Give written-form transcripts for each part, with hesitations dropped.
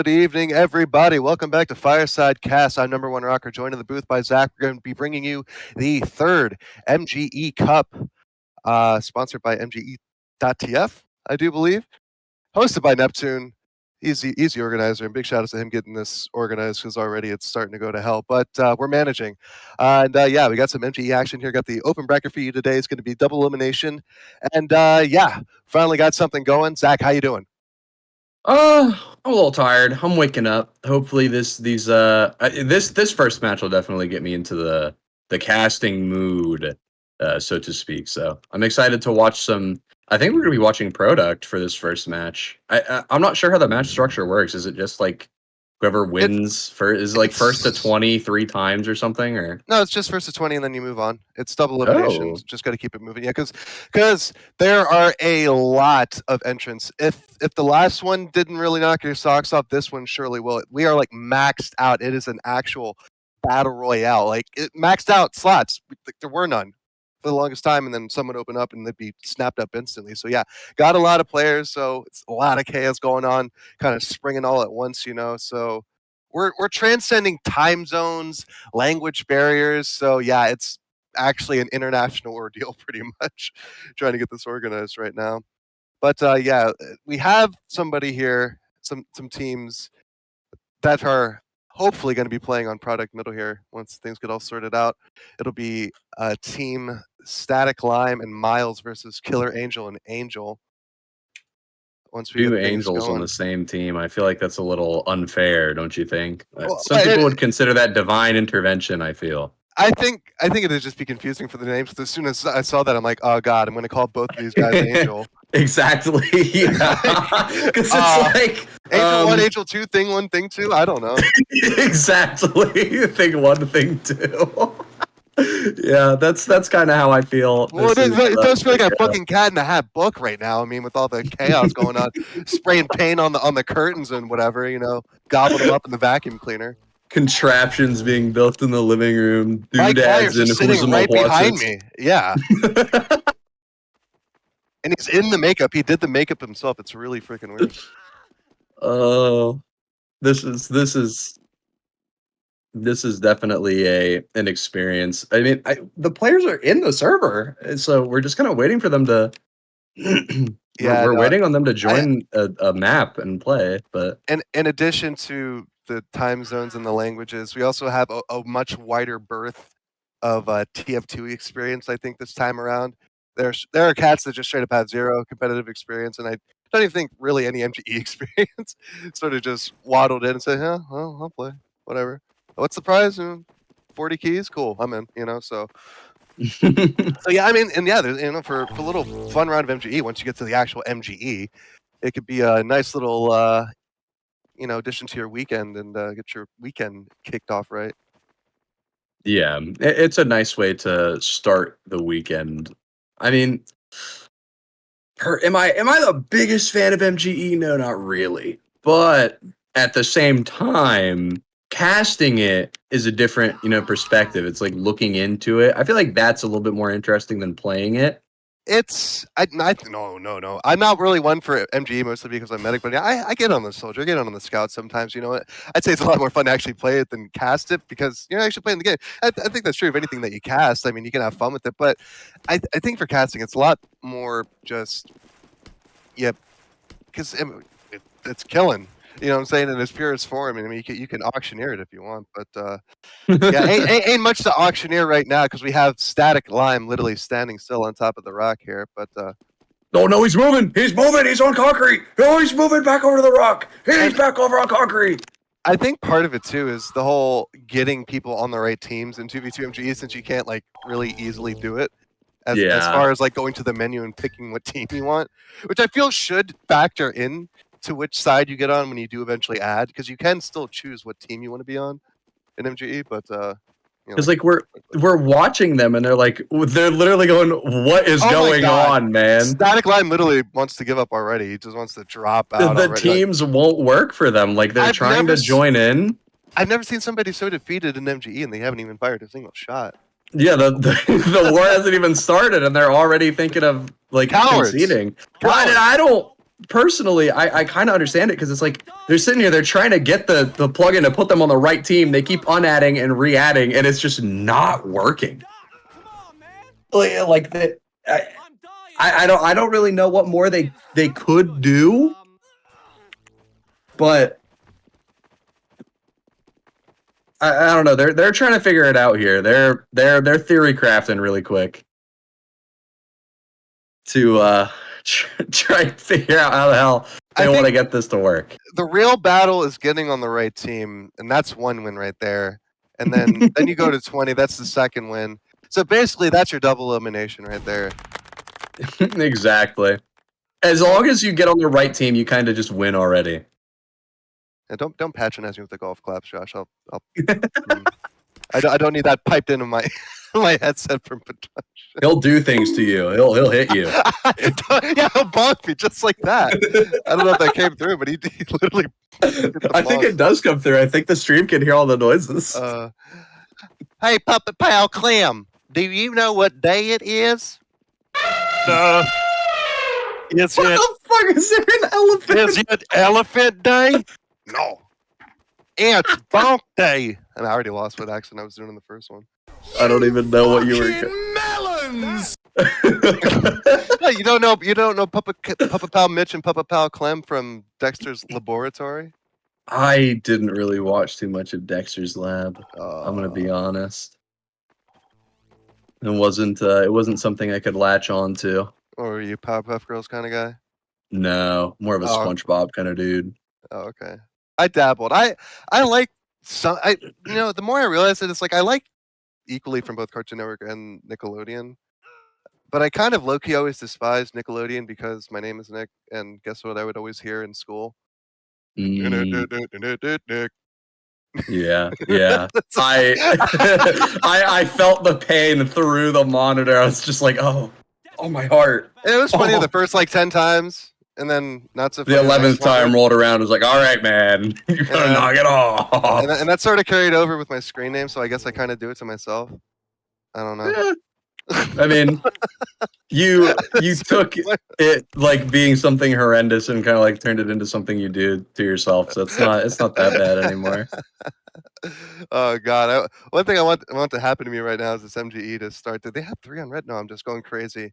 Good evening, everybody. Welcome back to Fireside Cast. I'm number one rocker, joined in the booth by Zach. We're going to be bringing you the third MGE Cup, sponsored by MGE.TF, I do believe, hosted by Neptune. Easy organizer, and big shout out to him getting this organized because already it's starting to go to hell. But we're managing, yeah, we got some MGE action here. Got the open bracket for you today. It's going to be double elimination, and yeah, finally got something going. Zach, how you doing? I'm a little tired. I'm waking up. Hopefully this first match will definitely get me into the casting mood, so to speak. So I'm excited to watch some. I think we're gonna be watching Product for this first match. I'm not sure how the match structure works. Is it just like whoever wins first is like first to 20 3 times or something, or No, it's just first to 20 and then you move on. It's double oh, eliminations. Just got to keep it moving. Yeah, because there are a lot of entrants. If the last one didn't really knock your socks off, this one surely will. We are like maxed out. It is an actual battle royale. Like it maxed out slots. Like, there were none for the longest time, and then someone opened up and they'd be snapped up instantly. So yeah, got a lot of players. So it's a lot of chaos going on, kind of springing all at once. So we're transcending time zones, language barriers. So yeah, it's actually an international ordeal pretty much trying to get this organized right now. But yeah, we have somebody here, some teams that are hopefully going to be playing on Product Middle here once things get all sorted out. It'll be team Static Lime and Miles versus Killer Angel and Angel. Once we two get things angels going on the same team. I feel like that's a little unfair, don't you think? Well, Some people would consider that divine intervention. I feel. I think it would just be confusing for the names. As soon as I saw that, I'm like, oh god, I'm going to call both of these guys Angel. Exactly. Yeah. Because it's like Angel 1, Angel 2, Thing 1, Thing 2. I don't know. Exactly. Thing 1, Thing 2. Yeah, that's kind of how I feel. Well, it does feel like a fucking Cat in the Hat book right now. I mean, with all the chaos going on, spraying paint on the curtains and whatever, gobbling them up in the vacuum cleaner. Contraptions being built in the living room. Mike Myers is sitting right behind me. Yeah. And he's in the makeup. He did the makeup himself. It's really freaking weird. Oh, this is definitely an experience. I mean, the players are in the server, so we're just kind of waiting for them to. We're waiting on them to join a map and play. But in addition to the time zones and the languages, we also have a much wider berth of TF2 experience. I think this time around, there are cats that just straight up have zero competitive experience, and I don't even think really any MGE experience. Sort of just waddled in and said, "Yeah, well, I'll play. Whatever. What's the prize? 40 keys. Cool. I'm in. So." So yeah, I mean, and yeah, there's, for a little fun round of MGE. Once you get to the actual MGE, it could be a nice little addition to your weekend and get your weekend kicked off right. Yeah, it's a nice way to start the weekend. I mean, am I the biggest fan of MGE? No, not really. But at the same time, casting it is a different, perspective. It's like looking into it. I feel like that's a little bit more interesting than playing it. No. I'm not really one for MGE mostly because I'm medic, but I get on the soldier, I get on the scout sometimes. I'd say it's a lot more fun to actually play it than cast it because you're actually playing the game. I think that's true of anything that you cast. I mean, you can have fun with it, but I think for casting, it's a lot more just, because it's killing. You know what I'm saying? In its purest form. I mean, you can auctioneer it if you want, but yeah, ain't much to auctioneer right now because we have Static Lime literally standing still on top of the rock here. But no, he's moving. He's moving. He's on concrete. No, he's moving back over to the rock. He's back over on concrete. I think part of it too is the whole getting people on the right teams in 2v2 MGE, since you can't like really easily do it. As far as like going to the menu and picking what team you want, which I feel should factor in to which side you get on when you do eventually add, because you can still choose what team you want to be on in MGE, but because like we're watching them and they're literally going, what is going on, man? Static Line literally wants to give up already. He just wants to drop out. The teams won't work for them. Like they're trying to join in. I've never seen somebody so defeated in MGE and they haven't even fired a single shot. Yeah, the war hasn't even started and they're already thinking of like conceding. I personally, I kind of understand it because it's like they're sitting here, they're trying to get the plugin to put them on the right team. They keep unadding and re-adding, and it's just not working. Like that, I don't really know what more they could do, but I don't know. They're trying to figure it out here. They're theory crafting really quick to try and figure out how the hell they want to get this to work. The real battle is getting on the right team, and that's one win right there. And then you go to 20. That's the second win. So basically, that's your double elimination right there. Exactly. As long as you get on the right team, you kind of just win already. Yeah, don't patronize me with the golf claps, Josh. I don't need that piped into my my headset from production. He'll do things to you. He'll hit you. Yeah, he'll bonk me just like that. I don't know if that came through, but he literally. I think it does come through. I think the stream can hear all the noises. Hey, Puppet Pal Clem, do you know what day it is? No. What the fuck is there an elephant? Is it Elephant Day? No. It's Bonk Day. And I already lost what accent I was doing in the first one. I don't even know what you were. Melons. No, you don't know Puppet Pal Mitch and Puppet Pal Clem from Dexter's Laboratory? I didn't really watch too much of Dexter's Lab. I'm gonna be honest. It wasn't something I could latch on to. Or are you Powerpuff Girls kind of guy? No, more of a SpongeBob kind of dude. Oh, okay. I dabbled. I like some. The more I realize it, it's like I like equally from both Cartoon Network and Nickelodeon. But I kind of low-key always despised Nickelodeon because my name is Nick, and guess what I would always hear in school? Nick. Yeah. I felt the pain through the monitor. I was just like, oh my heart. It was funny the first like 10 times, and then not so funny. The 11th time rolled around. I was like, all right, man, you gotta knock it off. And that sort of carried over with my screen name, so I guess I kind of do it to myself. I don't know. Yeah. I mean, you took it like being something horrendous and kind of like turned it into something you do to yourself. So it's not that bad anymore. Oh God! One thing I want to happen to me right now is this MGE to start. Did they have 3 on red? No, I'm just going crazy.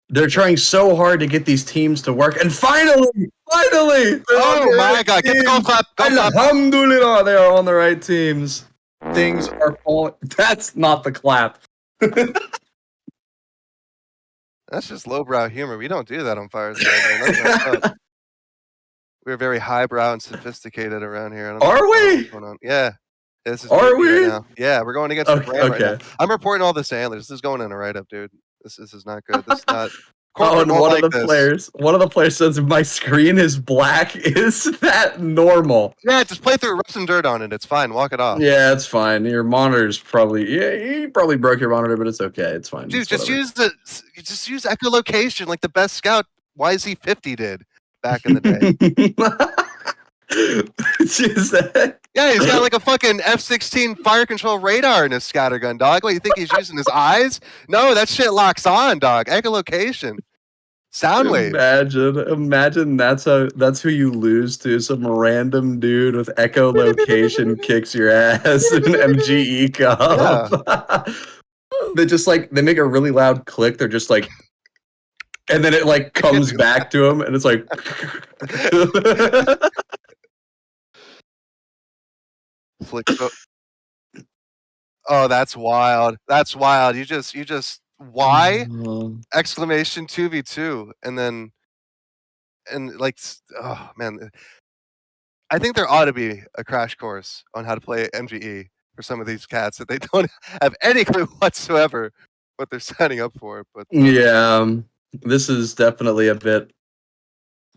They're trying so hard to get these teams to work, and finally! Oh my God! Get the golf clap! Alhamdulillah, they are on the right teams. Things are falling. That's not the clap. That's just lowbrow humor. We don't do that on Fireside. We're very highbrow and sophisticated around here. Are we? Yeah. This is Are we? right now. Yeah, we're going against the brand right now. I'm reporting all this antlers. This is going in a write-up, dude. This is not good. This is not. Oh, and one of the players says, "My screen is black. Is that normal?" Yeah, just play through, rub some dirt on it. It's fine. Walk it off. Yeah, it's fine. Your monitor's probably you probably broke your monitor, but it's okay. It's fine. Dude, just use echolocation like the best scout YZ50 did back in the day. Yeah, he's got like a fucking F-16 fire control radar in his scattergun, dog. What, you think he's using his eyes? No, that shit locks on, dog. Echolocation. Sound wave. Imagine that's who you lose to. Some random dude with echolocation kicks your ass in an MGE Cup. Yeah. They make a really loud click. They're just like, and then it like comes back to him, and it's like. Oh, that's wild. That's wild. You just why? Exclamation 2v2 and like, oh man. I think there ought to be a crash course on how to play MGE for some of these cats that they don't have any clue whatsoever what they're signing up for. But yeah, this is definitely a bit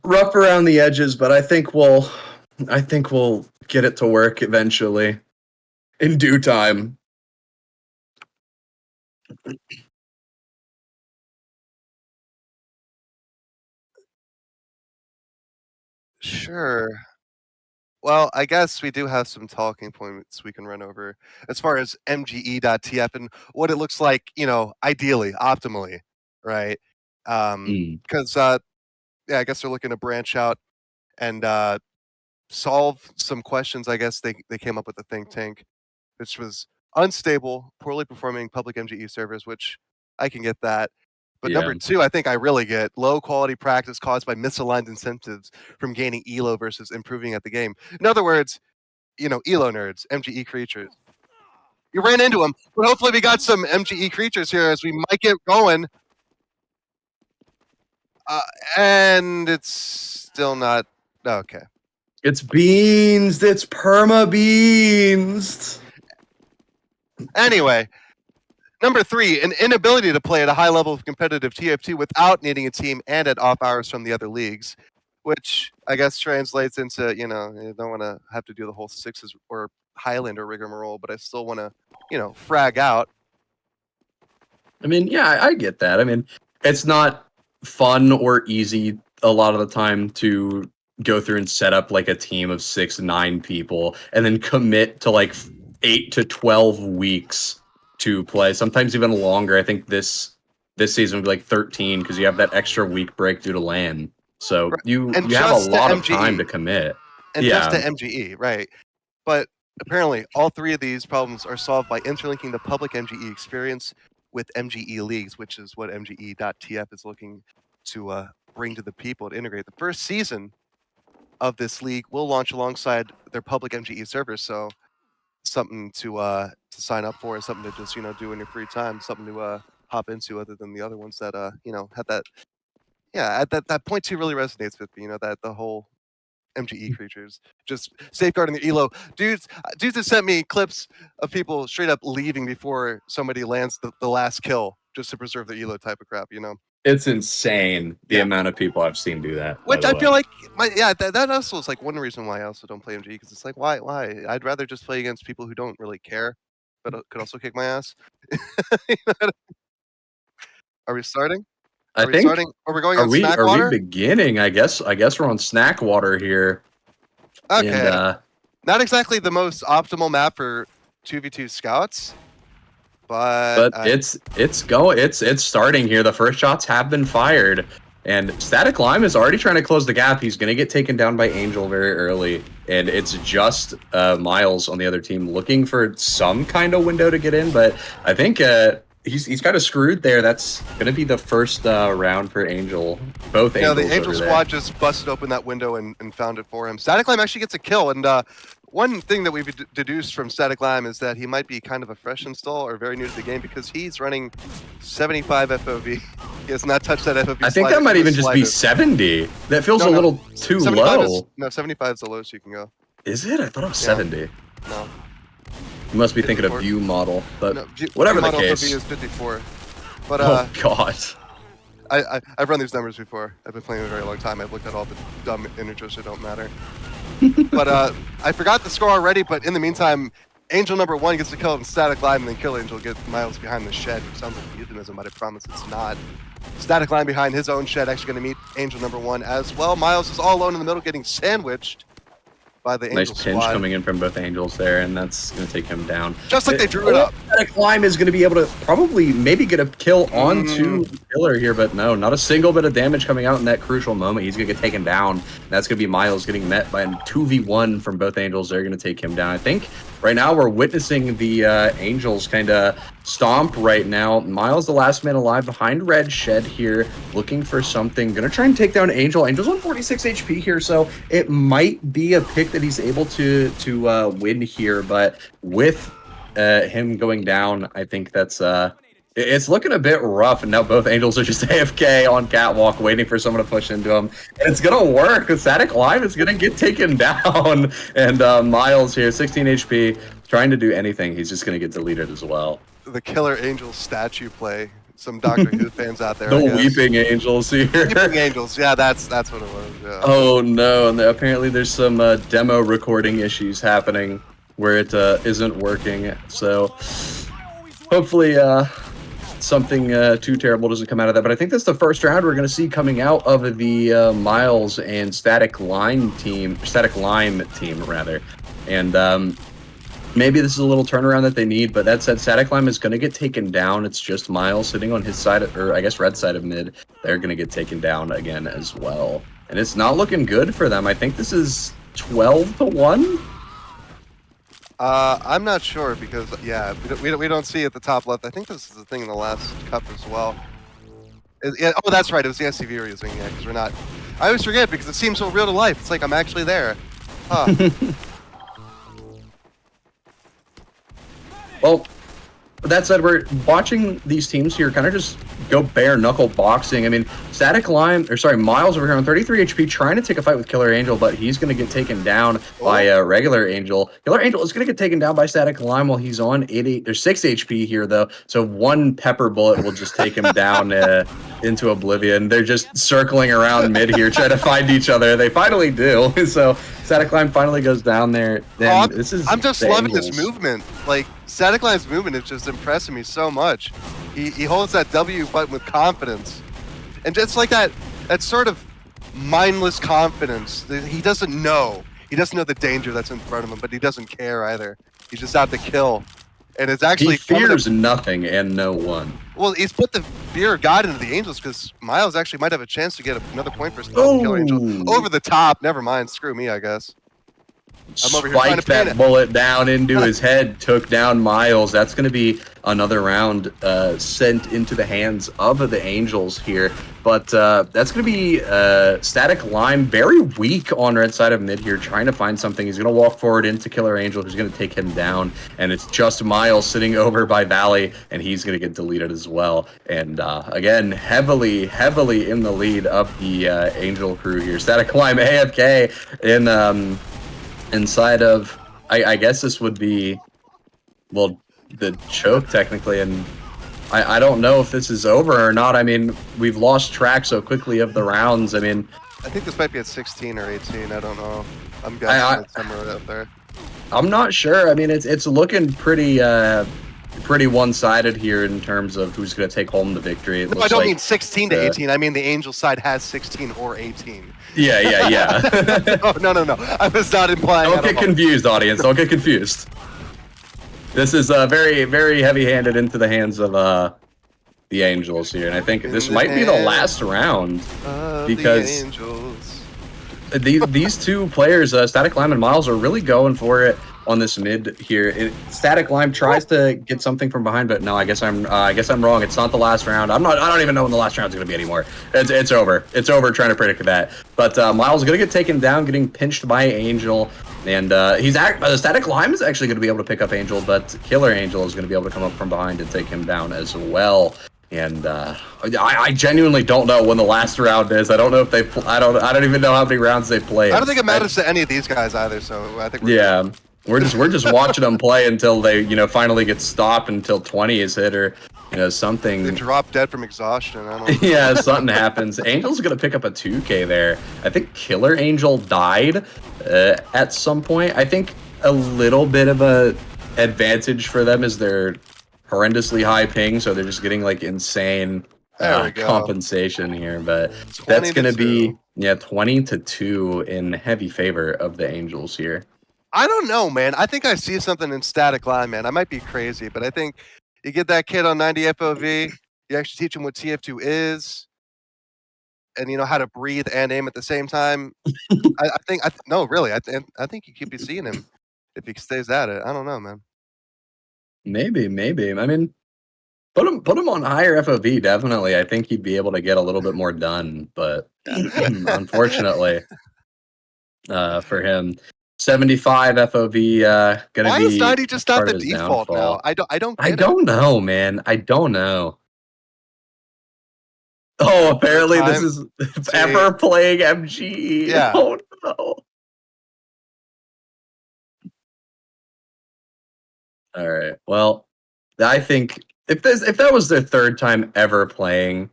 rough around the edges, but I think we'll get it to work eventually in due time. Sure. Well, I guess we do have some talking points we can run over as far as MGE.tf and what it looks like, ideally, optimally, right? Because yeah, I guess they're looking to branch out and solve some questions. I guess they came up with a think tank, which was unstable, poorly performing public MGE servers, which I can get that. But Yeah. number two, I think I really get low quality practice caused by misaligned incentives from gaining elo versus improving at the game. In other words, elo nerds, MGE creatures. You ran into them, but hopefully we got some MGE creatures here as we might get going. Uh, and it's still not okay. It's beans. It's perma beans. Anyway, number three, an inability to play at a high level of competitive TF2 without needing a team and at off hours from the other leagues, which I guess translates into, you don't want to have to do the whole sixes or Highlander rigmarole, but I still want to, frag out. I mean, yeah, I get that. I mean, it's not fun or easy a lot of the time to go through and set up like a team of 6-9 people and then commit to like 8 to 12 weeks to play. Sometimes even longer. I think this season will be like 13 because you have that extra week break due to LAN. So you have a lot of time to commit. And just to MGE, right. But apparently all three of these problems are solved by interlinking the public MGE experience with MGE leagues, which is what MGE.TF is looking to bring to the people to integrate. The first season of this league will launch alongside their public MGE servers, so something to sign up for, and something to just do in your free time, something to hop into other than the other ones that had that. Yeah, at that point two really resonates with me. That the whole MGE creatures just safeguarding the elo. Dudes have sent me clips of people straight up leaving before somebody lands the last kill just to preserve the elo type of crap. It's insane the amount of people I've seen do that. Which I feel like, that also is like one reason why I also don't play MGE, because it's like, why? I'd rather just play against people who don't really care, but could also kick my ass. Are we starting? Are we going on snack water? Are we beginning? I guess we're on snack water here. Okay. And, not exactly the most optimal map for 2v2 scouts. But it's starting here. The first shots have been fired, and Static Lime is already trying to close the gap. He's going to get taken down by Angel very early, and it's just Miles on the other team looking for some kind of window to get in. But I think he's kind of screwed there. That's going to be the first round for Angel. Both Angels. The Angel squad just busted open that window and found it for him. Static Lime actually gets a kill, and one thing that we've deduced from Static Lime is that he might be kind of a fresh install or very new to the game, because he's running 75 FOV. He has not touched that FOV. I think that might even just be 70. That feels a little too low. 75 is the lowest you can go. Is it? I thought it was 70. No. You must be thinking of view model, but whatever the case. Is 54. But oh god. I've run these numbers before. I've been playing a very long time. I've looked at all the dumb integers that don't matter. But I forgot the score already, but in the meantime, Angel number 1 gets the kill and Static Lime, and then Kill Angel gets Miles behind the shed, which sounds like euphemism, but I promise it's not. Static Lime behind his own shed, actually going to meet Angel number 1 as well. Miles is all alone in the middle, getting sandwiched by the Angel squad. Nice pinch coming in from both Angels there, and that's going to take him down. Just like they drew it up. Static Lime is going to be able to maybe get a kill onto the killer here, but no, not a single bit of damage coming out in that crucial moment. He's going to get taken down. That's going to be Miles getting met by a 2v1 from both Angels. They're going to take him down. I think right now we're witnessing the Angels kind of stomp right now. Miles, the last man alive behind Red Shed here, looking for something. Going to try and take down Angel. Angel's on 46 HP here, so it might be a pick that he's able to win here, but with him going down, I think that's it's looking a bit rough, and now both Angels are just AFK on catwalk waiting for someone to push into him, and it's gonna work. Static Lime is gonna get taken down, and Miles here, 16 HP, trying to do anything, he's just gonna get deleted as well. The Killer Angel statue play. Some Doctor Who fans out there. The Weeping Angels here. Weeping Angels, yeah, that's what it was. Yeah. Oh no, and apparently there's some demo recording issues happening where it isn't working. So hopefully something too terrible doesn't come out of that. But I think that's the first round we're going to see coming out of the Miles and Static Lime team, rather. And maybe this is a little turnaround that they need, but that said, Static Lime is going to get taken down. It's just Miles sitting on his side, or I guess red side of mid. They're going to get taken down again as well. And it's not looking good for them. I think this is 12-1. I'm not sure because yeah, we don't see at the top left. I think this is the thing in the last cup as well. Yeah, oh, that's right. It was the SCV we were using. Yeah, because we're not. I always forget because it seems so real to life. It's like I'm actually there. Huh. Well, that said, we're watching these teams here kind of just go bare knuckle boxing. I mean, Miles over here on 33 HP trying to take a fight with Killer Angel, but he's going to get taken down by regular Angel. Killer Angel is going to get taken down by Static Lime while he's on 6 HP here, though. So one pepper bullet will just take him down into oblivion. They're just circling around mid here trying to find each other. They finally do. So Static Lime finally goes down there. Then I'm just loving this movement. Like, Static Lime's movement is just impressing me so much. He holds that W button with confidence. And just like that sort of mindless confidence. He doesn't know. He doesn't know the danger that's in front of him, but he doesn't care either. He's just out to kill. And it's actually... He fears nothing and no one. Well, he's put the fear of God into the Angels because Miles actually might have a chance to get another point for Killer Angel. Over the top. Never mind. Screw me, I guess. I'm over here trying to Spiked that bullet down into his head, took down Miles. That's going to be another round sent into the hands of the Angels here. But that's going to be Static Lime, very weak on red side of mid here, trying to find something. He's going to walk forward into Killer Angel, who's going to take him down. And it's just Miles sitting over by Valley, and he's going to get deleted as well. And again, heavily in the lead of the Angel crew here. Static Lime AFK in... inside of, I guess this would be, well, the choke technically, and I don't know if this is over or not. I mean, we've lost track so quickly of the rounds. I mean, I think this might be at 16 or 18. I don't know. I'm guessing it's somewhere out there. I'm not sure. I mean, it's looking pretty one-sided here in terms of who's going to take home the victory. No, I don't mean 16 to 18. I mean the Angel side has 16 or 18. Yeah. No. I was not implying. Don't get confused, audience. Don't get confused. This is very, very heavy-handed into the hands of the Angels here, and I think this might be the last round because these two players, Static Lime and Miles, are really going for it on this mid here. Static Lime tries to get something from behind, but no, I guess I'm wrong. It's not the last round. I don't even know when the last round's gonna be anymore. It's over. It's over trying to predict that. But Miles is gonna get taken down, getting pinched by Angel, and Static Lime is actually gonna be able to pick up Angel, but Killer Angel is gonna be able to come up from behind and take him down as well. And I genuinely don't know when the last round is. I don't know if they. I don't even know how many rounds they play. I don't think it matters to any of these guys either. So I think we're just watching them play until they finally get stopped until 20 is hit or something. They drop dead from exhaustion. I don't know. Yeah, something happens. Angel's gonna pick up a 2K there. I think Killer Angel died at some point. I think a little bit of a advantage for them is their horrendously high ping, so they're just getting like insane compensation here. But that's gonna be 20-2 in heavy favor of the Angels here. I don't know, man. I think I see something in Static Lime, man. I might be crazy, but I think you get that kid on 90 FOV, you actually teach him what TF2 is, and how to breathe and aim at the same time. I think you keep seeing him if he stays at it. I don't know, man. Maybe. I mean, put him on higher FOV, definitely. I think he'd be able to get a little bit more done, but unfortunately for him, 75 FOV gonna Why be. Why is 90 just not the default downfall. now? I don't know, man. I don't know. Oh, apparently this is ever playing MGE. Yeah. Oh no. All right. Well, I think if that was their third time ever playing,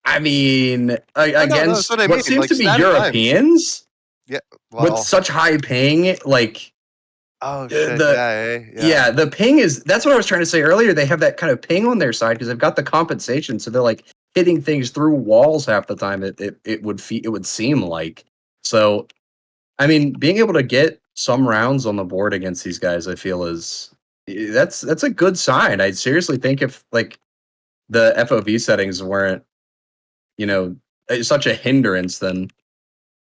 I mean, against what seems to be Europeans, with such high ping, like. Oh shit! Yeah, the ping is. That's what I was trying to say earlier. They have that kind of ping on their side because they've got the compensation, so they're like hitting things through walls half the time. It would seem like. So, I mean, being able to get some rounds on the board against these guys, I feel is that's a good sign. I seriously think if like the FOV settings weren't, you know, such a hindrance, then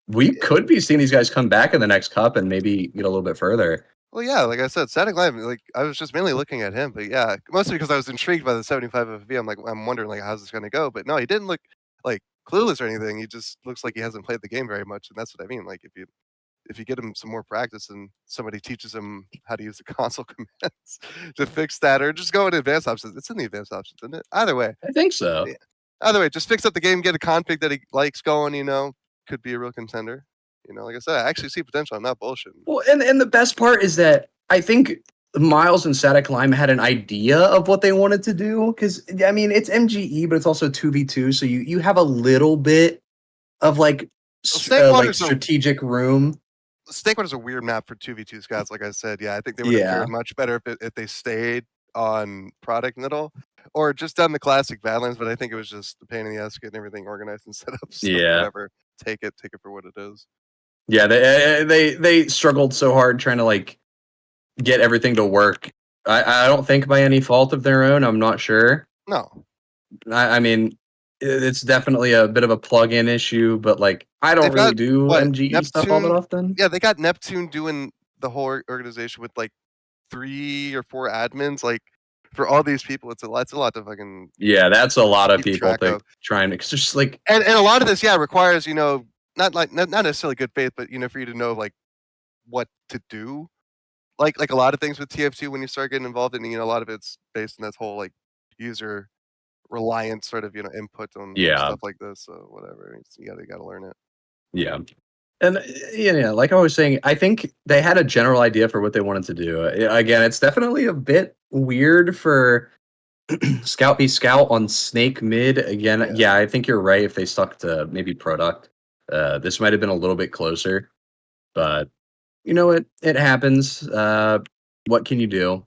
we could be seeing these guys come back in the next cup and maybe get a little bit further. Well, yeah, like I said, Static Lime, like I was just mainly looking at him, but yeah, mostly because I was intrigued by the 75 FV. I'm wondering like how's this gonna go? But no, he didn't look like clueless or anything. He just looks like he hasn't played the game very much, and that's what I mean. Like if you get him some more practice and somebody teaches him how to use the console commands to fix that, or just go in advanced options. It's in the advanced options, isn't it? Either way, I think so. yeah. Either way, just fix up the game, get a config that he likes going. Could be a real contender. Like I said, I actually see potential. I'm not bullshitting. Well, and the best part is that I think Miles and Static Lime had an idea of what they wanted to do because I mean it's MGE, but it's also 2v2, so you have a little bit of like like strategic room. Snakewater's a weird map for 2v2 scouts, like I said. Yeah, I think they would have fared much better if they stayed on Product Middle or just done the classic Badlands, but I think it was just a pain in the ass getting everything organized and set up. So whatever. Take it for what it is. Yeah, they struggled so hard trying to like get everything to work. I don't think by any fault of their own. I'm not sure. No. I mean, it's definitely a bit of a plug-in issue, but like I don't really do MGE stuff all that often. Yeah, they got Neptune doing the whole organization with like 3 or 4 admins. Like for all these people, it's a lot to fucking that's a lot of people trying to just like and a lot of this requires not necessarily good faith, but for you to know like what to do. Like a lot of things with TF2 when you start getting involved in a lot of it's based on this whole like user reliant sort of input on stuff like this. So whatever, you gotta learn it. Yeah. And like I was saying, I think they had a general idea for what they wanted to do. Again, it's definitely a bit weird for Scout v Scout on Snake mid. Again, I think you're right. If they stuck to maybe Product, this might have been a little bit closer. But it happens. What can you do?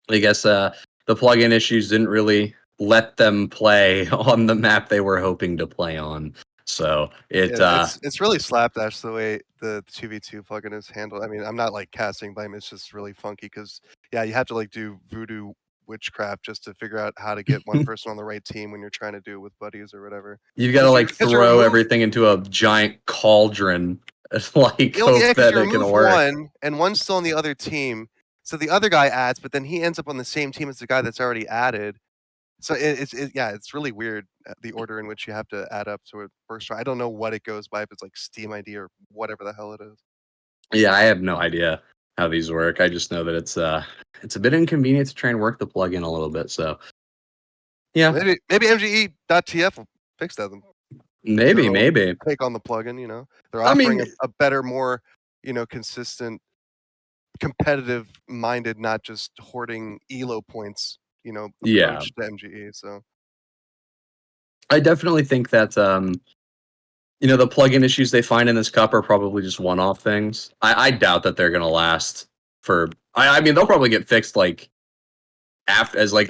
I guess the plugin issues didn't really let them play on the map they were hoping to play on. So it's really slapdash the way the 2v2 plugin is handled. I mean, I'm not like casting blame. It's just really funky because you have to like do voodoo witchcraft just to figure out how to get one person on the right team when you're trying to do it with buddies or whatever. You've got to like throw everything into a giant cauldron, like hope that it can work. One and one's still on the other team, so the other guy adds, but then he ends up on the same team as the guy that's already added. So it's really weird the order in which you have to add up to a first try. I don't know what it goes by, if it's like Steam ID or whatever the hell it is. Yeah, I have no idea how these work. I just know that it's a bit inconvenient to try and work the plugin a little bit. So yeah, maybe MGE.tf will fix that. Maybe take on the plugin. They're offering a better, more consistent, competitive minded, not just hoarding elo points approach to MGE. So I definitely think that the plugin issues they find in this cup are probably just one-off things. I doubt that they're gonna last for I mean they'll probably get fixed like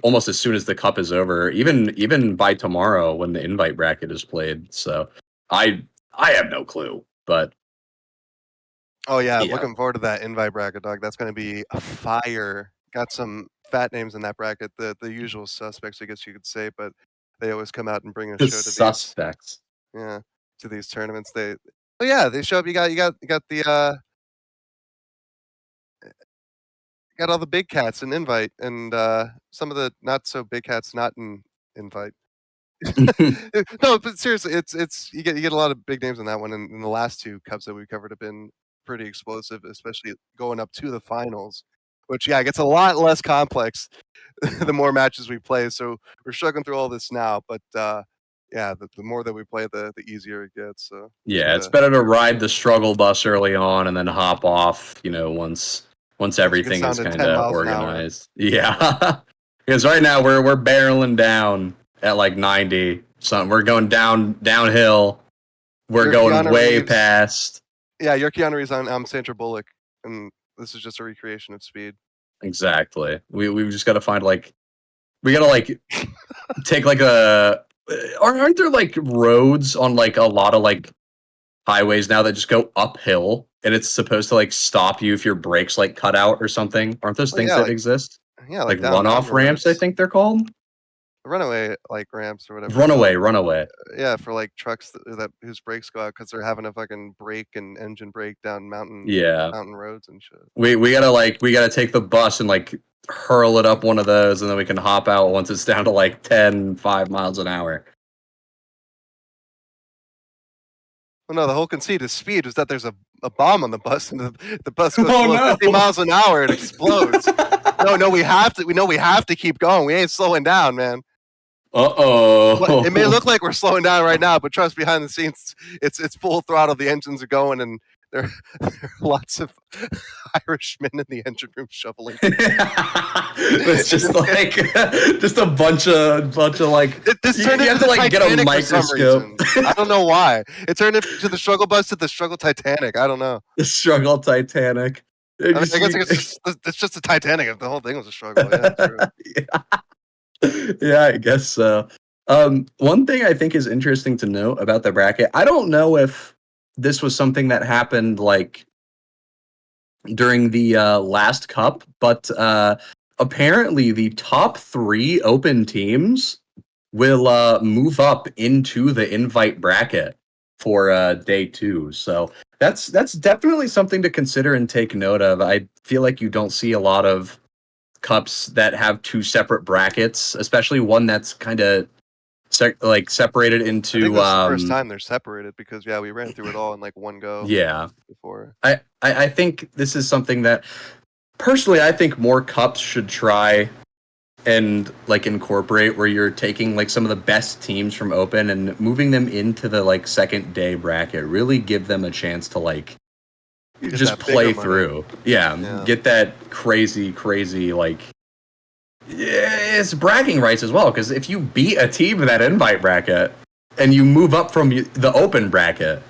almost as soon as the cup is over, even by tomorrow when the invite bracket is played. So I have no clue, but looking forward to that invite bracket, dog. That's gonna be a fire. Got some fat names in that bracket, the usual suspects, I guess you could say, but they always come out and bring a show to suspects. To these tournaments. They show up. You got the got all the big cats in invite, and some of the not so big cats not in invite. No, but seriously, it's you get a lot of big names in that one, and the last 2 cups that we covered have been pretty explosive, especially going up to the finals, which it gets a lot less complex the more matches we play. So we're struggling through all this now, but the more that we play, the easier it gets. So it's better to ride the struggle bus early on and then hop off. Once everything is kind of organized. Yeah, because right now we're barreling down at like 90. So we're going downhill. We're going way past. Yeah, you're Keanu Reeves. I'm Sandra Bullock, and this is just a recreation of speed. Exactly. We've just got to find we gotta take like aren't there like roads on like a lot of like highways now that just go uphill, and it's supposed to like stop you if your brakes like cut out or something. Aren't those Well, things yeah, that exist? like Like down mountain runoff ramps, I roads, think they're called. runaway like ramps or whatever. No, Runaway. yeah, for like trucks that whose brakes go out because they're having a fucking brake and engine brake down Yeah. mountain roads and shit. We gotta take the bus and like hurl it up one of those, and then we can hop out once it's down to like 5 miles an hour. Well, no, the whole conceit of speed is that there's a bomb on the bus, and the bus goes Oh below no! 50 miles an hour, it explodes. No, we have to. We know we have to keep going. We ain't slowing down, man. Well, it may Uh-oh. look like we're slowing down right now, but trust behind the scenes, it's full throttle. The engines are going, and there are lots of Irishmen in the engine room shoveling. It's just like just a bunch of like This you turned have into to the like get a Titanic for some microscope. reason. I don't know why. It turned into the struggle bus to the struggle Titanic. I don't know. The struggle Titanic. I mean, I guess it's just the Titanic. If the whole thing was a struggle, yeah, true. Yeah, I guess so. One thing I think is interesting to note about the bracket, I don't know if this was something that happened like during the last cup, but apparently the top 3 open teams will move up into the invite bracket for day 2. So that's definitely something to consider and take note of. I feel like you don't see a lot of cups that have 2 separate brackets, especially one that's kind of like separated I think into this is the first time they're separated because yeah, we ran through it all in like one go yeah. before. I think this is something that personally I think more cups should try and like incorporate, where you're taking like some of the best teams from open and moving them into the like second day bracket, really give them a chance to like Get just that bigger play money. through. Yeah, Yeah. get that crazy like it's bragging rights as well, because if you beat a team in that invite bracket and you move up from the open bracket,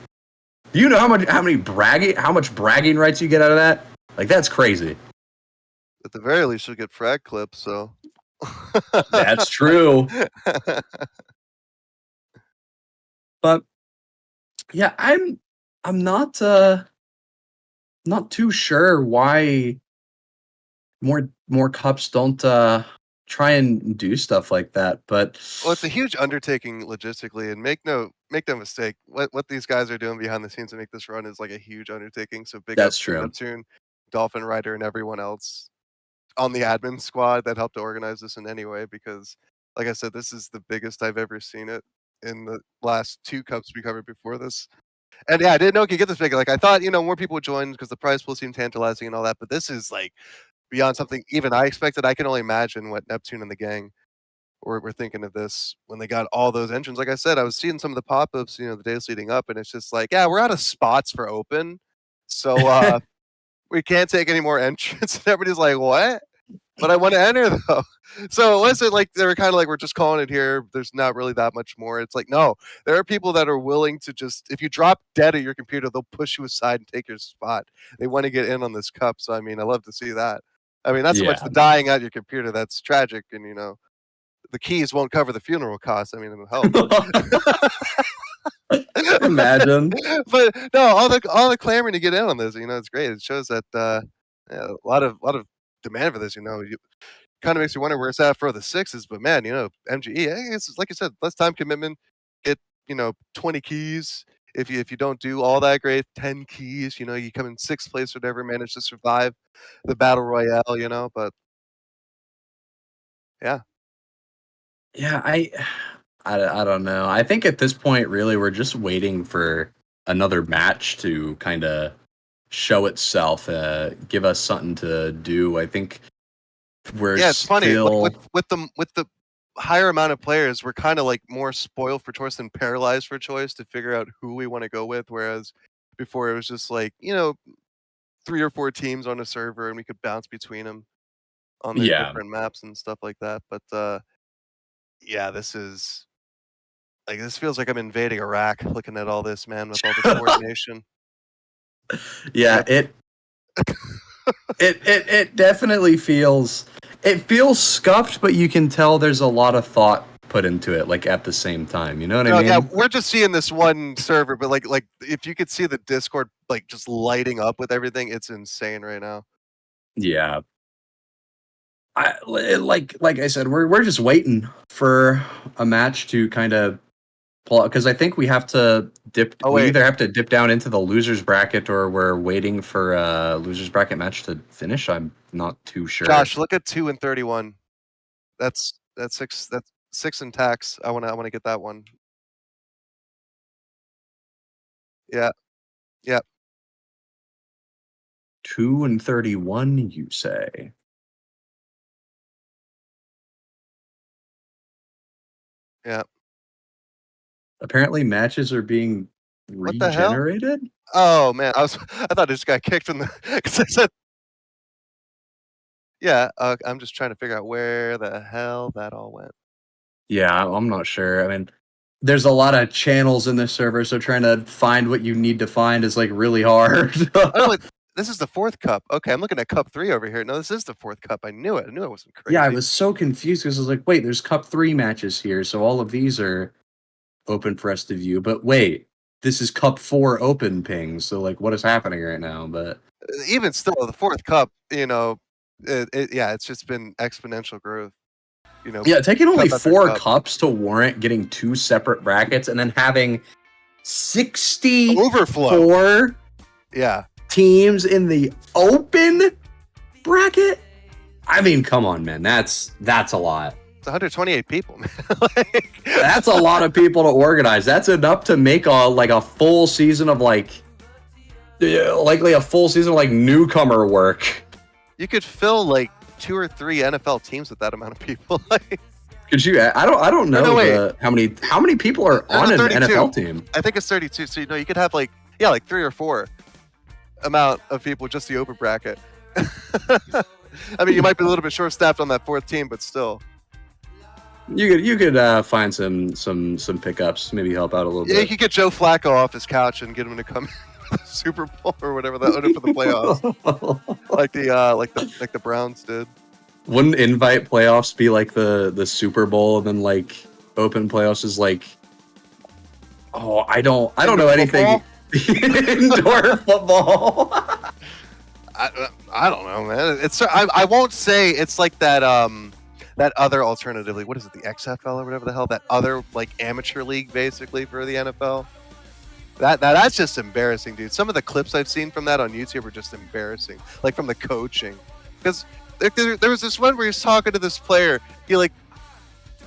do you know how much bragging rights you get out of that? Like, that's crazy. At the very least, you'll get frag clips. So That's true. But yeah, I'm not too sure why more cups don't try and do stuff like that. But Well, it's a huge undertaking logistically, and make no mistake, what these guys are doing behind the scenes to make this run is like a huge undertaking. So big that's ups to true. Neptune, dolphinrider, and everyone else on the admin squad that helped to organize this in any way. Because, like I said, this is the biggest I've ever seen it in the last 2 cups we covered before this. And yeah, I didn't know it could get this big. Like I thought, more people would join because the prize pool seemed tantalizing and all that. But this is like beyond something even I expected. I can only imagine what Neptune and the gang were thinking of this when they got all those entrants. Like I said, I was seeing some of the pop-ups, the days leading up, and it's just like, yeah, we're out of spots for open, so we can't take any more entrants. And everybody's like, what? But I want to enter though. So it wasn't like they were kind of like, we're just calling it here. There's not really that much more. It's like, no, there are people that are willing to just, if you drop dead at your computer, they'll push you aside and take your spot. They want to get in on this cup. So I mean, I love to see that. I mean, not so much Yeah. the dying at your computer. That's tragic, and the keys won't cover the funeral costs. I mean, it'll help. Imagine. But no, all the clamoring to get in on this, it's great. It shows that yeah, a lot of demand for this. You kind of makes me wonder where it's at for the sixes. But man, MGE, it's like you said, less time commitment. Get 20 keys. If you don't do all that great, 10 keys. You come in sixth place or whatever, manage to survive the battle royale. But yeah, Yeah, I don't know. I think at this point, really, we're just waiting for another match to kind of show itself, give us something to do. I think we're yeah, it's funny. Like still. with the higher amount of players, we're kind of like more spoiled for choice than paralyzed for choice to figure out who we want to go with. Whereas before it was just like 3 or 4 teams on a server, and we could bounce between them on the Yeah. different maps and stuff like that. But yeah, this feels like I'm invading Iraq looking at all this, man, with all the coordination. Yeah, Yeah. it definitely feels scuffed, but you can tell there's a lot of thought put into it like at the same time. You know what I No, mean? yeah, we're just seeing this one server, but like if you could see the Discord like just lighting up with everything, it's insane right now. Yeah. Like I said, we're just waiting for a match to kind of pull out because I think we have to dip. Oh We wait, either have to dip down into the losers bracket or we're waiting for a losers bracket match to finish. I'm not too sure. Josh, look at 2 and 31. That's 6. That's 6 in tax. I wanna get that one. Yeah, yeah, 2-31, you say? yeah. Apparently, matches are being What the hell? regenerated. Oh man, I thought I just got kicked in the because I said yeah. I'm just trying to figure out where the hell that all went. Yeah, I'm not sure. I mean, there's a lot of channels in this server, so trying to find what you need to find is like really hard. Oh wait, this is the 4th cup. Okay, I'm looking at cup 3 over here. No, this is the 4th cup. I knew it. I knew I wasn't Yeah, I crazy. was so confused because I was like, wait, there's Cup 3 matches here, so all of these are open for us to view. But wait, this is Cup 4 open ping, so like, what is happening right now? But Even still, the 4th cup, yeah, it's just been exponential growth. You know, yeah, taking only cup after 4 cup. cups to warrant getting 2 separate brackets and then having Overflow. 64 Yeah. teams in the open bracket. I mean, come on, man, that's a lot. It's 128 people, man. Like, That's a lot of people to organize. That's enough to make a full season of likely a full season of like newcomer work. you could fill like 2 or 3 NFL teams with that amount of people. Like, Could you? I don't know no, wait. how many people are No, on an 32. NFL team. I think it's 32. So you could have like 3 or 4 amount of people just the open bracket. I mean, you might be a little bit short-staffed on that 4th team, but still. You could find some pickups, maybe help out a little Yeah, you bit. could get Joe Flacco off his couch and get him to come for the Super Bowl or whatever that for the playoffs, like the Browns did. Wouldn't invite playoffs be like the Super Bowl, and then like open playoffs is like, oh, I don't know anything. Indoor football. I don't know, man. I won't say it's like that that other alternatively. What is it? The XFL or whatever the hell, that other like amateur league basically for the NFL. That's just embarrassing, dude. Some of the clips I've seen from that on YouTube are just embarrassing. Like from the coaching, because there was this one where he was talking to this player. He like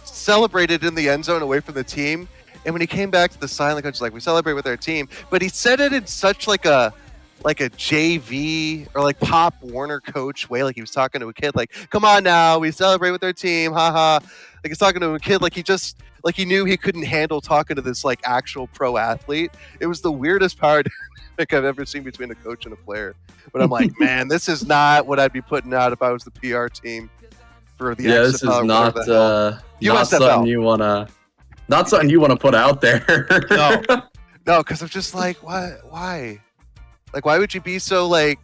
celebrated in the end zone away from the team, and when he came back to the sideline, coach was like, "We celebrate with our team," but he said it in such like a JV or like Pop Warner coach way, like he was talking to a kid, like, "Come on now, we celebrate with our team, haha." Like he's talking to a kid, like he knew he couldn't handle talking to this like actual pro athlete. It was the weirdest power dynamic I've ever seen between a coach and a player. But I'm like, man, this is not what I'd be putting out if I was the PR team for the Yeah, this is not something you wanna put out there. No, because I'm just like, why? Like, why would you be so like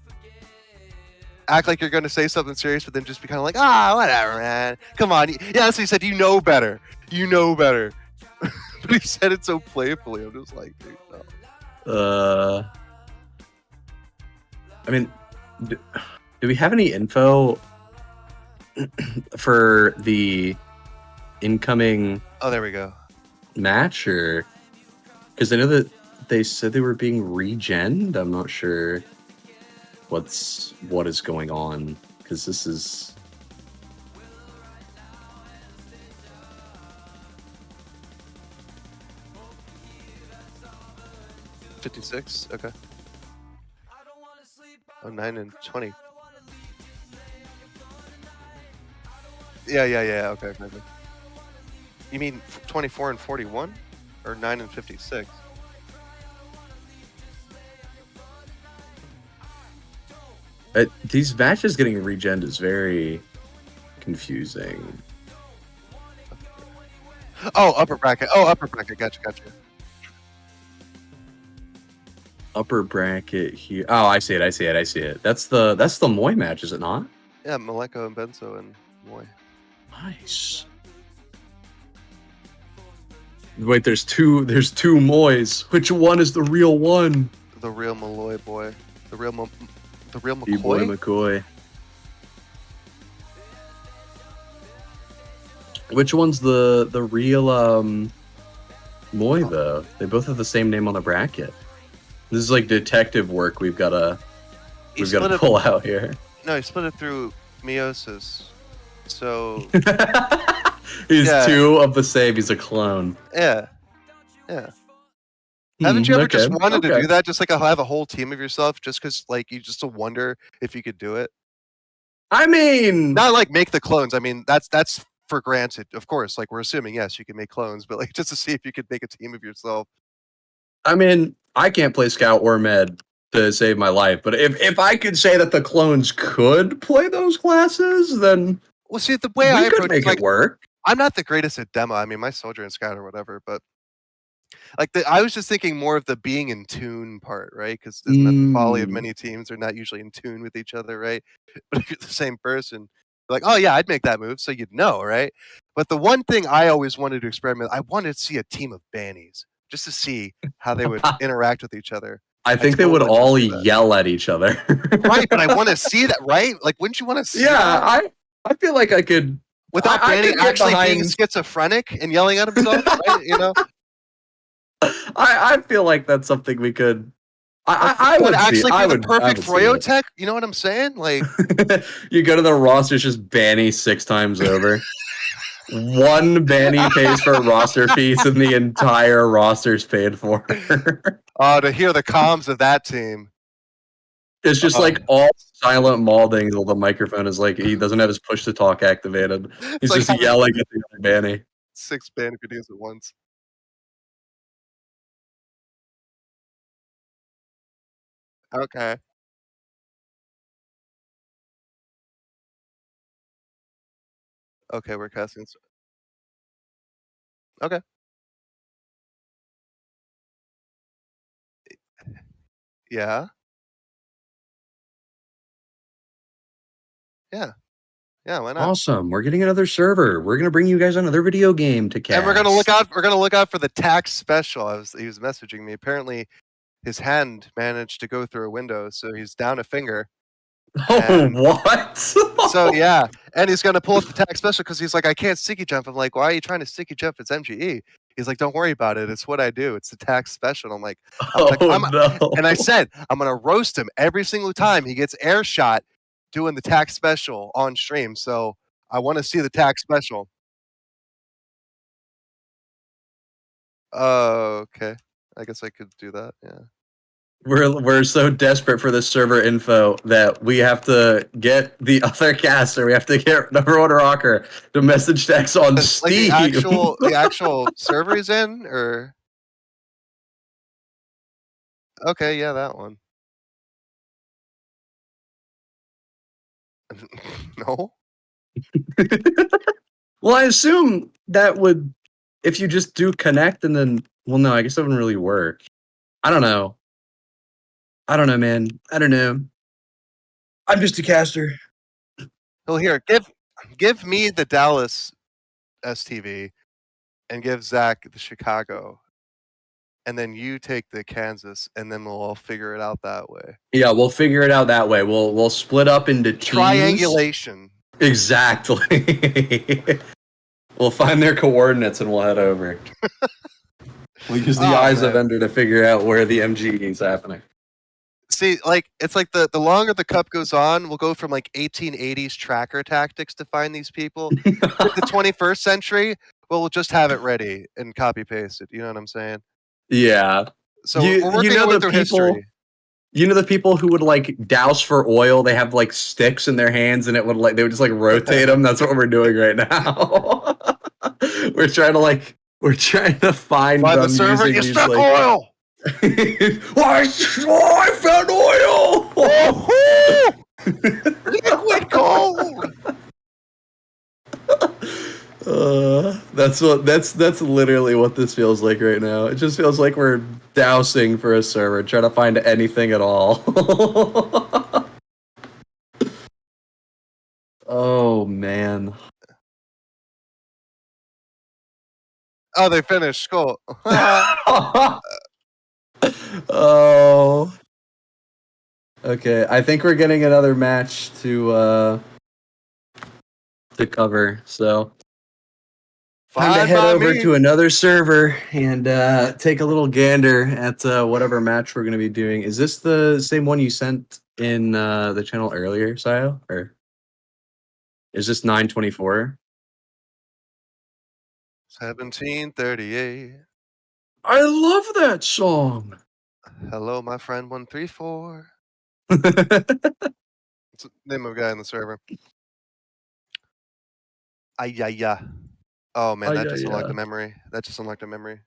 act like you're going to say something serious, but then just be kind of like, whatever, man. Come on. Yeah, that's what he said. You know better. But he said it so playfully. I'm just like, dude, no. I mean, do we have any info for the incoming? Oh, there we go. Match, or because I know that they said they were being regened. I'm not sure what is going on, because this is 56. Okay. Oh, 9 and 20. Yeah. Okay. You mean 24 and 41, or 9 and 56? These matches getting regened is very confusing. Oh, upper bracket. Gotcha. Upper bracket here. Oh, I see it. That's the Moy match, is it not? Yeah, Maleko and Benzo and Moy. Nice. Wait, there's two Moys. Which one is the real one? The real Malloy boy. The real B-boy McCoy? McCoy. Which one's the real Moy though? They both have the same name on the bracket. This is like detective work we've gotta pull out here. No, he split it through meiosis. So He's yeah. two of the same. He's a clone. Yeah. Haven't you ever just wanted to okay. do that? Just like have a whole team of yourself, just because like you just wonder if you could do it. I mean, Not like make the clones. I mean, that's for granted, of course. Like we're assuming, yes, you can make clones, but like just to see if you could make a team of yourself. I mean, I can't play Scout or Med to save my life, but if I could say that the clones could play those classes, then Well, see, the way we I could approach make like, it work. I'm not the greatest at demo. I mean, my soldier and scout or whatever, but like I was just thinking more of the being in tune part, right? Because isn't that the folly of many teams? They're not usually in tune with each other, right? But if you're the same person, you're like, oh yeah, I'd make that move, so you'd know, right? But the one thing I always wanted to experiment, I wanted to see a team of bannies just to see how they would interact with each other. I think they would totally wanna all see that. yell at each other. Right, but I want to see that, right? Like, wouldn't you want to see Yeah, that? I feel like I could. Without I Banny could get actually being behind. schizophrenic and yelling at himself, right? You know, I feel like that's something we could. I would would actually see. be I the would. perfect I Froyo would see tech. You know what I'm saying? Like, it. You go to the roster, it's just Banny 6 times over. One Banny pays for roster fees, and the entire roster's paid for. to hear the comms of that team. It's just like all silent mauldings while the microphone is like he doesn't have his push to talk activated. He's like just having yelling at the other Banny. 6 Banny videos at once. Okay. Okay, we're casting. Okay. Yeah. Yeah. Yeah. Why not? Awesome. We're getting another server. We're gonna bring you guys another video game to cast. And we're gonna look out. We're gonna look out for the tax special. He was messaging me. Apparently, his hand managed to go through a window, so he's down a finger. Oh, And what? so yeah, and he's gonna pull up the tax special because he's like, I can't sticky jump. I'm like, why are you trying to sticky jump? It's MGE. He's like, don't worry about it. It's what I do. It's the tax special. I'm like, Oh no. and I said, I'm gonna roast him every single time he gets air shot doing the tax special on stream. So I want to see the tax special. Oh, okay. I guess I could do that. Yeah. We're so desperate for this server info that we have to get the other caster. We have to get number one rocker to message text on Like Steam. the actual server is in, or okay, yeah, that one. No. Well, I assume that would, if you just do connect and then, well, no, I guess that wouldn't really work. I don't know. I don't know, man. I don't know. I'm just a caster. Well, here, give me the Dallas STV and give Zach the Chicago, and then you take the Kansas, and then we'll all figure it out that way. Yeah, we'll figure it out that way. We'll split up into teams. Triangulation. Exactly. We'll find their coordinates and we'll head over. We'll use the eyes of Ender to figure out where the MGE is happening. See, like it's like the longer the cup goes on, we'll go from like 1880s tracker tactics to find these people. The 21st century, well, we'll just have it ready and copy paste it. You know what I'm saying? Yeah. So we're working our way through history. You know the people who would like douse for oil? They have like sticks in their hands, and it would like they would just like rotate them. That's what we're doing right now. we're trying to find By them the server, using you these stuck like. oil. I found oil. Liquid gold. That's literally what this feels like right now. It just feels like we're dousing for a server, trying to find anything at all. Oh man. Oh, they finished. Cool. Oh. Okay, I think we're getting another match to cover, so time to Fine head by over me. to another server and take a little gander at whatever match we're going to be doing. Is this the same one you sent in the channel earlier, Sayo? Or is this 924? 1738. I love that song. Hello, my friend 134. It's the name of a guy in the server. Ayaya. Oh man, that just unlocked a memory. That just unlocked a memory.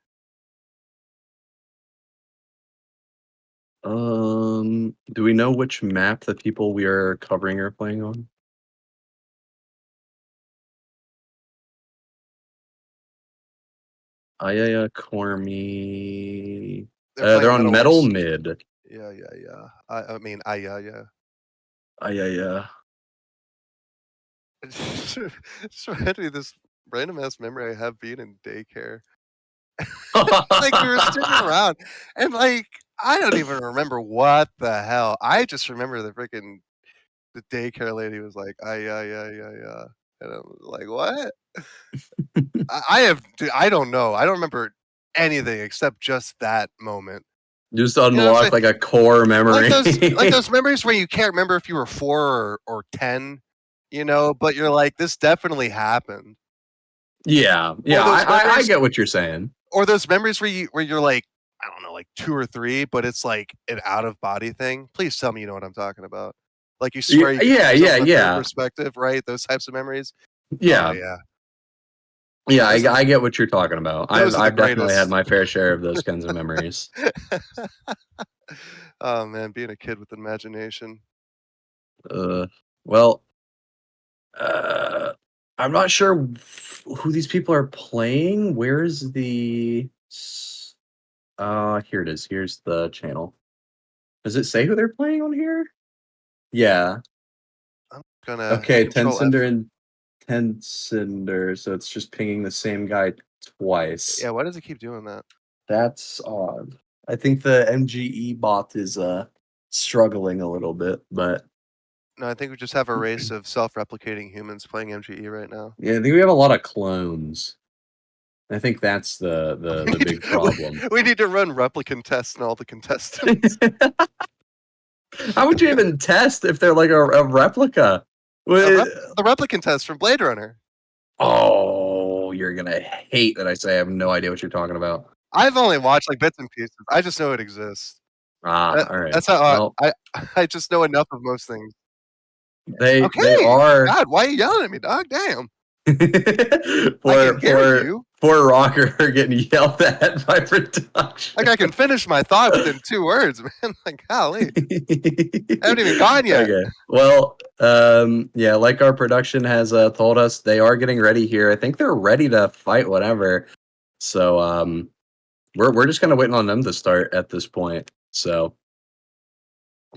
Do we know which map the people we are covering are playing on? Ayaya, Cormy. They're playing They're on on Metal Metal West. Mid. Yeah. I mean, Ayaya. Ayaya. Just reminded me of this random ass memory I have being in daycare. Like we were sitting around, and like I don't even remember what the hell. I just remember the daycare lady was like, yeah," and I was like, "What?" I don't know. I don't remember anything except just that moment. Just You know what I'm saying? unlock like a core memory. Like those memories where you can't remember if you were 4 or 10, but you're like, "This definitely happened." Yeah, Or yeah, those I memories get what you're saying. or those memories where you're like, I don't know, like 2 or 3, but it's like an out of body thing. Please tell me you know what I'm talking about. Like you Yeah, swear you could see yeah, yourself yeah, from a third yeah, perspective, right? Those types of memories. Oh yeah, yeah. yeah. Yeah, I get what you're talking about. those are the I've definitely had greatest. my fair share of those kinds of memories. Oh man, being a kid with an imagination. Uh, well, uh, I'm not sure who these people are playing. Where is the? Here it is. Here's the channel. Does it say who they're playing on here? Yeah. I'm gonna Okay, control F. Tencinder and Tencinder. So it's just pinging the same guy twice. Yeah, why does it keep doing that? That's odd. I think the MGE bot is struggling a little bit, but No, I think we just have a race of self-replicating humans playing MGE right now. yeah, I think we have a lot of clones. I think that's the big problem. We need to run replicant tests on all the contestants. How would you even test if they're like a replica? The replicant test from Blade Runner. Oh, you're gonna hate that I say I have no idea what you're talking about. I've only watched like bits and pieces. I just know it exists. Ah, all right. That's how Well, I just know enough of most things. they Okay, are God, why are you yelling at me, dog? Damn, I can for hear you. Rocker getting yelled at by production. Like I can finish my thought within 2 words, man. Like golly, I haven't even gone yet. Okay. Well, yeah, like our production has told us, they are getting ready here. I think they're ready to fight whatever. So we're just kind of waiting on them to start at this point. So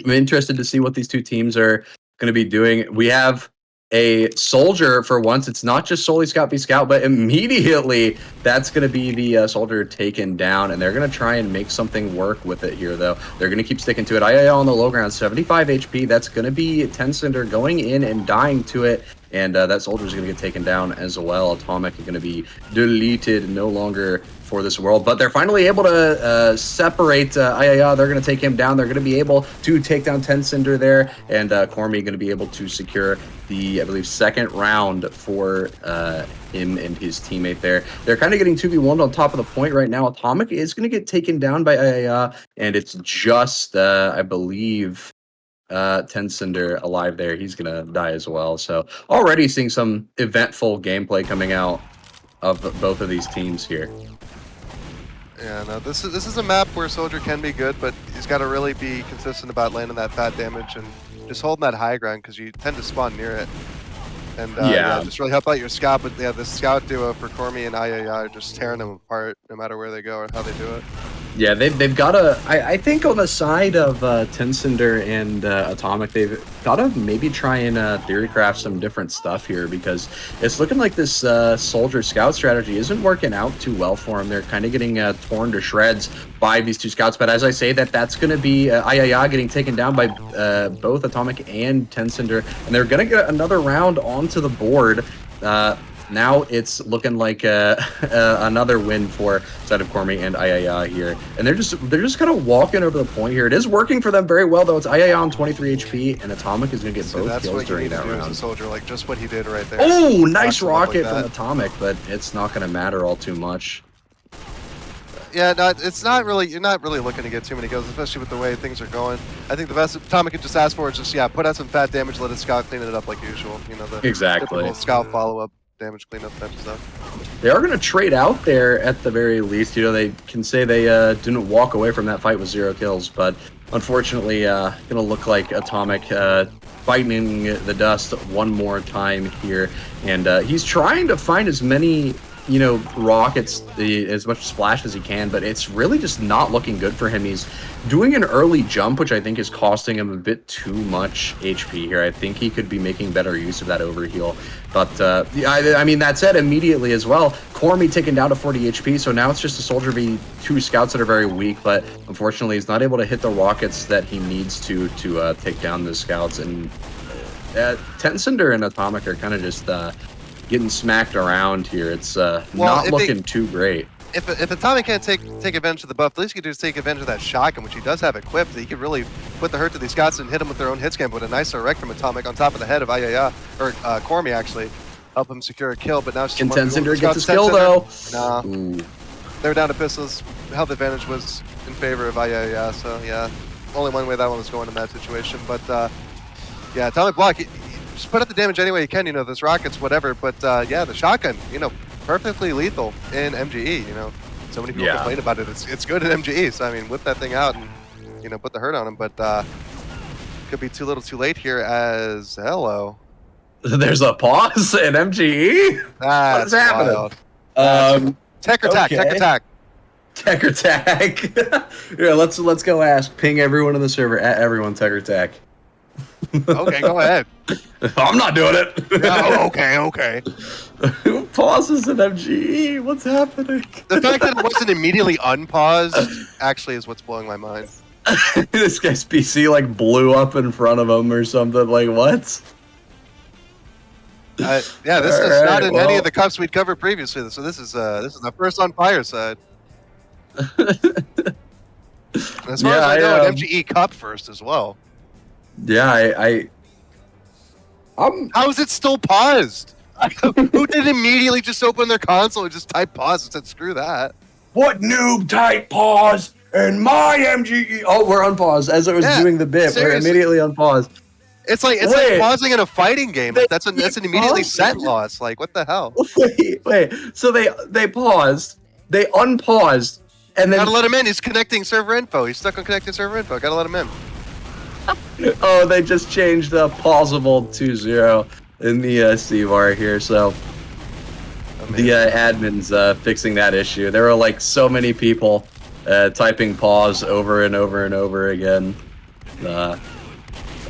I'm interested to see what these two teams are going to be doing. We have a soldier for once. It's not just solely Scout v Scout, but immediately that's going to be the soldier taken down, and they're going to try and make something work with it here, though. They're going to keep sticking to it. IIL on the low ground, 75 HP. That's going to be Tencinder going in and dying to it, and that soldier is going to get taken down as well. Atomic is going to be deleted, no longer for this world, but they're finally able to separate Ayaya. They're going to take him down. They're going to be able to take down Tencinder there, and Cormy going to be able to secure the, I believe, second round for him and his teammate there. They're kind of getting 2v1 on top of the point right now. Atomic is going to get taken down by Ayaya, and it's just, I believe, Tencinder alive there. He's going to die as well. So already seeing some eventful gameplay coming out of both of these teams here. Yeah, no, this is a map where Soldier can be good, but he's got to really be consistent about landing that fat damage and just holding that high ground because you tend to spawn near it. And yeah, just really help out your scout. But yeah, the scout duo for Cormy and Ayaya are just tearing them apart no matter where they go or how they do it. Yeah, they've got to. I think on the side of Tencinder and Atomic, they've got to maybe try and theorycraft some different stuff here because it's looking like this soldier scout strategy isn't working out too well for them. They're kind of getting torn to shreds by these two scouts. But as I say, that's going to be Ayaya getting taken down by both Atomic and Tencinder, and they're going to get another round onto the board. Now it's looking like another win for side of Cormy and Ayaya here, and they're just kind of walking over the point here. It is working for them very well though. It's Ayaya on 23 HP, and Atomic is going to get both kills during that round. As a soldier, like just what he did right there. Oh, nice rocket from Atomic, but it's not going to matter all too much. Yeah, no, it's not really. You're not really looking to get too many kills, especially with the way things are going. I think the best Atomic could just ask for is just put out some fat damage, let his scout clean it up like usual. You know, the typical scout follow up. Damage cleanup type of stuff. They are going to trade out there at the very least. You know, they can say they didn't walk away from that fight with 0 kills, but unfortunately, going to look like Atomic fighting the dust one more time here, and he's trying to find as many rockets, as much splash as he can, but it's really just not looking good for him. He's doing an early jump, which I think is costing him a bit too much HP here. I think he could be making better use of that overheal. But I mean, that said, immediately as well, Cormy taken down to 40 HP, so now it's just a soldier v 2 scouts that are very weak, but unfortunately he's not able to hit the rockets that he needs to take down the scouts, and Tencinder and Atomic are kind of just getting smacked around here. It's not looking too great. If Atomic can't take advantage of the buff, at least he can just take advantage of that shotgun, which he does have equipped. He could really put the hurt to these scouts and hit them with their own hit scan. But a nice direct from Atomic on top of the head of Ayaya, or Cormy actually, help him secure a kill. But now it's just Tencinder gets his kill though. Nah, they were down to pistols. Health advantage was in favor of Ayaya, so yeah, only one way that one was going in that situation. But yeah, Atomic block. Just put out the damage any way you can. You know, those rockets, whatever. But yeah, the shotgun. You know, perfectly lethal in MGE. You know, so many people complain about it. It's good in MGE. So I mean, whip that thing out and put the hurt on him. But could be too little, too late here. As hello, there's a pause in MGE. What is happening? Tech attack. Tech attack. Tech attack. Yeah, let's go ask. Ping everyone in the server at everyone tech attack. Okay, go ahead. I'm not doing it. Oh, okay. Who pauses an MGE? What's happening? The fact that it wasn't immediately unpaused actually is what's blowing my mind. This guy's PC like blew up in front of him or something. Like what? Yeah, this is not in any of the cups we'd covered previously. So this is the first on Fireside. As far as I know, an MGE Cup first as well. Yeah, how is it still paused? Who did immediately just open their console and just type pause and said, screw that? What noob type pause in my MGE? Oh, we're on pause as it was doing the bit. Seriously. We're immediately on pause. It's like pausing in a fighting game. That's an immediately set loss. Like, what the hell? Wait. So they paused, they unpaused, and then gotta let him in. He's connecting server info. He's stuck on connecting server info. Gotta let him in. Oh, they just changed pausable 2-0 in the C bar here, so the admins fixing that issue. There were like so many people typing pause over and over and over again.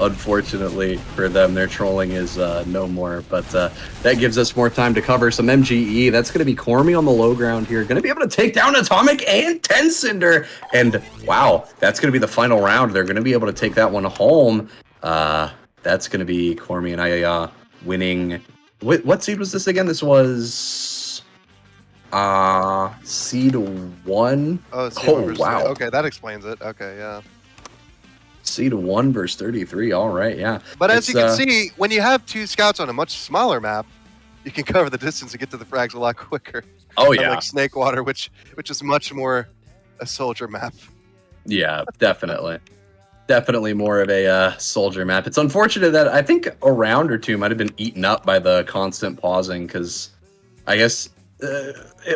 Unfortunately for them, their trolling is no more, but that gives us more time to cover some MGE. That's going to be Cormy on the low ground here. Going to be able to take down Atomic and Tencinder. And wow, that's going to be the final round. They're going to be able to take that one home. That's going to be Cormy and Ayaya winning. What seed was this again? This was seed 1. Oh, wow. Okay, that explains it. Okay, yeah. Seed 1 versus 33. All right, yeah. But as you can see, when you have 2 scouts on a much smaller map, you can cover the distance and get to the frags a lot quicker. Oh yeah, like Snakewater, which is much more a soldier map. Yeah, definitely more of a soldier map. It's unfortunate that I think a round or two might have been eaten up by the constant pausing, because I guess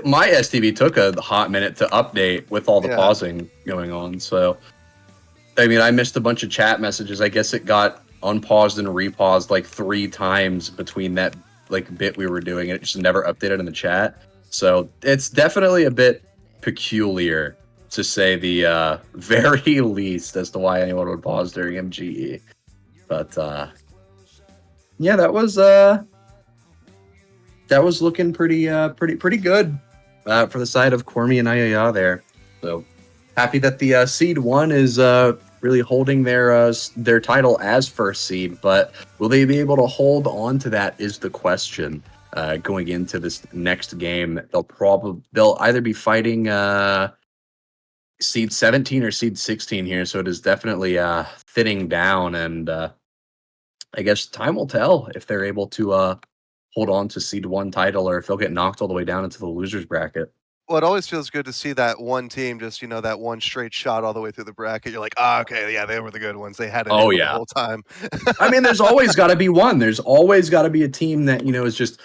my STV took a hot minute to update with all the pausing going on. So I mean, I missed a bunch of chat messages. I guess it got unpaused and repaused like 3 times between that like bit we were doing, and it just never updated in the chat. So it's definitely a bit peculiar to say the very least as to why anyone would pause during MGE. But yeah, that was looking pretty good for the side of Cormi and Ayaya there. So happy that the seed 1 is really holding their title as first seed, but will they be able to hold on to that is the question. Going into this next game, they'll either be fighting seed 17 or seed 16 here, so it is definitely thinning down, and I guess time will tell if they're able to hold on to seed 1 title or if they'll get knocked all the way down into the losers bracket. Well, it always feels good to see that one team just, that one straight shot all the way through the bracket. You're like, "Ah, okay, yeah, they were the good ones. They had it Oh in the yeah. whole time." I mean, there's always got to be one. There's always got to be a team that, is just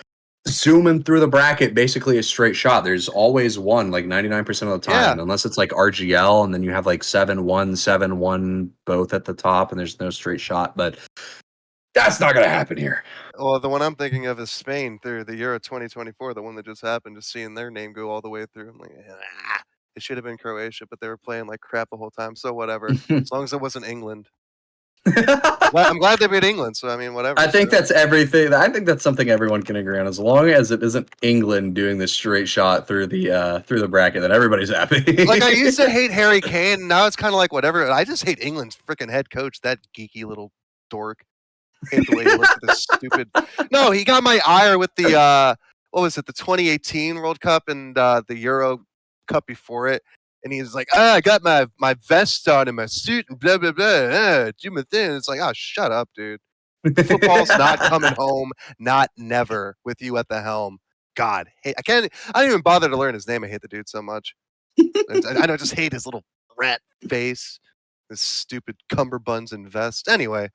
zooming through the bracket, basically a straight shot. There's always one, like 99% of the Yeah. time, unless it's like RGL and then you have like 7-1, 7-1 both at the top and there's no straight shot. But that's not going to happen here. Well, the one I'm thinking of is Spain through the Euro 2024, the one that just happened, just seeing their name go all the way through. I'm like, it should have been Croatia, but they were playing like crap the whole time. So whatever, as long as it wasn't England. Well, I'm glad they beat England. So I mean, whatever. I think that's everything. I think that's something everyone can agree on. As long as it isn't England doing this straight shot through the bracket, then everybody's happy. Like I used to hate Harry Kane. Now it's kind of like whatever. I just hate England's freaking head coach, that geeky little dork. Hate the way he looks at this stupid. No, he got my ire with the what was it, the 2018 World Cup and the Euro Cup before it. And he's like, I got my vest on and my suit and blah blah blah. Do my thing. It's like, oh, shut up, dude. Football's not coming home, not never with you at the helm. God, I don't even bother to learn his name. I hate the dude so much. I just hate his little rat face, his stupid cummerbunds and vest. Anyway.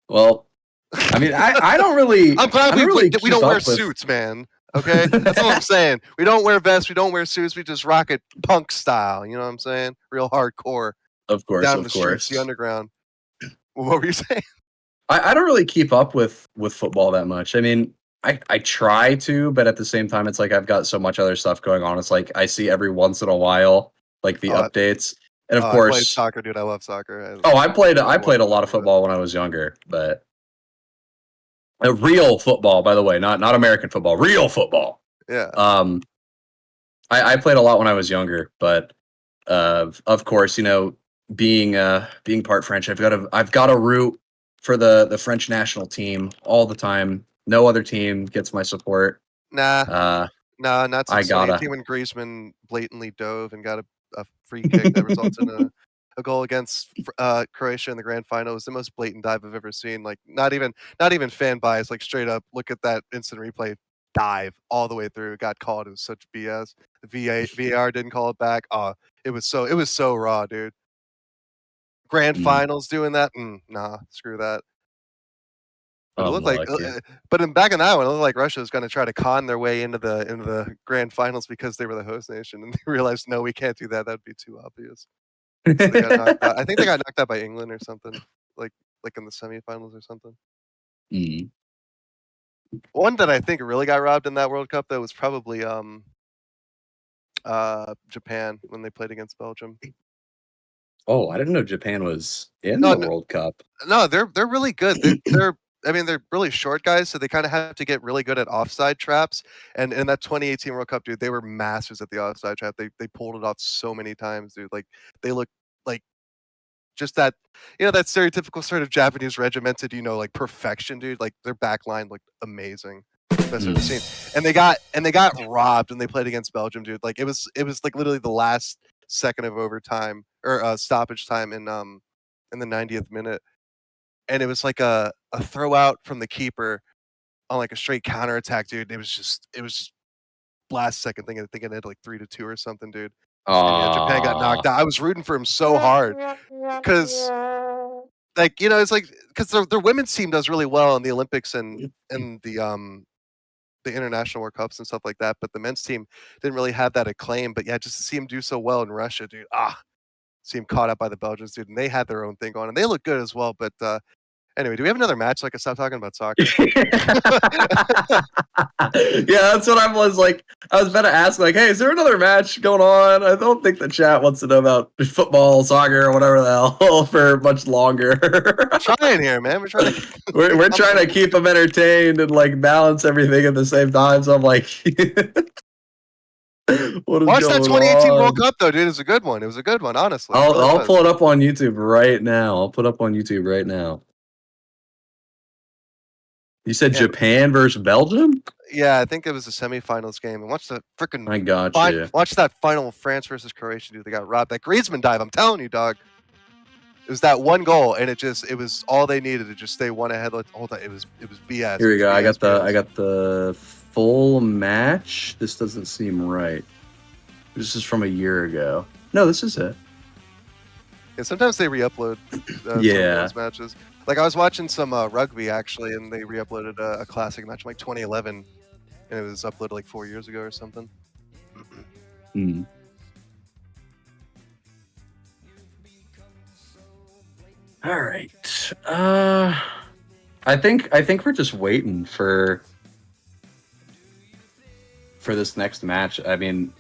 Well, I mean, I don't really. I'm glad we don't wear suits, man. Okay, that's all I'm saying. We don't wear vests. We don't wear suits. We just rock it punk style. You know what I'm saying? Real hardcore. Of course, Down the streets, the underground. What were you saying? I don't really keep up with football that much. I mean, I try to, but at the same time, it's like I've got so much other stuff going on. It's like I see every once in a while, like the updates, and of course, I played soccer, dude. I love soccer. I played a lot of football when I was younger, but real football, by the way, not American football, real football. Yeah. I played a lot when I was younger, but of course, being part French, I've got to root for the French national team all the time. No other team gets my support. Nah, not since 2018 when Griezmann blatantly dove and got a free kick that results in a goal against Croatia in the grand final. It was the most blatant dive I've ever seen. Like not even fan bias. Like straight up, look at that instant replay dive all the way through. It got called. It was such BS. The VAR didn't call it back. It was so raw, dude. Grand finals doing that? Nah, screw that. But it looked like, back in that one, it looked like Russia was going to try to con their way into the grand finals because they were the host nation, and they realized, no, we can't do that. That'd be too obvious. So they got knocked out. I think they got knocked out by England or something, like in the semifinals or something. One that I think really got robbed in that World Cup though was probably Japan when they played against Belgium. Oh, I didn't know Japan was in the World Cup. No, they're really good. They're really short guys, so they kind of have to get really good at offside traps. And in that 2018 World Cup, dude, they were masters at the offside trap. They pulled it off so many times, dude. Like they look like just that, that stereotypical sort of Japanese regimented, like perfection, dude. Like their back line looked amazing. Best I've ever seen. And they got robbed when they played against Belgium, dude. Like it was like literally the last second of overtime or stoppage time in the 90th minute. And it was like a throw out from the keeper on like a straight counter attack, dude. It was just last second thing. I think it had like 3-2 or something, dude. And yeah, Japan got knocked out. I was rooting for him so hard because, like, it's like because their women's team does really well in the Olympics and the international World Cups and stuff like that. But the men's team didn't really have that acclaim. But yeah, just to see him do so well in Russia, dude. See him caught up by the Belgians, dude, and they had their own thing going, and they look good as well. But Anyway, do we have another match so I can stop talking about soccer? Yeah, that's what I was like. I was about to ask, like, hey, is there another match going on? I don't think the chat wants to know about football, soccer, or whatever the hell for much longer. Trying here, man. We're trying to. We're trying to keep them entertained and like balance everything at the same time. So I'm like, what is Watch that going 2018 World on? Cup though, dude. It was a good one. It was a good one, honestly. It I'll really I'll was. pull it up on YouTube right now. I'll put up on YouTube right now. You said Yeah, Japan versus Belgium? yeah, I think it was a semifinals game. And watch the freaking I got you. watch that final France versus Croatia, dude. They got robbed. That Griezmann dive. I'm telling you, dog. It was that one goal, and it was all they needed to just stay one ahead. Hold on, it was BS. Here It we was go. I BS, got the full match. This doesn't seem right. This is from a year ago. No, this is it. Yeah, sometimes they re-upload some of Yeah. those matches. Like I was watching some rugby actually, and they re-uploaded a classic match from like 2011, and it was uploaded like 4 years ago or something. Hmm. All right. I think we're just waiting for this next match. I mean,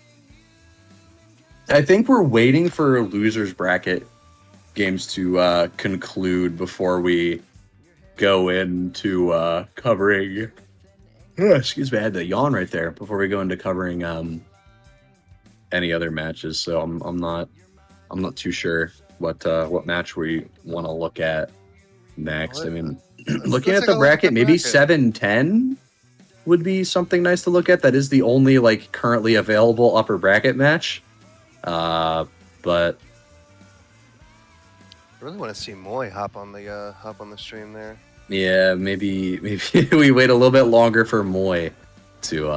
I think we're waiting for losers bracket games to conclude before we go into covering. Excuse me, I had to yawn right there before we go into covering any other matches. So I'm not too sure what match we want to look at next. I mean, looking Let's at take the a look at bracket, the maybe bracket. 7-10 would be something nice to look at. That is the only like currently available upper bracket match. But I really want to see Moy hop on the stream there. yeah, maybe we wait a little bit longer for Moy to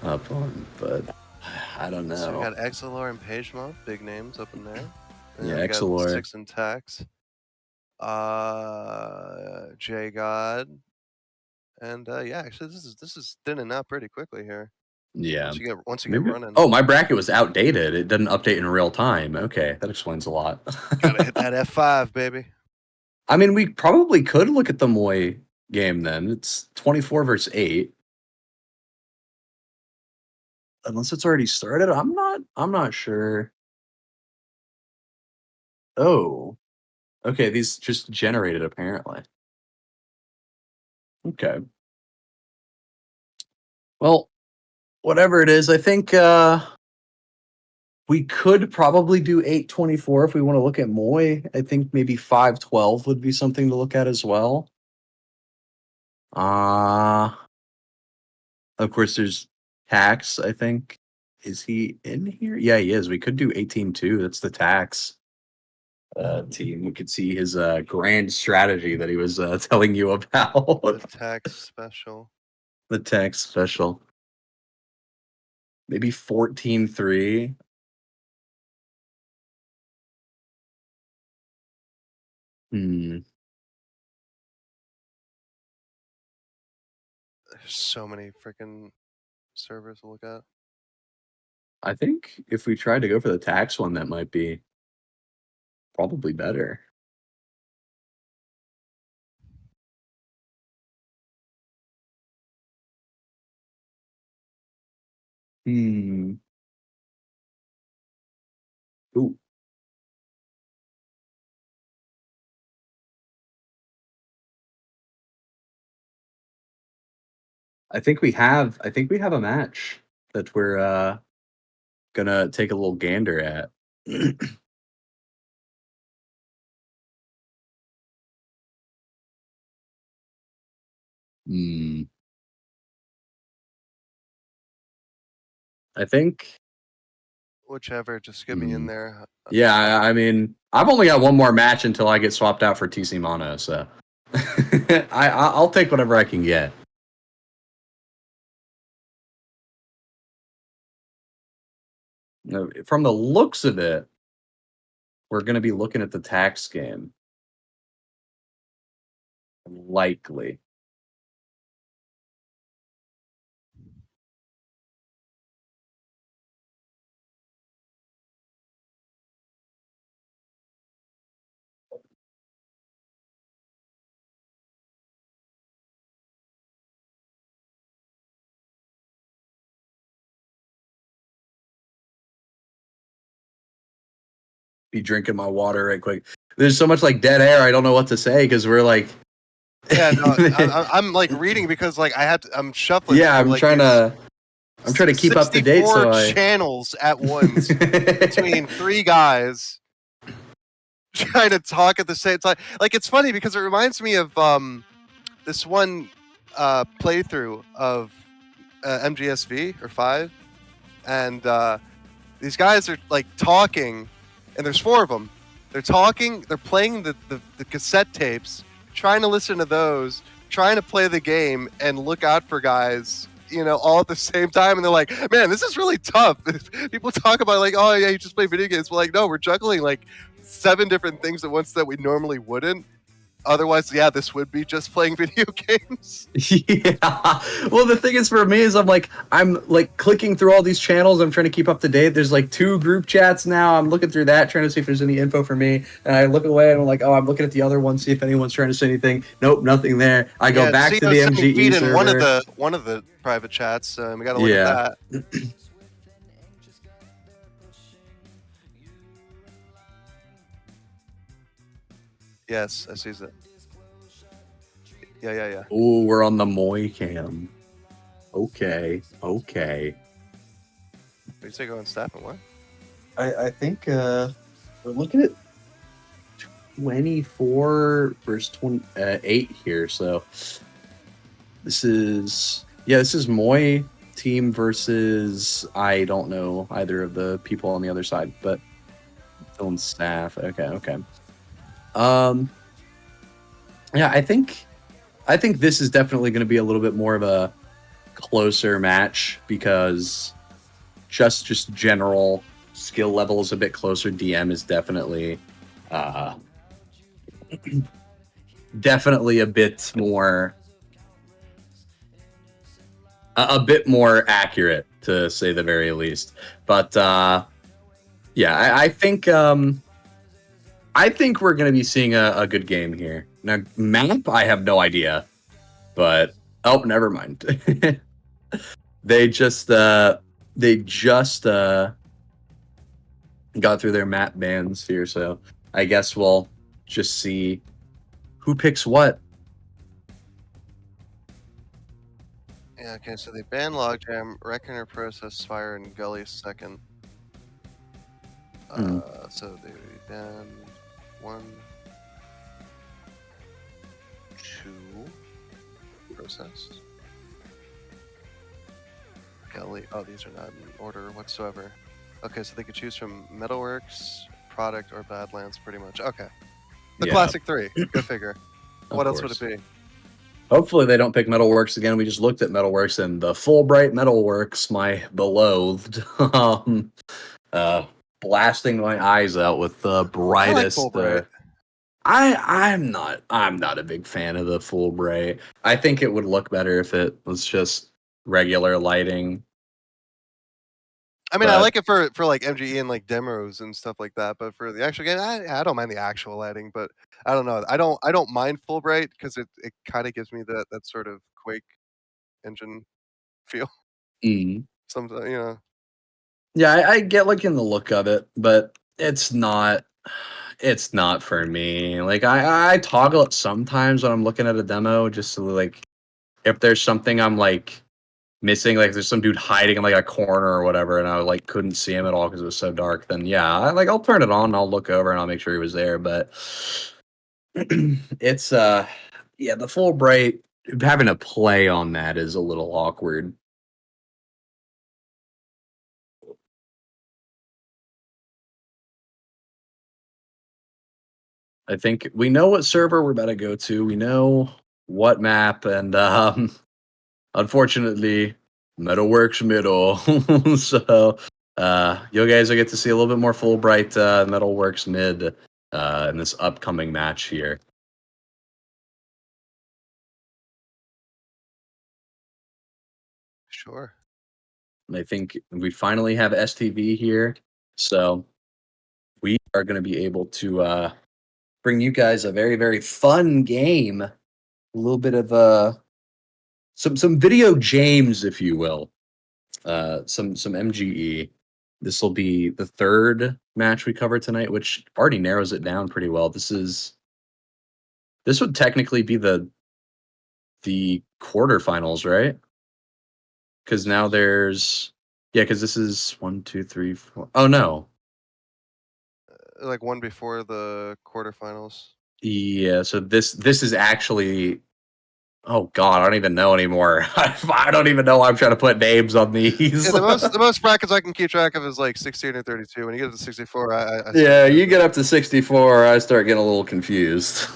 hop on, but I don't know. So we got Exilor and Pagemont, big names up in there. And Yeah, we got Exilor. Six and Tax, J God, and yeah, actually this is thinning out pretty quickly here. Yeah. Once you get running. Oh, my bracket was outdated. It didn't update in real time. Okay, that explains a lot. Gotta hit that F5, baby. I mean, we probably could look at the Moy game then. It's 24 versus 8. Unless it's already started. I'm not sure. Oh. Okay, these just generated apparently. Okay. Well, whatever it is, I think we could probably do 824 if we want to look at Moy. I think maybe 512 would be something to look at as well. Of course, there's Tax, I think. Is he in here? Yeah, he is. We could do 18-2. That's the Tax team. We could see his grand strategy that he was telling you about. The Tax special. The Tax special. Maybe 14-3. There's so many freaking servers to look at. I think if we tried to go for the Tax one, that might be probably better. Ooh. I think we have a match that we're gonna take a little gander at. Hmm. I think. Whichever, just get me in there. Yeah, I mean, I've only got one more match until I get swapped out for TC Mono, so I'll take whatever I can get. From the looks of it, we're going to be looking at the Tax game. Likely. be drinking my water right quick. There's so much like dead air. I don't know what to say because we're like. Yeah, no, I'm like reading because like I'm shuffling. Yeah, through, I'm like, trying to keep up to date. 64 So I. channels at once between 3 guys trying to talk at the same time. Like, it's funny because it reminds me of this one playthrough of MGSV or 5, and these guys are like talking, and there's 4 of them. They're talking, they're playing the cassette tapes, trying to listen to those, trying to play the game and look out for guys, all at the same time. And they're like, man, this is really tough. People talk about like, oh yeah, you just play video games. We're like, no, we're juggling like 7 different things at once that we normally wouldn't. Otherwise, yeah, this would be just playing video games. Yeah. Well, the thing is for me is I'm like clicking through all these channels. I'm trying to keep up to date. There's like 2 group chats now. I'm looking through that, trying to see if there's any info for me. And I look away and I'm like, oh, I'm looking at the other one, see if anyone's trying to say anything. Nope, nothing there. I go back to the MGE server. In one of the private chats. We got to look at that. Yes, I sees it. Yeah. Oh, we're on the Moy cam. Okay. What do you say going staff and what? I think we're looking at 24 versus 28 here. So this is Moy team versus I don't know either of the people on the other side, but on staff. Okay. Yeah, I think this is definitely going to be a little bit more of a closer match because just general skill level is a bit closer. DM is definitely definitely a bit more accurate, to say the very least. But yeah, I think we're going to be seeing a good game here. Now, map, I have no idea, but never mind. They just got through their map bans here, so I guess we'll just see who picks what. Yeah, okay, so they banned Logjam, Reckoner Process, Spire, and Gully second. So they banned 1, 2, Process. Gully, oh, these are not in order whatsoever. Okay, so they could choose from Metalworks, Product, or Badlands, pretty much. Okay. The classic 3, go figure. What else would it be? Hopefully they don't pick Metalworks again. We just looked at Metalworks and the Fulbright Metalworks, my beloved, blasting my eyes out with the brightest. I'm not a big fan of the Fulbright. I think it would look better if it was just regular lighting. I mean, I like it for like MGE and like demos and stuff like that, but for the actual game, I don't mind the actual lighting, but I don't know. I don't mind Fulbright because it kind of gives me that sort of Quake engine feel. Sometimes, Yeah, I get liking the look of it, but it's not for me. Like I toggle it sometimes when I'm looking at a demo just to like if there's something I'm like missing, like there's some dude hiding in like a corner or whatever, and I like couldn't see him at all because it was so dark. Then yeah, I'll turn it on and I'll look over and I'll make sure he was there. But it's the Fulbright having to play on that is a little awkward. I think we know what server we're about to go to. We know what map, and unfortunately, Metalworks middle. So you guys will get to see a little bit more Fulbright Metalworks mid in this upcoming match here. Sure. And I think we finally have STV here, so we are going to be able to bring you guys a very, very fun game. A little bit of some video James, if you will. Some MGE. This will be the third match we cover tonight, which already narrows it down pretty well. This would technically be the quarterfinals, right? Because now there's because this is 1, 2, 3, 4. Oh no, Like one before the quarterfinals. yeah. So this is actually. Oh God, I don't even know anymore. I don't even know why I'm trying to put names on these. Yeah, the most brackets I can keep track of is like 16 or 32. When you get to 64, I start Yeah, you losing. get up to 64, I start getting a little confused.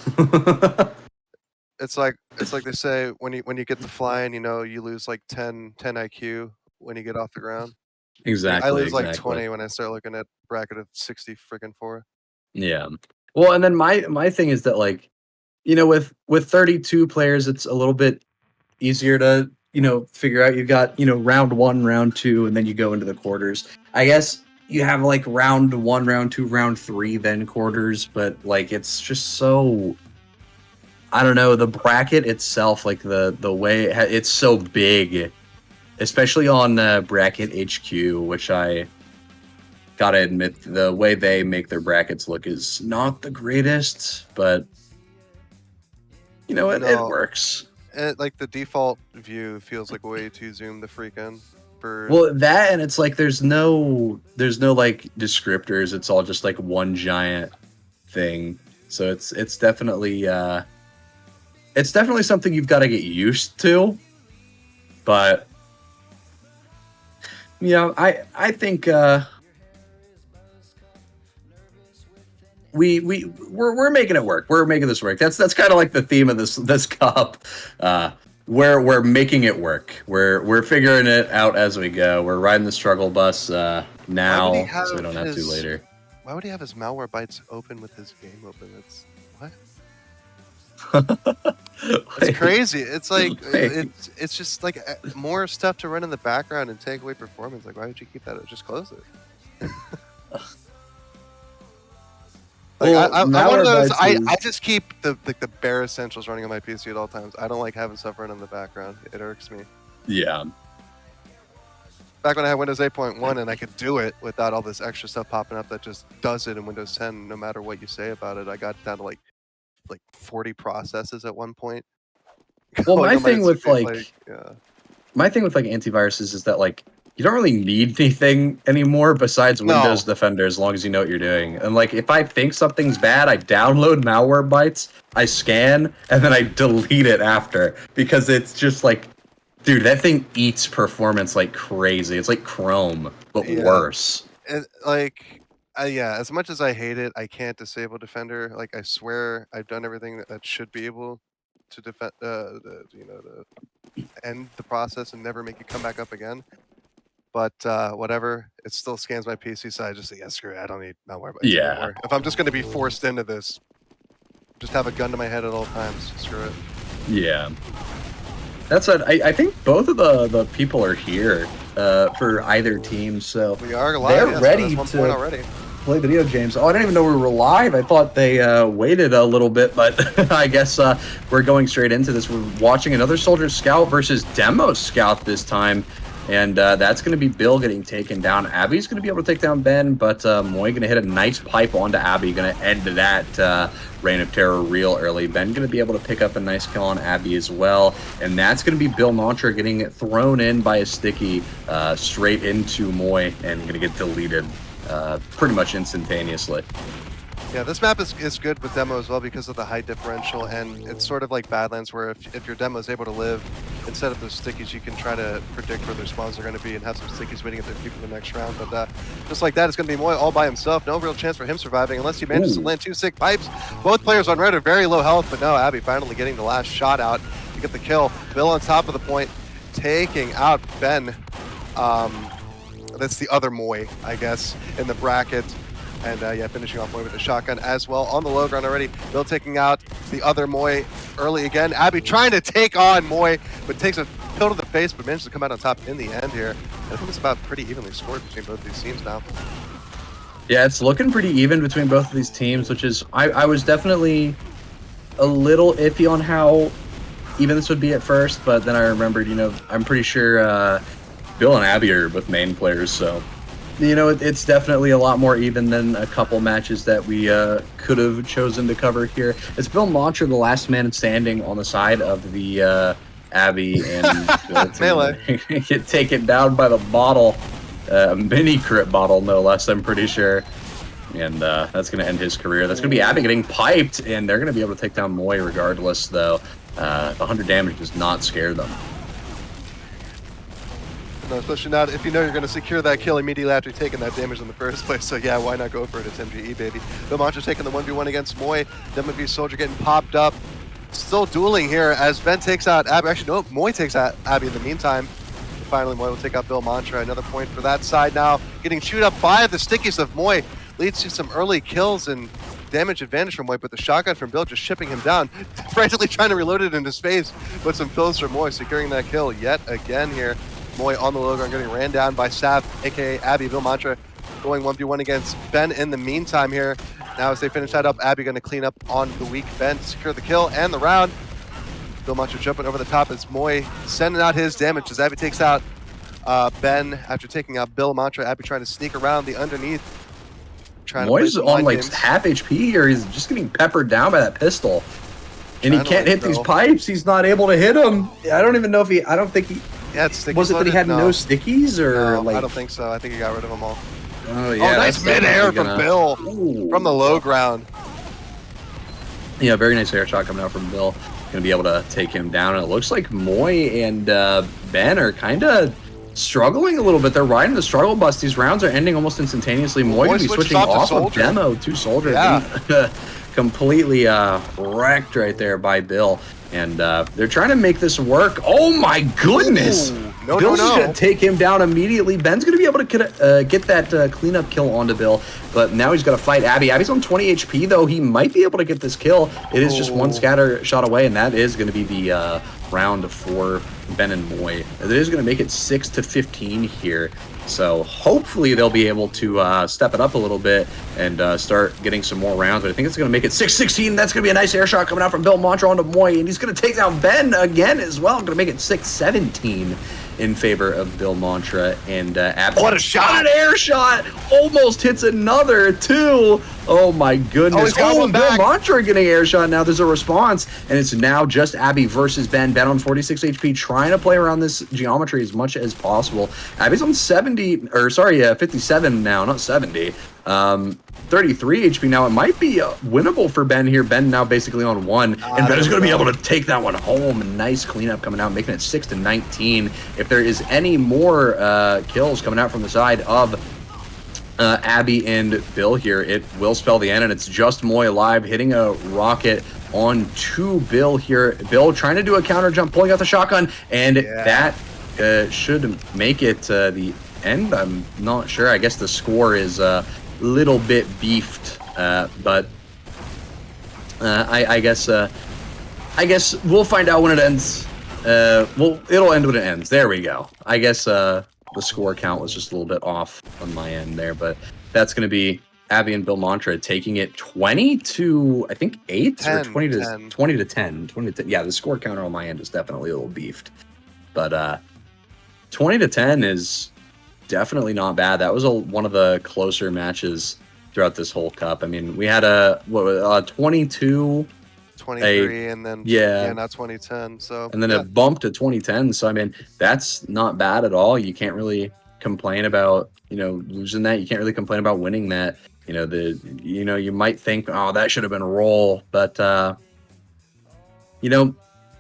It's like they say when you get to flying, you lose like 10 IQ when you get off the ground. I Exactly, lose like exactly. 20 when I start looking at bracket of 60 freaking 4. Yeah. Well, and then my thing is that like, with 32 players, it's a little bit easier to, figure out. You've got, round 1, round 2, and then you go into the quarters. I guess you have like round 1, round 2, round 3, then quarters, but like it's just so I don't know, the bracket itself, like the way it's so big, especially on Bracket HQ, which I gotta admit, the way they make their brackets look is not the greatest, but it No, works. like the default view feels like way too zoomed the freaking for. Well, that and it's like there's no like descriptors. It's all just like one giant thing. So it's definitely something you've got to get used to. But I think we're making it work. We're making this work. That's kind of like the theme of this cup. We're making it work. We're figuring it out as we go. We're riding the struggle bus now, so we don't have to later. Why would he have his malware bytes open with his game open? It's what? It's crazy. It's like it's just like more stuff to run in the background and take away performance. Like, why would you keep that? Just close it. Like Well, I'm one of those. I is- just keep the bare essentials running on my PC at all times. I don't like having stuff running in the background. It irks me. Yeah. Back when I had Windows 8.1 and I could do it without all this extra stuff popping up that just does it in Windows 10, no matter what you say about it. I got down to like 40 processes at one point. Well, Going my on my thing with screen, my thing with like antiviruses is that like you don't really need anything anymore besides Windows Defender as long as you know what you're doing. And like if I think something's bad, I download malware bytes, I scan, and then I delete it after because it's just like, dude, that thing eats performance like crazy. It's like Chrome, but worse. And like, as much as I hate it, I can't disable Defender. Like, I swear I've done everything that should be able to defend, to end the process and never make it come back up again. But whatever, it still scans my PC, so I just say, yeah, screw it. I don't need malware bytes anymore. If I'm just going to be forced into this, just have a gun to my head at all times. Screw it. Yeah. That's what I think both of the people are here for either team, so we are live. They're ready to play video games. Oh, I didn't even know we were live. I thought they waited a little bit, but I guess we're going straight into this. We're watching another Soldier Scout versus Demo Scout this time. And that's going to be Bill getting taken down. Abby's going to be able to take down Ben, but Moy going to hit a nice pipe onto Abby, going to end that Reign of Terror real early. Ben going to be able to pick up a nice kill on Abby as well. And that's going to be Bill Mantra getting thrown in by a sticky straight into Moy and going to get deleted pretty much instantaneously. Yeah, this map is good with Demo as well because of the height differential, and it's sort of like Badlands where if your Demo is able to live, instead of those stickies, you can try to predict where their spawns are going to be and have some stickies waiting at their feet for the next round. But just like that, it's going to be Moy all by himself. No real chance for him surviving unless he manages to land 2 sick pipes. Both players on red are very low health, but no, Abby finally getting the last shot out to get the kill. Bill on top of the point, taking out Ben. That's the other Moy, I guess, in the bracket. And finishing off Moy with the shotgun as well on the low ground already. Bill taking out the other Moy early again. Abby trying to take on Moy, but takes a pill to the face, but manages to come out on top in the end here. And I think it's about pretty evenly scored between both these teams now. Yeah, it's looking pretty even between both of these teams, which is, I was definitely a little iffy on how even this would be at first, but then I remembered, I'm pretty sure Bill and Abby are both main players, so It's definitely a lot more even than a couple matches that we could have chosen to cover here. It's Bill Montra, the last man standing on the side of the Abby and Bill Melee. to get taken down by the bottle, mini crit bottle, no less, I'm pretty sure. And that's going to end his career. That's going to be Abby getting piped, and they're going to be able to take down Moy regardless, though. The 100 damage does not scare them. No, especially not if you know you're going to secure that kill immediately after taking that damage in the first place. So yeah, why not go for it? It's MGE, baby. Bill Montra's taking the 1v1 against Moy. WB Soldier getting popped up. Still dueling here as Ben takes out Abby. Actually, no, Moy takes out Abby in the meantime. Finally, Moy will take out Bill Montra. Another point for that side now. Getting chewed up by the stickies of Moy. Leads to some early kills and damage advantage from Moy, but the shotgun from Bill just shipping him down. Frantically trying to reload it in his face. But some pills from Moy, securing that kill yet again here. Moy on the low ground, getting ran down by Sav, aka Abby. Bill Montra going 1v1 against Ben in the meantime here. Now as they finish that up, Abby going to clean up on the weak Ben to secure the kill and the round. Bill Montra jumping over the top as Moy sending out his damage as Abby takes out Ben after taking out Bill Montra. Abby trying to sneak around the underneath. Moy's on like half HP here. He's just getting peppered down by that pistol. And he can't hit these pipes. He's not able to hit them. I don't even know if I don't think he... Yeah, it's was it that he had no stickies or no, I don't think so. I think he got rid of them all. Oh yeah. Oh, nice mid-air from Bill. Ooh. From the low ground. Yeah, very nice air shot coming out from Bill. Gonna be able to take him down. And it looks like Moy and Ben are kind of struggling a little bit. They're riding the struggle bus. These rounds are ending almost instantaneously. Moy gonna be switching off of demo to Soldier. Yeah. Completely wrecked right there by Bill. And they're trying to make this work. Oh my goodness! Ooh, Bill's just gonna take him down immediately. Ben's gonna be able to get that cleanup kill onto Bill, but now he's got to fight Abby. Abby's on 20 HP though. He might be able to get this kill. It is just one scatter shot away, and that is going to be the round for Ben and Moy. It is going to make it 6-15 here. So hopefully they'll be able to step it up a little bit and start getting some more rounds. But I think it's going to make it 6-16. That's going to be a nice air shot coming out from Bill Montra onto Moy. And he's going to take down Ben again as well. Going to make it 6-17 in favor of Bill Montra. And Abby. What a shot! An air shot! Almost hits another, too. Oh, my goodness. Oh, Bill Montra getting air shot. Now there's a response. And it's now just Abby versus Ben. Ben on 46 HP, trying to play around this geometry as much as possible. Abby's on 57 now, not 70. 33 HP now. It might be winnable for Ben here. Ben now basically on 1. And Ben is going to be able to take that one home. Nice cleanup coming out, making it 6-19. If there is any more kills coming out from the side of Abby and Bill here, it will spell the end, and it's just Moy alive, hitting a rocket on to Bill here. Bill trying to do a counter jump, pulling out the shotgun, and that should make it the end. I'm not sure. I guess the score is a little bit beefed, but I guess we'll find out when it ends. Well, it'll end when it ends. There we go. I guess the score count was just a little bit off on my end there, but that's going to be Abby and Bill Montra taking it 20 to, I think, 8 or 20 to 10. Yeah, the score counter on my end is definitely a little beefed, but 20 to 10 is definitely not bad. That was one of the closer matches throughout this whole cup. I mean, we had a 22, 23, and then not 2010. So and then it bumped to 2010. So I mean, that's not bad at all. You can't really complain about losing that. You can't really complain about winning that. You might think, oh, that should have been a roll, but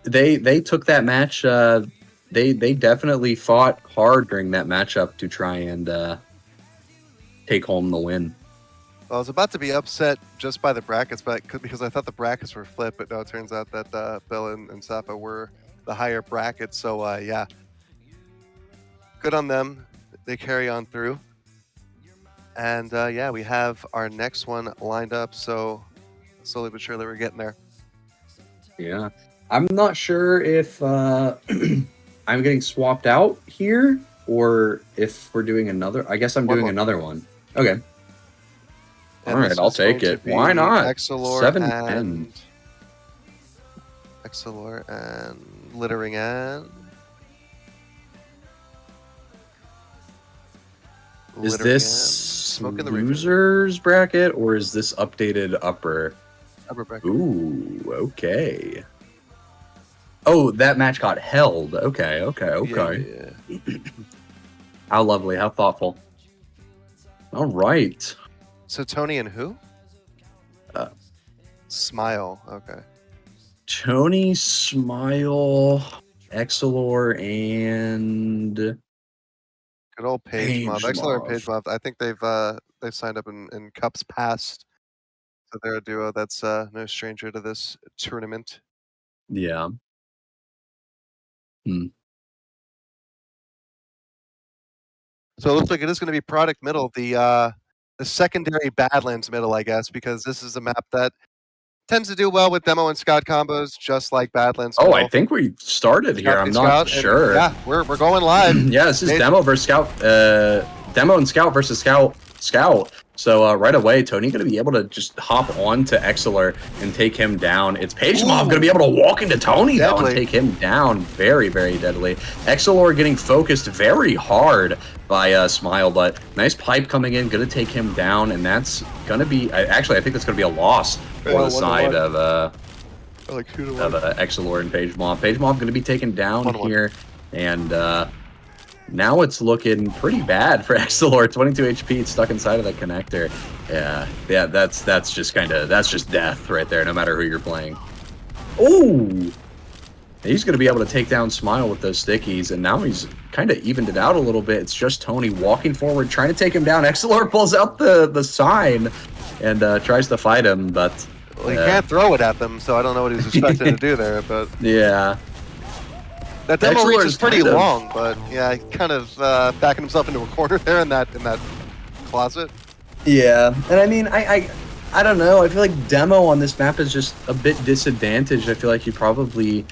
they took that match. They definitely fought hard during that matchup to try and take home the win. Well, I was about to be upset just by the brackets, but because I thought the brackets were flipped, but no, it turns out that Bill and Safa were the higher brackets. So yeah, good on them. They carry on through, and yeah, we have our next one lined up. So slowly but surely we're getting there. Yeah, I'm not sure if I'm getting swapped out here or if we're doing another. I guess I'm doing another one. Okay. All right, I'll take it. Why not? Excelor 7-10. Excelor and littering and Is Literally this am. Smoke in the reefer. losers bracket or is this updated upper? Upper bracket. Ooh, okay. Oh, that match got held. Okay, okay, okay. Yeah. How lovely, how thoughtful. All right. So Tony and who? Uh, Smile. Okay. Tony, Smile, Excelor, and Good old Page Mob. Page Excellent Mob. Page Mob. I think they've signed up in cups past. So they're a duo that's no stranger to this tournament. Yeah. Hmm. So it looks like it is going to be product middle, the secondary Badlands middle, I guess, because this is a map that tends to do well with demo and scout combos, just like Badlands Oh, I middle. think we started here. Scout I'm v not Scout, and sure. yeah, we're going live. Yeah, this is Page- demo versus scout. Demo and scout versus scout. So right away, Tony going to be able to just hop on to Excelor and take him down. It's Page Mob going to be able to walk into Tony though and take him down. Very, very deadly. Excelor getting focused very hard by Smile, but nice pipe coming in, going to take him down, and that's going to be. Actually, I think that's going to be a loss for the side of Excelor and Page Mob. Page Mob going to be taken down here, and now it's looking pretty bad for Excelor. 22 HP, it's stuck inside of the connector. Yeah, that's just death right there, no matter who you're playing. Oh, he's going to be able to take down Smile with those stickies, and now he's kind of evened it out a little bit. It's just Tony walking forward, trying to take him down. Excelor pulls out the sign and tries to fight him, but well, he can't throw it at them, so I don't know what he's expecting to do there. But yeah. That demo reach is pretty long, but yeah, he kind of backing himself into a corner there in that closet. Yeah, and I mean, I don't know. I feel like demo on this map is just a bit disadvantaged. I feel like he probably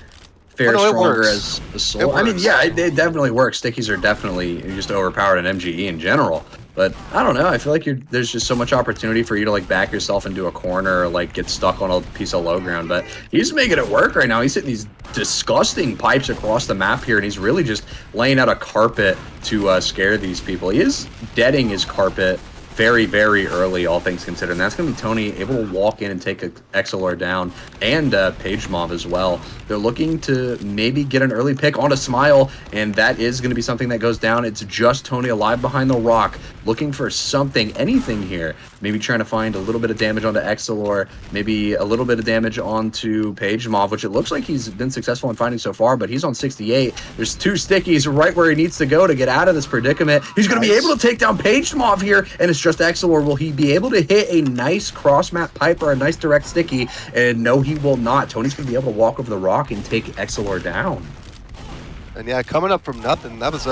fares stronger as a solo. I mean, yeah, it definitely works. Stickies are definitely just overpowered in MGE in general. But I don't know. I feel like there's just so much opportunity for you to like back yourself into a corner or like get stuck on a piece of low ground. But he's making it work right now. He's hitting these disgusting pipes across the map here, and he's really just laying out a carpet to scare these people. He is deading his carpet very, very early, all things considered. And that's going to be Tony able to walk in and take a Excelor down, and Page Mob as well. They're looking to maybe get an early pick on a Smile, and that is going to be something that goes down. It's just Tony alive behind the rock, looking for something, anything here. Maybe trying to find a little bit of damage onto Excelor, maybe a little bit of damage onto Page Mob, which it looks like he's been successful in finding so far, but he's on 68. There's two stickies right where he needs to go to get out of this predicament. He's going to be able to take down Page Mob here, and it's just Excelor. Will he be able to hit a nice cross-map pipe or a nice direct sticky? And no, he will not. Tony's going to be able to walk over the rock and take Excelor down. And yeah, coming up from nothing, that was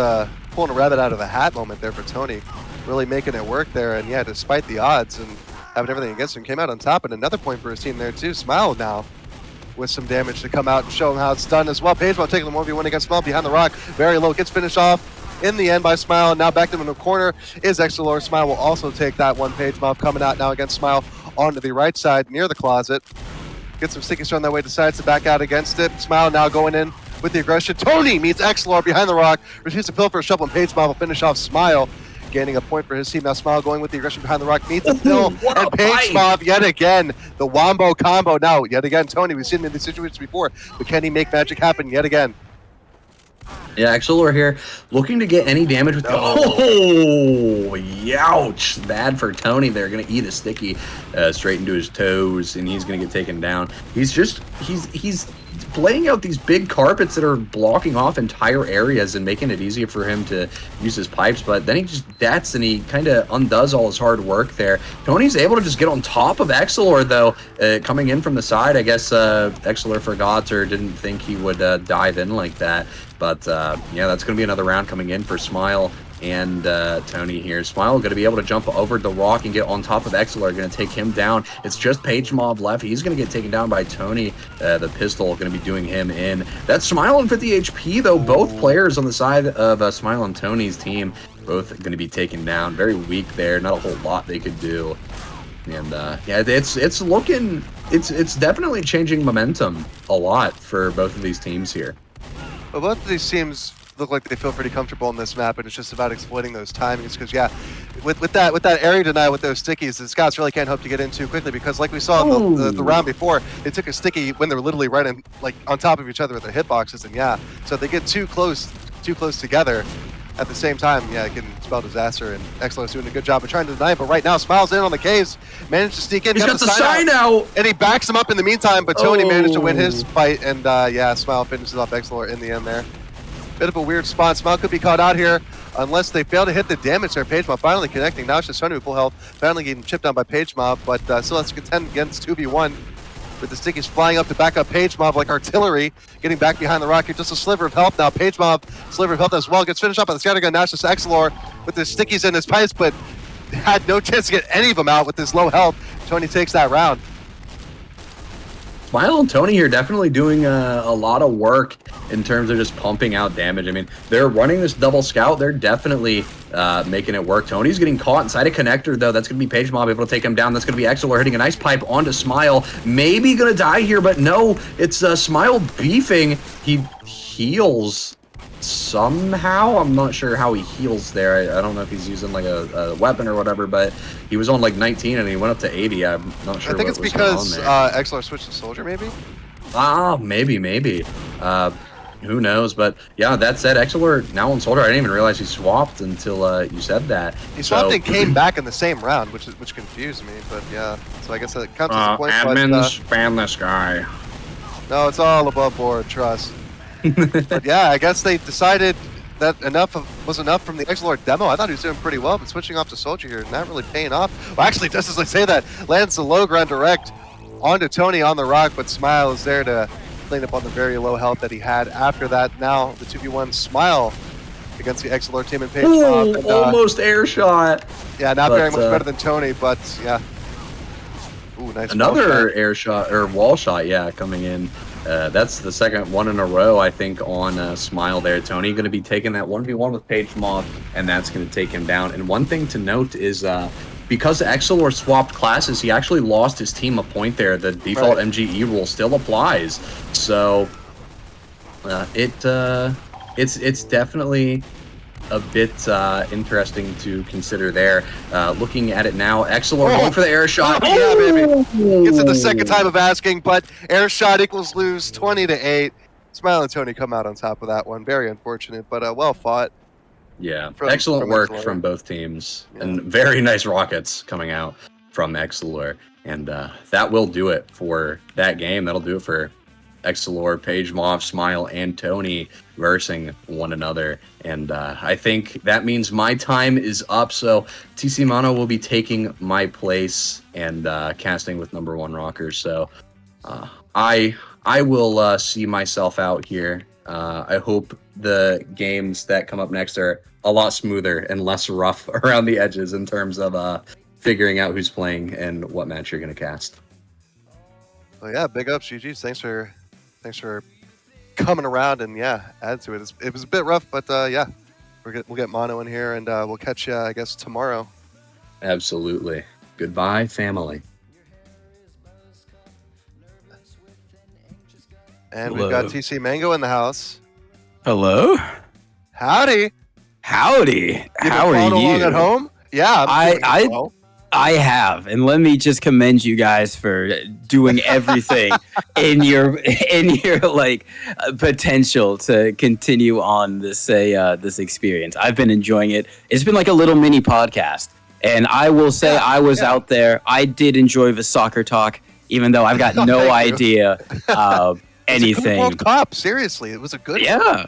pulling a rabbit out of a hat moment there for Tony. Really making it work there, and yeah, despite the odds and having everything against him, came out on top, and another point for his team there too. Smile now with some damage to come out and show him how it's done as well. Page Mob taking the 1v1 against Smile behind the rock, very low, gets finished off in the end by Smile, and now back to him in the corner is Excelor. Smile will also take that one. Page Mob coming out now against Smile onto the right side near the closet. Get some stickies on that way, decides to back out against it. Smile now going in with the aggression. Tony meets Excelor behind the rock, refuses to pill for a shovel, and Page Mob will finish off Smile, gaining a point for his team. Now Smile going with the aggression behind the rock, meets a pill, and Page Mob yet again, the wombo combo. Now, yet again, Tony, we've seen him in these situations before, but can he make magic happen yet again? Yeah, Excelor here, looking to get any damage with oh, youch. Bad for Tony. They're going to eat a sticky straight into his toes, and he's going to get taken down. He's laying out these big carpets that are blocking off entire areas and making it easier for him to use his pipes, but then he just debts and he kind of undoes all his hard work there. Tony's able to just get on top of Excelor, though, coming in from the side. I guess Excelor forgot or didn't think he would dive in like that. But yeah, that's going to be another round coming in for Smile and Tony here. Smile going to be able to jump over the rock and get on top of Excelor, going to take him down. It's just Page Mob left. He's going to get taken down by Tony. The pistol going to be doing him in. That's Smile and 50 HP, though. Both players on the side of Smile and Tony's team, both going to be taken down. Very weak there. Not a whole lot they could do. And yeah, it's looking, it's definitely changing momentum a lot for both of these teams here. Well, both of these teams look like they feel pretty comfortable in this map, and it's just about exploiting those timings, because yeah, with that area deny with those stickies, the Scots really can't hope to get in too quickly because, like we saw in the round before, they took a sticky when they were literally right in, like on top of each other with their hitboxes, and yeah, so if they get too close together at the same time, yeah, it can spell disaster. And Excelor's doing a good job of trying to deny it, but right now Smiles in on the caves, managed to sneak in. He's got the sign out, and he backs him up in the meantime. But Tony managed to win his fight, and yeah, Smile finishes off Excelor in the end there. Bit of a weird spot. Smile could be caught out here unless they fail to hit the damage there. Page Mob finally connecting. Now it's just Tony with full health, finally getting chipped down by Page Mob, but still has to contend against 2v1. With the stickies flying up to back up Page Mob like artillery, getting back behind the rocket. Just a sliver of health now. Page Mob, sliver of health as well. Gets finished up by the scattergun. Now it's just Excelor with the stickies in his pipes, but had no chance to get any of them out with this low health. Tony takes that round. Smile and Tony here definitely doing a lot of work in terms of just pumping out damage. I mean, they're running this double scout. They're definitely making it work. Tony's getting caught inside a connector, though. That's going to be Page Mob able to take him down. That's going to be Excelor hitting a nice pipe onto Smile. Maybe going to die here, but no, it's Smile beefing. He heals somehow. I'm not sure how he heals there. I don't know if he's using like a weapon or whatever, but he was on like 19 and he went up to 80. I'm not sure. I think it's because Excelor switched to Soldier, maybe. Maybe. Who knows? But yeah, that said, Excelor now on Soldier. I didn't even realize he swapped until you said that. He swapped and came back in the same round, which confused me. But yeah, so I guess that counts as a point. Admins ban this guy. No, it's all above board. Trust. But yeah, I guess they decided that was enough from the Excelor demo. I thought he was doing pretty well, but switching off to Soldier here, not really paying off. Well, actually, just as I say that, lands the low ground direct onto Tony on the rock, but Smile is there to clean up on the very low health that he had after that. Now the 2v1 Smile against the Excelor team and Page Mob. And, almost air shot. Yeah, not very much better than Tony, but yeah. Ooh, nice. Another air shot or wall shot, yeah, coming in. That's the second one in a row, I think, on Smile there. Tony going to be taking that 1v1 with Page Mob, and that's going to take him down. And one thing to note is because Excelor swapped classes, he actually lost his team a point there. The default MGE rule still applies. So it's definitely a bit interesting to consider there. Looking at it now, Excelor going for the air shot. Yeah, baby. Gets it the second time of asking, but air shot equals lose 20-8. Smile and Tony come out on top of that one. Very unfortunate, but well fought. Yeah, excellent work from both teams, and very nice rockets coming out from Excelor. And that will do it for that game. That'll do it for Excelor, Page Mob, Smile, and Tony versing one another. And I think that means my time is up. So TC Mono will be taking my place and casting with #1 rockers. So I will see myself out here. I hope the games that come up next are a lot smoother and less rough around the edges in terms of figuring out who's playing and what match you're going to cast. Well, yeah, big ups, GG's. Thanks for coming around and add to it. It was a bit rough, but yeah, we'll get Mono in here and we'll catch you, I guess, tomorrow. Absolutely. Goodbye, family. And we've got TC Mango in the house. Hello. Howdy. How are you? At home? Yeah, I have, and let me just commend you guys for doing everything in your like potential to continue on this this experience. I've been enjoying it. It's been like a little mini podcast, and I will say I was out there. I did enjoy the soccer talk, even though I've got no idea anything. World Cup, seriously, it was a good one. Yeah.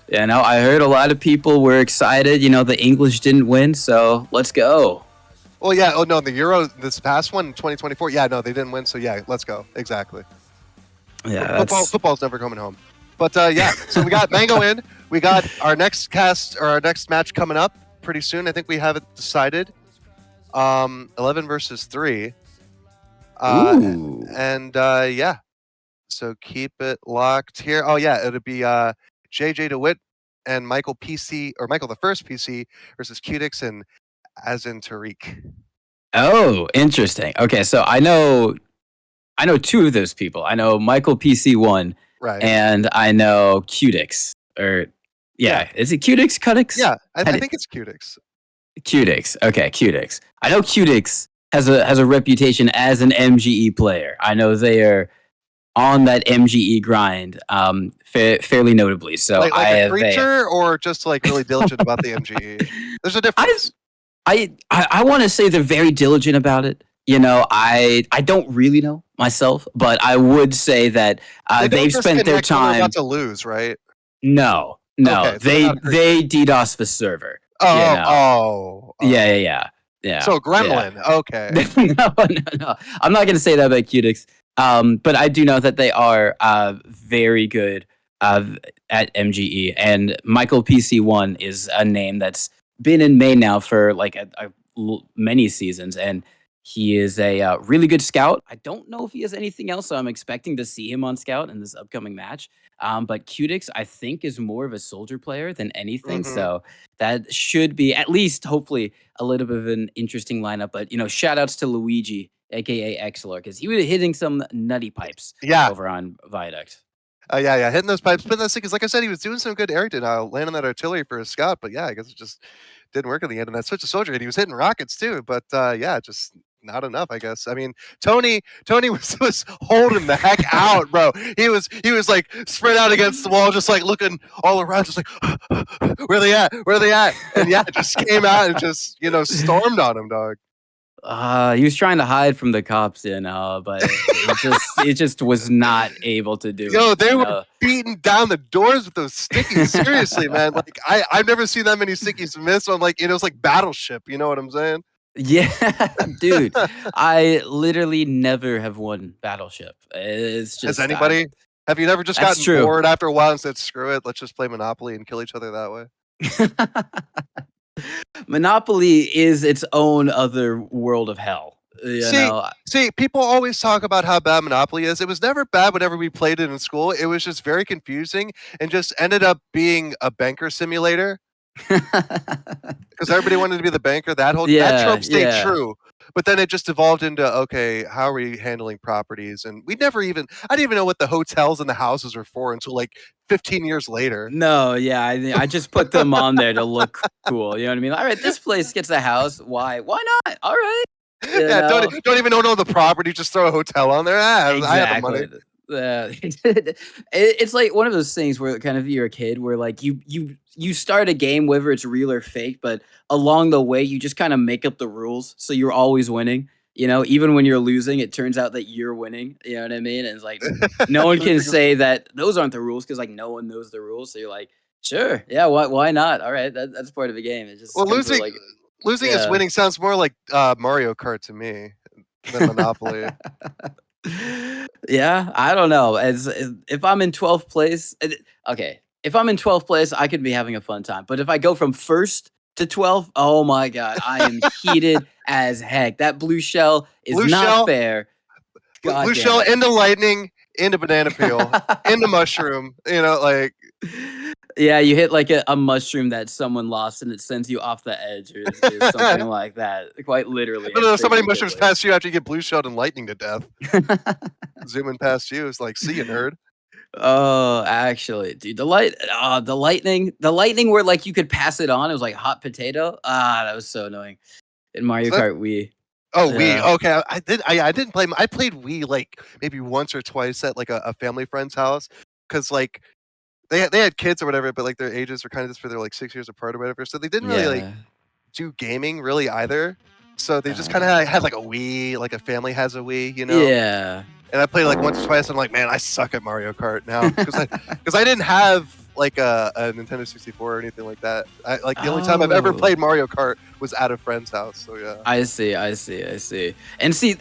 You know, I heard a lot of people were excited. You know, the English didn't win, so let's go. Well, yeah. Oh, no, the Euro, this past one, 2024. Yeah, no, they didn't win, so yeah, let's go. Exactly. Yeah, football's never coming home. But yeah, so we got Mango in. We got our next cast or our next match coming up pretty soon. I think we have it decided. 11 versus 3. Ooh. And yeah, so keep it locked here. Oh yeah, it'll be JJ DeWitt and Michael PC or Michael the First PC versus Cutix and Azin Tariq. Oh, interesting. Okay, so I know two of those people. I know Michael PC1, right, and I know Cutix. Or yeah, is it Cutix? Yeah, I think it's Cutix. Qdix. Okay, Qdix. I know Qdix has a reputation as an MGE player. I know they are on that MGE grind, fairly notably. So Like a creature, or just like really diligent about the MGE? There's a difference. I want to say they're very diligent about it. You know, I don't really know myself, but I would say that they've spent their time about to lose, right? No, Okay, so they DDoS the server. Oh, You know? yeah. Yeah. So Gremlin, okay. No. I'm not gonna say that about Qdix. But I do know that they are very good at MGE, and Michael PC1 is a name that's been in main now for like many seasons, and he is a really good scout. I don't know if he has anything else, so I'm expecting to see him on scout in this upcoming match. But Qdix, I think, is more of a soldier player than anything, so that should be at least, hopefully, a little bit of an interesting lineup. But you know, shout outs to Luigi, aka Exlor, because he was hitting some nutty pipes over on Viaduct. Yeah, hitting those pipes. But that's because, like I said, he was doing some good air denial, landing that artillery for his scout. But yeah, I guess it just didn't work in the end. And that switch to soldier hit, he was hitting rockets too. But yeah, just not enough, I guess. I mean, Tony was holding the heck out, bro. He was like spread out against the wall, just like looking all around, just like where they at? And yeah, just came out and just stormed on him, dog. He was trying to hide from the cops, but it just was not able to do. Yo, they were beating down the doors with those stickies. Seriously, man. Like I've never seen that many stickies miss. So I'm like, it was like Battleship. You know what I'm saying? Yeah, dude. I literally never have won Battleship. It's just. Has anybody? Have you never just gotten bored after a while and said, "Screw it, let's just play Monopoly and kill each other that way"? Monopoly is its own other world of hell. See, people always talk about how bad Monopoly is. It was never bad whenever we played it in school. It was just very confusing and just ended up being a banker simulator. Because everybody wanted to be the banker. That trope stayed true. But then it just evolved into, okay, how are we handling properties? And I didn't even know what the hotels and the houses were for until like 15 years later. No, yeah, I just put them on there to look cool. You know what I mean? All right, this place gets a house. Why not? All right. Don't even know the property. Just throw a hotel on there. Exactly. I have the money. It's like one of those things where kind of you're a kid where like you start a game whether it's real or fake, but along the way you just kind of make up the rules so you're always winning. You know, even when you're losing, it turns out that you're winning. You know what I mean? And it's like no one can say that those aren't the rules because like no one knows the rules. So you're like, sure, yeah, why not? All right, that's part of the game. It just losing is winning sounds more like Mario Kart to me than Monopoly. Yeah, I don't know. If I'm in 12th place, okay. If I'm in 12th place, I could be having a fun time. But if I go from 1st to 12th, oh my god, I am heated as heck. That blue shell is not fair. Blue shell into lightning, into banana peel, into mushroom. You know, like. Yeah, you hit like a mushroom that someone lost and it sends you off the edge or something like that. Quite literally. No, so many mushrooms pass you after you get blue shelled and lightning to death. Zooming past you is like, see you, nerd. Oh, actually, dude, the lightning where like you could pass it on. It was like hot potato. That was so annoying. In Mario Kart Wii. Oh, Wii. Okay, I didn't play. I played Wii like maybe once or twice at like a family friend's house because like. They had kids or whatever, but like their ages were kind of just they're like 6 years apart or whatever. So they didn't really like do gaming really either. So they just kind of had like a Wii, like a family has a Wii, you know? Yeah. And I played like once or twice. And I'm like, man, I suck at Mario Kart now because I didn't have like a Nintendo 64 or anything like that. The only time I've ever played Mario Kart was at a friend's house. So yeah. I see. And see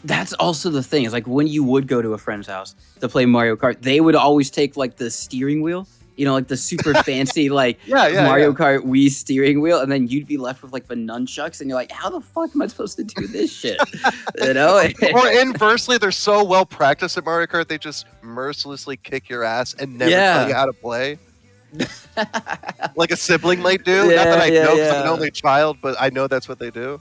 that's also the thing. Is like when you would go to a friend's house to play Mario Kart, they would always take like the steering wheel. You know, like the super fancy like Mario Kart Wii steering wheel, and then you'd be left with like the nunchucks, and you're like, how the fuck am I supposed to do this shit? You know? Or inversely, they're so well practiced at Mario Kart, they just mercilessly kick your ass and never tell you how to play. Like a sibling might do. Not that I know because I'm an only child, but I know that's what they do.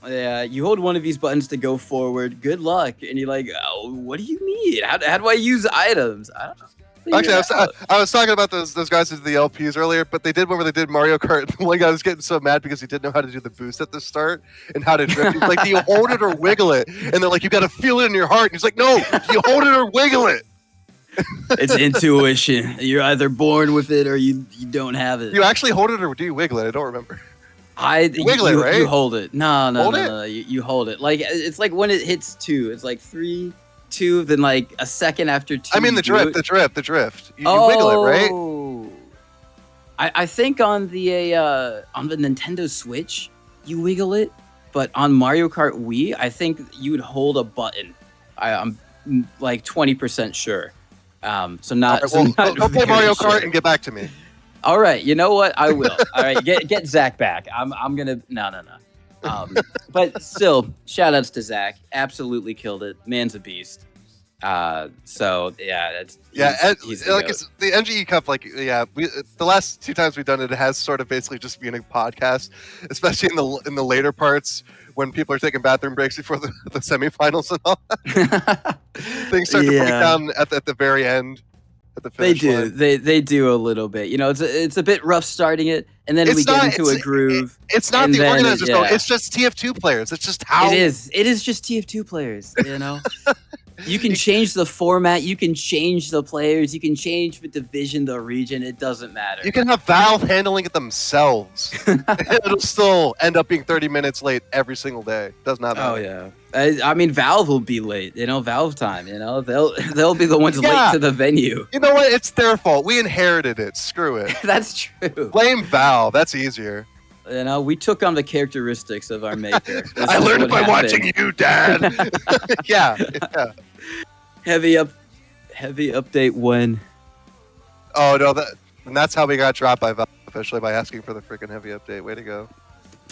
Yeah, you hold one of these buttons to go forward. Good luck. And you're like, oh, what do you need? How do I use items? I don't know. Actually, I was talking about those guys with the LPs earlier, but they did one where they did Mario Kart. One guy was getting so mad because he didn't know how to do the boost at the start and how to drift. He's like, do you hold it or wiggle it? And they're like, you got to feel it in your heart. And he's like, no, do you hold it or wiggle it? It's intuition. You're either born with it or you don't have it. You actually hold it or do you wiggle it? I don't remember. You wiggle it, right? You hold it. No. Hold it? You hold it. Like it's like when it hits 2. It's like 3, 2, then like a second after 2. I mean the drift. You wiggle it, right? I think on the Nintendo Switch you wiggle it, but on Mario Kart Wii I think you would hold a button. I'm like 20% sure. So not. Right, well, not go play Mario sure. Kart and get back to me. All right, you know what? I will. All right, get Zach back. I'm gonna no. But still, shout outs to Zach. Absolutely killed it. Man's a beast. So yeah, he's like the MGE Cup. Like the last 2 times we've done it has sort of basically just been a podcast, especially in the later parts when people are taking bathroom breaks before the semifinals and all. Things start to break down at the very end. At the finish line. They do a little bit. You know, it's a bit rough starting it, and then we get into a groove. It's not the organizers though. It's just TF2 players. It's just how it is. It is just TF2 players. You know, you can change the format. You can change the players. You can change the division, the region. It doesn't matter. You can have Valve handling it themselves. It'll still end up being 30 minutes late every single day. Does not matter. Oh yeah. I mean, Valve will be late. You know, Valve time. You know, they'll be the ones late to the venue. You know what? It's their fault. We inherited it. Screw it. That's true. Blame Valve. That's easier. You know, we took on the characteristics of our maker. I learned it by watching you, Dad. yeah. Heavy update when. Oh no, and that's how we got dropped by Valve officially, by asking for the freaking heavy update. Way to go.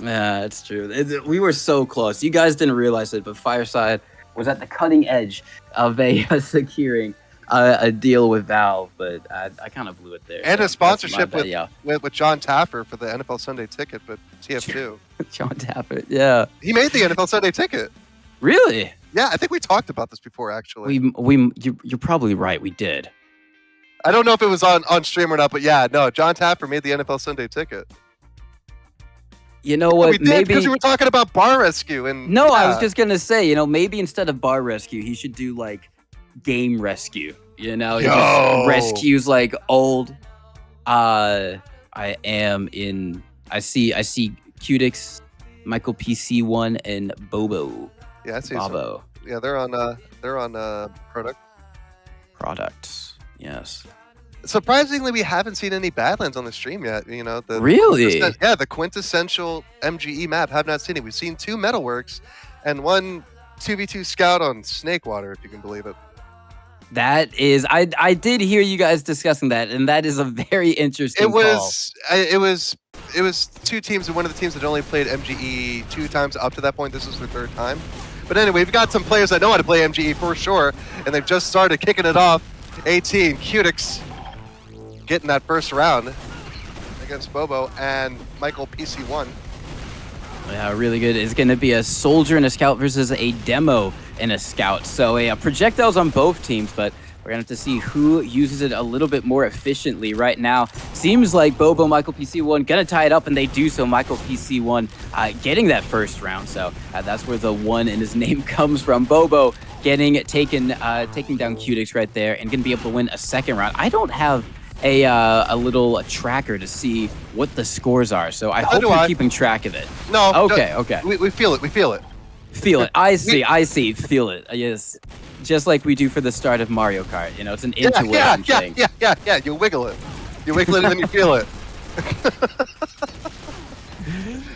Yeah, it's true. We were so close. You guys didn't realize it, but Fireside was at the cutting edge of securing a deal with Valve, but I kind of blew it there. And so a sponsorship with with John Taffer for the NFL Sunday Ticket, but TF2. John Taffer, yeah. He made the NFL Sunday Ticket. Really? Yeah, I think we talked about this before, actually. You're probably right. We did. I don't know if it was on stream or not, but yeah, no, John Taffer made the NFL Sunday Ticket. You know what? We did, because we were talking about Bar Rescue and no, I was just gonna say, you know, maybe instead of Bar Rescue, he should do like Game Rescue. You know, he just rescues like old. I see Cutix, Michael PC1, and Bobo. Yeah, I see. Bobo. Yeah, they're on Products. Yes. Surprisingly, we haven't seen any Badlands on the stream yet. You know, really? The quintessential MGE map. Have not seen it. We've seen 2 Metalworks and 1 2v2 Scout on Snakewater, if you can believe it. That is, I did hear you guys discussing that, and that is a very interesting. It was 2 teams, and one of the teams that only played MGE 2 times up to that point. This was their 3rd time. But anyway, we've got some players that know how to play MGE for sure, and they've just started kicking it off. 18 Cutix getting that first round against Bobo and Michael PC1. Yeah, really good. It's going to be a soldier and a scout versus a demo and a scout. So projectiles on both teams, but we're going to have to see who uses it a little bit more efficiently right now. Seems like Bobo, Michael PC1 going to tie it up, and they do so. Michael PC1 getting that first round. So that's where the 1 in his name comes from. Bobo taking down Cutix right there and going to be able to win a 2nd round. I don't have a little tracker to see what the scores are, so I hope you're keeping track of it. No. Okay. We feel it. Feel it. I see. Feel it. Yes. Just like we do for the start of Mario Kart. You know, it's an intuition thing. Yeah. You wiggle it. You wiggle it and then you feel it.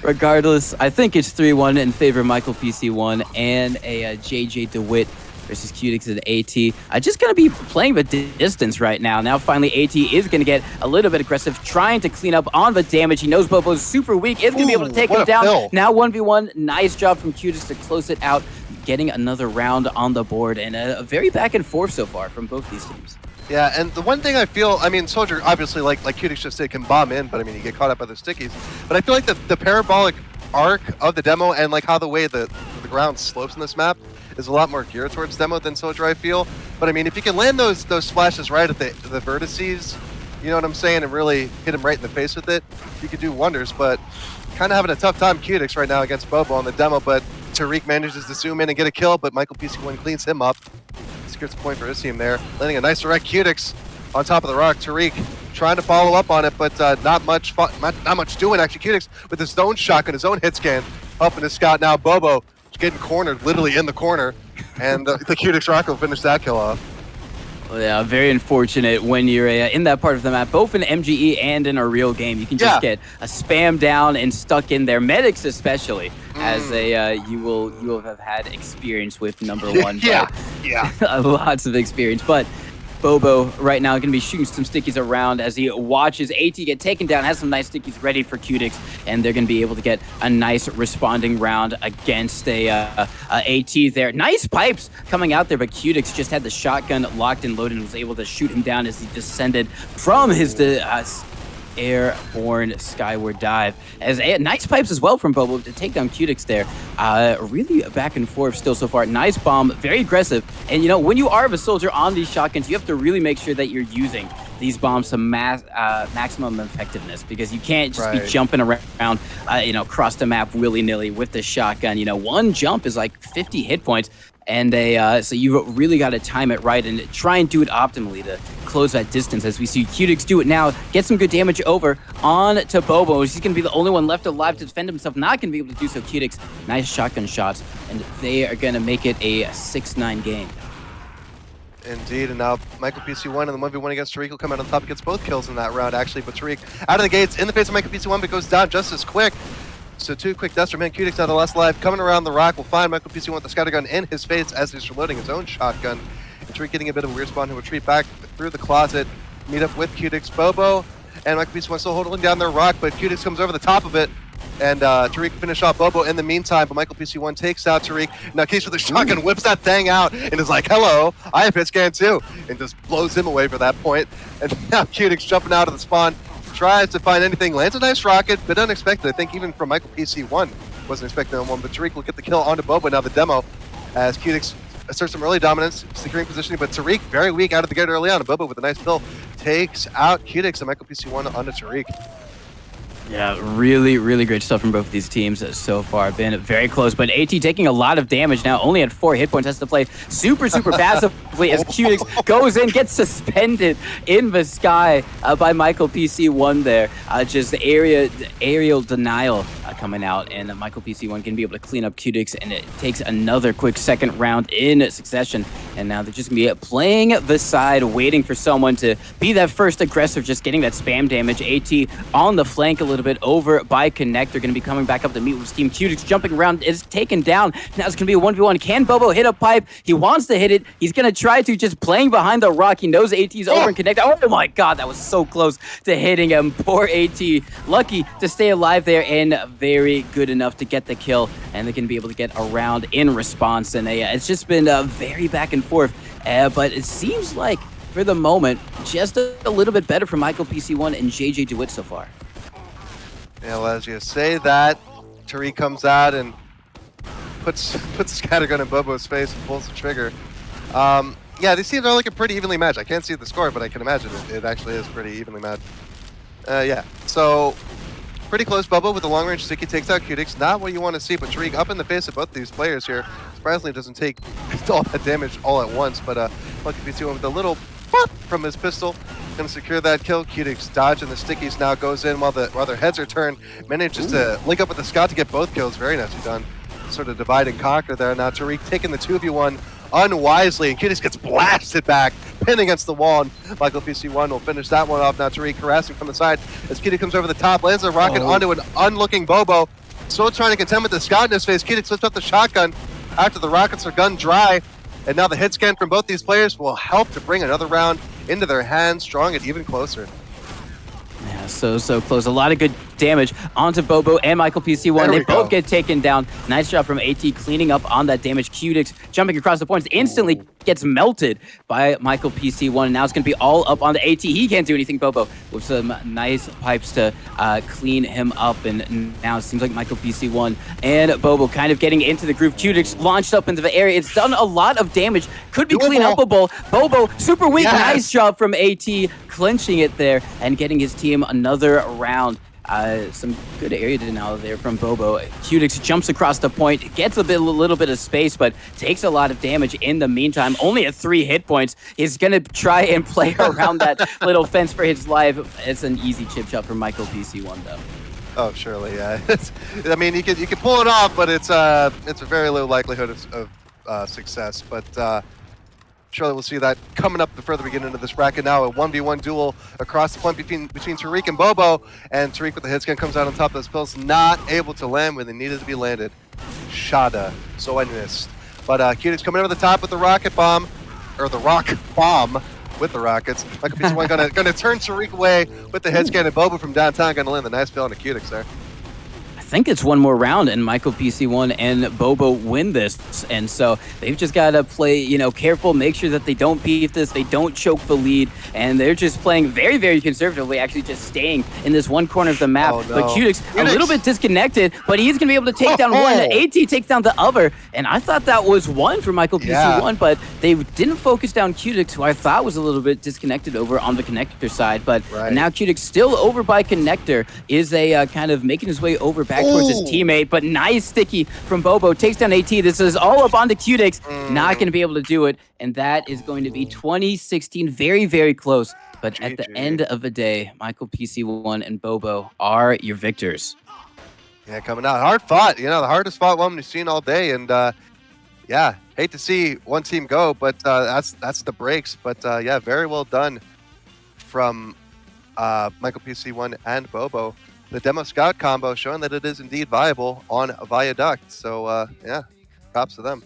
Regardless, I think it's 3-1 in favor of Michael PC1 and a JJ DeWitt versus Cutix and AT. Just going to be playing the distance right now. Now, finally, AT is going to get a little bit aggressive, trying to clean up on the damage. He knows Bobo's super weak, is going to be able to take him down. Fill. Now, 1v1. Nice job from Cutix to close it out, getting another round on the board, and a very back and forth so far from both these teams. Yeah, and the one thing I feel, I mean, Soldier, obviously, like Cutix just said, can bomb in, but I mean, you get caught up by the stickies. But I feel like the parabolic arc of the demo and like how the way the ground slopes in this map is a lot more geared towards demo than Soldier, I feel. But I mean, if you can land those splashes right at the vertices, you know what I'm saying, and really hit him right in the face with it, you could do wonders. But kind of having a tough time, Cutix, right now against Bobo on the demo, but Tariq manages to zoom in and get a kill, but Michael PC1 cleans him up. Secures a point for his team there. Landing a nice direct Cutix on top of the rock. Tariq trying to follow up on it, but not much doing, actually. Cutix with his own shotgun, his own hit scan, helping his scout. Now Bobo getting cornered, literally in the corner, and the Cutix rocket will finish that kill off. Yeah, very unfortunate when you're in that part of the map, both in MGE and in a real game. You can just get a spam down and stuck in there. Medics especially, as you will have had experience with number one. Yeah. Lots of experience, but Bobo right now going to be shooting some stickies around as he watches AT get taken down, has some nice stickies ready for Cutix, and they're going to be able to get a nice responding round against a AT there. Nice pipes coming out there, but Cutix just had the shotgun locked and loaded and was able to shoot him down as he descended from his airborne skyward dive. As nice pipes as well from Bobo to take down Cutix there. Really back and forth still so far. Nice bomb, very aggressive. And you know, when you are a soldier on these shotguns, you have to really make sure that you're using these bombs to maximum effectiveness, because you can't just be jumping around, across the map willy-nilly with the shotgun. You know, one jump is like 50 hit points. And so you've really got to time it right and try and do it optimally to close that distance, as we see Cutix do it now. Get some good damage over on to Bobo. He's going to be the only one left alive to defend himself. Not going to be able to do so. Cutix, nice shotgun shots, and they are going to make it a 6-9 game. Indeed, and now Michael PC1 and the 1v1 against Tariq will come out on top, gets both kills in that round, actually. But Tariq out of the gates in the face of Michael PC1, but goes down just as quick. So 2 quick deaths from him. Cutix now the last alive. Coming around the rock, will find Michael PC1 with the scatter gun in his face as he's reloading his own shotgun. And Tariq getting a bit of a weird spawn to retreat back through the closet, meet up with Cutix. Bobo and Michael PC1 still holding down their rock, but Cutix comes over the top of it, and Tariq finish off Bobo in the meantime, but Michael PC1 takes out Tariq. Now Case with the shotgun whips that thing out and is like, hello, I have hit scan too, and just blows him away for that point. And now Cutix jumping out of the spawn, tries to find anything, lands a nice rocket, but unexpected. I think even from Michael PC1 wasn't expecting that one, but Tariq will get the kill onto Bobo. Now the demo, as Cutix asserts some early dominance, securing positioning, but Tariq very weak out of the gate early on. Bobo with a nice kill takes out Cutix, and Michael PC1 onto Tariq. Yeah, really, really great stuff from both of these teams so far. Been very close, but AT taking a lot of damage now. Only at 4 hit points, has to play super passively as Cutix goes in, gets suspended in the sky by Michael PC1 there. Just aerial denial coming out, and Michael PC1 can be able to clean up Cutix, and it takes another quick second round in succession. And now they're just going to be playing the side, waiting for someone to be that first aggressive, just getting that spam damage. AT on the flank a little bit over by Connect. They're going to be coming back up to meet with his team. Cutix jumping around is taken down. Now it's going to be a 1v1. Can Bobo hit a pipe? He wants to hit it. He's going to try to, just playing behind the rock. He knows AT's over and Connect. Oh my god, that was so close to hitting him. Poor AT. Lucky to stay alive there and very good enough to get the kill. And they're going to be able to get around in response. And it's just been very back and forth. But it seems like, for the moment, just a little bit better for Michael PC1 and JJ DeWitt so far. Yeah, well, as you say that, Tariq comes out and puts the scattergun in Bobo's face and pulls the trigger. Yeah, these teams are looking pretty evenly matched. I can't see the score, but I can imagine it actually is pretty evenly matched. Yeah, so pretty close. Bobo with the long-range sticky takes out Cutix. Not what you want to see, but Tariq up in the face of both these players here. Surprisingly, doesn't take all that damage all at once, but Lucky PC1 with a little pop from his pistol. Gonna secure that kill. Cutix dodging the stickies now, goes in while their heads are turned. Manages to link up with the scout to get both kills. Very nicely done. Sort of divide and conquer there. Now Tariq taking the 2v1 unwisely, and Cutix gets blasted back, pinned against the wall, and Michael PC1 will finish that one off. Now Tariq harassing from the side as Cutix comes over the top, lands a rocket onto an unlooking Bobo. Still trying to contend with the scout in his face. Cutix lifts up the shotgun after the rockets are gunned dry, and now the hit scan from both these players will help to bring another round into their hands, drawing it even closer. Yeah, so close. A lot of good damage onto Bobo and Michael PC1. There They we both go. get taken down. Nice job from AT cleaning up on that damage. Cutix jumping across the points instantly gets melted by Michael PC1. Now it's going to be all up on the AT. He can't do anything. Bobo with some nice pipes to clean him up. And now it seems like Michael PC1 and Bobo kind of getting into the groove. Cutix launched up into the area. It's done a lot of damage. Could be clean upable. Bobo, super weak. Yes. Nice job from AT, clinching it there and getting his team another round. Some good area denial there from Bobo. Cutix jumps across the point, gets a little bit of space, but takes a lot of damage in the meantime. Only at 3 hit points. He's gonna try and play around that little fence for his life. It's an easy chip shot for Michael PC1 though. Oh, surely, yeah. I mean, you can pull it off, but it's a very low likelihood of success. But surely we'll see that coming up the further we get into this bracket. Now a 1v1 duel across the point between Tariq and Bobo, and Tariq with the hit scan comes out on top of those pills, not able to land when they needed to be landed. Shada, so I missed. But Cutix coming over the top with the rocket bomb, or the rock bomb with the rockets. Michael PC1 gonna turn Tariq away with the head scan, and Bobo from downtown gonna land the nice pill on the Cutix there. I think it's one more round and Michael PC1 and Bobo win this. And so they've just got to play, you know, careful, make sure that they don't beat this, they don't choke the lead. And they're just playing very, very conservatively, actually just staying in this one corner of the map. Oh, no. But Cutix a little bit disconnected, but he's going to be able to take down one. AT takes down the other. And I thought that was one for Michael PC1, but they didn't focus down Cutix, who I thought was a little bit disconnected over on the connector side. But now Cutix still over by connector, is a kind of making his way over back towards his teammate, but nice sticky from Bobo. Takes down AT. This is all up onto Cutix. Not going to be able to do it. And that is going to be 2016. Very, very close. But at the end of the day, Michael PC1 and Bobo are your victors. Yeah, coming out. Hard fought. You know, the hardest fought one we've seen all day. And yeah, hate to see one team go, but that's the breaks. But yeah, very well done from Michael PC1 and Bobo. The demo scout combo showing that it is indeed viable on a Viaduct. So yeah, props to them.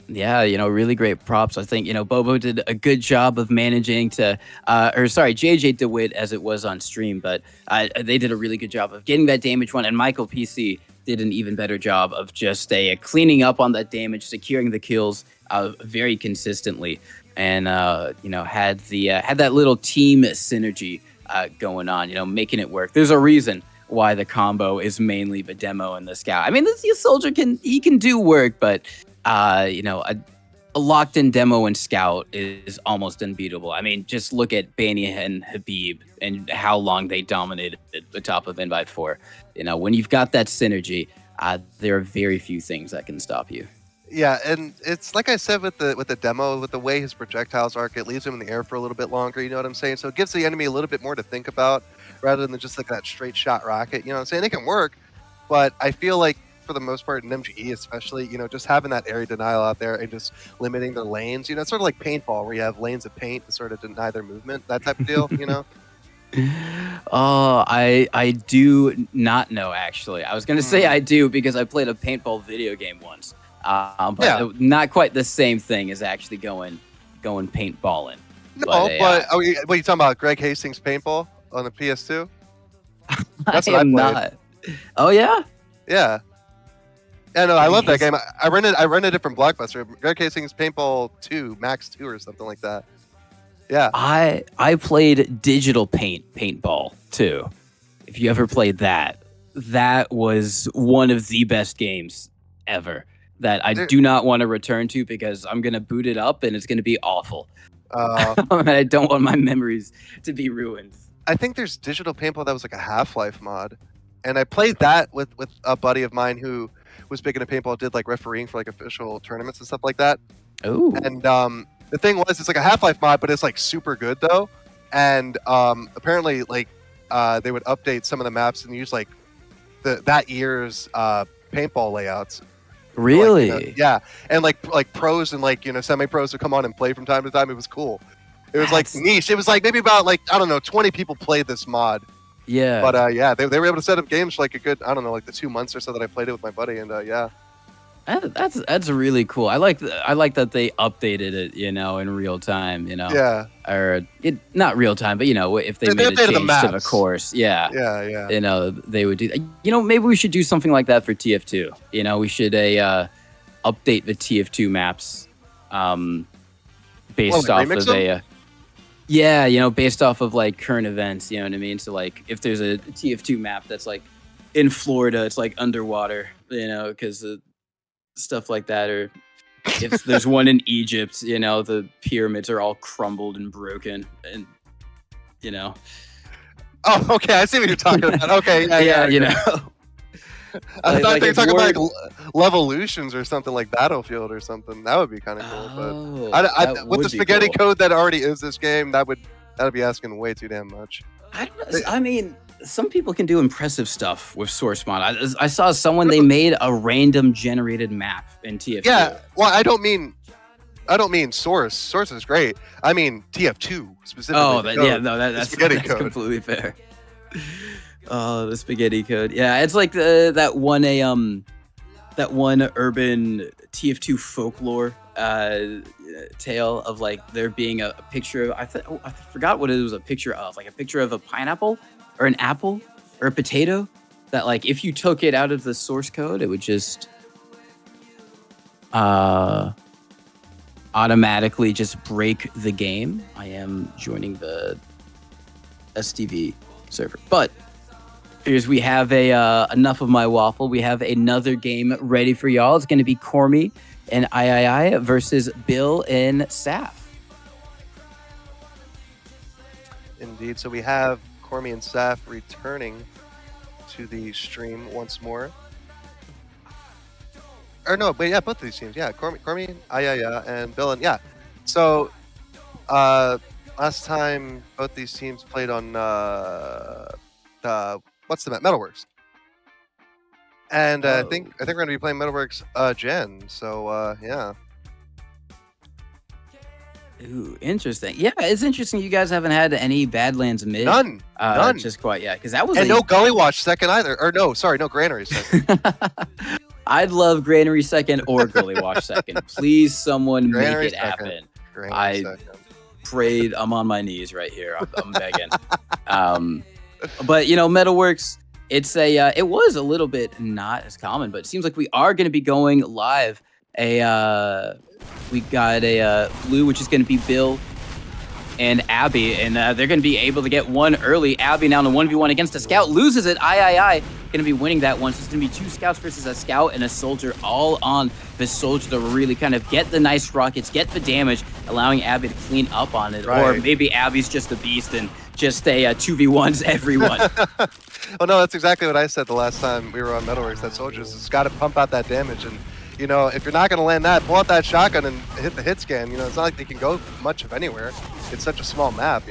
Yeah, you know, really great props. I think, you know, Bobo did a good job of managing to, JJ DeWitt as it was on stream, but they did a really good job of getting that damage one. And Michael PC did an even better job of just cleaning up on that damage, securing the kills very consistently, and you know, had that little team synergy going on, you know, making it work. There's a reason why the combo is mainly the demo and the scout. I mean, the soldier can do work, but you know, a locked in demo and scout is almost unbeatable. I mean, just look at Bania and Habib and how long they dominated the top of Invite 4. You know, when you've got that synergy, there are very few things that can stop you. Yeah, and it's like I said with the demo, with the way his projectiles arc, it leaves him in the air for a little bit longer, you know what I'm saying? So it gives the enemy a little bit more to think about rather than just like that straight shot rocket, you know what I'm saying? It can work, but I feel like for the most part in MGE especially, you know, just having that area denial out there and just limiting their lanes, you know, it's sort of like paintball where you have lanes of paint to sort of deny their movement, that type of deal, you know? Oh, I do not know, actually. I was going to say I do because I played a paintball video game once. But not quite the same thing as actually going paintballing. No, but what are you talking about? Greg Hastings paintball on the PS2? That's what I played. Not. Oh yeah? Yeah. Yeah, no, I love that game. I rented it from Blockbuster. Greg Hastings Paintball 2, Max 2 or something like that. Yeah. I played digital paintball too. If you ever played that was one of the best games ever that I do not want to return to because I'm going to boot it up and it's going to be awful. I don't want my memories to be ruined. I think there's digital paintball that was like a Half-Life mod. And I played that with a buddy of mine who was big into paintball, did like refereeing for like official tournaments and stuff like that. Oh. And the thing was, it's like a Half-Life mod, but it's like super good though. And apparently like they would update some of the maps and use like that year's paintball layouts. Really? Like, yeah, and like pros and like, you know, semi-pros would come on and play from time to time. It was cool. It was like niche. It was like maybe about like, I don't know, 20 people played this mod. Yeah. But yeah, they were able to set up games for like a good, I don't know, like the 2 months or so that I played it with my buddy, and yeah. That's really cool. I like that they updated it, in real time, Yeah. or not real time, but if they They made a updated the change to the maps. course, yeah, Yeah. they would do that. Maybe we should do something like that for TF2. We should update the TF2 maps, based like off remix of them? based off of like current events. You know what I mean? So like, if there's a TF2 map that's like in Florida, it's like underwater, because stuff like that, or if there's one in Egypt, the pyramids are all crumbled and broken, and Oh, okay. I see what you're talking about. Okay. Yeah. I thought they were talking about like Levolutions or something like Battlefield or something. That would be kind of cool. But with the spaghetti code that already is this game, that'd be asking way too damn much. I mean, some people can do impressive stuff with source mod. I saw someone, they made a random generated map in TF2. Yeah, well, I don't mean source. Source is great. I mean TF2 specifically. Oh, that's completely fair. Oh, the spaghetti code. Yeah, it's like that one urban TF2 folklore tale of like there being a picture of, I forgot what it was a picture of, like a picture of a pineapple or an apple or a potato that like if you took it out of the source code, it would just automatically just break the game. I am joining the STV server, but here's, we have enough of my waffle. We have another game ready for y'all. It's going to be Cormy and III versus Bill and Saf. Indeed. So we have Cormy and Saf returning to the stream once more. Or no, but yeah, both of these teams. Yeah, Cormy, and Bill, and yeah. So last time both these teams played on what's the map? Metalworks. And I think we're gonna be playing Metalworks Gen. So yeah. Ooh, interesting. Yeah, it's interesting. You guys haven't had any Badlands mid. None. Just quite yet, because that was no Gully Watch second either. Or no, sorry, no Granary second. I'd love Granary second or Gully Watch second. Please, someone Granary make it second. happen. Granary second. Prayed. I'm on my knees right here. I'm begging. But Metalworks, it was a little bit not as common, but it seems like we are going to be going live. We got a blue, which is going to be Bill and Abby, and they're going to be able to get one early. Abby now in a 1v1 against a scout, loses it. III going to be winning that one. So it's going to be 2 scouts versus a scout and a soldier, all on the soldier to really kind of get the nice rockets, get the damage, allowing Abby to clean up on it. Right. Or maybe Abby's just a beast and just a 2v1s everyone. Well, no, that's exactly what I said the last time we were on Metalworks. That soldiers has got to pump out that damage, and if you're not going to land that, pull out that shotgun and hit the hit scan. It's not like they can go much of anywhere. It's such a small map,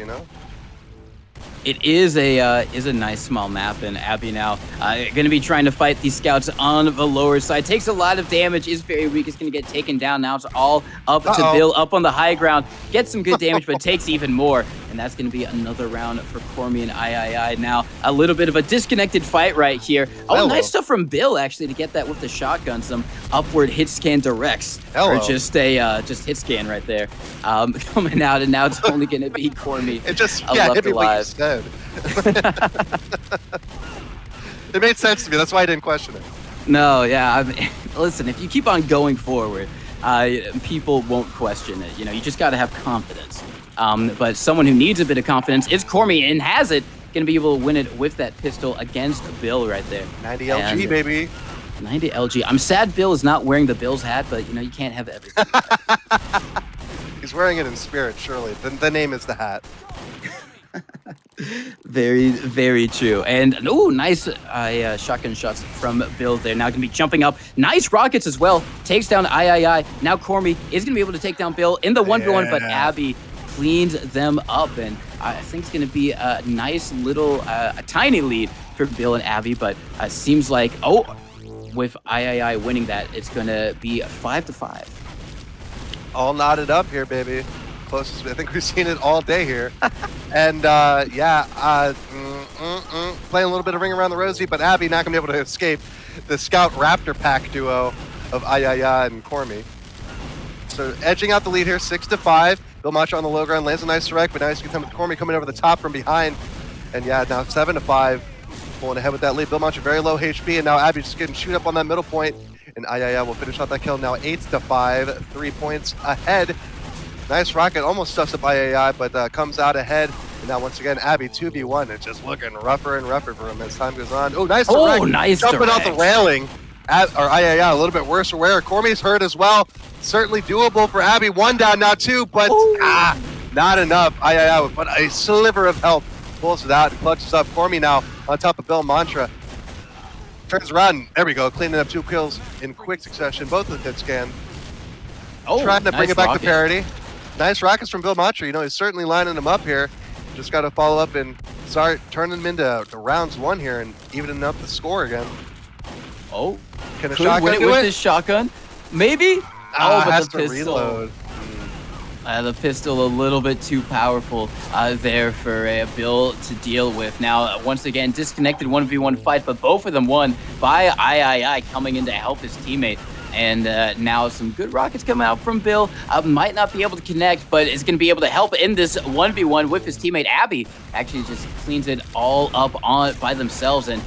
It is a nice small map, and Abby now going to be trying to fight these scouts on the lower side. Takes a lot of damage, is very weak, is going to get taken down. Now it's all up to Bill, up on the high ground. Gets some good damage, but takes even more. And that's going to be another round for Cormy and III. Now, a little bit of a disconnected fight right here. Oh, nice stuff from Bill, actually, to get that with the shotgun. Some upward hit scan directs. Or just a hit scan right there. Coming out, and now it's only going to be Cormy. It just, hit me what you said. It made sense to me. That's why I didn't question it. No, yeah. Listen, if you keep on going forward, people won't question it. You just got to have confidence. But someone who needs a bit of confidence is Cormy, and has it. Going to be able to win it with that pistol against Bill right there. 90 LG, baby. 90 LG. I'm sad Bill is not wearing the Bills hat, but you can't have everything. He's wearing it in spirit, surely. The name is the hat. Very, very true. And nice shotgun shots from Bill there. Now going to be jumping up. Nice rockets as well. Takes down III. Now Cormy is going to be able to take down Bill in the 1v1, but Abby cleans them up. And I think it's going to be a nice little, a tiny lead for Bill and Abby. But it seems like, with III winning that, it's going to be 5-5. All knotted up here, baby. Closest, I think we've seen it all day here. And playing a little bit of Ring Around the Rosie, but Abby not gonna be able to escape the Scout Raptor pack duo. of Ayaya and Cormy. So edging out the lead here, 6-5. Bill Macho on the low ground lands a nice strike, but now he's contending with Cormy coming over the top from behind. And yeah, now 7-5, pulling ahead with that lead. Bill Macho very low HP, and now Abby just getting shoot up on that middle point. And Ayaya will finish out that kill now 8-5, 3 points ahead. Nice rocket, almost stuffs up Ayaya, but comes out ahead. And now once again, Abby 2v1. It's just looking rougher and rougher for him as time goes on. Oh, nice direct. Nice Jumping direct. out the railing. Ayaya a little bit worse for wear. Cormy's hurt as well. Certainly doable for Abby. 1 down now 2, but not enough. Ayaya with but a sliver of health. Pulls it out and clutches up. Cormy now on top of Bill Mantra. Turns around. There we go. Cleaning up 2 kills in quick succession. Both with the hit scan. Trying to bring it back to parity. Nice rockets from Bill Mantra. You know, he's certainly lining them up here. Just got to follow up and start turning them into rounds 1 here and evening up the score again. Can a Could shotgun win it do with it? this shotgun? Maybe? But but has the to pistol. reload. The pistol a little bit too powerful there for Bill to deal with. Now, once again, disconnected 1v1 fight, but both of them won by Ayaya coming in to help his teammate. And now some good rockets coming out from Bill. Might not be able to connect, but is going to be able to help in this 1v1 with his teammate. Abby actually just cleans it all up on by themselves and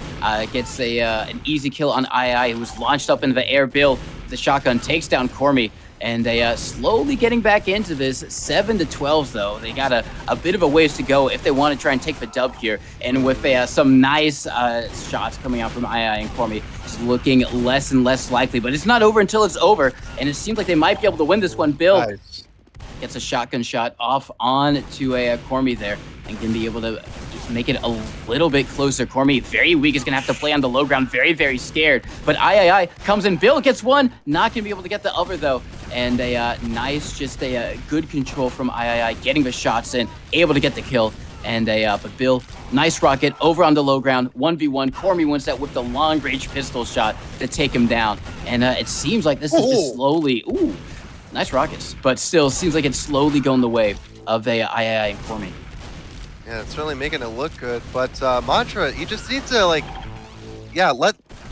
gets an easy kill on Ayaya, who was launched up into the air. Bill, the shotgun, takes down Cormy. And they slowly getting back into this 7-12 though. They got a bit of a ways to go if they want to try and take the dub here. And with some nice shots coming out from Ayaya and Cormy, it's looking less and less likely. But it's not over until it's over. And it seems like they might be able to win this one. Bill gets a shotgun shot off on to a Cormy there and can be able to just make it a little bit closer. Cormy, very weak, is going to have to play on the low ground, very, very scared. But Ayaya comes in. Bill gets one, not going to be able to get the other though. And nice, just a good control from Ayaya, getting the shots in, able to get the kill. And but Bill, nice rocket over on the low ground, 1v1. Cormy wins that with the long range pistol shot to take him down. And it seems like this is just slowly, nice rockets, but still seems like it's slowly going the way of Ayaya and Cormy. Yeah, it's certainly making it look good. But Mantra, you just need to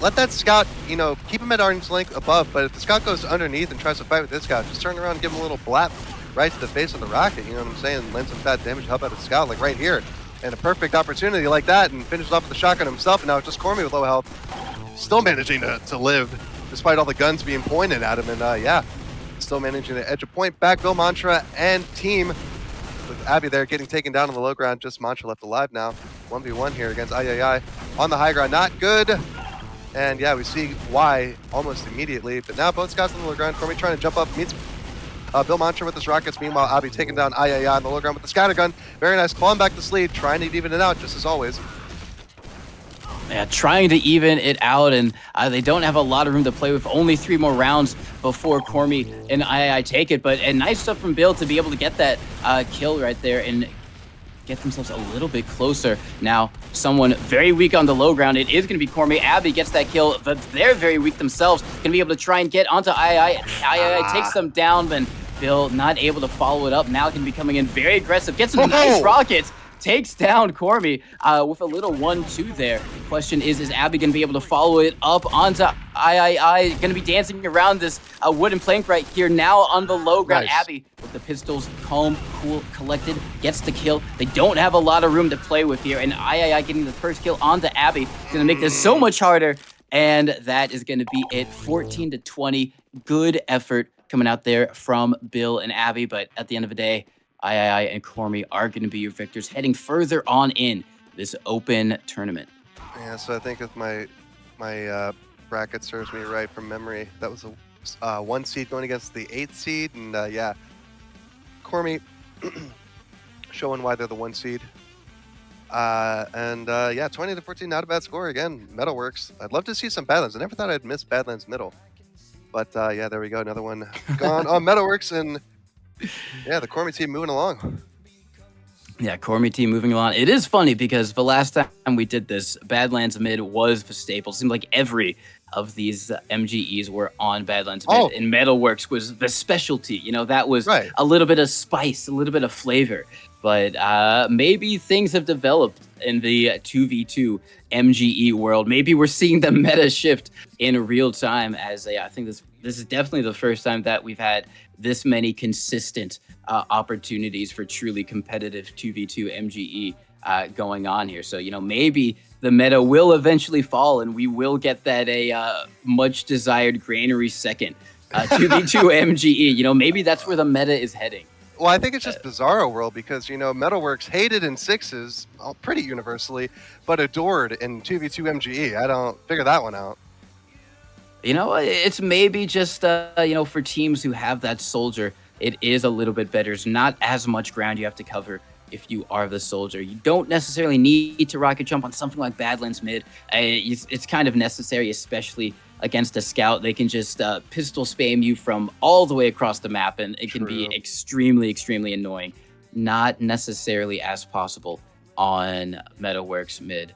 let that scout, keep him at arm's length above. But if the scout goes underneath and tries to fight with this scout, just turn around and give him a little blap right to the face of the rocket. You know what I'm saying? Lend some fat damage, help out a scout like right here. And a perfect opportunity like that, and finishes off with the shotgun himself. And now it's just Cormy with low health, still managing to live despite all the guns being pointed at him. And still managing to edge a point back. Bill Mantra and team with Abby there getting taken down on the low ground. Just Mantra left alive now. 1v1 here against Ayaya on the high ground. Not good. And yeah, we see why almost immediately. But now both scouts on the low ground. Cormy trying to jump up, meets Bill Mantra with his rockets. Meanwhile, Abby taking down Ayaya on the low ground with the scatter gun. Very nice, clawing back this lead, trying to even it out just as always. Yeah, trying to even it out, and they don't have a lot of room to play with. Only 3 more rounds before Cormy and Ayaya take it. But nice stuff from Bill to be able to get that kill right there and get themselves a little bit closer. Now, someone very weak on the low ground. It is going to be Cormy. Abby gets that kill, but they're very weak themselves. Going to be able to try and get onto Ayaya. Ayaya takes them down, but Bill not able to follow it up. Now can be coming in very aggressive. Gets some nice rockets. Takes down Cormy with a little 1-2 there. Question is Abby going to be able to follow it up onto Ayaya? Going to be dancing around this wooden plank right here now on the low ground. Nice. Abby with the pistols calm, cool, collected, gets the kill. They don't have a lot of room to play with here, and Ayaya getting the first kill onto Abby is going to make this so much harder, and that is going to be it. 14-20. Good effort coming out there from Bill and Abby, but at the end of the day, Ayaya and Cormy are going to be your victors heading further on in this open tournament. Yeah, so I think if my bracket serves me right from memory, that was a 1 seed going against the 8th seed, and Cormy showing why they're the 1 seed. 20-14, not a bad score again. Metalworks. I'd love to see some Badlands. I never thought I'd miss Badlands Middle, but there we go, another one gone on Metalworks, and yeah, the Cormy team moving along. Yeah, Cormy team moving along. It is funny because the last time we did this, Badlands Mid was the staple. It seemed like every of these MGEs were on Badlands Mid, and Metalworks was the specialty. That was a little bit of spice, a little bit of flavor. but maybe things have developed in the 2v2 MGE world. Maybe we're seeing the meta shift in real time. I think this is definitely the first time that we've had this many consistent opportunities for truly competitive 2v2 MGE going on here. So maybe the meta will eventually fall, and we will get that much desired granary second 2v2 MGE. Maybe that's where the meta is heading. Well, I think it's just Bizarro World because, Metalworks hated in sixes pretty universally, but adored in 2v2 MGE. I don't figure that one out. It's maybe just, for teams who have that soldier, it is a little bit better. It's not as much ground you have to cover if you are the soldier. You don't necessarily need to rocket jump on something like Badlands mid. It's kind of necessary, especially against a scout. They can just pistol spam you from all the way across the map, and it can be extremely, extremely annoying. Not necessarily as possible on Metalworks mid.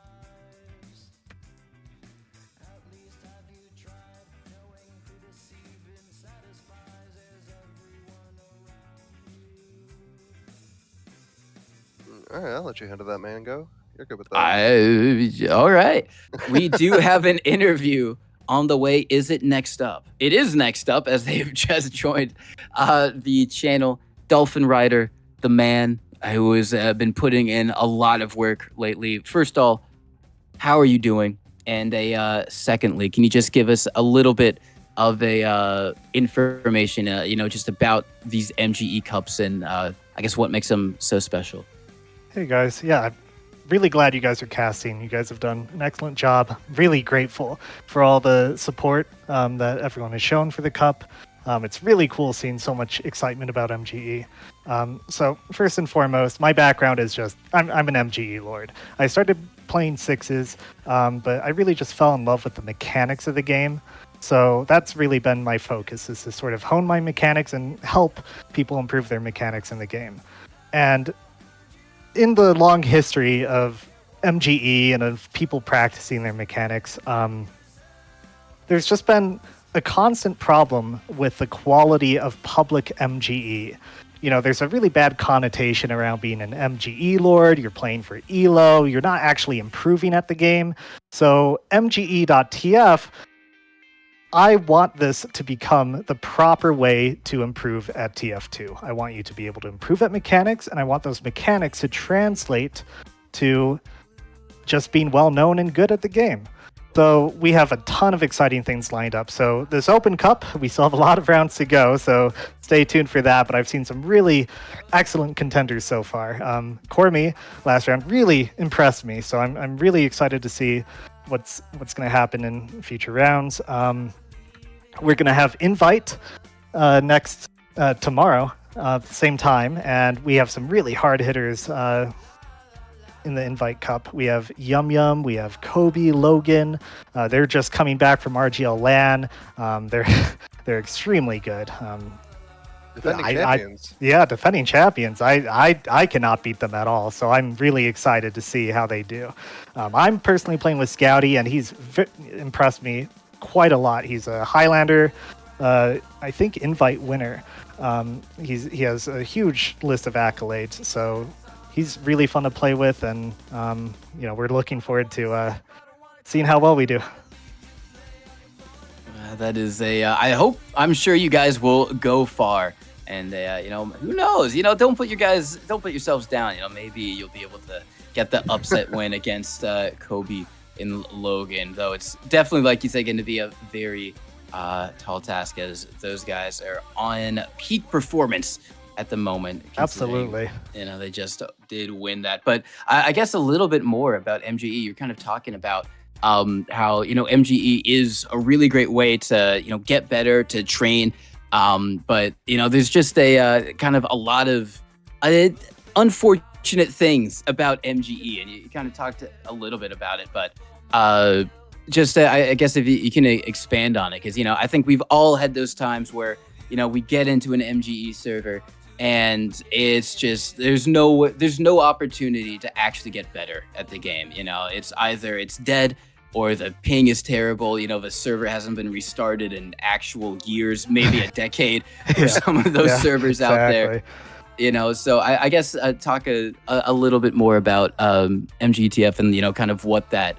All right, I'll let you handle that, man. Go. You're good with that. All right. We do have an interview on the way. Is it next up? It is next up, as they've just joined the channel. dolphinrider, the man who has been putting in a lot of work lately. First of all, how are you doing? And secondly, can you just give us a little bit of information, just about these MGE Cups and I guess what makes them so special? Hey guys, yeah, I'm really glad you guys are casting. You guys have done an excellent job. Really grateful for all the support that everyone has shown for the Cup. It's really cool seeing so much excitement about MGE. So first and foremost, my background is just, I'm an MGE lord. I started playing sixes, but I really just fell in love with the mechanics of the game. So that's really been my focus, is to sort of hone my mechanics and help people improve their mechanics in the game. And in the long history of MGE and of people practicing their mechanics, there's just been a constant problem with the quality of public MGE. There's a really bad connotation around being an MGE lord. You're playing for ELO. You're not actually improving at the game. So MGE.TF, I want this to become the proper way to improve at TF2. I want you to be able to improve at mechanics, and I want those mechanics to translate to just being well-known and good at the game. So we have a ton of exciting things lined up. So this Open Cup, we still have a lot of rounds to go, so stay tuned for that. But I've seen some really excellent contenders so far. Cormy, last round, really impressed me. So I'm really excited to see what's going to happen in future rounds. We're going to have Invite next tomorrow, same time, and we have some really hard hitters in the Invite Cup. We have Yum Yum, we have Kobe, Logan. They're just coming back from RGL LAN. They're extremely good. Defending champions. Defending champions. I cannot beat them at all, so I'm really excited to see how they do. I'm personally playing with Scouty, and he's impressed me quite a lot. He's a Highlander, I think Invite winner. He has a huge list of accolades, so he's really fun to play with, and we're looking forward to seeing how well we do. That is I'm sure you guys will go far, and who knows? Don't put yourselves down. Maybe you'll be able to get the upset win against Kobe in Logan, though it's definitely, like you said, going to be a very tall task, as those guys are on peak performance at the moment. Absolutely. They just did win that. But I guess a little bit more about MGE. You're kind of talking about how MGE is a really great way to get better, to train, but there's just a kind of a lot of unfortunate things about MGE, and you kind of talked a little bit about it, but I guess if you can expand on it, because I think we've all had those times where we get into an MGE server and it's just there's no opportunity to actually get better at the game. It's either it's dead or the ping is terrible. The server hasn't been restarted in actual years, maybe a decade for some of those servers out there. So I guess talk a little bit more about MGTF and kind of what that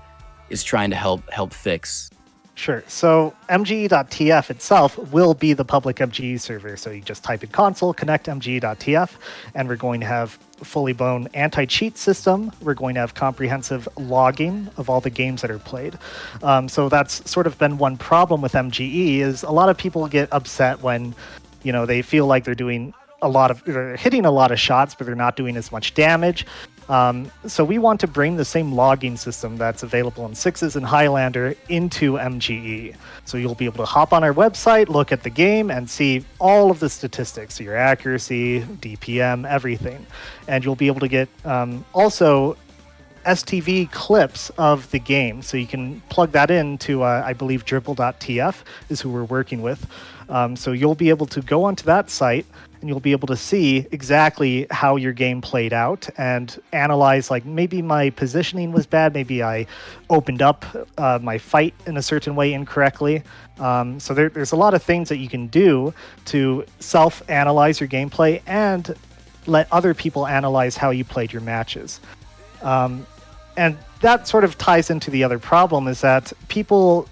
is trying to help fix. Sure. So MGE.tf itself will be the public MGE server. So you just type in console, connect MGE.tf, and we're going to have fully blown anti-cheat system. We're going to have comprehensive logging of all the games that are played. So that's sort of been one problem with MGE is a lot of people get upset when, they feel like they're hitting a lot of shots, but they're not doing as much damage. So we want to bring the same logging system that's available in Sixes and Highlander into MGE. So you'll be able to hop on our website, look at the game, and see all of the statistics, your accuracy, DPM, everything. And you'll be able to get also STV clips of the game. So you can plug that into, I believe, dribble.tf is who we're working with. So you'll be able to go onto that site and you'll be able to see exactly how your game played out and analyze, like, maybe my positioning was bad, maybe I opened up my fight in a certain way incorrectly. So there's a lot of things that you can do to self-analyze your gameplay and let other people analyze how you played your matches. And that sort of ties into the other problem is that people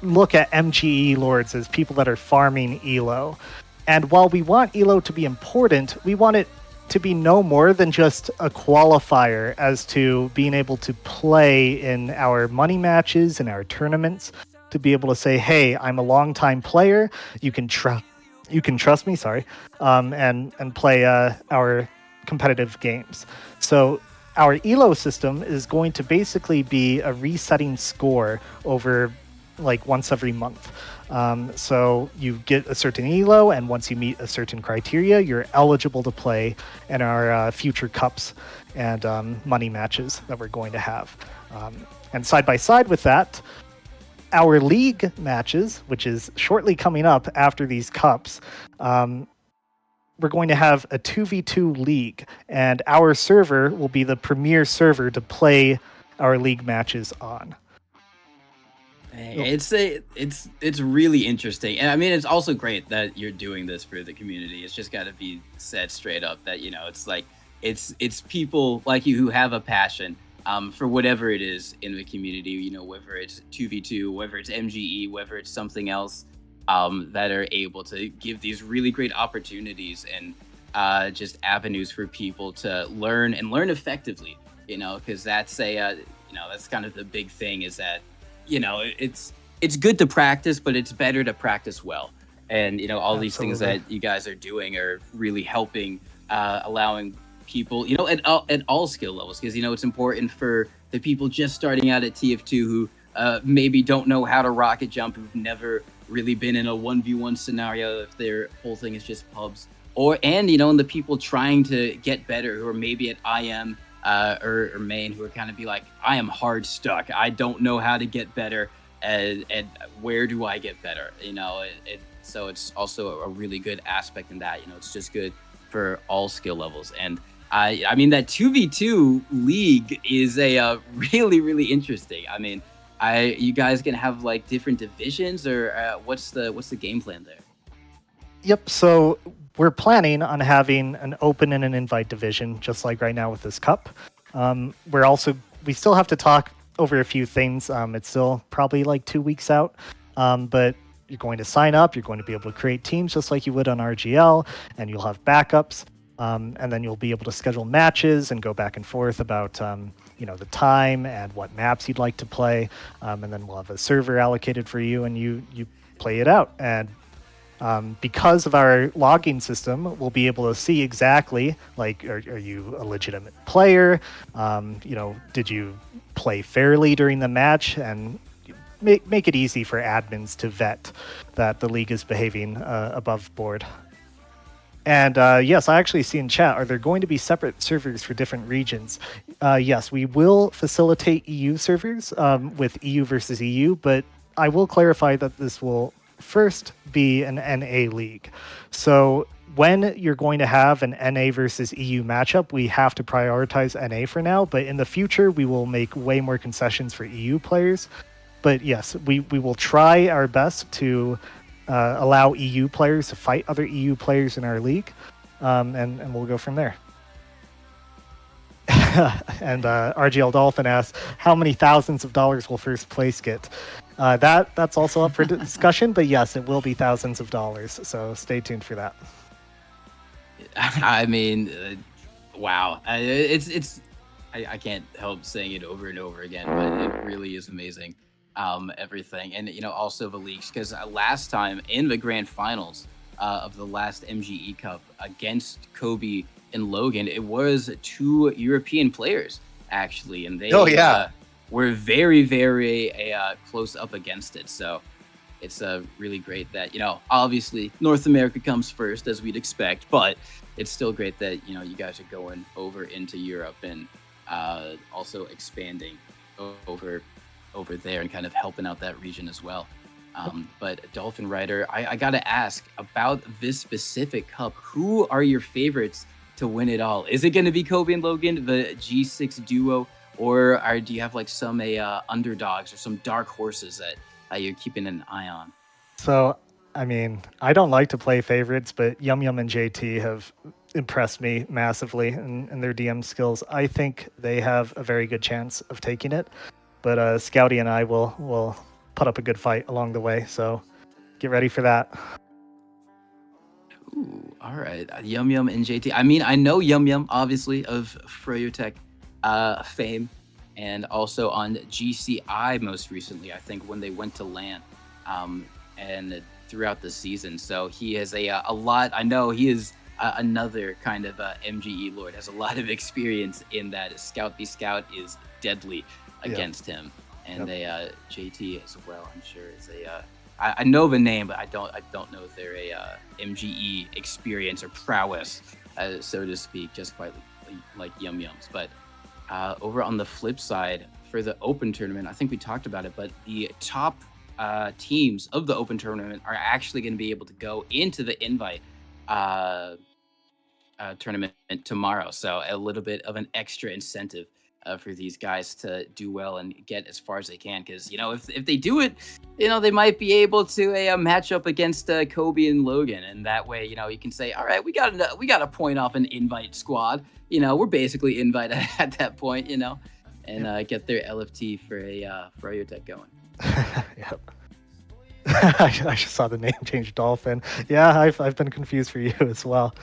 look at MGE Lords as people that are farming ELO. And while we want ELO to be important, we want it to be no more than just a qualifier as to being able to play in our money matches and our tournaments, to be able to say, hey, I'm a long-time player, you can trust me, and play our competitive games. So our ELO system is going to basically be a resetting score over like once every month. So you get a certain ELO, and once you meet a certain criteria, you're eligible to play in our future cups and money matches that we're going to have. And side by side with that, our league matches, which is shortly coming up after these cups, we're going to have a 2v2 league, and our server will be the premier server to play our league matches on. It's really interesting, and I mean it's also great that you're doing this for the community. It's just got to be said straight up that it's like it's people like you who have a passion for whatever it is in the community. Whether it's 2v2, whether it's MGE, whether it's something else, that are able to give these really great opportunities and just avenues for people to learn effectively. Because that's that's kind of the big thing is that. It's good to practice, but it's better to practice well. And all these things that you guys are doing are really helping, allowing people, at all skill levels, because it's important for the people just starting out at TF2 who maybe don't know how to rocket jump, who've never really been in a 1v1 scenario, if their whole thing is just pubs, and the people trying to get better who are maybe at IM. Or main, who are kind of be like, I am hard stuck. I don't know how to get better, and where do I get better? So it's also a really good aspect in that. It's just good for all skill levels. And I mean that 2v2 league is a really, really interesting. I mean, you guys can have like different divisions, or what's the game plan there? Yep. So we're planning on having an open and an invite division, just like right now with this cup. We still have to talk over a few things. It's still probably like 2 weeks out, but you're going to sign up. You're going to be able to create teams just like you would on RGL, and you'll have backups. And then you'll be able to schedule matches and go back and forth about the time and what maps you'd like to play. And then we'll have a server allocated for you, and you play it out. And because of our logging system, we'll be able to see exactly, like, are you a legitimate player? Did you play fairly during the match? And make it easy for admins to vet that the league is behaving above board. And yes, I actually see in chat, are there going to be separate servers for different regions? Yes, we will facilitate EU servers with EU versus EU, but I will clarify that this will first be an NA league. So when you're going to have an NA versus EU matchup, we have to prioritize NA for now, but in the future, we will make way more concessions for EU players. But yes, we will try our best to allow EU players to fight other EU players in our league. and we'll go from there. And RGL Dolphin asks, how many thousands of dollars will first place get? That's also up for discussion, but yes, it will be thousands of dollars. So stay tuned for that. I mean, wow. I can't help saying it over and over again, but it really is amazing. Everything. And, also the leaks, because last time in the grand finals of the last MGE Cup against Kobe and Logan, it was 2 European players, actually. And they were very, very close up against it. So it's really great that, obviously North America comes first, as we'd expect, but it's still great that, you guys are going over into Europe and also expanding over there and kind of helping out that region as well. But Dolphin Rider, I got to ask about this specific cup. Who are your favorites to win it all? Is it going to be Kobe and Logan, the G6 duo, or do you have like some underdogs or some dark horses that you're keeping an eye on? So, I mean, I don't like to play favorites, but Yum Yum and JT have impressed me massively in their DM skills. I think they have a very good chance of taking it, but Scouty and I will put up a good fight along the way. So get ready for that. Ooh, all right. Yum Yum and JT. I mean, I know Yum Yum, obviously, of Froyotech fame, and also on GCI most recently, I think, when they went to LAN and throughout the season. So he has a lot. I know he is another kind of MGE Lord, has a lot of experience in that. Scout v Scout is deadly against him. And JT as well, I'm sure, is I know the name, but I don't know if they're a MGE experience or prowess, so to speak, just quite like Yum Yums. But over on the flip side, for the Open tournament, I think we talked about it, but the top teams of the Open tournament are actually going to be able to go into the invite tournament tomorrow. So a little bit of an extra incentive for these guys to do well and get as far as they can, because if they do it, they might be able to match up against Kobe and Logan, and that way you can say, all right, we got a point off an invite squad. We're basically invite at that point, and get their LFT for a Froyotech going. Yep. I just saw the name change, Dolphin. Yeah, I've been confused for you as well.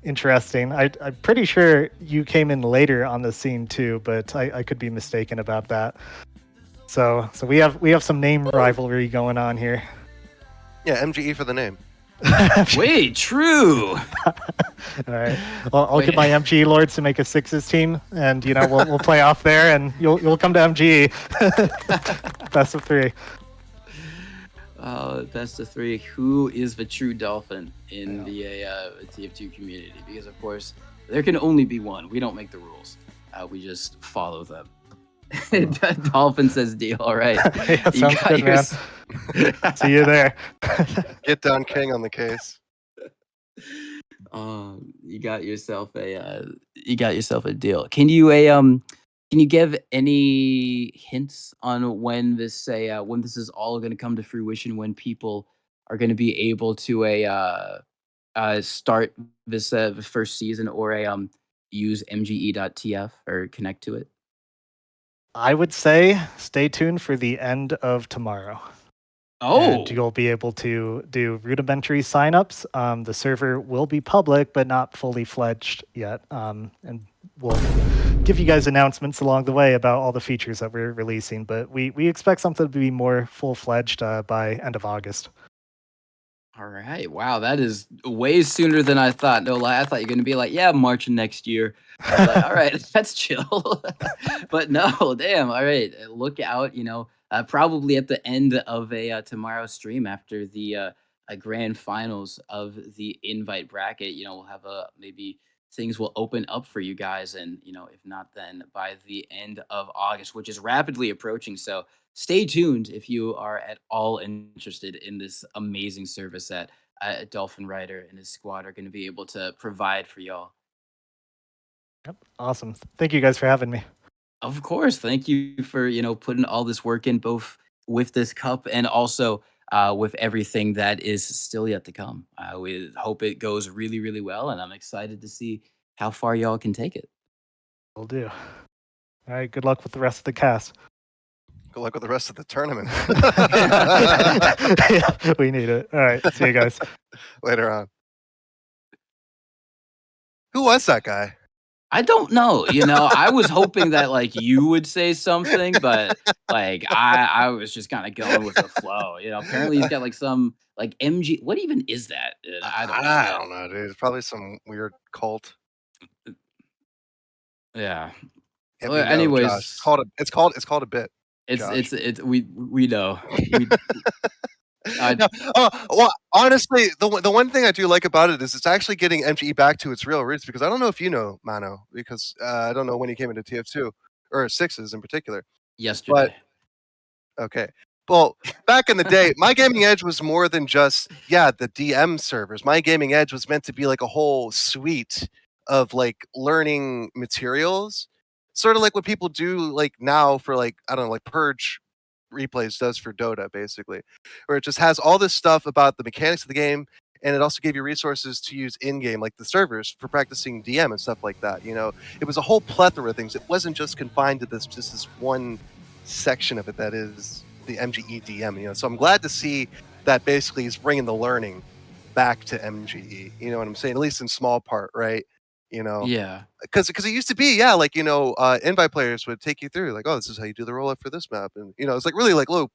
Interesting. I'm pretty sure you came in later on the scene too, but I could be mistaken about that. So we have some name rivalry going on here. Yeah, MGE for the name. Wait, true. All right. Well, I'll get my MGE Lords to make a Sixes team, and we'll play off there, and you'll come to MGE. Best of 3. Best of 3. Who is the true Dolphin in the TF2 community? Because of course there can only be one. We don't make the rules. We just follow them. Dolphin says deal. All right. Yeah, sounds good, man. See you there. Get down king on the case. You got yourself a deal. Can you give any hints on when this is all going to come to fruition, when people are going to be able to start this first season, or use MGE.tf or connect to it? I would say stay tuned for the end of tomorrow. Oh, And you'll be able to do rudimentary signups. The server will be public, but not fully fledged yet. And we'll give you guys announcements along the way about all the features that we're releasing. But we expect something to be more full-fledged by end of August. all right. Wow, that is way sooner than I thought. No lie, I thought you're going to be like, yeah, March next year. I was like, all right, that's chill. But no, damn. All right, look out. Probably at the end of a tomorrow stream after the grand finals of the invite bracket. We'll have maybe things will open up for you guys, and if not, then by the end of August, which is rapidly approaching. So stay tuned if you are at all interested in this amazing service that Dolphin Rider and his squad are going to be able to provide for y'all. Yep. Awesome. Thank you guys for having me. Of course. Thank you for, putting all this work in, both with this cup and also with everything that is still yet to come. We hope it goes really, really well, and I'm excited to see how far y'all can take it. Will do. All right. Good luck with the rest of the cast. Good luck with the rest of the tournament. Yeah, we need it. All right. See you guys. Later on. Who was that guy? I don't know. I was hoping that like you would say something, but like I was just kind of going with the flow. Apparently he's got like some like MG. What even is that? I don't know. I don't know, dude. It's probably some weird cult. Yeah. Yeah, Well, we know, Josh. anyways, It's called a bit. Josh. we know. I No, well, honestly, the one thing I do like about it is it's actually getting MGE back to its real roots because I don't know if you know Mano because I don't know when he came into TF2 or sixes in particular. yesterday. Okay. Well, back in the day, My Gaming Edge was more than just the DM servers. My Gaming Edge was meant to be like a whole suite of like learning materials, sort of like what people do like now for like I don't know, like Purge replays does for Dota, basically, where it just has all this stuff about the mechanics of the game, and it also gave you resources to use in game, like the servers for practicing DM and stuff like that. It was a whole plethora of things. It wasn't just confined to this one section of it that is the MGE DM. So I'm glad to see that basically is bringing the learning back to MGE. You know what I'm saying? At least in small part, right? Yeah. Because it used to be invite players would take you through like, oh, this is how you do the roll up for this map, and it's like really like low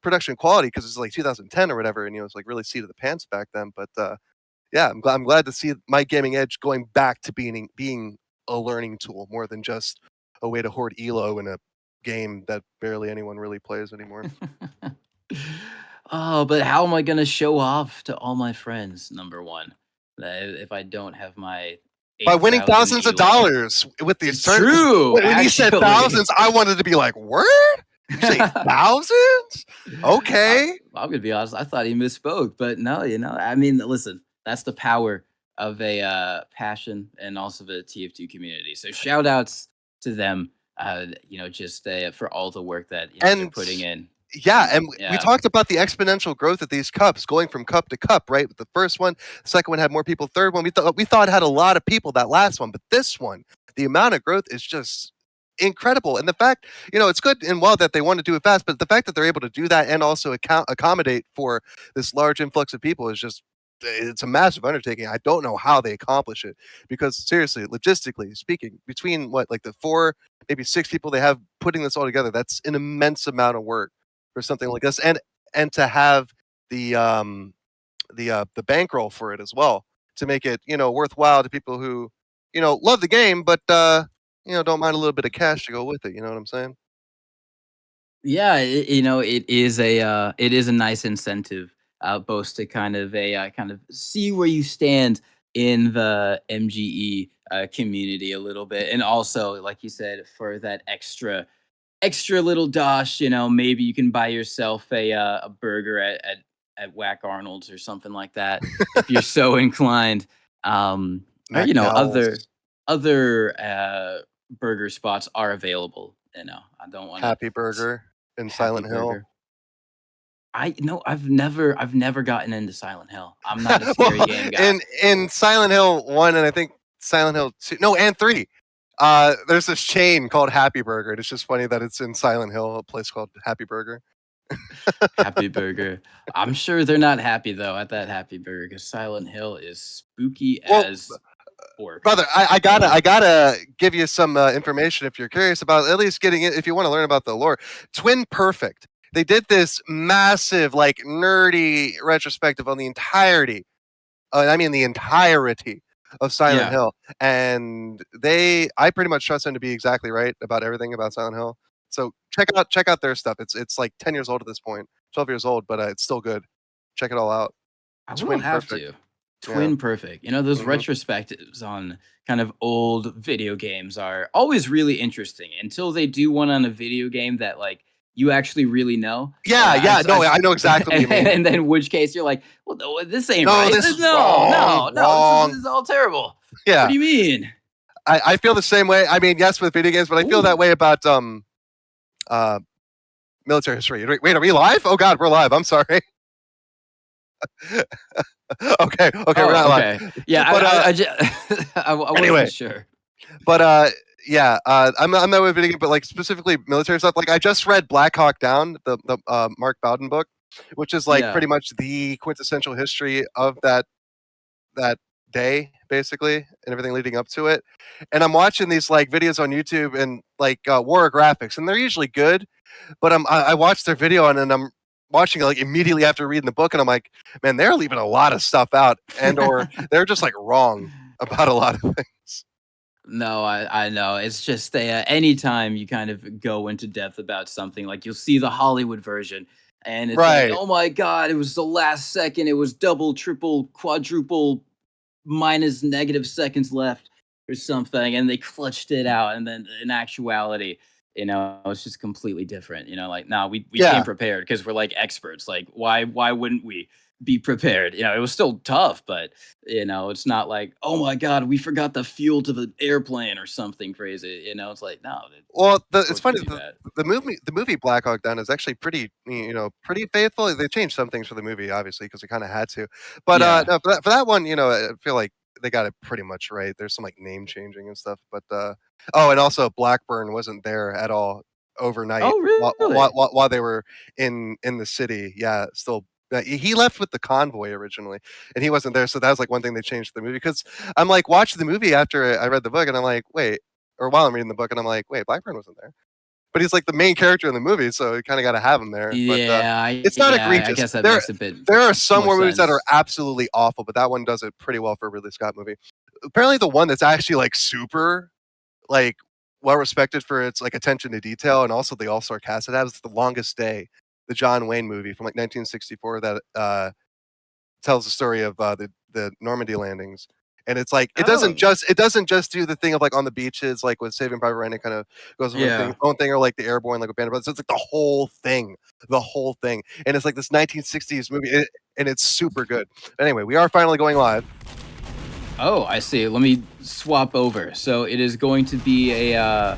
production quality because it's like 2010 or whatever, and it's like really seat of the pants back then. But I'm glad to see My Gaming Edge going back to being a learning tool more than just a way to hoard elo in a game that barely anyone really plays anymore. Oh, but how am I gonna show off to all my friends? Number one, if I don't have my By winning 8,000 thousands of elo. dollars with these It's true. When you said actually. thousands, I wanted to be like, word? You say thousands? Okay. I'm gonna be honest. I thought he misspoke, but no. I mean, listen, that's the power of a passion and also the TF2 community. So shout outs to them. Just for all the work that they're And putting in. yeah, and we Yeah. talked about the exponential growth of these cups going from cup to cup, right? The first one, the second one had more people, third one we thought had a lot of people, that last one, but this one, the amount of growth is just incredible. And the fact, it's good and well that they want to do it fast, but the fact that they're able to do that and also accommodate for this large influx of people is just it's a massive undertaking. I don't know how they accomplish it because seriously, logistically speaking, between like the 4, maybe 6 people they have putting this all together, that's an immense amount of work for something like this, and to have the bankroll for it as well to make it worthwhile to people who love the game but don't mind a little bit of cash to go with it. You know what I'm saying? Yeah, it is a nice incentive, both to kind of see where you stand in the MGE community a little bit, and also, like you said, for that extra little dosh, maybe you can buy yourself a burger at Whack Arnold's or something like that if you're so inclined. Or McDowell's. other burger spots are available. I don't want to. Happy Burger in Happy Silent Hill. Burger. I've never gotten into Silent Hill. I'm not a scary Well, game guy. in Silent Hill 1 and I think Silent Hill 2, no, and 3, there's this chain called Happy Burger. And it's just funny that it's in Silent Hill, a place called Happy Burger. Happy Burger. I'm sure they're not happy though at that Happy Burger because Silent Hill is spooky as pork. Brother, I gotta give you some information if you're curious about at least getting it. If you want to learn about the lore, Twin Perfect. They did this massive, like nerdy retrospective on the entirety. The entirety of Silent Yeah. Hill, and I pretty much trust them to be exactly right about everything about Silent Hill. So check out their stuff. It's like 10 years old at this point, 12 years old, but it's still good. Check it all out. I will Twin have Perfect. to. Twin Perfect. Those Mhm. retrospectives on kind of old video games are always really interesting until they do one on a video game that like you actually really know. Yeah, no, I know exactly what you mean. And then in which case you're like, well, this ain't No, right. this is no, wrong, no, wrong. this is all terrible. Yeah, What do you mean? I feel the same way. I mean, yes, with video games, but I feel that way about military history. Wait, are we live? Oh God, we're live. I'm sorry. Okay, we're Oh, not okay. live. Yeah, But I wasn't anyway, sure. but yeah, I'm not with video game, but like specifically military stuff. Like I just read Black Hawk Down, the Mark Bowden book, which is like Yeah. pretty much the quintessential history of that day, basically, and everything leading up to it. And I'm watching these like videos on YouTube and like war graphics, and they're usually good. But I watched their video and then I'm watching it like immediately after reading the book, and I'm like, man, they're leaving a lot of stuff out, and or they're just like wrong about a lot of things. No, I know. It's just anytime you kind of go into depth about something, like you'll see the Hollywood version, and it's like, Right. oh my God, it was the last second. It was double, triple, quadruple, minus negative seconds left or something, and they clutched it out. And then in actuality, it's just completely different. Like, no, we came Yeah. prepared because we're like experts. Like, why wouldn't we be prepared? It was still tough, but it's not like, oh my God, we forgot the fuel to the airplane or something crazy. It's like, no, Well, of it's course we funny. do that. The movie Black Hawk Down is actually pretty, pretty faithful. They changed some things for the movie, obviously, because they kind of had to. But Yeah. no, for that one, I feel like they got it pretty much right. There's some like name changing and stuff. But oh, and also Blackburn wasn't there at all overnight Oh, really? while they were in the city. Yeah, still. He left with the convoy originally, and he wasn't there. So that was like one thing they changed the movie. Because I'm like watching the movie after I read the book, and I'm like, wait, or while I'm reading the book, and I'm like, wait, Blackburn wasn't there, but he's like the main character in the movie, so you kind of got to have him there. But it's not I egregious. guess that makes a bit There are some more war movies that are sense. absolutely awful, but that one does it pretty well for a Ridley Scott movie. Apparently, the one that's actually like super like well respected for its like attention to detail and also the all-star cast it has is The Longest Day, the John Wayne movie from like 1964 that tells the story of the Normandy landings. And it's like Oh, it doesn't just do the thing of like on the beaches like with Saving Private Ryan. It kind of goes over yeah. own thing or like the Airborne like with Band of Brothers. It's like the whole thing, and it's like this 1960s movie, and it's super good. Anyway, we are finally going live. Oh, I see. Let me swap over. So it is going to be a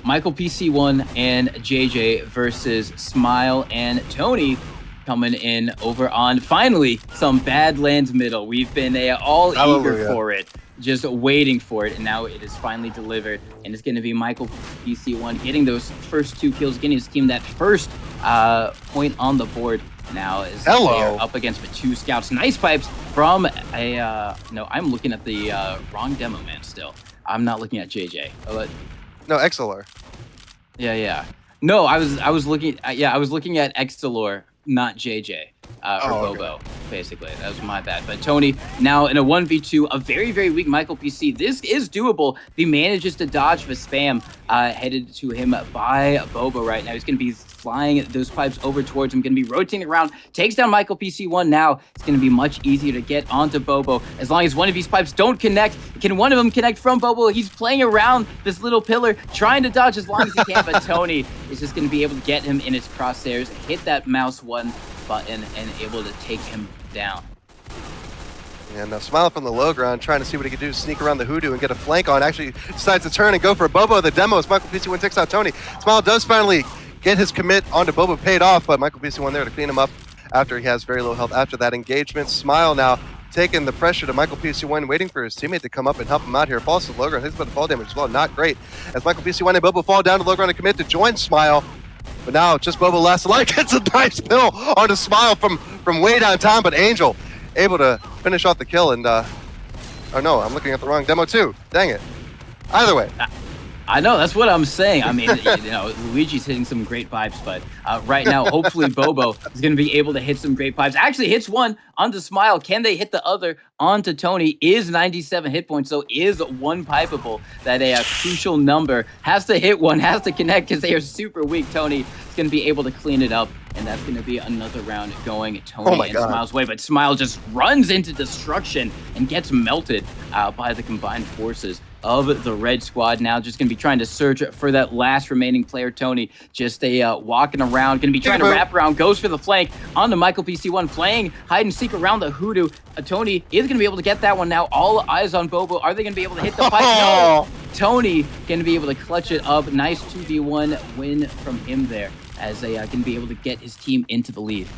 Michael PC1 and JJ versus Smile and Tony coming in over on finally some Badlands Middle. We've been all eager Hallelujah. for it, just waiting for it, and now it is finally delivered. And it's going to be Michael PC1 getting those first 2 kills, getting his team that first point on the board. Now is they are up against the 2 scouts. Nice pipes from a no, I'm looking at the wrong demo man still. I'm not looking at JJ. No, XLR. Yeah. No, I was looking I was looking at Excelor, not JJ. Or Bobo, basically. That was my bad. But Tony, now in a 1v2, a very, very weak Michael PC. This is doable. If he manages to dodge the spam headed to him by Bobo right now. He's going to be flying those pipes over towards him, going to be rotating around, takes down Michael PC1 now. It's going to be much easier to get onto Bobo as long as one of these pipes don't connect. Can one of them connect from Bobo? He's playing around this little pillar, trying to dodge as long as he can, but Tony is just going to be able to get him in his crosshairs, hit that mouse 1 button, and able to take him down. And Smile from the low ground, trying to see what he can do, sneak around the Hoodoo and get a flank on. Actually decides to turn and go for Bobo. The demo as Michael PC1 takes out Tony. Smile does finally get his commit onto Bobo, paid off, but Michael PC1 there to clean him up after he has very low health after that engagement. Smile now taking the pressure to Michael PC1, waiting for his teammate to come up and help him out here. Falls to the low ground, hits about the fall damage as well. Not great. As Michael PC1 and Bobo fall down to low ground and commit to join Smile. But now just Bobo last alive gets a nice pill onto Smile from way downtown, but Angel able to finish off the kill. And oh no, I'm looking at the wrong demo too. Dang it. Either way. I know, that's what I'm saying. I mean, Luigi's hitting some great pipes, but right now, hopefully Bobo is going to be able to hit some great pipes. Actually hits one onto Smile. Can they hit the other onto Tony? Is 97 hit points, so is one pipeable. That a crucial number. Has to hit one, has to connect because they are super weak. Tony is going to be able to clean it up, and that's going to be another round going Tony and Smile's way. But Smile just runs into destruction and gets melted by the combined forces of the red squad. Now just going to be trying to search for that last remaining player. Tony just walking around, going to be trying to wrap around, goes for the flank onto Michael PC1, playing hide and seek around the Hoodoo. Tony is going to be able to get that one now. All eyes on Bobo. Are they going to be able to hit the pipe? No. Tony going to be able to clutch it up. Nice 2v1 win from him there, as they can be able to get his team into the lead.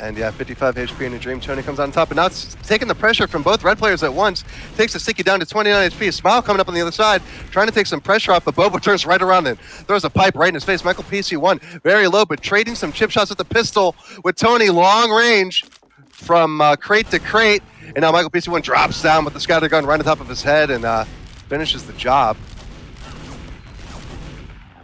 And yeah, 55 HP in a dream. Tony comes on top, but now it's taking the pressure from both red players at once. Takes the sticky down to 29 HP. Smile coming up on the other side, trying to take some pressure off, but Bobo turns right around and throws a pipe right in his face. Michael PC1 very low, but trading some chip shots with the pistol with Tony long range from crate to crate. And now Michael PC1 drops down with the scatter gun right on top of his head and finishes the job.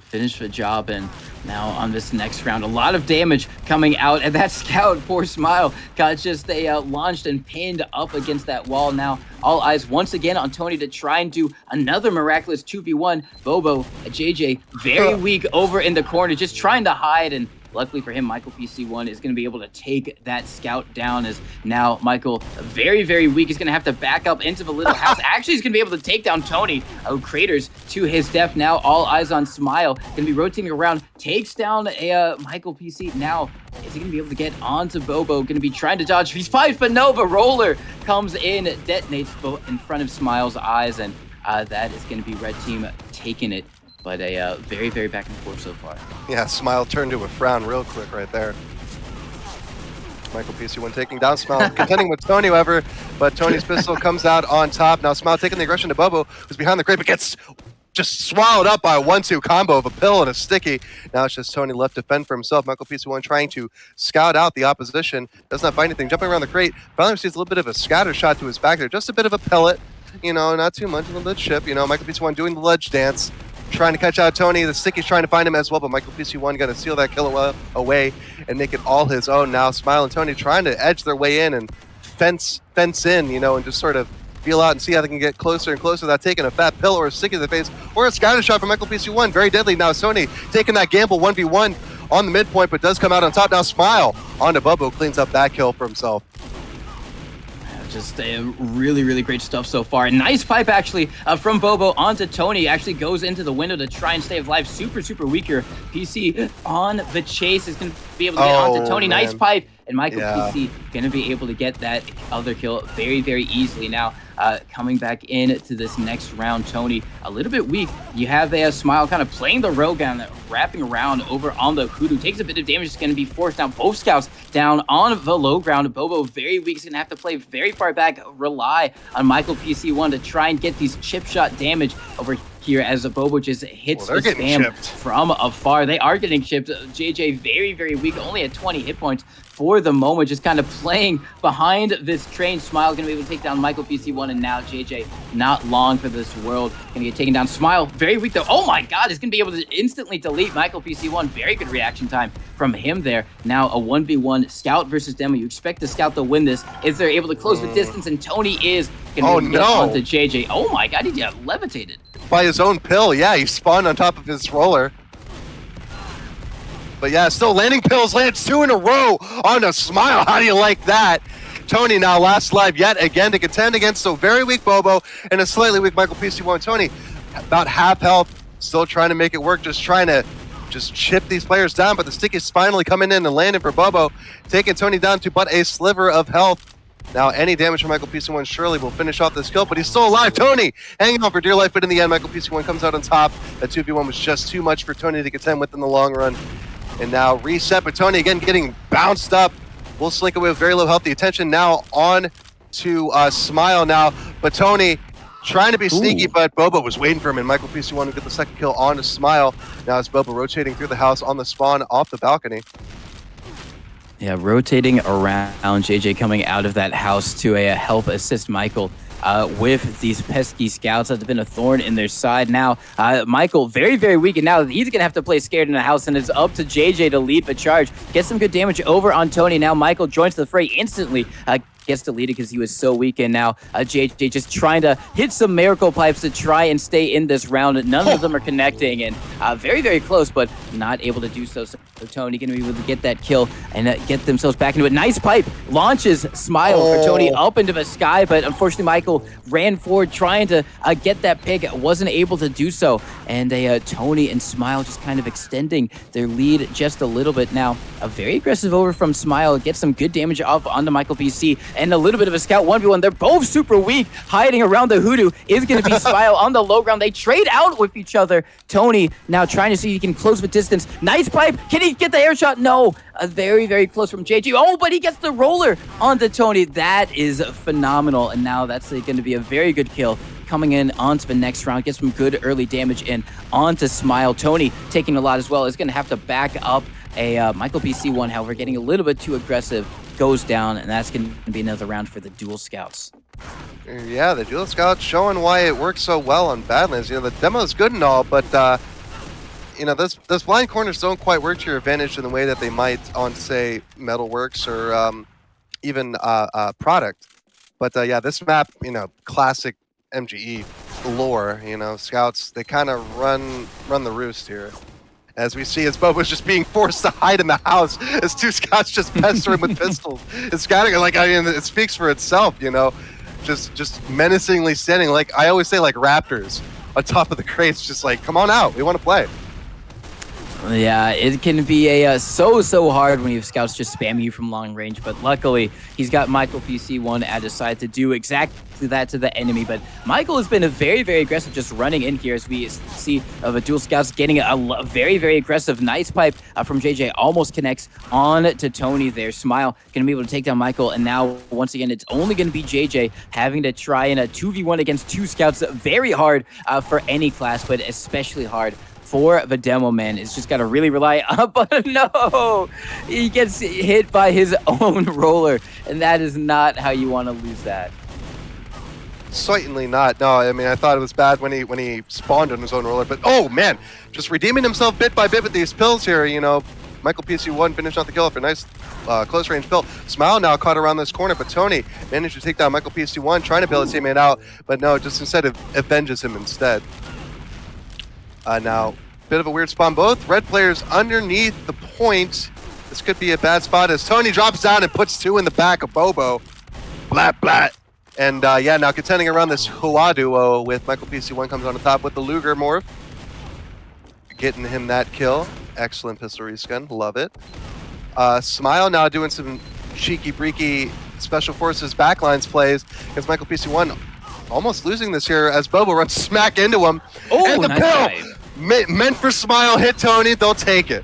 Finish the job, and now on this next round, a lot of damage coming out, and that scout, poor Smile, got just launched and pinned up against that wall. Now all eyes once again on Tony to try and do another miraculous 2v1. Bobo, JJ, very weak over in the corner, just trying to hide, and luckily for him, Michael PC1 is going to be able to take that scout down, as now Michael, very, very weak, is going to have to back up into the little house. Actually, he's going to be able to take down Tony. Oh, Craters to his death. Now all eyes on Smile. Going to be rotating around. Takes down a Michael PC. Now, is he going to be able to get onto Bobo? Going to be trying to dodge. He's five, but no, the roller comes in, detonates in front of Smile's eyes, and that is going to be red team taking it. But a very, very back and forth so far. Yeah, Smile turned to a frown real quick right there. Michael PC1 taking down Smile, contending with Tony, however, but Tony's pistol comes out on top. Now Smile taking the aggression to Bobo, who's behind the crate, but gets just swallowed up by a 1-2 combo of a pill and a sticky. Now it's just Tony left to fend for himself. Michael PC1 trying to scout out the opposition. Does not find anything. Jumping around the crate, finally receives a little bit of a scatter shot to his back there. Just a bit of a pellet, you know, not too much of a ledge chip. You know, Michael PC1 doing the ledge dance, trying to catch out Tony. The sticky's trying to find him as well, but Michael PC1 got to seal that kill away and make it all his own. Now Smile and Tony trying to edge their way in and fence in, you know, and just sort of feel out and see how they can get closer and closer without taking a fat pill or a sticky to the face or a scatter shot from Michael PC1. Very deadly. Now Tony taking that gamble 1v1 on the midpoint, but does come out on top. Now Smile onto Bobo, cleans up that kill for himself. Just really, really great stuff so far. Nice pipe, actually, from Bobo onto Tony. Actually goes into the window to try and stay alive. Super, super weak here. PC on the chase is going to be able to get onto Tony. Man. Nice pipe. And Michael PC going to be able to get that other kill very, very easily. Now, coming back into this next round, Tony, a little bit weak. You have a Smile kind of playing the Rogan, wrapping around over on the Hoodoo. Takes a bit of damage. It's going to be forced down. Both scouts down on the low ground. Bobo very weak. He's going to have to play very far back, rely on Michael PC1 to try and get these chip shot damage over here as the Bobo just hits the spam from afar. They are getting chipped. JJ very, very weak, only at 20 hit points for the moment, just kind of playing behind this train. Smile going to be able to take down Michael PC1, and now JJ not long for this world. Going to get taken down. Smile very weak though. Oh my god, is going to be able to instantly delete Michael PC1. Very good reaction time from him there. Now a 1v1 Scout versus Demo. You expect the Scout to win this. Is they're able to close the distance, and Tony is going to get onto JJ. Oh my god, he got levitated. By his own pill, yeah, he spawned on top of his roller. But yeah, still landing pills, lands 2 in a row on a Smile. How do you like that? Tony now last live yet again to contend against a very weak Bobo and a slightly weak Michael PC1. Tony, about half health, still trying to make it work, just trying to chip these players down, but the stick is finally coming in and landing for Bobo, taking Tony down to but a sliver of health. Now, any damage from Michael PC1 surely will finish off this kill, but he's still alive. Tony hanging on for dear life, but in the end, Michael PC1 comes out on top. That 2v1 was just too much for Tony to contend with in the long run. And now reset, but Tony again getting bounced up. Will slink away with very low health. The attention now on to Smile now, but Tony trying to be sneaky, but Bobo was waiting for him, and Michael PC1 would get the second kill on to Smile. Now it's Bobo rotating through the house on the spawn off the balcony. Yeah, rotating around, JJ coming out of that house to help assist Michael with these pesky scouts that have been a thorn in their side. Now, Michael very, very weak, and now he's going to have to play scared in the house, and it's up to JJ to lead the charge. Get some good damage over on Tony. Now Michael joins the fray instantly. Gets deleted because he was so weak, and now JJ just trying to hit some miracle pipes to try and stay in this round. None of them are connecting, and very, very close, but not able to do so. So Tony going to be able to get that kill and get themselves back into it. Nice pipe launches Smile for Tony up into the sky, but unfortunately Michael ran forward trying to get that pick, wasn't able to do so, and Tony and Smile just kind of extending their lead just a little bit. Now a very aggressive over from Smile, gets some good damage off onto Michael PC, and a little bit of a scout 1v1. They're both super weak, hiding around the Hoodoo. Is going to be Smile on the low ground. They trade out with each other. Tony now trying to see if he can close the distance. Nice pipe. Can he get the air shot? No. Very, very close from JJ. Oh, but he gets the roller onto Tony. That is phenomenal. And now that's going to be a very good kill. Coming in onto the next round, get some good early damage in onto Smile. Tony taking a lot as well. Is going to have to back up a Michael PC1, however, getting a little bit too aggressive, goes down, and that's going to be another round for the dual scouts. Yeah, the dual scouts showing why it works so well on Badlands. The demo is good and all, but those blind corners don't quite work to your advantage in the way that they might on, say, Metalworks or even Product. But yeah, this map, classic MGE lore, scouts, they kind of run the roost here. As we see, as Bobo's just being forced to hide in the house as two scouts just pester him with pistols. It's kind of it speaks for itself, just menacingly standing, like I always say, like raptors on top of the crates, just like, come on out, we want to play. Yeah, it can be a so hard when you have scouts just spamming you from long range, but luckily he's got Michael PC1 at his side to do exactly that to the enemy. But Michael has been a very aggressive just running in here, as we see of a dual scouts getting a very aggressive nice pipe from JJ, almost connects on to Tony there. Smile gonna be able to take down Michael, and now once again it's only gonna be JJ having to try in a 2v1 against two scouts. Very hard for any class, but especially hard for the demo man. It's just got to really rely on, but no, he gets hit by his own roller, and that is not how you want to lose that. Certainly not. No, I mean, I thought it was bad when he spawned on his own roller, but oh man, just redeeming himself bit by bit with these pills here. Michael PC1 finished off the kill for a nice close range pill. Smile now caught around this corner, but Tony managed to take down Michael PC1, trying to bail his teammate out, but no, just instead avenges him instead. Now, bit of a weird spawn. Both red players underneath the point. This could be a bad spot as Tony drops down and puts two in the back of Bobo. Blat, blat. And yeah, now contending around this Hua duo with Michael PC1 comes on the top with the Luger morph. Getting him that kill. Excellent pistol reskin. Love it. Smile now doing some cheeky, breaky Special Forces backlines plays against Michael PC1. Almost losing this here as Bobo runs smack into him. Oh, and the nice pill dive. meant for Smile hit Tony. They'll take it.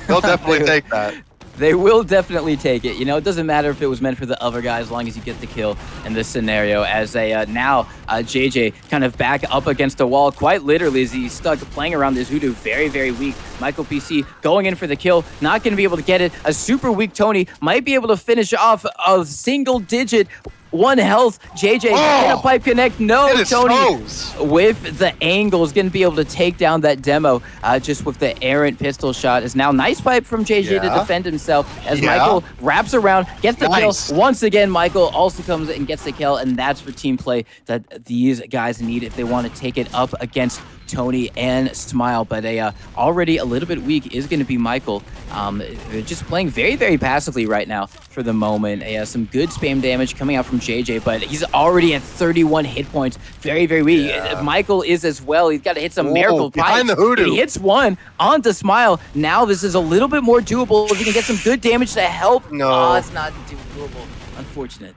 They'll definitely take that. They will definitely take it. It doesn't matter if it was meant for the other guy as long as you get the kill in this scenario. As now JJ kind of back up against the wall, quite literally, as he's stuck playing around this Hoodoo. Very weak. Michael PC going in for the kill, not going to be able to get it. A super weak Tony might be able to finish off a single digit. 1 health. JJ in a pipe connect. No, Tony with the angle is going to be able to take down that demo just with the errant pistol shot. Is now nice pipe from JJ to defend himself as Michael wraps around, gets the kill. Once again, Michael also comes and gets the kill, and that's for team play that these guys need if they want to take it up against Tony and Smile. But already a little bit weak is going to be Michael. They're just playing very passively right now for the moment. Some good spam damage coming out from JJ, but he's already at 31 hit points. Very weak. Yeah. Michael is as well. He's got to hit some miracle pipes. The Hoodoo. He hits one onto Smile. Now this is a little bit more doable. If he can get some good damage to help. No, it's not doable. Unfortunate.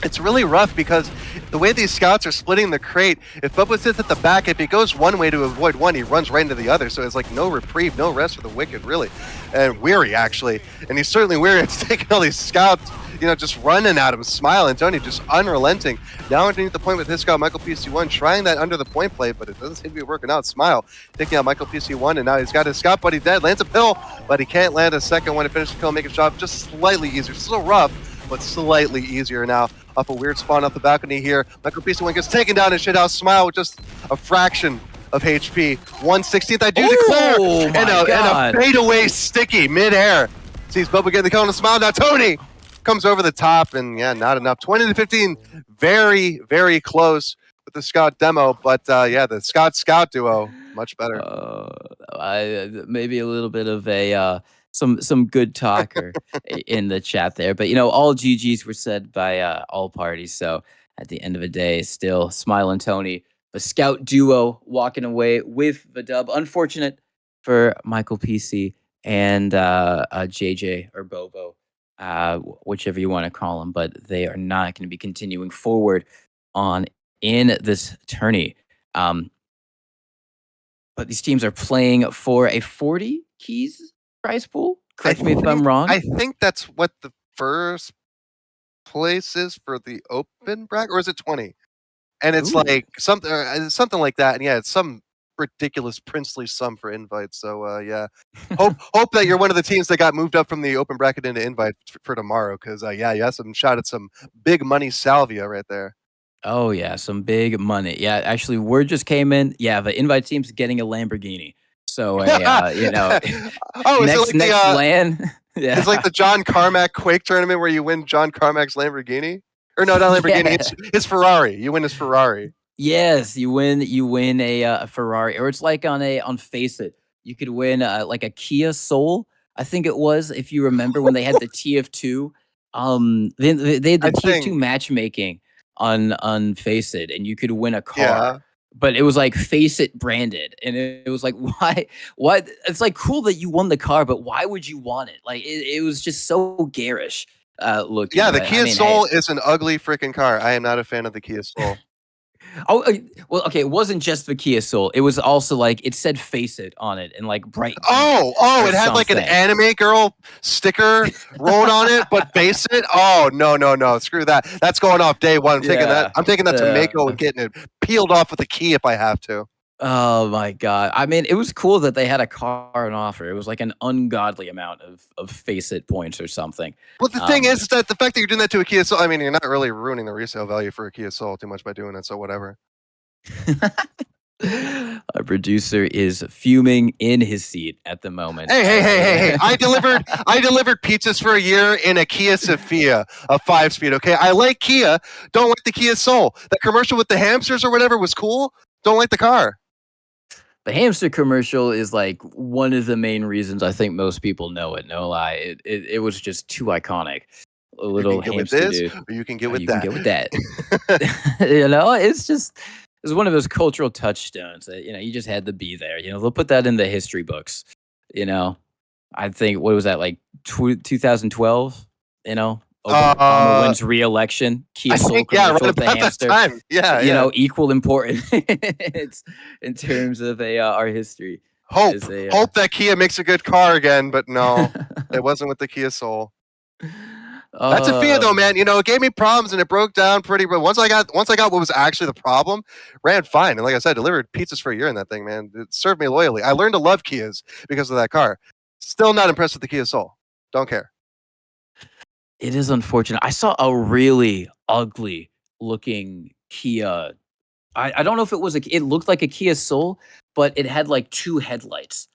It's really rough because the way these scouts are splitting the crate, if Bubba sits at the back, if he goes one way to avoid one, he runs right into the other. So it's like no reprieve, no rest for the wicked, really. And weary, actually. And he's certainly weary. It's taking all these scouts, just running at him, Smile, and Tony just unrelenting. Now underneath the point with his scout, Michael PC1, trying that under the point play, but it doesn't seem to be working out. Smile taking out Michael PC1, and now he's got his scout buddy dead. Lands a pill, but he can't land a second one to finish the kill, make his job just slightly easier. Still rough, but slightly easier now. Off a weird spawn off the balcony here. Michael PC1 gets taken down and shithouse. Smile with just a fraction of HP. 1/16th, I do declare. And a fadeaway sticky mid-air. Sees Bubba getting the kill on the Smile. Now Tony comes over the top, and yeah, not enough. 20-15, very close with the Scout demo. But yeah, the Scout duo, much better. Maybe a little bit of a... some good talker in the chat there, but all GGs were said by all parties. So at the end of the day, still Smile and Tony, the Scout duo, walking away with the dub. Unfortunate for Michael PC and JJ or Bobo whichever you want to call them, but they are not going to be continuing forward on in this tourney. But these teams are playing for a 40 keys prize pool. Correct me if I'm wrong. I think that's what the first place is for the open bracket, or is it 20? And it's Ooh. like something like that. And yeah, it's some ridiculous princely sum for invites. So yeah, hope that you're one of the teams that got moved up from the open bracket into invite for tomorrow. Because yeah, you have some shot at some big money salvia right there. Oh yeah, some big money. Yeah, actually, word just came in. Yeah, the invite team's getting a Lamborghini. So you know, Oh, is it next like next the LAN. Yeah, it's like the John Carmack Quake tournament where you win John Carmack's Lamborghini? Or no, not Lamborghini, Yeah. it's his Ferrari. You win his Ferrari. Yes, you win a Ferrari, or it's like on Face It, you could win like a Kia Soul. I think it was, if you remember when they had the TF2, they had the I TF2 think. matchmaking on Face It, and you could win a car. Yeah. But it was like Face It branded, and it was like, why? What? It's like cool that you won the car, but why would you want it? Like it was just so garish looking. Yeah, the But I Kia mean, Soul hey. is an ugly freaking car. I am not a fan of the Kia Soul. Oh, well, okay. It wasn't just the Kia Soul. It was also like it said "Face It" on it in like bright green or It had like an something. anime girl sticker rolled on it, but base it. Oh no, screw that. That's going off day one. Yeah. I'm taking that to Mako and getting it peeled off with a key if I have to. Oh my god. I mean, it was cool that they had a car on offer. It was like an ungodly amount of Face It points or something. But the thing is that the fact that you're doing that to a Kia Soul, I mean, you're not really ruining the resale value for a Kia Soul too much by doing it. So whatever. Our producer is fuming in his seat at the moment. Hey! I delivered pizzas for a year in a Kia Sophia, a 5-speed. Okay, I like Kia. Don't like the Kia Soul. That commercial with the hamsters or whatever was cool. Don't like the car. The hamster commercial is like one of the main reasons I think most people know it. No lie, it was just too iconic. A little You can get hamster with this, dude. or you can get with You that. can get with that. You know, it's one of those cultural touchstones that you just had to be there. You know, they'll put that in the history books. You know, I think what was that like 2012? You know, Obama wins re-election. Kia I Soul think commercial right with the about that hamster. time. Yeah, You yeah. know, equal important it's in terms of our history. Hope as a, hope that Kia makes a good car again, but no, it wasn't with the Kia Soul. That's a Fiat though, man. You know, it gave me problems and it broke down pretty. But once I got what was actually the problem, ran fine. And like I said, delivered pizzas for a year in that thing, man. It served me loyally. I learned to love Kias because of that car. Still not impressed with the Kia Soul. Don't care. It is unfortunate. I saw a really ugly looking Kia. I don't know if it looked like a Kia Soul, but it had like two headlights.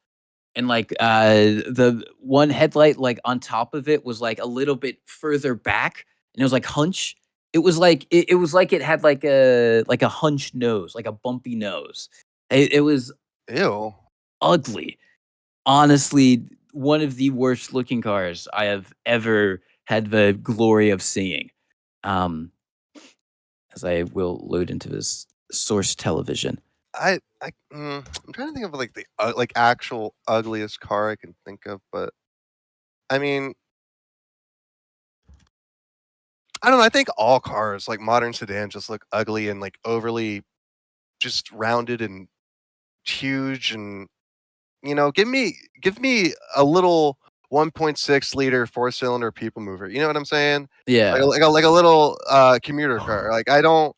And like the one headlight like on top of it was like a little bit further back, and it was like hunch. It was like it was like it had like a hunch nose, like a bumpy nose. It was Ew. ugly. Honestly, one of the worst looking cars I have ever had the glory of seeing. As I will load into this source television. I'm trying to think of like the like actual ugliest car I can think of, but I mean, I don't know. I think all cars, like modern sedans, just look ugly and like overly just rounded and huge. And give me a little 1.6 liter 4-cylinder people mover. You know what I'm saying? Yeah. Like a little commuter car. Like I don't.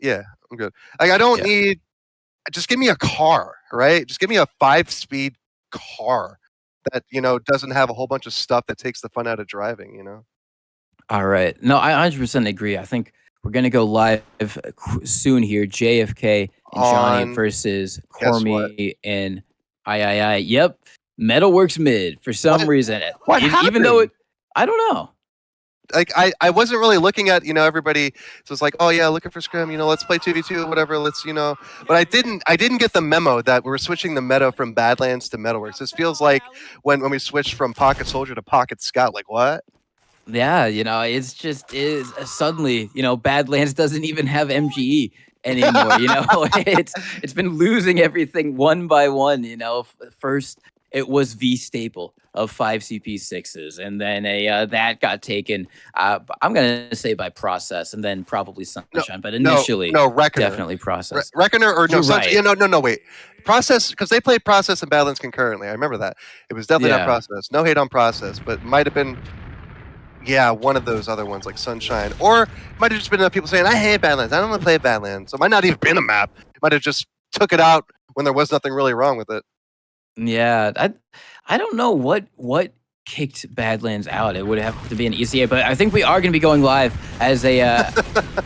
Yeah, I'm good. Like I don't Yeah. need. Just give me a car, right? Just give me a 5-speed car that doesn't have a whole bunch of stuff that takes the fun out of driving. All right. No, I 100% agree. I think we're going to go live soon here. JFK and Johnny On versus guess what? Cormy and I. Yep. Metalworks mid for some reason. What Even though happened? I don't know. Like I wasn't really looking at everybody. So it's like, oh yeah, looking for scrim. Let's play 2v2, whatever. Let's But I didn't get the memo that we're switching the meta from Badlands to Metalworks. This feels like when we switched from Pocket Soldier to Pocket Scout. Like what? Yeah, it's just is suddenly, Badlands doesn't even have MGE anymore. It's been losing everything one by one. First it was the staple of 5 CP6s, and then that got taken. I'm gonna say by process, and then probably Sunshine, but initially, no, Reckoner. definitely process. Reckoner or no, You're Sunshine. right. Yeah, no, wait. Process, because they played Process and Badlands concurrently. I remember that. It was definitely not Yeah. Process. No hate on Process, but might have been, yeah, one of those other ones like Sunshine, or might have just been people saying, "I hate Badlands. I don't want to play Badlands." So it might not even been a map. It might have just took it out when there was nothing really wrong with it. Yeah, I don't know what kicked Badlands out. It would have to be an ECA, but I think we are going to be going live as a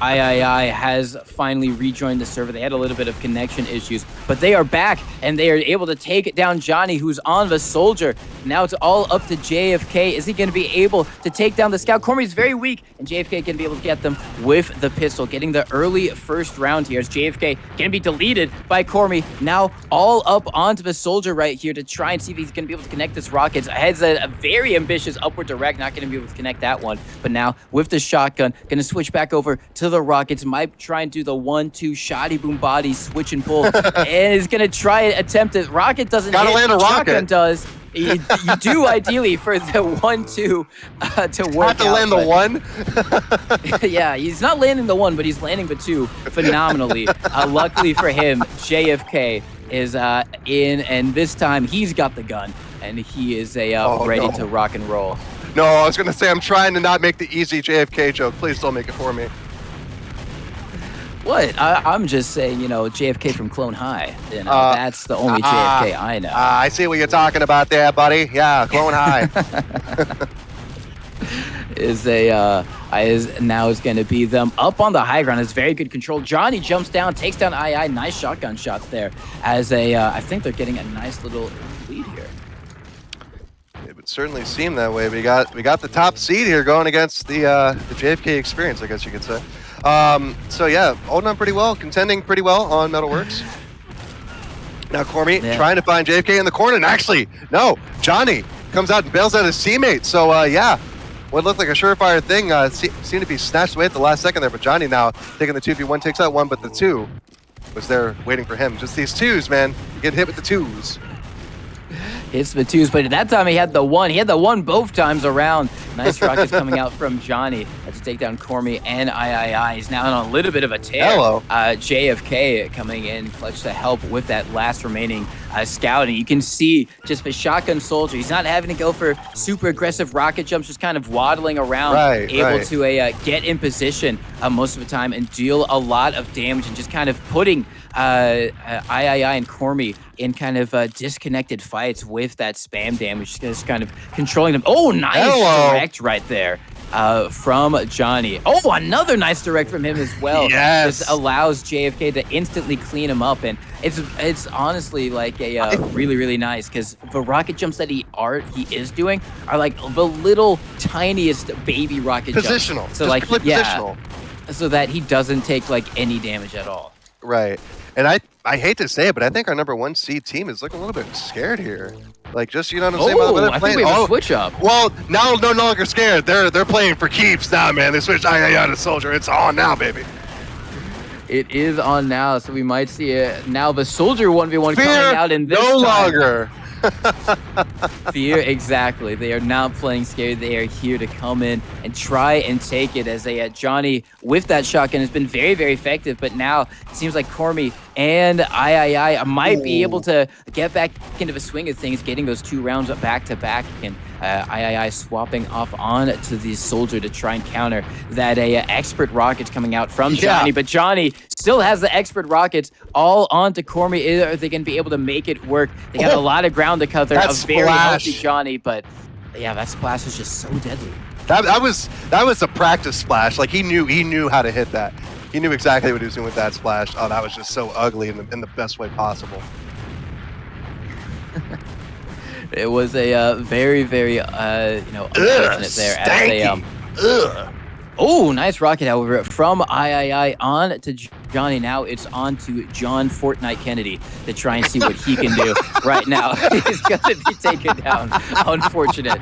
III has finally rejoined the server. They had a little bit of connection issues, but they are back and they are able to take down Johnny, who's on the soldier. Now it's all up to JFK. Is he going to be able to take down the scout? Cormy's very weak, and JFK can be able to get them with the pistol, getting the early first round here as JFK can be deleted by Cormy. Now all up onto the soldier right here to try and see if he's going to be able to connect this rockets. Heads a very ambitious upward direct, not going to be able to connect that one. But now with the shotgun, going to switch back over to the rockets. Might try and do the 1-2 shoddy boom body switch and pull, and is going to try and attempt it. Rocket doesn't Gotta hit. land a Shotgun rocket. does. You do ideally for the 1-2 to work Have to out, land the one. yeah, he's not landing the 1, but he's landing the 2 phenomenally. Luckily for him, JFK is in, and this time he's got the gun, and he is ready to rock and roll. No, I was gonna say I'm trying to not make the easy JFK joke. Please don't make it for me. What? I'm just saying, JFK from Clone High. That's the only JFK I know. I see what you're talking about there, buddy. Yeah, Clone High. is going to be them up on the high ground. It's very good control. Johnny jumps down, takes down II. Nice shotgun shots there. As I think they're getting a nice little lead here. It would certainly seem that way. We got the top seed here going against the JFK experience, I guess you could say. So yeah, holding on pretty well, contending pretty well on Metalworks. Now Cormy trying to find JFK in the corner, and actually, no, Johnny comes out and bails out his teammate. So yeah, what looked like a surefire thing seemed to be snatched away at the last second there, but Johnny now taking the 2v1, takes out one, but the 2 was there waiting for him. Just these 2s, man. You get hit with the 2s. Hits the 2s, but at that time he had the 1. He had the 1 both times around. Nice rockets coming out from Johnny to take down Cormy and III. He's now on a little bit of a tear. Hello. JFK coming in clutch to help with that last remaining scout. And you can see just the shotgun soldier. He's not having to go for super aggressive rocket jumps, just kind of waddling around, able to get in position most of the time and deal a lot of damage, and just kind of putting III and Cormy in kind of disconnected fights with that spam damage, just kind of controlling them. Oh, nice direct right there from Johnny. Oh, another nice direct from him as well. Yes. This allows JFK to instantly clean him up, and it's honestly like a really, really nice, because the rocket jumps that he is doing are like the little tiniest baby rocket jumps. Positional. So just like positional. So that he doesn't take like any damage at all. Right. And I hate to say it, but I think our number 1 seed team is looking a little bit scared here. Like, just, you know what I'm saying? Oh, I think we have a switch up. Well, now no longer scared. They're playing for keeps now, man. They switched II to Soldier. It's on now, baby. It is on now, so we might see it now. The Soldier 1v1 Fear coming out in this no time. longer. Fear, exactly. They are not playing scared. They are here to come in and try and take it, as Johnny with that shotgun has been very, very effective. But now it seems like Cormy and III might be able to get back into the swing of things, getting those 2 rounds back to back, and III swapping off on to the Soldier to try and counter that expert rockets coming out from Johnny. But Johnny still has the expert rockets all onto Cormy. Are they going to be able to make it work? They got a lot of ground to cover. That A very healthy splash. Johnny, but yeah, that splash was just so deadly. That was a practice splash. Like, he knew how to hit that. He knew exactly what he was doing with that splash. Oh, that was just so ugly in the best way possible. It was a very, very unfortunate there. As oh, nice rocket, however, from III on to Johnny. Now it's on to John Fortnite Kennedy to try and see what he can do right now. He's going to be taken down. Unfortunate.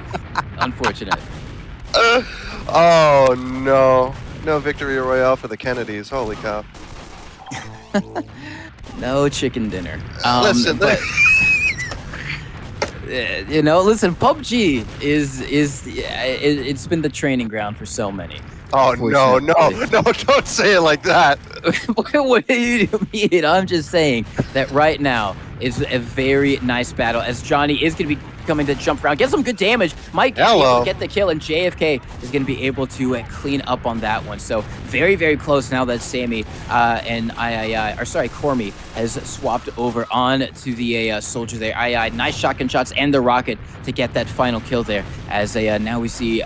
Oh, no. No victory royale for the Kennedys. Holy cow. No chicken dinner. Listen, listen, PUBG it's been the training ground for so many. Oh no, Unfortunately. don't say it like that. What do you mean? I'm just saying that right now is a very nice battle as Johnny is going to be coming to jump around, get some good damage, might be able Hello. to get the kill, and JFK is going to be able to clean up on that one. So very, very close now that Sammy and Cormy has swapped over on to the soldier there. Nice shotgun shots and the rocket to get that final kill there. As now we see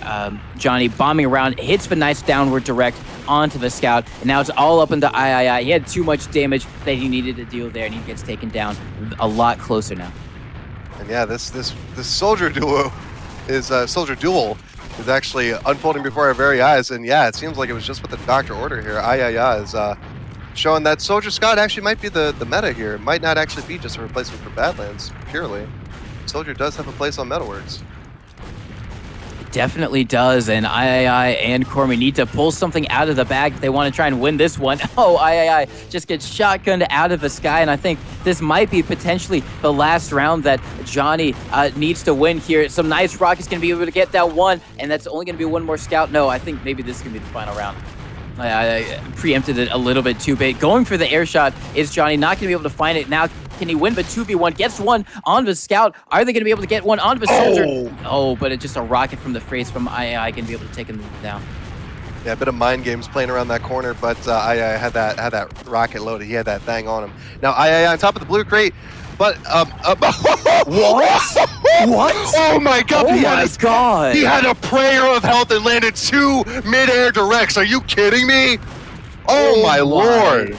Johnny bombing around, hits the nice downward direct onto the scout, and now it's all up into III. He had too much damage that he needed to deal there, and he gets taken down a lot closer now. And yeah, this soldier duel is actually unfolding before our very eyes. And yeah, it seems like it was just with the doctor order here. III is showing that Soldier Scout actually might be the meta here. It might not actually be just a replacement for Badlands purely. Soldier does have a place on Metalworks. Definitely does, and III and Cormy need to pull something out of the bag if they want to try and win this one. Oh, III just gets shotgunned out of the sky, and I think this might be potentially the last round that Johnny needs to win here. Some nice rockets going to be able to get that one, and that's only going to be one more scout. No, I think maybe this is going to be the final round. I preempted it a little bit too big. Going for the air shot is Johnny, not going to be able to find it now. Can he win the 2v1? Gets one on the scout. Are they going to be able to get one on the soldier? Oh, but it's just a rocket from the phrase from II going to be able to take him down. Yeah, a bit of mind games playing around that corner, but II had that rocket loaded. He had that thing on him. Now II on top of the blue crate, but What? What? Oh my god! Oh my god! He had a prayer of health and landed 2 mid-air directs. Are you kidding me? Oh my lord!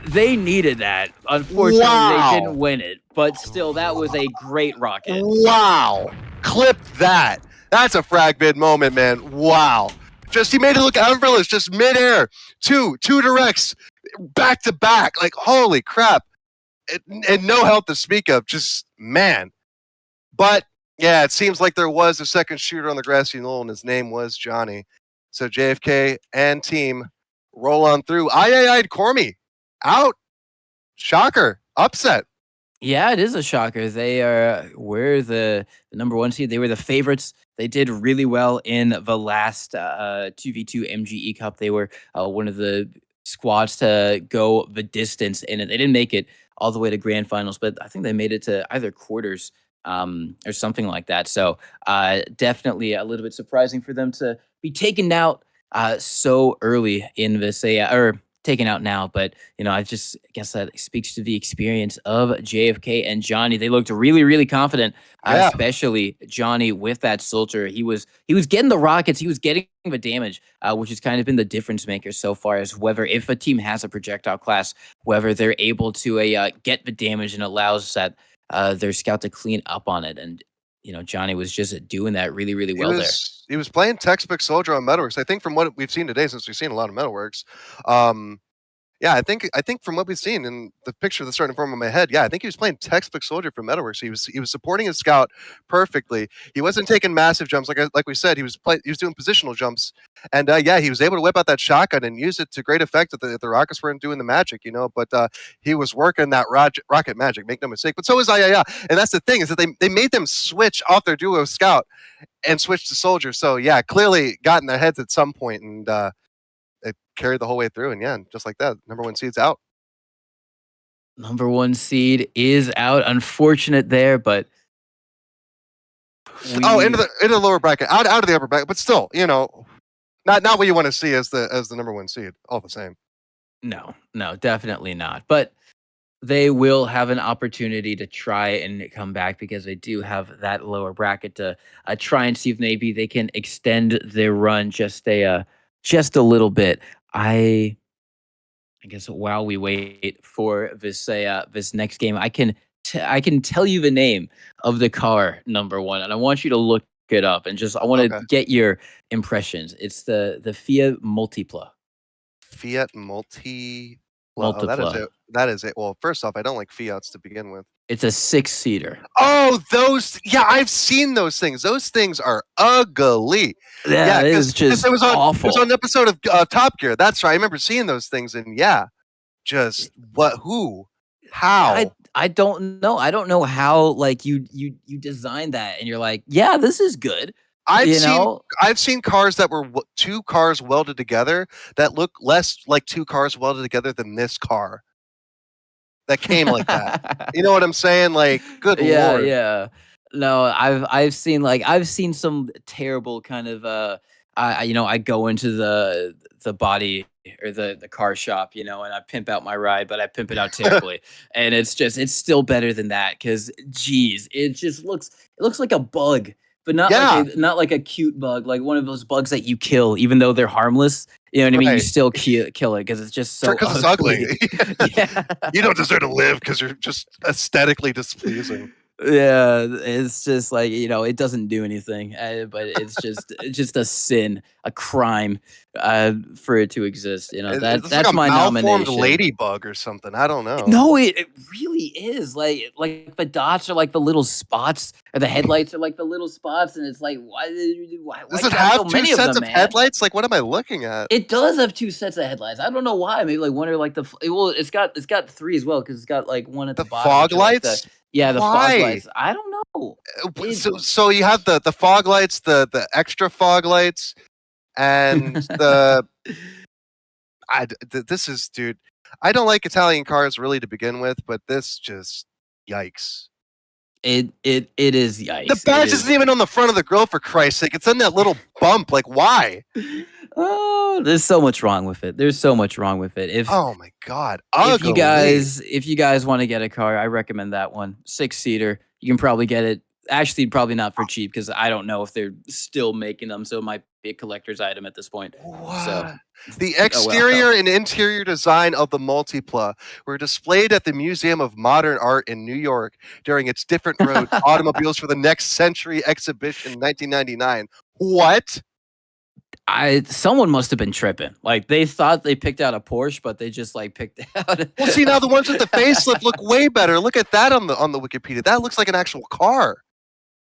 They needed that. Unfortunately, Wow. They didn't win it, but still, that was a great rocket. Wow! Clip that. That's a frag bid moment, man. Wow! Just he made it look effortless. Just mid-air, two directs, back to back. Like holy crap! And no health to speak of. Just man. But yeah, it seems like there was a second shooter on the grassy knoll, and his name was Johnny. So JFK and team roll on through. II'd Cormy out. Shocker. Upset. Yeah, it is a shocker. They were the number 1 seed. They were the favorites. They did really well in the last 2v2 MGE Cup. They were one of the squads to go the distance in it. They didn't make it all the way to grand finals, but I think they made it to either quarters or something like that. So definitely a little bit surprising for them to be taken out so early in this, or taken out now. But I just guess that speaks to the experience of JFK and Johnny. They looked really, really confident, especially Johnny with that soldier. He was getting the rockets, he was getting the damage, which has kind of been the difference maker so far, is whether if a team has a projectile class, whether they're able to get the damage and allows that their scout to clean up on it. And Johnny was just doing that really, really well there. He was playing textbook soldier on Metalworks. I think from what we've seen today, since we've seen a lot of Metalworks, yeah, I think from what we've seen in the picture that's starting to form in my head, yeah, I think he was playing textbook soldier for Metalworks. He was supporting his scout perfectly. He wasn't taking massive jumps like we said. He was doing positional jumps, and yeah, he was able to whip out that shotgun and use it to great effect if the Rockets weren't doing the magic, But he was working that rocket magic. Make no mistake. But so is II, and that's the thing, is that they made them switch off their duo scout and switch to soldier. So yeah, clearly got in their heads at some point, and it carried the whole way through, and yeah, just like that, number 1 seed's out. Number 1 seed is out. Unfortunate there, but into the lower bracket, out of the upper bracket, but still, not what you want to see as the number 1 seed. All the same. No, definitely not. But they will have an opportunity to try and come back, because they do have that lower bracket to try and see if maybe they can extend their run just a little bit. I guess while we wait for this this next game, I can tell you the name of the car, number 1, and I want you to look it up, and I want to get your impressions. It's the Fiat Multipla. Fiat Multipla. Multipla. Oh, that is it. Well, first off, I don't like Fiats to begin with. It's a 6-seater. Oh, those! Yeah, I've seen those things. Those things are ugly. Yeah, it is just awful. It was on an episode of Top Gear. That's right. I remember seeing those things, and yeah, just what? Who? How? I don't know. I don't know how like you designed that and you're like, yeah, this is good. I've You seen know? I've seen cars that were two cars welded together that look less like two cars welded together than this car that came like that. You know what I'm saying? Like, good Yeah, lord. yeah. No, I've seen some terrible kind of I go into the body or the car shop, and I pimp out my ride, but I pimp it out terribly. And it's still better than that cuz geez, it looks like a bug, but Yeah, not like a cute bug, like one of those bugs that you kill even though they're harmless. You know what I mean? You right. still kill it cuz it's just so Because it's ugly. ugly. Yeah. You don't deserve to live because you're just aesthetically displeasing. Yeah, it's just like, it doesn't do anything, but it's just a sin, a crime, for it to exist. It's like That's a my malformed nomination. ladybug or something. I don't know. No, it really is like the dots are like the little spots, or the headlights are like the little spots, and it's like why Does you it got have so two many of sets them, of man? headlights? Like, what am I looking at? It does have two sets of headlights. I don't know why. Maybe like one or like it's got three as well because it's got like one at The the bottom, fog which are like the lights? yeah the fog Why? lights. I don't know. It So you have the fog lights, the extra fog lights, and this is, dude. I don't like Italian cars really to begin with, but this just yikes. it is The yikes. It badge isn't is. even on the front of the grill, for Christ's sake. It's in that little bump. Like, why? Oh, there's so much wrong with it. There's so much wrong with it. If Oh my god, if you ugly. guys if you guys want to get a car, I recommend that one. 6-seater. You can probably get it. Actually, probably not for cheap because I don't know if they're still making them. So it might be a collector's item at this point. So, What? The oh well. exterior and interior design of the Multipla were displayed at the Museum of Modern Art in New York during its Different Road Automobiles for the Next Century exhibition in 1999. What? Someone must have been tripping. Like they thought they picked out a Porsche, but they just like picked out. Well, see, now the ones with the facelift look way better. Look at that on the Wikipedia. That looks like an actual car.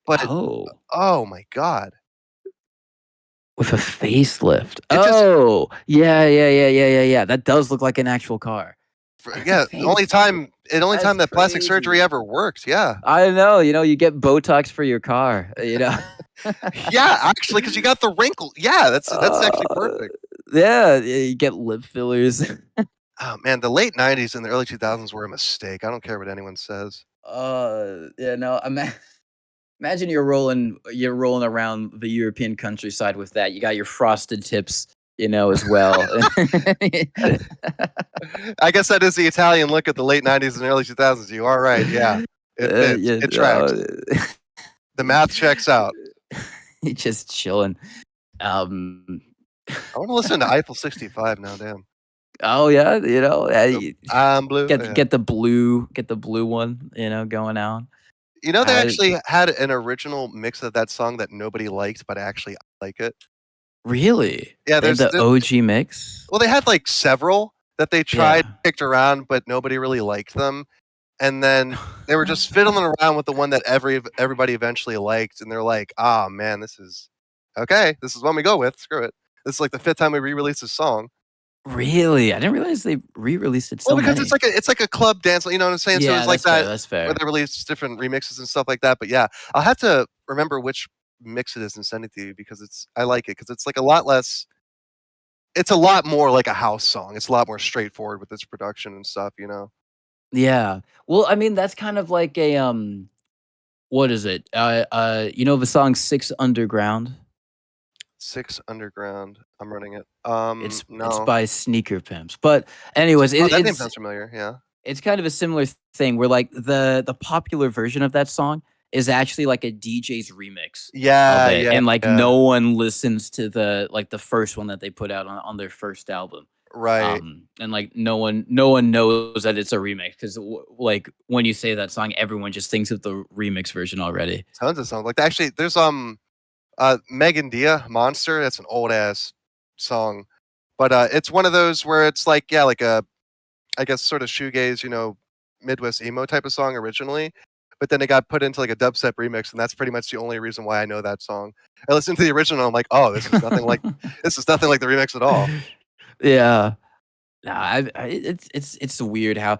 But Oh. oh my god. With a facelift. It just Oh, yeah. That does look like an actual car. With a yeah, facelift. the only That's time that plastic surgery crazy. ever worked. Yeah. I know, you get Botox for your car, Yeah, actually, because you got the wrinkle. Yeah, that's actually Uh, perfect. yeah, you get lip fillers. Oh man, the late '90s and the early 2000s were a mistake. I don't care what anyone says. Yeah, no, imagine you're rolling around the European countryside with that. You got your frosted tips, as well. I guess that is the Italian look at the late '90s and early 2000s. You are right. Yeah, it fits. Yeah, It tracks. The math checks out. you're just chilling. Um, I want to listen to Eiffel 65 now. Damn. oh yeah, Nope. I'm blue. get Yeah. get the blue one, going on. You know, they Uh, actually had an original mix of that song that nobody liked, but I actually like it. Really? Yeah, They have the there, OG mix? well, they had like several that they tried, Yeah. kicked around, but nobody really liked them. And then they were just fiddling around with the one that everybody eventually liked, and they're like, "Ah, man, this is okay. This is one we go with. Screw it. This is like the fifth time we re-released this song." Really? I didn't realize they re-released it Well, so because many. it's like a club dance, you know what I'm saying? So Yeah, it's like that's fair. that That's where fair. they release different remixes and stuff like that. But yeah, I'll have to remember which mix it is and send it to you because I like it because it's like a lot less. It's a lot more like a house song. It's a lot more straightforward with its production and stuff. You know, Yeah. Well, I mean, that's kind of like a what is it? The song Six Underground? Six Underground. I'm running it. It's No. by Sneaker Pimps. But anyways, Oh, that name sounds familiar. Yeah. it's kind of a similar thing where like the popular version of that song is actually like a DJ's remix of Yeah. it, Yeah. and like Yeah. no one listens to the first one that they put out on their first album. Right. And like no one knows that it's a remix because like when you say that song, everyone just thinks of the remix version already. Tons of songs like that. Actually, there's Megan Dia Monster. That's an old ass song, but it's one of those where it's like like a I guess sort of shoegaze, Midwest emo type of song originally, but then it got put into like a dubstep remix, and that's pretty much the only reason why I know that song. I listened to the original, I'm like, oh, this is nothing like the remix at all. Yeah. It's weird how,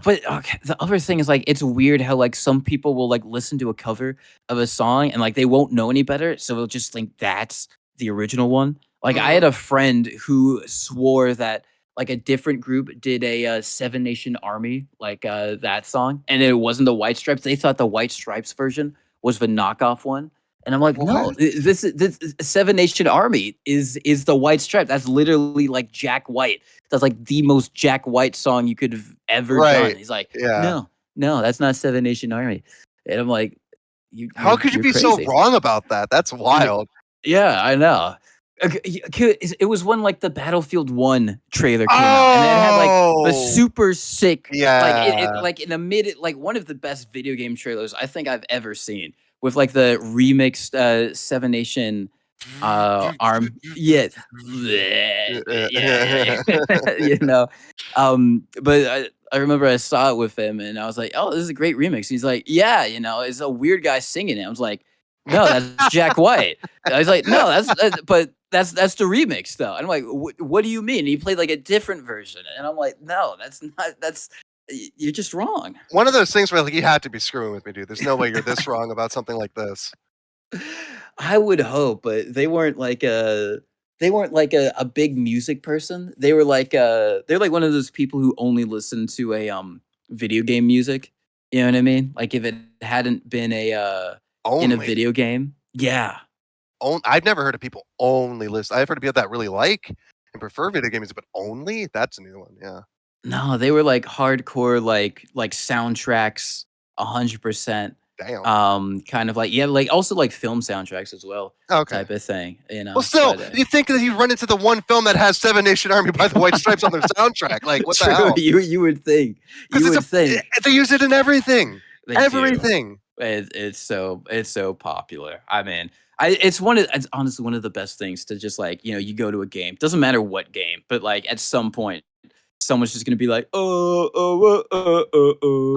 but okay, the other thing is like it's weird how like some people will like listen to a cover of a song and like they won't know any better, so they'll just think that's the original one. Like I had Mhm. a friend who swore that like a different group did a Seven Nation Army like that song, and it wasn't the White Stripes. They thought the White Stripes version was the knockoff one. And I'm like, no, What? this Seven Nation Army is the White Stripe. That's literally like Jack White. That's like the most Jack White song you could have ever done. Right. He's like, Yeah. no, that's not Seven Nation Army. And I'm like, How could you you're be so crazy. wrong about that? That's wild. Yeah, I know. It was when like the Battlefield 1 trailer came out, and it had like the Oh! super sick, like Yeah. like in the mid, like one of the best video game trailers I think I've ever seen, with like the remixed Seven Nation arm. Yeah. Yeah. You know. But I remember I saw it with him and I was like, oh, this is a great remix. He's like, yeah, it's a weird guy singing it. I was like, no, that's Jack White. I was like, no, but that's the remix though. And I'm like, what do you mean? And he played like a different version. And I'm like, no, you're just wrong. One of those things where like you had to be screwing with me, dude. There's no way you're this wrong about something like this. I would hope, but they weren't like a big music person. They're like one of those people who only listen to a video game music. You know what I mean? Like if it hadn't been in a Only. video game. Yeah. I've never heard of people only listen. I've heard of people that really like and prefer video games, but only? That's a new one. Yeah. No, they were like hardcore like soundtracks 100%. Damn. Kind of like, yeah, like also like film soundtracks as well. Okay. Type of thing, Well, still, but, you think that you run into the one film that has Seven Nation Army by the White Stripes on their soundtrack? Like, what the true, hell? you would think. You would think. They use it in everything. They do. Everything. It's so popular. I mean, it's honestly one of the best things to just like, you go to a game. Doesn't matter what game, but like at some point, someone's just gonna be like, oh.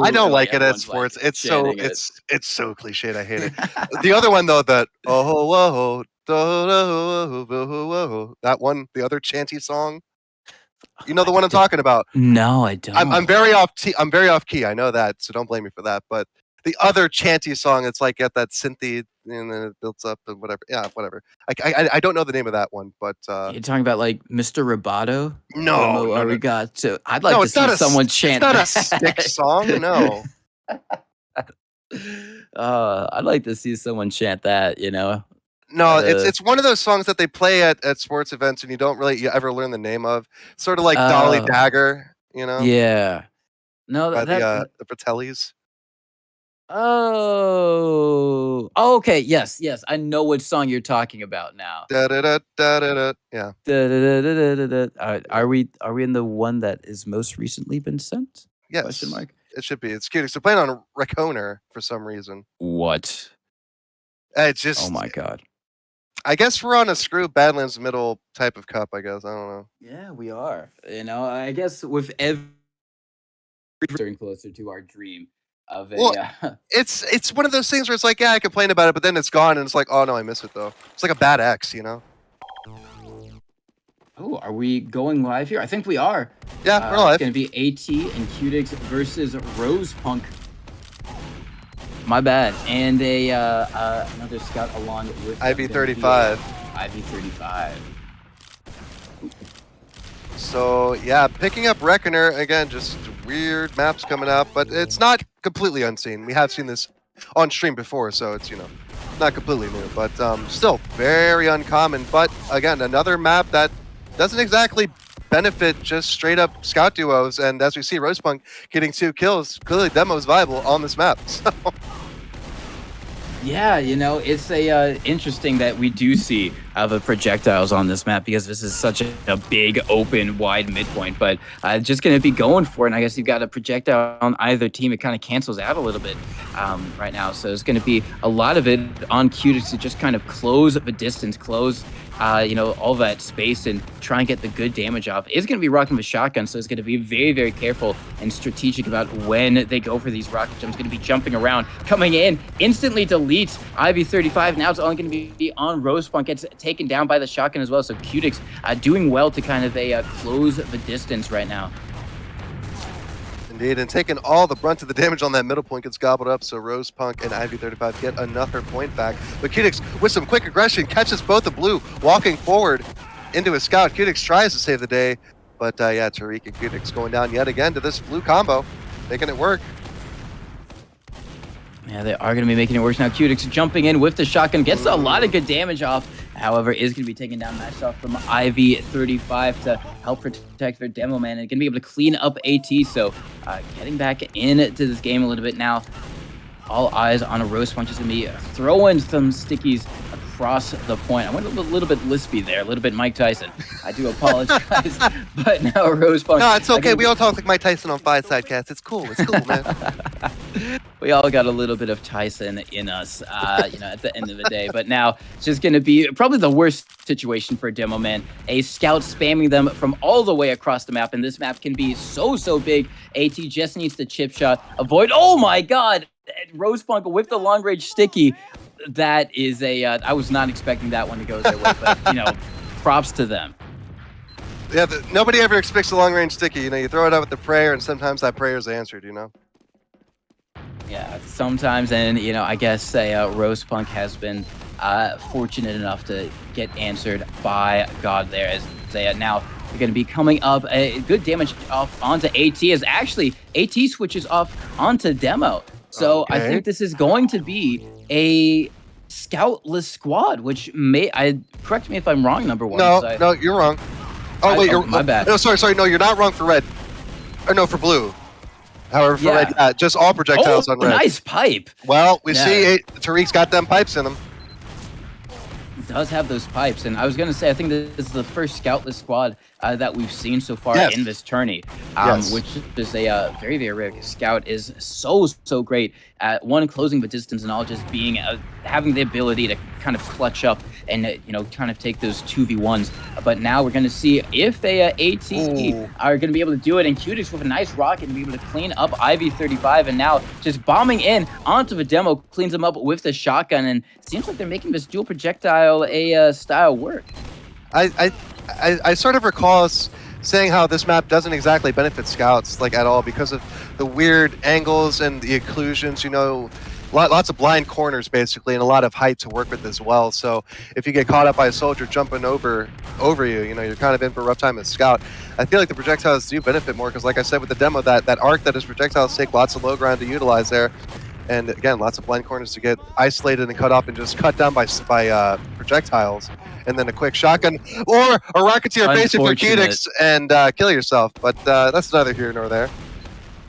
I don't and, like it at everyone's, sports. like, It's so chanting it. it's so cliched. I hate it. The other one though, that that one, the other chanty song. You know the one I'm talking about. No, I don't. I'm very off. I'm very off key. I know that, so don't blame me for that. But the other chanty song, it's like get that synthy and then it builds up and whatever. Yeah, whatever. I don't know the name of that one, but You're talking about like Mr. Roboto? no, Arigato. I'd like to it's see not someone chant it's not a that. sick song. No. I'd like to see someone chant that, No, Uh, it's one of those songs that they play at sports events and you ever learn the name of. Sort of like Dolly Oh. Dagger, Yeah. No, by that the Fratellis. Oh, okay. Yes. I know what song you're talking about now. Da da da da da da. Yeah. Da-da-da-da-da-da. Are we in the one that is most recently been sent? Yes. Question mark. It should be. It's cute. They're playing on Reconer for some reason. What? It's just. Oh my god. I guess we're on a screw Badlands middle type of cup. I guess I don't know. Yeah, we are. I guess with every getting closer to our dream of a. Well, It's one of those things where it's like, yeah, I complain about it, but then it's gone, and it's like, oh no, I miss it though. It's like a bad ex, Oh, are we going live here? I think we are. Yeah, we're live. It's going to be AT and Qdix versus Rose Punk. My bad. And another scout along with IV35. IV35. So yeah, picking up Reckoner again, just weird maps coming up, but it's not completely unseen. We have seen this on stream before, so it's not completely new, but still very uncommon. But again, another map that doesn't exactly benefit just straight up scout duos, and as we see, Rosepunk getting 2 kills, clearly demo's viable on this map. So. Yeah, it's interesting that we do see the projectiles on this map because this is such a big, open, wide midpoint. But just going to be going for it. And I guess you've got a projectile on either team. It kind of cancels out a little bit right now. So it's going to be a lot of it on Qdix to just kind of close the distance, close all that space and try and get the good damage off. It's going to be rocking with shotgun, so it's going to be very, very careful and strategic about when they go for these rocket jumps. Going to be jumping around, coming in, instantly deletes IV35. Now it's only going to be on Rosepunk. Gets taken down by the shotgun as well. So Cutix doing well to kind of close the distance right now. Indeed, and taking all the brunt of the damage on that middle point gets gobbled up, so Rose Punk and Ivy35 get another point back. But Cutix, with some quick aggression, catches both of Blue, walking forward into his scout. Cutix tries to save the day, but yeah, Tariq and Cutix going down yet again to this Blue combo, making it work. Yeah, they are going to be making it worse now. Cutix jumping in with the shotgun, gets a lot of good damage off. However, is going to be taken down nice off from Ivy35 to help protect their demo man and going to be able to clean up AT. So getting back into this game a little bit now. All eyes on a Rose Punk, just going to be throwing some stickies across the point. I went a little bit lispy there, a little bit Mike Tyson. I do apologize, but now Rose Punk. No, it's okay. We all talk like Mike Tyson on Five Sidecast. It's cool, man. We all got a little bit of Tyson in us, at the end of the day. But now it's just going to be probably the worst situation for Demo Man. A scout spamming them from all the way across the map, and this map can be so big. AT just needs the chip shot. Avoid. Oh my God! Rose Punk with the long range sticky. That is I was not expecting that one to go their way, but props to them. Yeah, nobody ever expects a long range sticky. You throw it out with the prayer, and sometimes that prayer is answered. Yeah, sometimes, and I guess Rose Punk has been fortunate enough to get answered by God there. As they now are going to be coming up, good damage off onto AT. As actually AT switches off onto Demo. So okay. I think this is going to be a scoutless squad, which correct me if I'm wrong. Number one. No, you're wrong. Oh wait, my bad. No, sorry. No, you're not wrong for red. Or no, for blue. However, for red, just all projectiles on red. Nice pipe. Well, we see Tariq's got them pipes in him. He does have those pipes, and I was going to say, I think this is the first scoutless squad that we've seen so far in this tourney, which is a very rare. Scout is so great at closing the distance and all, just being having the ability to kind of clutch up and kind of take those 2v1s. But now we're going to see if they AT are going to be able to do it, and Cutix with a nice rocket to be able to clean up Ivy35, and now just bombing in onto the Demo, cleans them up with the shotgun, and it seems like they're making this dual projectile style work. I sort of recall us saying how this map doesn't exactly benefit scouts at all because of the weird angles and the occlusions. Lots of blind corners basically, and a lot of height to work with as well. So if you get caught up by a soldier jumping over you, you're kind of in for a rough time as scout. I feel like the projectiles do benefit more because, like I said with the Demo, that arc that his projectiles take lots of low ground to utilize there. And again, lots of blind corners to get isolated and cut off and just cut down by projectiles. And then a quick shotgun or a rocket to your face if you're Cutix and kill yourself. But that's neither here nor there.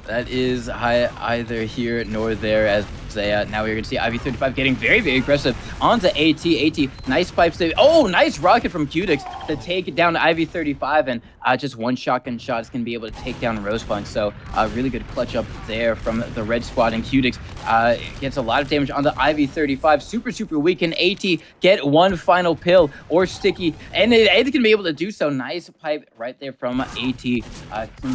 That is either here nor there, as now we're going to see Ivy35 getting very aggressive onto AT. AT, nice pipes. Nice rocket from Cutix to take it down to Ivy35, and just one shotgun shot is going to be able to take down Rose Punk. So really good clutch up there from the red squad, and Cutix gets a lot of damage onto Ivy35. Super weak. Can AT get one final pill or sticky? And it's going to be able to do so. Nice pipe right there from AT. Cleans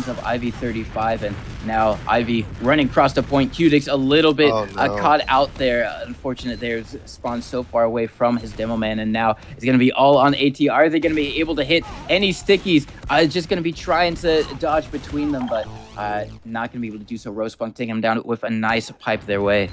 up Ivy35, and now Ivy running across the point. Cutix a little bit caught out there. Unfortunate there, spawned so far away from his Demo Man, and now it's going to be all on AT. Are they going to be able to hit any stickies? Just going to be trying to dodge between them, but not going to be able to do so. Rose Punk taking him down with a nice pipe their way.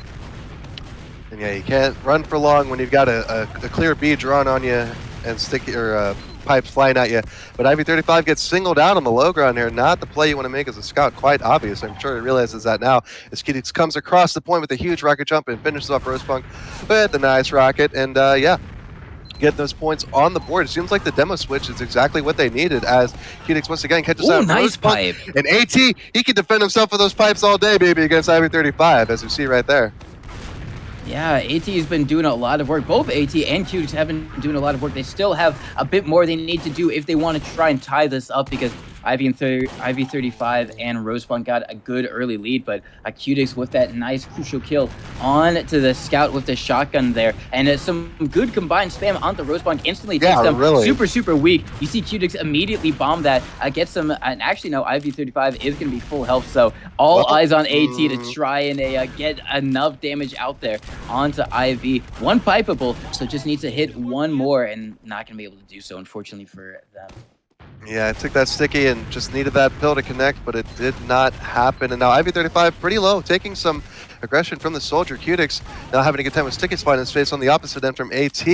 And yeah, you can't run for long when you've got a clear B drawn on you and sticky or pipes flying at you. But Ivy35 gets singled out on the low ground here. Not the play you want to make as a scout. Quite obvious. I'm sure he realizes that now. As Cutix comes across the point with a huge rocket jump and finishes off Rose Punk with a nice rocket. And get those points on the board. It seems like the Demo switch is exactly what they needed, as Cutix once again catches out nice Rose Punk. pipe. And AT, he can defend himself with those pipes all day, baby, against Ivy35, as you see right there. Yeah, AT has been doing a lot of work. Both AT and Cutix have been doing a lot of work. They still have a bit more they need to do if they want to try and tie this up, because IV35 and Rosebud got a good early lead, but Cutix with that nice crucial kill on to the scout with the shotgun there, and some good combined spam on the Rosebud instantly takes them super weak. You see Cutix immediately bomb that, gets some, and actually no, IV35 is going to be full health, so all eyes on AT to try and get enough damage out there onto IV. One pipeable, so just needs to hit one more, and not going to be able to do so, unfortunately for them. Yeah, I took that sticky and just needed that pill to connect, but it did not happen. And now IV35 pretty low, taking some aggression from the soldier. Cutix now having a good time with sticky spot in his face on the opposite end from AT.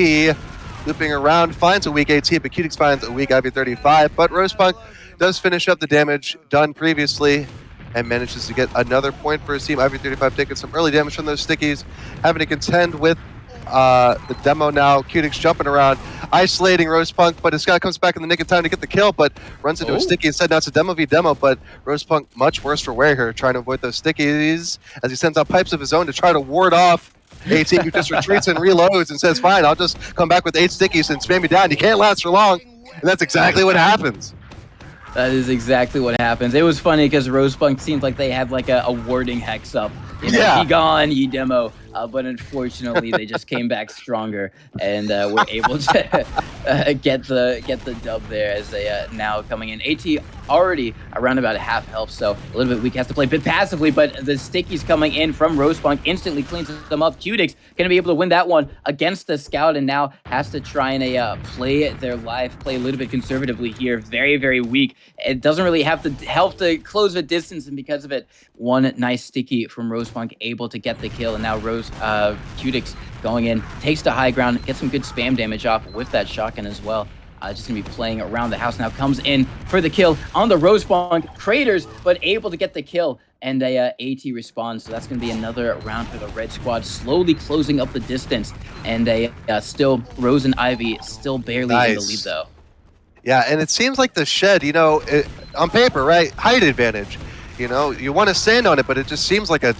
Looping around, finds a weak AT, but Cutix finds a weak IV35. But Rosepunk does finish up the damage done previously and manages to get another point for his team. IV35 taking some early damage from those stickies, having to contend with the demo now. Cutix jumping around, isolating Rosepunk, but his guy comes back in the nick of time to get the kill, but runs into a sticky instead. Now it's a demo v demo, but Rosepunk much worse for wear here, trying to avoid those stickies as he sends out pipes of his own to try to ward off AT, who just retreats and reloads and says, fine, I'll just come back with 8 stickies and spam you down. You can't last for long. And that's exactly what happens. That is exactly what happens. It was funny because Rosepunk seemed like they had like a warding hex up. You know, be gone, ye demo. But unfortunately, they just came back stronger and were able to get the dub there as they now coming in. AT already around about a half health, so a little bit weak, has to play a bit passively, but the stickies coming in from Rosepunk instantly cleans them up. Cutix going to be able to win that one against the scout, and now has to try and play their life, play a little bit conservatively here. Very weak. It doesn't really have to help to close the distance, and because of it, one nice sticky from Rosepunk able to get the kill, and now Cutix going in, takes the high ground, gets some good spam damage off with that shotgun as well. Just gonna be playing around the house now, comes in for the kill on the Rosepunk, craters, but able to get the kill, and AT responds, so that's gonna be another round for the red squad, slowly closing up the distance, and still Rose and Ivy still barely in the lead though. Yeah, and it seems like the shed, you know, on paper, right, height advantage, you know, you want to stand on it, but it just seems like a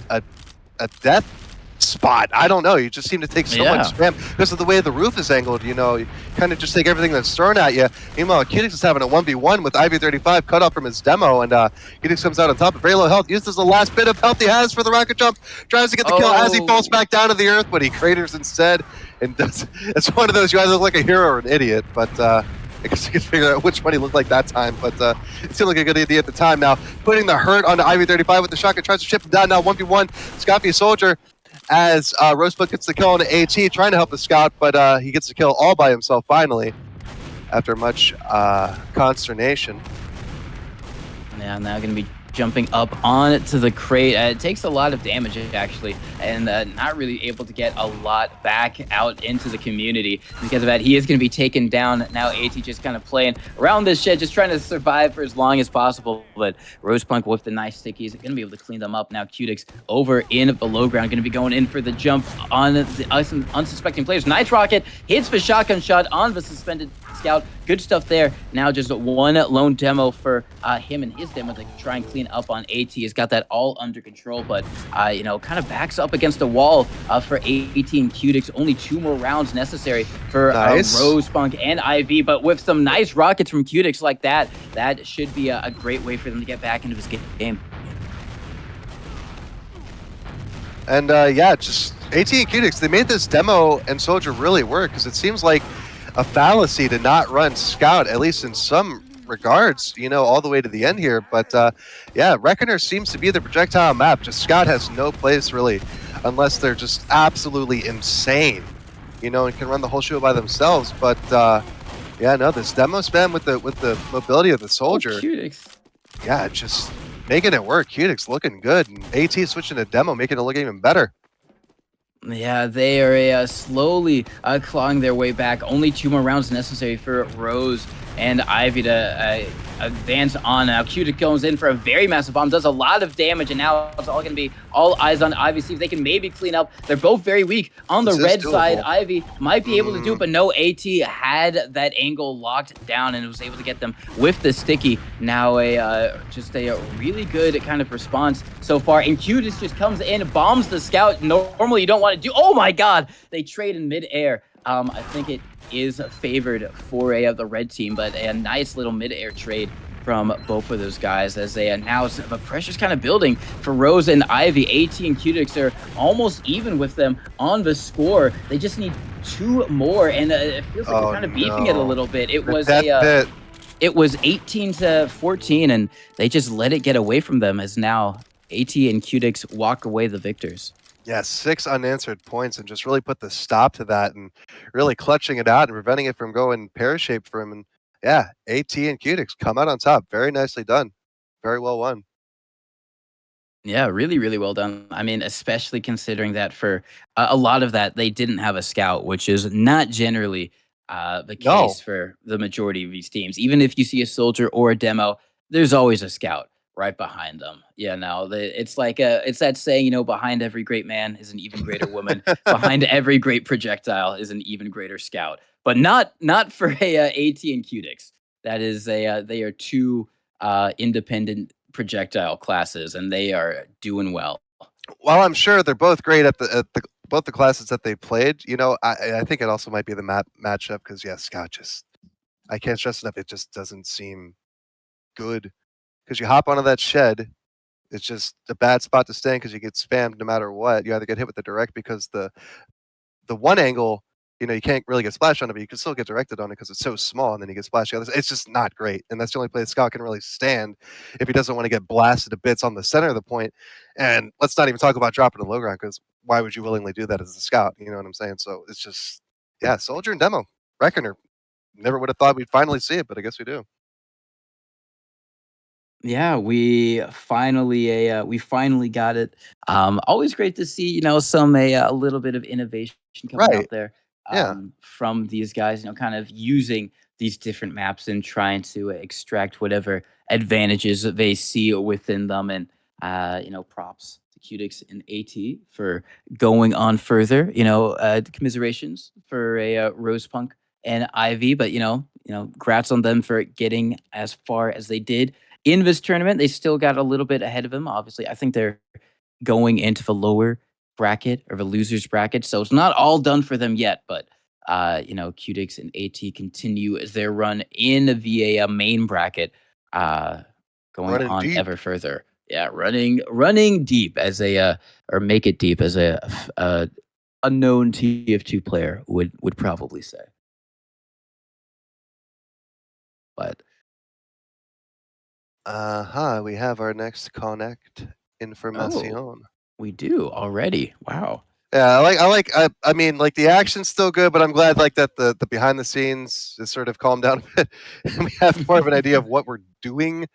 death spot. I don't know. You just seem to take so much spam because of the way the roof is angled. You know, you kind of just take everything that's thrown at you. Meanwhile, Cutix is having a 1v1 with IV35 cut off from his demo, and Cutix comes out on top of very low health, uses the last bit of health he has for the rocket jump, tries to get the kill as he falls back down to the earth, but he craters instead. And does, it's one of those, you either look like a hero or an idiot, but I guess you can figure out which one he looked like that time, but it seemed like a good idea at the time. Now, putting the hurt onto IV35 with the shotgun, tries to chip him down. Now 1v1, Scoffy Soldier, as Rosebud gets the kill on AT, trying to help the scout, but he gets the kill all by himself finally, after much consternation. Yeah, now going to be jumping up onto the crate. It takes a lot of damage, actually, and not really able to get a lot back out into the community. Because of that, he is going to be taken down. Now AT just kind of playing around this shed, just trying to survive for as long as possible. But Rosepunk with the nice stickies, going to be able to clean them up. Now Cutix over in the low ground, going to be going in for the jump on the unsuspecting players. Nice Rocket hits the shotgun shot on the suspended scout. Good stuff there. Now just one lone demo for him and his demo to try and clean up on AT. He's got that all under control, but you know, kind of backs up against the wall for AT and Cutix. Only 2 more rounds necessary for Rosepunk and IV, but with some nice rockets from Cutix like that, that should be a great way for them to get back into this game. And yeah, just AT and Cutix, they made this demo and Soldier really work, because it seems like a fallacy to not run Scout, at least in some regards, you know, all the way to the end here. But yeah, Reckoner seems to be the projectile map. Just Scout has no place really, unless they're just absolutely insane, you know, and can run the whole show by themselves. But yeah, no, this demo spam with the mobility of the Soldier, yeah, just making it work. Cutix looking good, and AT switching to demo, making it look even better. Yeah, they are slowly clawing their way back. Only 2 more rounds necessary for Rose and Ivy to advance on. Now Cutix goes in for a very massive bomb, does a lot of damage, and now it's all going to be all eyes on Ivy, see if they can maybe clean up. They're both very weak on the red side. Ivy might be able to do it, but no, AT had that angle locked down and was able to get them with the sticky. Now just a really good kind of response so far, and Cutix just comes in, bombs the scout. Normally you don't want to do, oh my god, they trade in midair. I think it is favored for the red team, but a nice little mid-air trade from both of those guys as they now the pressure's kind of building for Rose and Ivy. AT and Qtix are almost even with them on the score. They just need 2 more, and it feels like they're kind of beefing it a little bit. It was it was 18-14, and they just let it get away from them as now AT and Qtix walk away the victors. Yeah, 6 unanswered points and just really put the stop to that and really clutching it out and preventing it from going pear-shaped for him. And yeah, AT and Qtix come out on top. Very nicely done. Very well won. Yeah, really, really well done. I mean, especially considering that for a lot of that, they didn't have a scout, which is not generally the No. case for the majority of these teams. Even if you see a soldier or a demo, there's always a scout right behind them. Yeah, no, it's like it's that saying, behind every great man is an even greater woman. Behind every great projectile is an even greater scout. But not for a AT and Qtix. That is they are two independent projectile classes, and they are doing well. While I'm sure they're both great at both the classes that they played, I think it also might be the matchup because Scout I can't stress enough, it just doesn't seem good because you hop onto that shed, it's just a bad spot to stand because you get spammed no matter what. You either get hit with the direct because the one angle, you can't really get splashed on it, but you can still get directed on it because it's so small, and then you get splashed. It's just not great, and that's the only place Scout can really stand if he doesn't want to get blasted to bits on the center of the point. And let's not even talk about dropping to low ground because why would you willingly do that as a Scout? You know what I'm saying? So it's just, Soldier and Demo, Reckoner. Never would have thought we'd finally see it, but I guess we do. Yeah, we finally got it. Always great to see, some a little bit of innovation coming Right. out there Yeah. from these guys, kind of using these different maps and trying to extract whatever advantages that they see within them. And props to Qtix and AT for going on further. Commiserations for a Rose Punk and Ivy, but grats on them for getting as far as they did in this tournament. They still got a little bit ahead of him. Obviously, I think they're going into the lower bracket or the losers bracket, so it's not all done for them yet. But Qtix and AT continue their run in the VA main bracket, going Running on deep. ever further. Yeah, running deep as a or make it deep as a unknown TF2 player would probably say. But We have our next connect information. we do already. Wow. Yeah, I mean, like, the action's still good, but I'm glad, like, that the behind the scenes is sort of calmed down a bit, and we have more of an idea of what we're doing.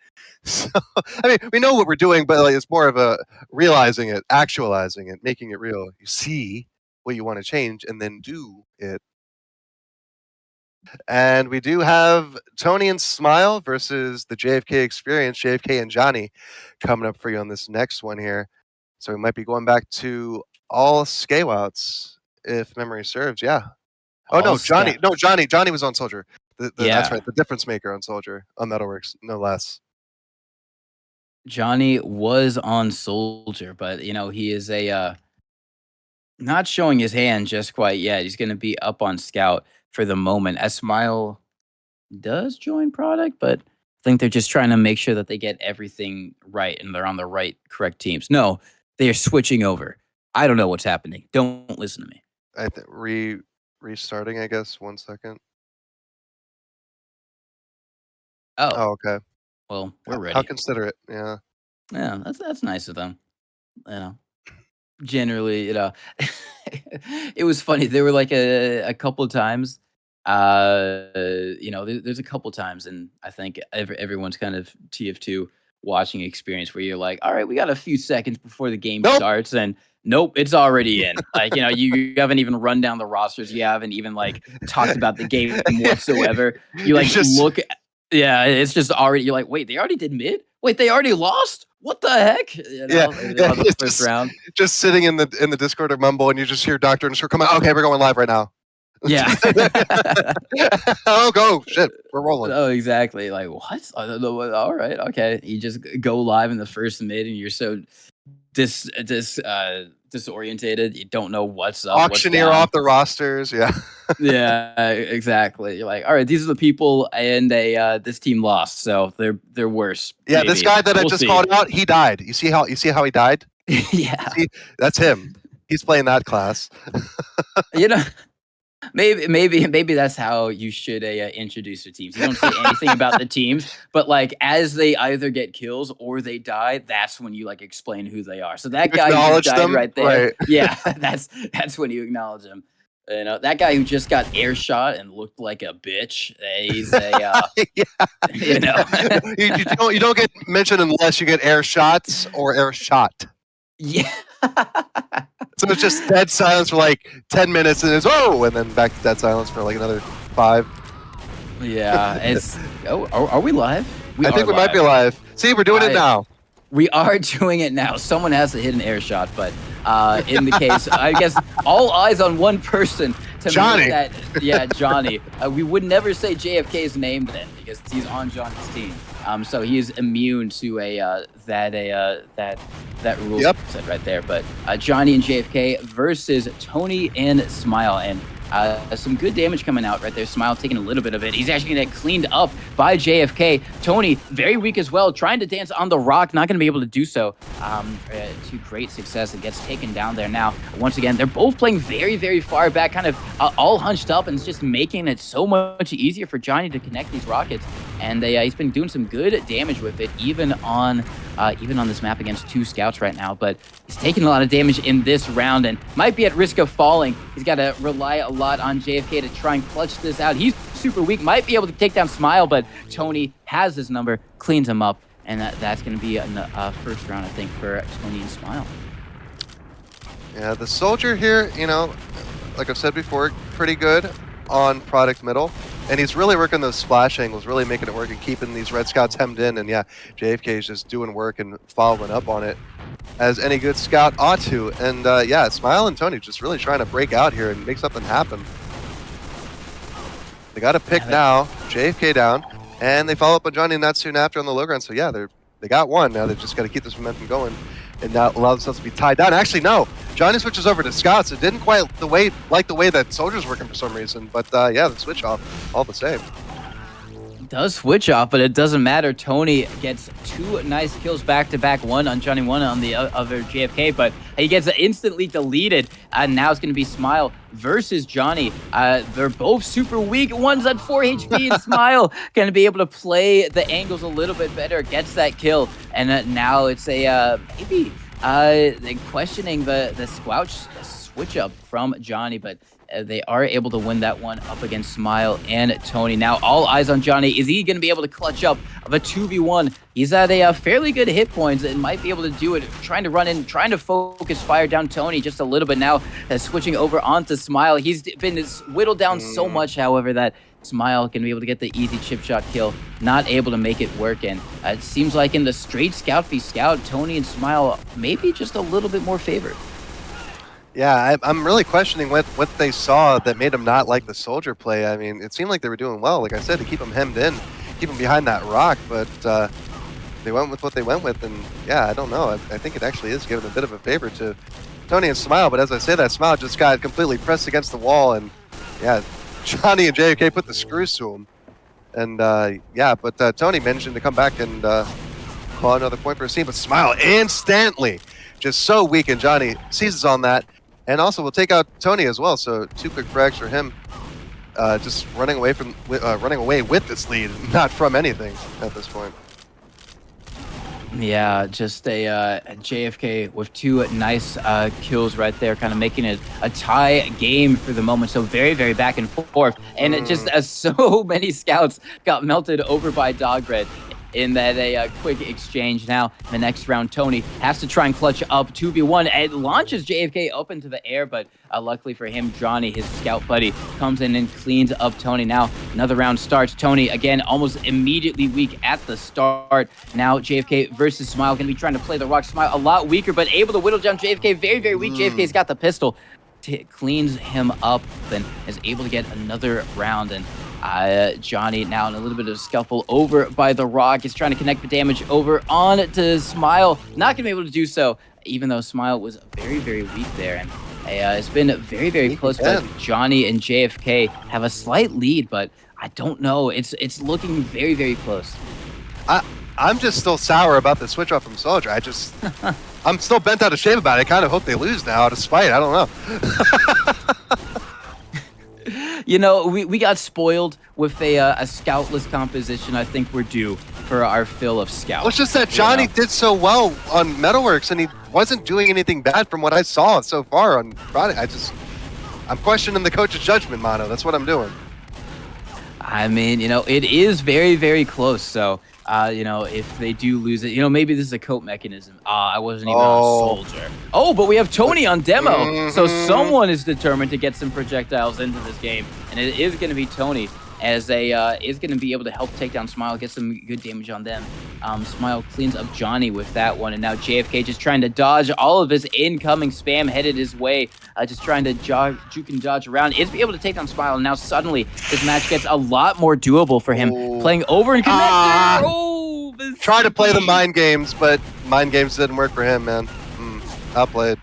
So, I mean, we know what we're doing, but, like, it's more of a realizing it, actualizing it, making it real. You see what you wanna change and then do it. And we do have Tony and Smile versus the JFK Experience, JFK and Johnny, coming up for you on this next one here. So we might be going back to all Skywouts, if memory serves. Yeah. Oh no, Johnny. No, Johnny was on Soldier. That's right. The difference maker on Soldier on Metalworks, no less. Johnny was on Soldier, but he is a not showing his hand just quite yet. He's going to be up on Scout for the moment. As Smile does join Product, but I think they're just trying to make sure that they get everything right and they're on the correct teams. No, they are switching over. I don't know what's happening. Don't listen to me. I think restarting, I guess. 1 second. Oh, okay. Well, we're ready. How considerate. Yeah. Yeah, that's nice of them. Generally, it was funny. There were like a couple of times, there's a couple times, and I think everyone's kind of TF2 watching experience where you're like, all right, we got a few seconds before the game starts, and nope, it's already in. Like, you haven't even run down the rosters. You haven't even like talked about the game whatsoever. You like look. Yeah, it's just already. You're like, wait, they already did mid. Wait, they already lost. What the heck? The first round. Just sitting in the Discord or Mumble, and you just hear Doctor and come out. Okay, we're going live right now. Yeah. Oh, go shit. We're rolling. Oh, exactly. Like what? All right. Okay. You just go live in the first mid, and you're so disorientated. You don't know what's up. Auctioneer what's down. off the rosters. Yeah. Yeah, exactly. You're like, all right, these are the people, and this team lost, so they're worse. Yeah, this maybe. guy that I We'll just see. called out, he died. You see how he died? Yeah, See, that's him. He's playing that class. you know, maybe that's how you should introduce your teams. You don't say anything about the teams, but like as they either get kills or they die, that's when you like explain who they are. So that You guy who just acknowledge died them, right there, right? yeah, that's when you acknowledge him. You know, that guy who just got air shot and looked like a bitch. He's a Yeah. you know. You don't get mentioned unless you get air shots or air shot. Yeah. So it's just dead silence for like 10 minutes, and it's and then back to dead silence for like another 5. Yeah, it's. Oh, are we live? I think we might be live. See, we're doing it now. We are doing it now. Someone has to hit an air shot, but in the case, I guess all eyes on one person to Johnny. make that. Yeah, Johnny. We would never say JFK's name then because he's on Johnny's team. So he is immune to that rule set right there. But Johnny and JFK versus Tony and Smile, and some good damage coming out right there. Smile taking a little bit of it. He's actually going to get cleaned up by JFK. Tony, very weak as well, trying to dance on the rock, not going to be able to do so to great success. It gets taken down there now. Once again, they're both playing very, very far back, kind of all hunched up, and it's just making it so much easier for Johnny to connect these rockets. And he's been doing some good damage with it, even on this map against 2 scouts right now. But he's taking a lot of damage in this round and might be at risk of falling. He's got to rely a lot on JFK to try and clutch this out. He's super weak, might be able to take down Smile, but Tony has his number, cleans him up, and that's going to be a first round, I think, for Tony and Smile. Yeah, the soldier here, you know, like I've said before, pretty good on product middle. And he's really working those splash angles, really making it work and keeping these Red Scouts hemmed in. And yeah, JFK is just doing work and following up on it as any good scout ought to. And yeah, Smile and Tony just really trying to break out here and make something happen. They got a pick now, JFK down, and they follow up on Johnny not soon after on the low ground. So yeah, they got one. Now they just got to keep this momentum going and not allow themselves to be tied down. Actually, no. Johnny switches over to Scouts. It didn't quite like the way that Soldier's working for some reason, but yeah, the switch off all the same. Does switch off, but it doesn't matter. Tony gets 2 nice kills back to back, one on Johnny, one on the other JFK, but he gets instantly deleted. And now it's going to be Smile versus Johnny. They're both super weak. One's at 4 HP, and Smile going to be able to play the angles a little bit better, gets that kill, and now it's a maybe questioning the squelch switch up from Johnny, but they are able to win that one up against Smile and Tony. Now all eyes on Johnny. Is he going to be able to clutch up of a 2v1? He's at a fairly good hit points and might be able to do it. Trying to run in, trying to focus fire down Tony just a little bit now. Switching over onto Smile. He's been whittled down so much, however, that Smile can be able to get the easy chip shot kill. Not able to make it work. And it seems like in the straight scout v scout, Tony and Smile maybe just a little bit more favored. Yeah, I'm really questioning what they saw that made them not like the soldier play. I mean, it seemed like they were doing well, like I said, to keep them hemmed in, keep them behind that rock, but they went with what they went with, and yeah, I don't know. I think it actually is giving a bit of a favor to Tony and Smile, but as I say that, Smile just got completely pressed against the wall, and yeah, Johnny and JFK put the screws to him. And yeah, but Tony managed to come back and call another point for his team, but Smile instantly just so weak, and Johnny seizes on that. And also, we'll take out Tony as well. So 2 quick frags for him, just running away with this lead, not from anything at this point. Yeah, just a JFK with 2 nice kills right there, kind of making it a tie game for the moment. So very, very back and forth, and it just so many scouts got melted over by Dogred in that quick exchange. Now, the next round, Tony has to try and clutch up 2v1 and launches JFK up into the air, but luckily for him, Johnny, his scout buddy, comes in and cleans up Tony. Now, another round starts. Tony, again, almost immediately weak at the start. Now, JFK versus Smile, going to be trying to play the rock. Smile a lot weaker, but able to whittle down JFK. Very, very weak. JFK's got the pistol. Cleans him up and is able to get another round. And Johnny now in a little bit of a scuffle over by the rock. Is trying to connect the damage over on to Smile. Not going to be able to do so, even though Smile was very, very weak there. And It's been very, very Sneak close, but again. Johnny and JFK have a slight lead, but I don't know. It's looking very, very close. I'm just still sour about the switch off from Soldier. I'm still bent out of shape about it. I kind of hope they lose now out of spite. I don't know. You know, we got spoiled with a scoutless composition. I think we're due for our fill of scout. Well, it's just that Johnny did so well on Metalworks, and he wasn't doing anything bad from what I saw so far on Friday. I'm questioning the coach's judgment, Mono. That's what I'm doing. I mean, you know, it is very, very close. So, you know, if they do lose it, you know, maybe this is a cope mechanism. I wasn't even on Soldier. Oh, but we have Tony on demo. So someone is determined to get some projectiles into this game. And it is going to be Tony, as they is going to be able to help take down Smile, get some good damage on them. Smile cleans up Johnny with that one, and now JFK just trying to dodge all of his incoming spam headed his way, just trying to juke and dodge around. Is able to take down Smile, and now suddenly this match gets a lot more doable for him, playing over in connector. Try to play the mind games, but mind games didn't work for him, man. Outplayed.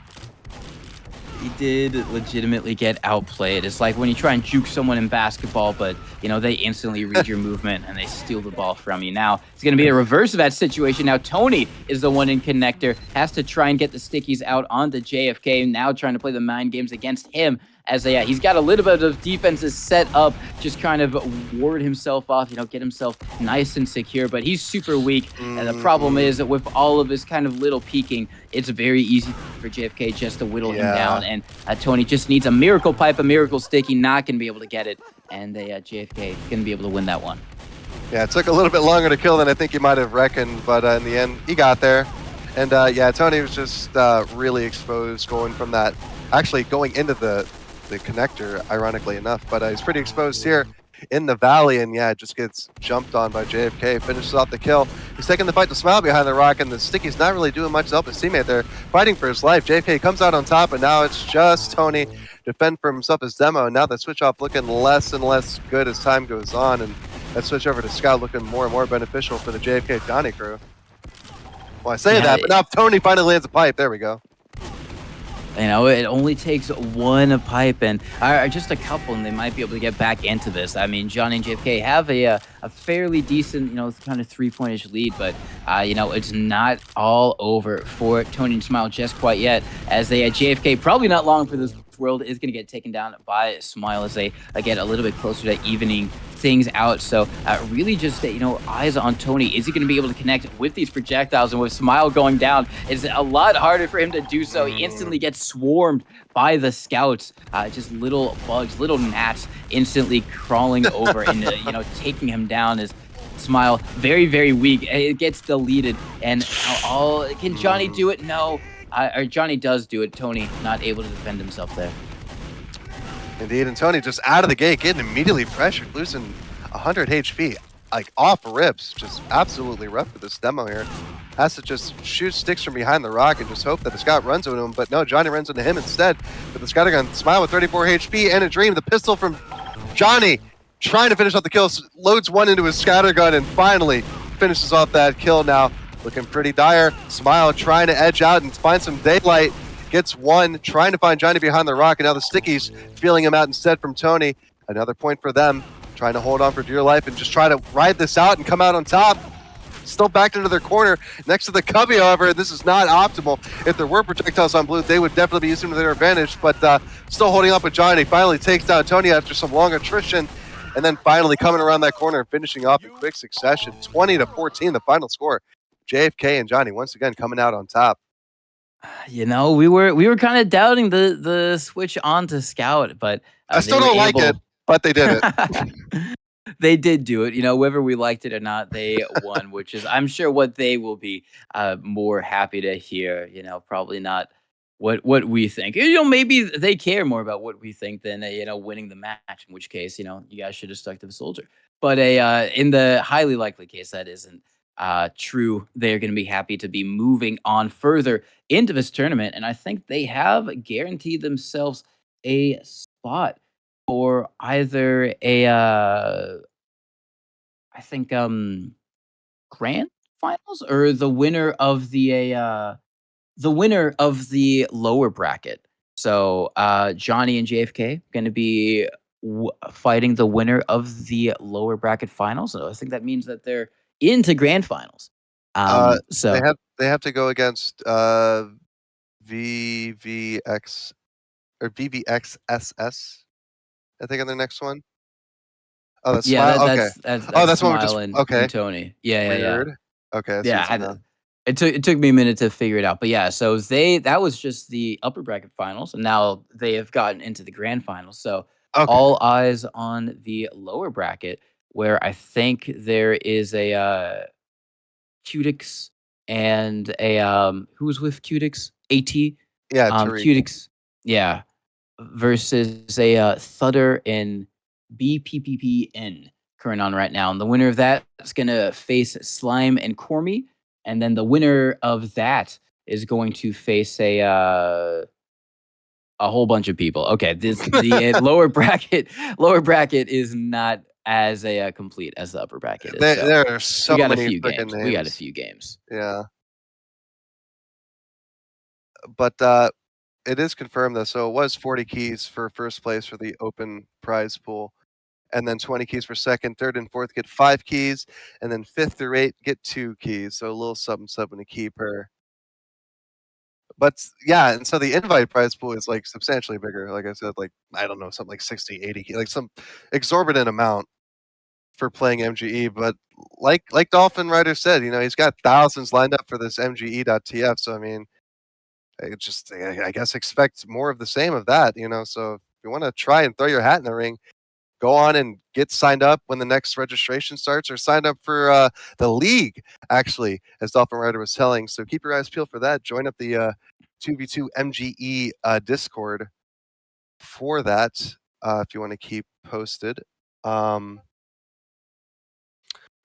He did legitimately get outplayed. It's like when you try and juke someone in basketball, but you know they instantly read your movement and they steal the ball from you. Now it's going to be a reverse of that situation. Now Tony is the one in connector, has to try and get the stickies out onto JFK. Now trying to play the mind games against him, as he's got a little bit of defenses set up, just kind of ward himself off, you know, get himself nice and secure. But he's super weak, and the problem is that with all of his kind of little peeking, it's very easy for JFK just to whittle him down. And Tony just needs a miracle pipe, a miracle sticky, not going to be able to get it. And JFK going to be able to win that one. Yeah, it took a little bit longer to kill than I think you might have reckoned, but in the end, he got there. And yeah, Tony was just really exposed going from that, actually going into the connector, ironically enough, but he's pretty exposed here in the valley, and yeah, just gets jumped on by JFK, finishes off the kill. He's taking the fight to Smile behind the rock, and the Sticky's not really doing much to help his teammate there, fighting for his life. JFK comes out on top, and now it's just Tony defend for himself as demo, and now the switch off looking less and less good as time goes on, and that switch over to Scout looking more and more beneficial for the JFK Johnny crew. Well, I say that, but now Tony finally lands a pipe. There we go. You know, it only takes one pipe and just a couple, and they might be able to get back into this. I mean, Johnny and JFK have a fairly decent, you know, kind of 3-point-ish lead, but, you know, it's not all over for Tony and Smile just quite yet, as they JFK, probably not long for this world, is going to get taken down by Smile as they get a little bit closer to evening things out. So really just, you know, eyes on Tony. Is he going to be able to connect with these projectiles? And with Smile going down, it's a lot harder for him to do so. He instantly gets swarmed by the scouts. Just little bugs, little gnats instantly crawling over and, you know, taking him down as Smile, very, very weak. It gets deleted. And can Johnny do it? No. Or Johnny does do it. Tony not able to defend himself there. Indeed, and Tony just out of the gate, getting immediately pressured, losing 100 HP, like off rips. Just absolutely rough for this demo here. Has to just shoot sticks from behind the rock and just hope that the Scout runs into him, but no, Johnny runs into him instead. But the Scouter gun, Smile with 34 HP and a dream. The pistol from Johnny, trying to finish off the kill, loads one into his Scouter gun and finally finishes off that kill now. Looking pretty dire. Smile trying to edge out and find some daylight. Gets one, trying to find Johnny behind the rock, and now the Stickies feeling him out instead from Tony. Another point for them, trying to hold on for dear life and just try to ride this out and come out on top. Still backed into their corner next to the Cubby, however, this is not optimal. If there were projectiles on blue, they would definitely be using them to their advantage, but still holding up with Johnny. Finally takes down Tony after some long attrition, and then finally coming around that corner and finishing off in quick succession. 20-14, the final score. JFK and Johnny once again coming out on top. You know, we were kind of doubting the switch on to Scout, but I still don't like it, but they did it. They did do it. You know, whether we liked it or not, they won, which is, I'm sure, what they will be more happy to hear. You know, probably not what we think. You know, maybe they care more about what we think than you know, winning the match. In which case, you know, you guys should have stuck to the Soldier. But in the highly likely case that isn't true, they're going to be happy to be moving on further into this tournament, and I think they have guaranteed themselves a spot for either a I think grand finals or the winner of the lower bracket. So Johnny and JFK going to be fighting the winner of the lower bracket finals. So I think that means that they're into grand finals. They So have to go against VVX or VVXSS. I think on their next one. Oh, that's yeah, Smile. Okay. that's Oh, that's that's one with Smile just okay. and Tony. Yeah. Weird. Okay, I see Yeah, what's now. it took me a minute to figure it out, but yeah, so that was just the upper bracket finals, and now they have gotten into the grand finals. So Okay. all eyes on the lower bracket, where I think there is a Cutix and a who's with Cutix? AT. Yeah, Tariq. Cutix, yeah, versus a Thudder and BPPPN current on right now. And the winner of that is going to face Slime and Cormy. And then the winner of that is going to face a whole bunch of people. Okay, the lower bracket is not as complete as the upper bracket is. So There are so we got a many few freaking games. We got a names. few games. Yeah. But it is confirmed though. So it was 40 keys for first place for the open prize pool, and then 20 keys for second, third, and fourth get 5 keys, and then fifth through 8 get 2 keys. So a little something a key per. But yeah, and so the invite prize pool is like substantially bigger. Like I said, like I don't know, something like 60, 80, like some exorbitant amount for playing MGE. But like dolphinrider said, he's got thousands lined up for this MGE.tf. So I mean, I guess expect more of the same of that. So if you want to try and throw your hat in the ring, go on and get signed up when the next registration starts, or sign up for the league, actually, as Dolphin Rider was telling. So keep your eyes peeled for that. Join up the 2v2 MGE Discord for that if you want to keep posted.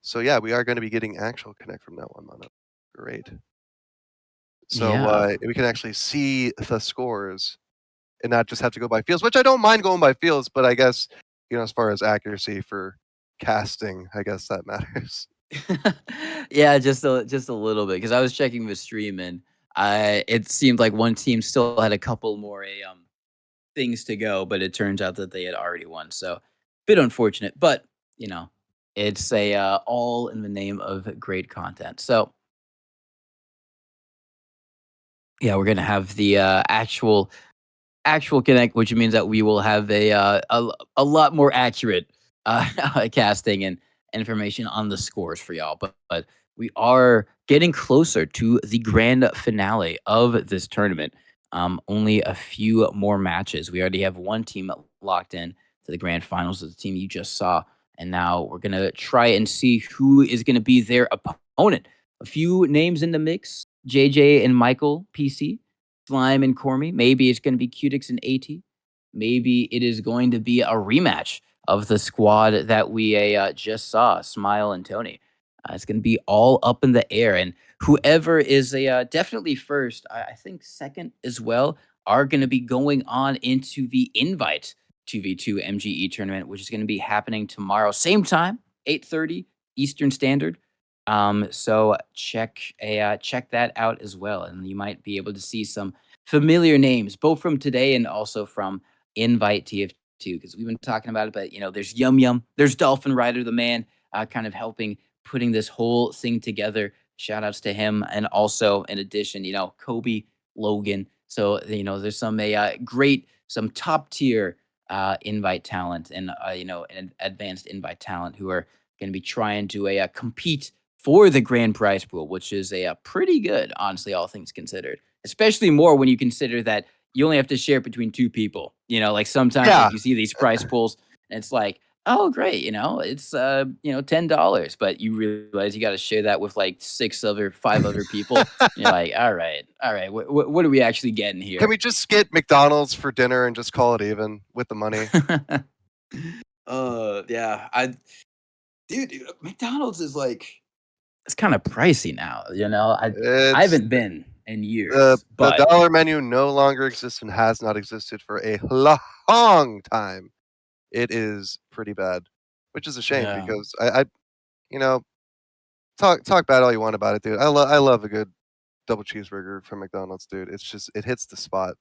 So yeah, we are going to be getting actual connect from that one, Mono. Great. So Yeah. we can actually see the scores and not just have to go by feels, which I don't mind going by feels, but I guess, as far as accuracy for casting, I guess that matters. Yeah, just a little bit, because I was checking the stream, and it seemed like one team still had a couple more things to go, but it turns out that they had already won. So bit unfortunate, but it's a all in the name of great content. So yeah, we're gonna have the actual connect, which means that we will have a lot more accurate casting and information on the scores for y'all. But we are getting closer to the grand finale of this tournament. Only a few more matches. We already have one team locked in to the grand finals of the team you just saw, and now we're gonna try and see who is gonna be their opponent. A few names in the mix: JJ and Michael PC, Slime and Cormy. Maybe it's going to be Cutix and AT. Maybe it is going to be a rematch of the squad that we just saw, Smile and Tony. It's going to be all up in the air. And whoever is definitely first, I think second as well, are going to be going on into the invite 2v2 MGE tournament, which is going to be happening tomorrow, same time, 8:30 Eastern Standard. So check that out as well, and you might be able to see some familiar names, both from today and also from Invite TF2, because we've been talking about it. But there's Yum Yum, there's Dolphin Rider, the man, kind of helping putting this whole thing together. Shout outs to him, and also in addition, Kobe, Logan. So there's some great, some top tier invite talent, and and advanced invite talent who are going to be trying to compete for the grand prize pool, which is pretty good, honestly, all things considered. Especially more when you consider that you only have to share it between two people. Like sometimes, Yeah. like you see these prize pools, and it's like, oh great, it's $10, but you realize you got to share that with like 5 other people. You're like, all right, what are we actually getting Can here? we just get McDonald's for dinner and just call it even with the money? Yeah, dude, McDonald's is like, it's kind of pricey now. I It's haven't been in the years, the but dollar menu no longer exists and has not existed for a long time. It is pretty bad, which is a shame yeah. because I you know talk bad all you want about it, dude. I love a good double cheeseburger from McDonald's, dude. It's just it hits the spot.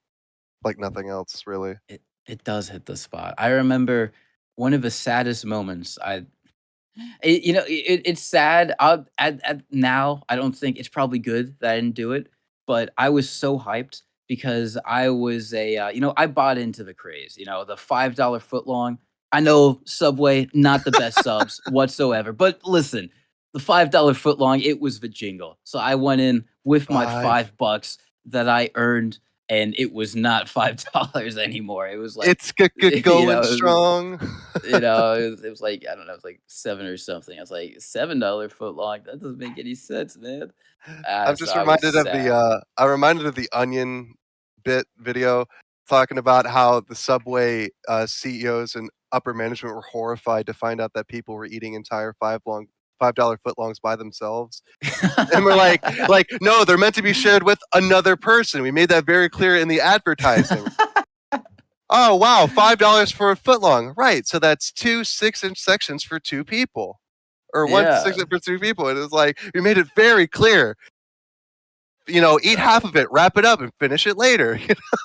like nothing else, really. It does hit the spot. I remember one of the saddest moments. It's sad. Now I don't think it's probably good that I didn't do it, but I was so hyped because I was I bought into the craze. The $5 footlong. I know Subway not the best subs whatsoever, but listen, the $5 footlong, it was the jingle. So I went in with my 5. $5 that I earned, and it was not $5 anymore. It was like, It's going strong. it was like, I don't know, it was like 7 or something. I was like, $7 foot long. That doesn't make any sense, man. I'm So just I was reminded of sad. I'm reminded of the Onion bit video talking about how the Subway CEOs and upper management were horrified to find out that people were eating entire $5 footlongs by themselves. And we're like, no, they're meant to be shared with another person. We made that very clear in the advertising. Oh wow, $5 for a footlong, right? So that's 2 6-inch sections for 2 people, or one Yeah. 6 for 2 people. And it's like we made it very clear. Eat half of it, wrap it up, and finish it later.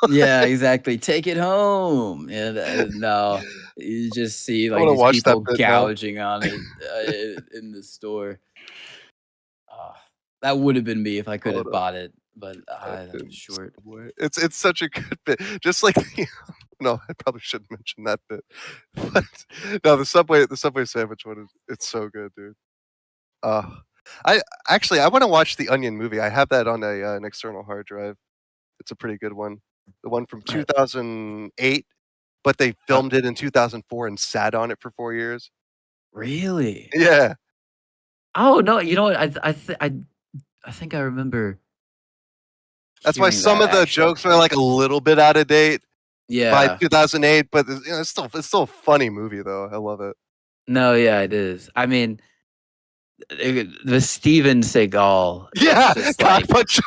Yeah, exactly. Take it home. And no, you just see I like want to these watch that people bit now. gouging on it in the store. Uh, that would have been me if I could Hold have up. bought it, but I was Fucking short. Subway. It's such a good bit. Just like no, I probably shouldn't mention that bit. But no, the Subway sandwich one it's so good, dude. Uh I I want to watch the Onion movie. I have that on an external hard drive. It's a pretty good one. The one from Uh, 2008, but they uh, filmed it in 2004 and sat on it for 4 years. really? Yeah. Oh no, you know what? I think I remember That's why hearing some that of the actually. jokes are like a little bit out of date by Yeah. 2008, but it's still a funny movie though. I love it. No, yeah, it is. I mean, the Steven Seagal is Yeah, just cock like, puncher.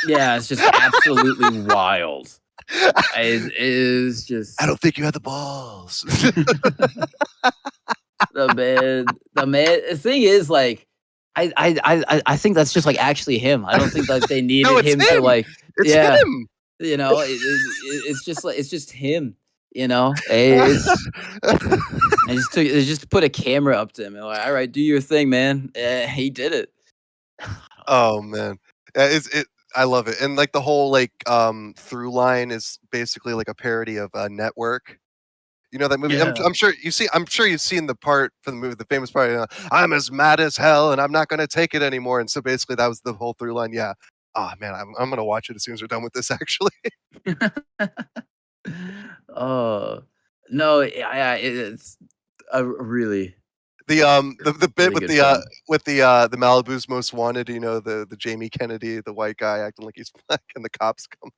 yeah, it's just absolutely wild. It is just I don't think you had the balls. the thing is like, I think that's just like actually him. I don't think that they No, needed it's him to him. like, It's yeah, him. it's just like it's just him. It's they just put a camera up to him and like, all right, do your thing, man. He did it. Oh man, it's it. I love it, and like the whole through line is basically like a parody of Network. You know that movie? I'm, Yeah. I'm sure you see. I'm sure you've seen the part from the movie, the famous part. I'm as mad as hell, and I'm not going to take it anymore. And so basically, that was the whole through line. Yeah. Oh man, I'm going to watch it as soon as we're done with this. Actually, Oh no, yeah, it's a really, the bit really good film. with the Malibu's Most Wanted. The Jamie Kennedy, the white guy acting like he's black, and the cops come.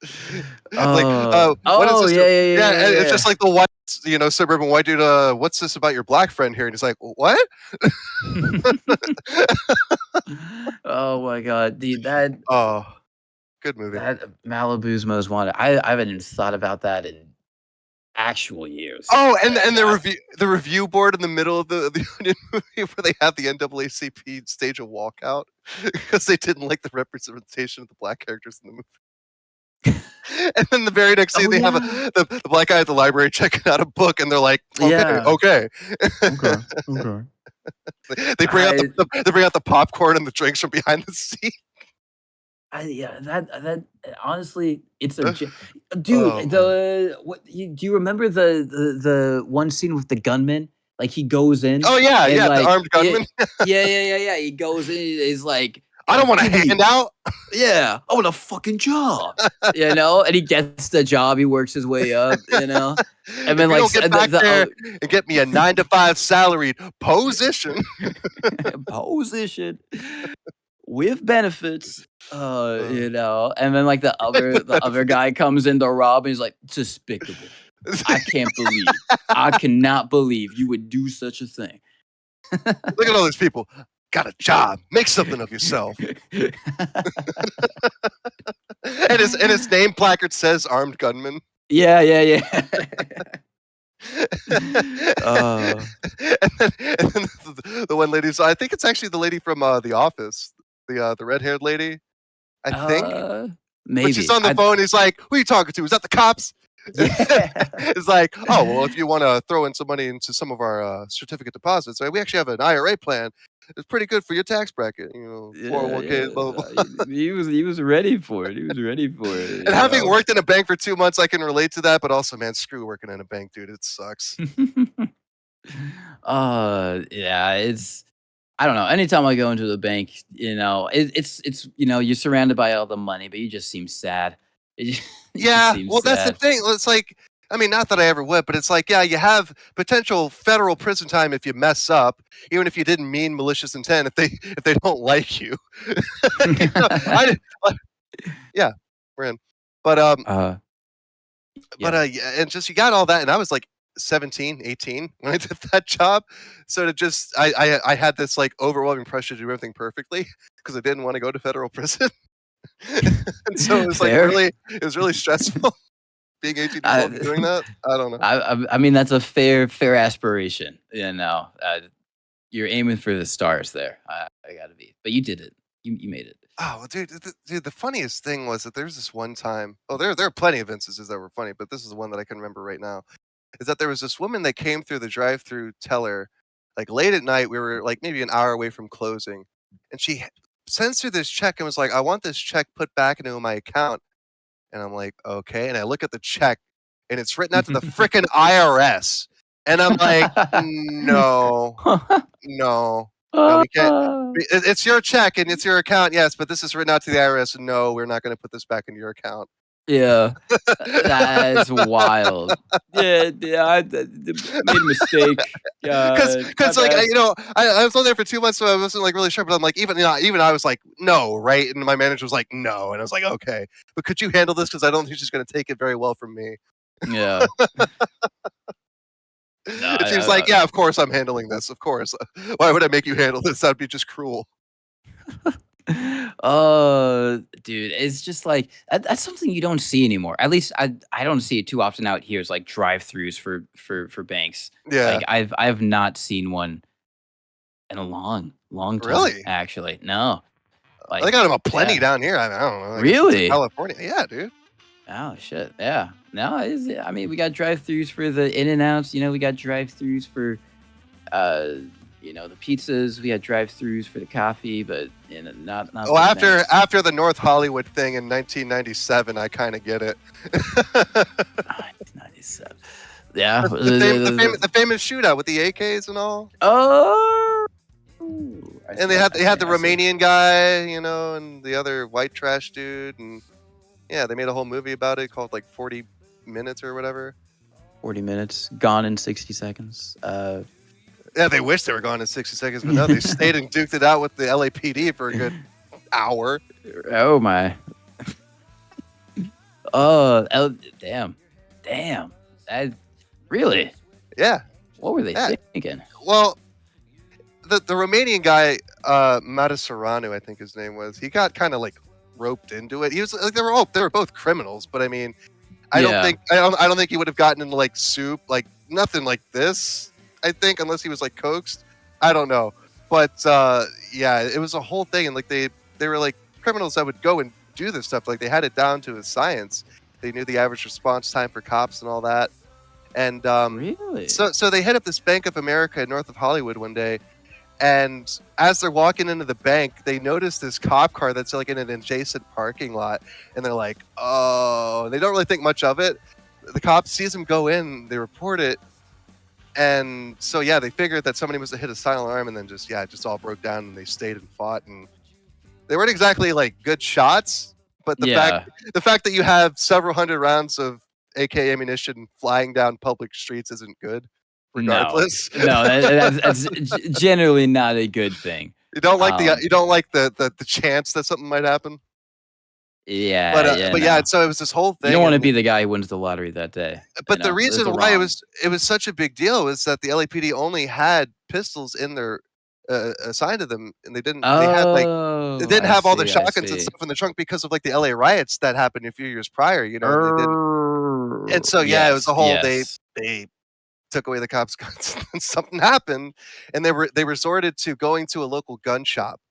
It's like, what is Oh this? yeah, yeah, Yeah, yeah, and yeah, it's just yeah. like the white, suburban white dude. What's this about your black friend here? And he's like, what? Oh my god, dude, that Oh, good movie. that Malibu's Most Wanted. I haven't even thought about that in actual years. Oh, and I the review board in the middle of the Onion movie where they have the NAACP stage a walkout because they didn't like the representation of the black characters in the movie. And then the very next scene, Oh they have yeah. the black guy at the library checking out a book, and they're like, "Okay, Yeah. okay." Okay. Okay. They bring out I the popcorn and the drinks from behind the seat. yeah, that honestly, it's a dude. Oh man. Do you remember the one scene with the gunman? Like he goes in Oh yeah, and yeah, the like armed gunman. yeah. He goes in. He's like, I don't want a give me, handout. yeah, I want a fucking job. And he gets the job. He works his way up. And If then you like don't get back there and get me a 9 to 5 salaried position. position with benefits, Uh, and then like the other with the other benefits. guy comes in to rob and he's like, despicable. I cannot believe you would do such a thing. Look at all these people. Got a job. Make something of yourself. And his name placard says armed gunman. Yeah. and then the one lady. So I think it's actually the lady from The Office, the red-haired lady. I think. maybe. But she's on the phone. He's like, "Who are you talking to? Is that the cops?" It's like, "Oh, well, if you want to throw in some money into some of our certificate deposits, right? We actually have an IRA plan. It's pretty good for your tax bracket. 401k, blah blah blah." He was ready for it. He was ready for it. And having worked in a bank for 2 months, I can relate to that. But also, man, screw working in a bank, dude. It sucks. Yeah, it's I don't know. Anytime I go into the bank, it's you're surrounded by all the money, but you just seem sad. It just, it just Yeah, seems well, that's the sad. thing. It's like, I mean, not that I ever would, but it's like, yeah, you have potential federal prison time if you mess up, even if you didn't mean malicious intent. If they don't like you, I didn't. Yeah, we're in. But Yeah. yeah, and just you got all that, and I was like 17, 18 when I did that job. So to just, I had this like overwhelming pressure to do everything perfectly because I didn't want to go to federal prison, and so it was like Fair. it was really stressful. Being 18 years old and doing that, I don't know. I mean, that's a fair aspiration. You're aiming for the stars there. I gotta be, but you did it. You made it. Oh, well, dude, the funniest thing was that there was this one time. Oh, there are plenty of instances that were funny, but this is the one that I can remember right now. Is that there was this woman that came through the drive-through teller, like late at night. We were like maybe an hour away from closing, and she sends through this check and was like, "I want this check put back into my account." And I'm like, "Okay." And I look at the check, and it's written out to the frickin' IRS, and I'm like, "No, no, no, we can't. It's your check and it's your account, yes, but this is written out to the IRS. And no, we're not going to put this back into your account." Yeah, that's wild. Yeah, I made a mistake. Because like I was on there for 2 months, so I wasn't like really sure. But I'm like, even I was like, no, right? And my manager was like, no, and I was like, okay, but could you handle this? Because I don't think she's going to take it very well from me. Yeah. And she was like, yeah, of course I'm handling this. Of course. Why would I make you handle this? That'd be just cruel. Dude, it's just like that's something you don't see anymore. At least I don't see it too often out here. Is like drive-throughs for banks. Yeah. Like I've not seen one in a long time. Really? Actually, no. They got them a plenty yeah. down here. I don't know. Really? California? Yeah, dude. Oh shit! Yeah. No, I mean we got drive-throughs for the In-N-Outs. We got drive-throughs for the pizzas. We had drive-throughs for the coffee, but not. Oh, after the North Hollywood thing in 1997, I kind of get it. 1997. Yeah. The famous shootout with the AKs and all. Oh. And they had the Romanian guy, and the other white trash dude, and yeah, they made a whole movie about it called like 40 Minutes or whatever. 40 minutes, gone in 60 seconds. Yeah, they wish they were gone in 60 seconds, but no, they stayed and duked it out with the LAPD for a good hour. Oh my. Oh, damn. Really? Yeah. What were they thinking? Well, the Romanian guy, Matasoranu, I think his name was. He got kind of like roped into it. He was like they were both criminals, but I mean, I don't think he would have gotten into like soup, like nothing like this. I think unless he was like coaxed. I don't know, but yeah, it was a whole thing, and like they were like criminals that would go and do this stuff. Like they had it down to a science. They knew the average response time for cops and all that. And really? So they hit up this Bank of America north of Hollywood one day, and as they're walking into the bank, they notice this cop car that's like in an adjacent parking lot, and they're like, "Oh!" They don't really think much of it. The cop sees them go in, they report it, and so yeah, they figured that somebody must have hit a silent alarm, and then just all broke down, and they stayed and fought, and they weren't exactly like good shots, but the fact that you have several hundred rounds of AK ammunition flying down public streets isn't good. Regardless, no, that's generally not a good thing. You don't like the chance that something might happen. Yeah, but yeah, so it was this whole thing. You don't want to be the guy who wins the lottery that day. But the reason why it was such a big deal was that the LAPD only had pistols in their assigned to them, and they didn't have all the shotguns and stuff in the trunk because of like the LA riots that happened a few years prior. They didn't. And so yeah, it was a whole they took away the cops' guns, and something happened, and they resorted to going to a local gun shop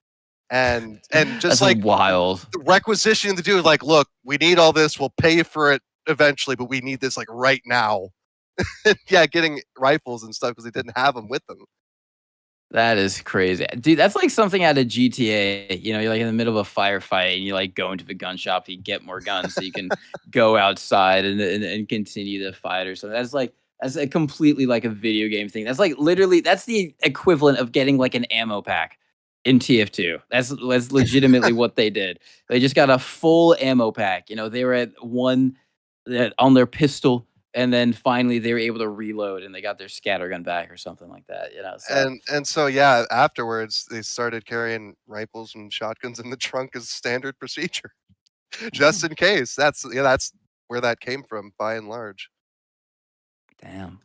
and just That's like wild. requisitioning the dude, like, look, we need all this, we'll pay you for it eventually, but we need this like right now. Yeah, getting rifles and stuff because they didn't have them with them. That is crazy, dude. That's like something out of GTA. You know, you're like in the middle of a firefight, and you like go into the gun shop to get more guns, so you can go outside and continue the fight or something. That's a completely like a video game thing. That's like literally that's the equivalent of getting like an ammo pack in TF2. That's legitimately what they did. They just got a full ammo pack. You know, they were at one on their pistol, and then finally they were able to reload, and they got their scattergun back or something like that. You know, so And so yeah, afterwards they started carrying rifles and shotguns in the trunk as standard procedure, just in case. That's where that came from by and large. damn,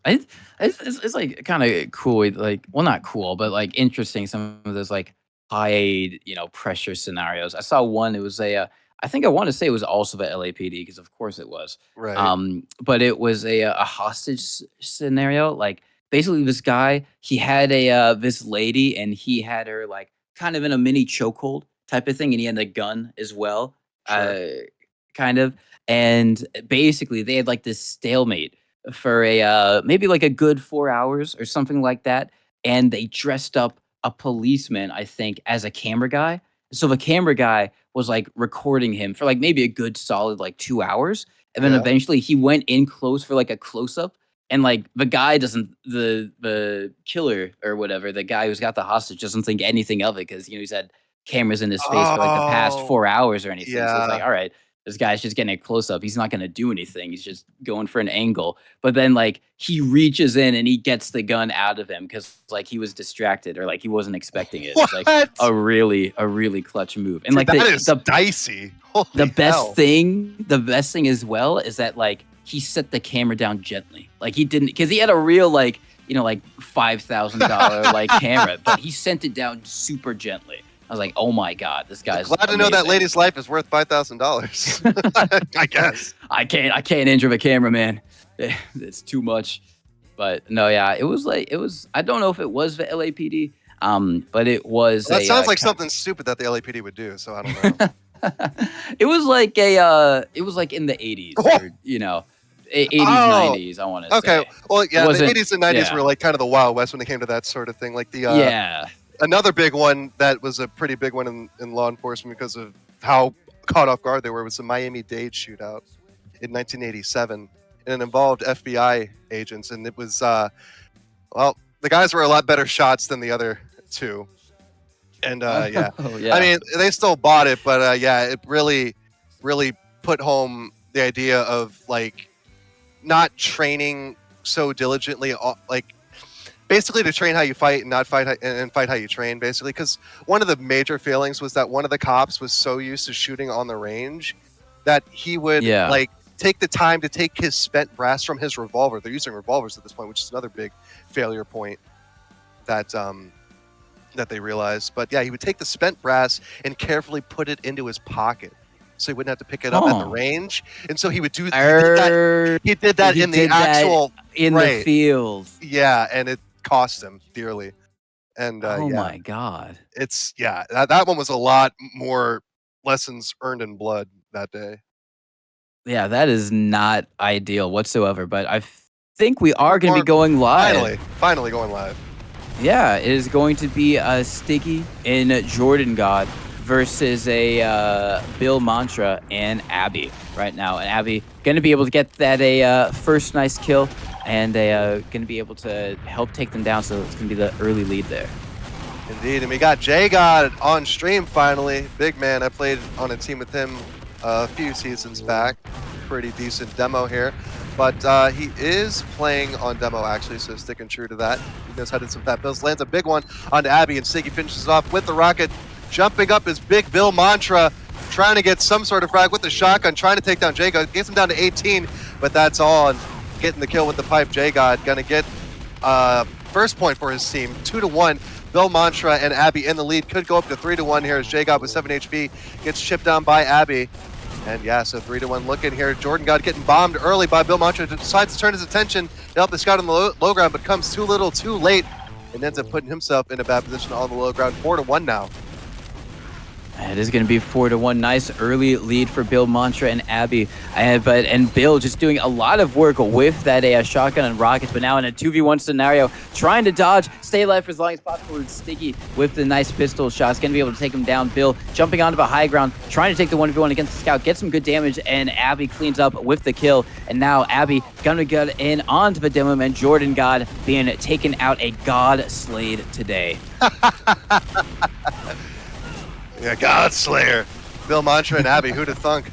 it's like kind of cool. Like, well, not cool, but like interesting. Some of those like high, pressure scenarios. I saw one. It was I think I want to say it was also the LAPD because of course it was. Right. But it was a hostage scenario. Like basically, this guy he had this lady and he had her like kind of in a mini chokehold type of thing, and he had a gun as well, Sure. kind of. And basically, they had like this stalemate for maybe like a good 4 hours or something like that, and they dressed up a policeman, I think, as a camera guy. So the camera guy was like recording him for like maybe a good solid like 2 hours, and then Yeah. eventually he went in close for like a close up, and like the guy doesn't the killer or whatever, the guy who's got the hostage doesn't think anything of it because he's had cameras in his face for like the past Oh, 4 hours or anything. So it's like, yeah. all right, this guy's just getting a close up. He's not going to do anything. He's just going for an angle. But then like he reaches in and he gets the gun out of him because like he was distracted or like he wasn't expecting it. It's like What? a really clutch move. And Dude, like that is dicey. Holy the hell. the best thing as well is that like he set the camera down gently. Like he didn't because he had a real like like $5,000 like camera, but he sent it down super gently. I was like, oh my god, this guy's Glad to know that amazing. lady's life is worth $5,000. I guess. I can't injure the camera, man. It's too much. But no, yeah, it was. I don't know if it was the LAPD, but it was. Well, that sounds like something stupid that the LAPD would do. So I don't know. It was like it was like in the 80s, or, 80s, 90s. I want to say. Okay. Well, yeah, the wasn't- 80s and 90s yeah. were like kind of the Wild West when it came to that sort of thing. Like the Yeah. another big one that was a pretty big one in law enforcement because of how caught off guard they were was the Miami-Dade shootout in 1987, and it involved FBI agents, and it was well, the guys were a lot better shots than the other two, and yeah. Oh, yeah. I mean, they still bought it, but yeah, it really put home the idea of like not training so diligently, like basically to train how you fight and not fight and fight how you train, basically. Because one of the major failings was that one of the cops was so used to shooting on the range that he would like take the time to take his spent brass from his revolver. They're using revolvers at this point, which is another big failure point that that they realized. But yeah, he would take the spent brass and carefully put it into his pocket, so he wouldn't have to pick it up at the range. And so he would do he did that in the actual the field. Yeah, and it cost him dearly. And oh yeah, my god, it's that one was a lot more lessons earned in blood that day. Yeah, that is not ideal whatsoever. But I think we are going to be going live. Finally going live. Yeah, it is going to be Sticky in Jordan God versus a Bill Mantra and Abby right now. And Abby going to be able to get that first nice kill and going to be able to help take them down. So it's going to be the early lead there. Indeed, and we got J-God on stream finally. Big man, I played on a team with him a few seasons back. Pretty decent demo here. But he is playing on demo, actually, so sticking true to that. He knows how to do some fat bills. Lands a big one onto Abby, and Siggy finishes it off with the rocket. Jumping up is Big Bill Mantra, trying to get some sort of frag with the shotgun, trying to take down J-God. Gets him down to 18, but that's all. And getting the kill with the pipe, J-God going to get first point for his team, 2-1. Bill Mantra and Abby in the lead. Could go up to 3-1 here as J-God with 7 HP gets chipped down by Abby. And yeah, so 3-1 looking here. Jordan God getting bombed early by Bill Mantra. Decides to turn his attention to help the scout on the low ground, but comes too little, too late, and ends up putting himself in a bad position on the low ground. 4-1 now. It is going to be 4-1. Nice early lead for Bill, Mantra, and Abby. And Bill just doing a lot of work with that shotgun and rockets, but now in a 2v1 scenario, trying to dodge, stay alive for as long as possible. With Sticky with the nice pistol shots, going to be able to take him down. Bill jumping onto the high ground, trying to take the 1v1 against the scout, get some good damage, and Abby cleans up with the kill. And now Abby going to get in onto the demo man. Jordan God being taken out, a God slayed today. Yeah, Godslayer. Bill, Mantra, and Abby, who'd have thunk?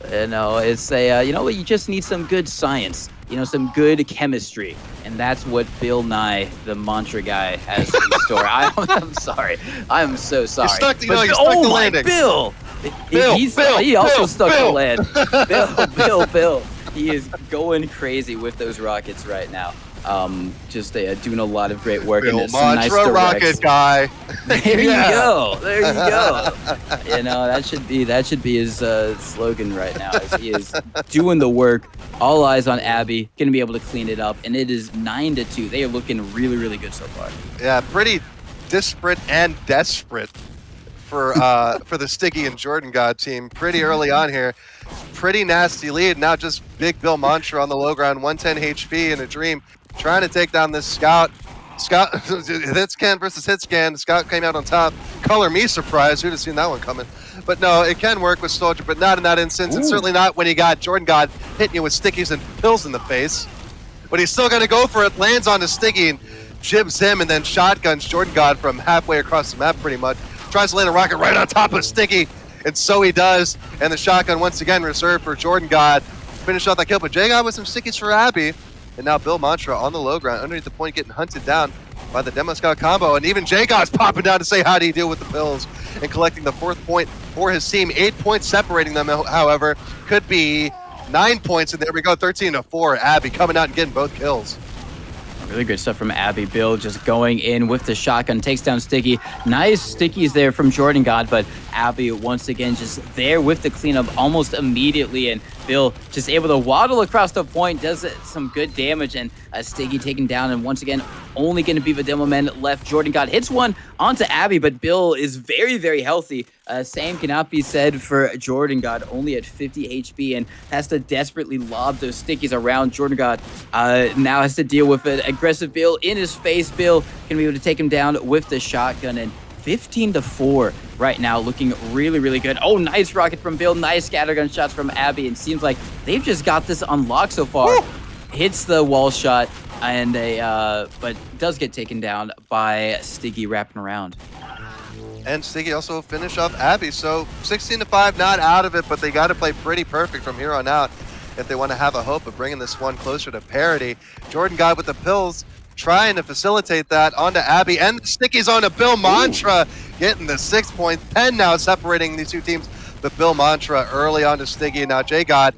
It's you just need some good science, some good chemistry. And that's what Bill Nye, the Mantra guy, has in store. I'm sorry. I'm so sorry. You stuck the landing. Bill! He also stuck the land. Bill. He is going crazy with those rockets right now. Doing a lot of great work. Bill and some nice Mantra rocket guy. There you go. That should be his slogan right now. As he is doing the work. All eyes on Abby. Going to be able to clean it up, and it is 9-2. They are looking really, really good so far. Yeah, pretty disparate and desperate for the Sticky and Jordan God team. Pretty early on here. Pretty nasty lead. Now just big Bill Mantra on the low ground, 110 HP in a dream. Trying to take down this Scout. Hitscan versus Hitscan. Scout came out on top. Color me surprised. Who'd have seen that one coming? But no, it can work with Soldier, but not in that instance. Ooh. And certainly not when you got Jordan God hitting you with stickies and pills in the face. But he's still going to go for it. Lands on the sticky and jibs him, and then shotguns Jordan God from halfway across the map pretty much. Tries to land a rocket right on top of Sticky, and so he does. And the shotgun once again reserved for Jordan God. Finish off that kill, but J-God with some stickies for Abby. And now Bill Mantra on the low ground, underneath the point, getting hunted down by the Demo Scout combo. And even J-God's popping down to say how do you deal with the pills and collecting the 4th point for his team. 8 points separating them, however. Could be 9 points, and there we go, 13-4. Abby coming out and getting both kills. Really good stuff from Abby. Bill just going in with the shotgun, takes down Sticky. Nice stickies there from Jordan God, but Abby once again just there with the cleanup almost immediately, and Bill just able to waddle across the point, does some good damage, and Sticky taken down, and once again, only going to be the demo men left. Jordan God hits one onto Abby, but Bill is very, very healthy. Same cannot be said for Jordan God, only at 50 HP, and has to desperately lob those stickies around. Jordan God now has to deal with an aggressive Bill in his face. Bill can be able to take him down with the shotgun, and 15-4 right now, looking really, really good. Oh, nice rocket from Bill, nice scattergun shots from Abby, and seems like they've just got this unlocked so far. Woo! Hits the wall shot, and but does get taken down by Sticky wrapping around. And Sticky also finish off Abby, so 16-5, not out of it, but they got to play pretty perfect from here on out if they want to have a hope of bringing this one closer to parity. Jordan God with the pills, trying to facilitate that onto Abby, and the stickies onto Bill Mantra, getting the 6 point, 10 now separating these two teams. But Bill Mantra early onto Sticky, and now J-God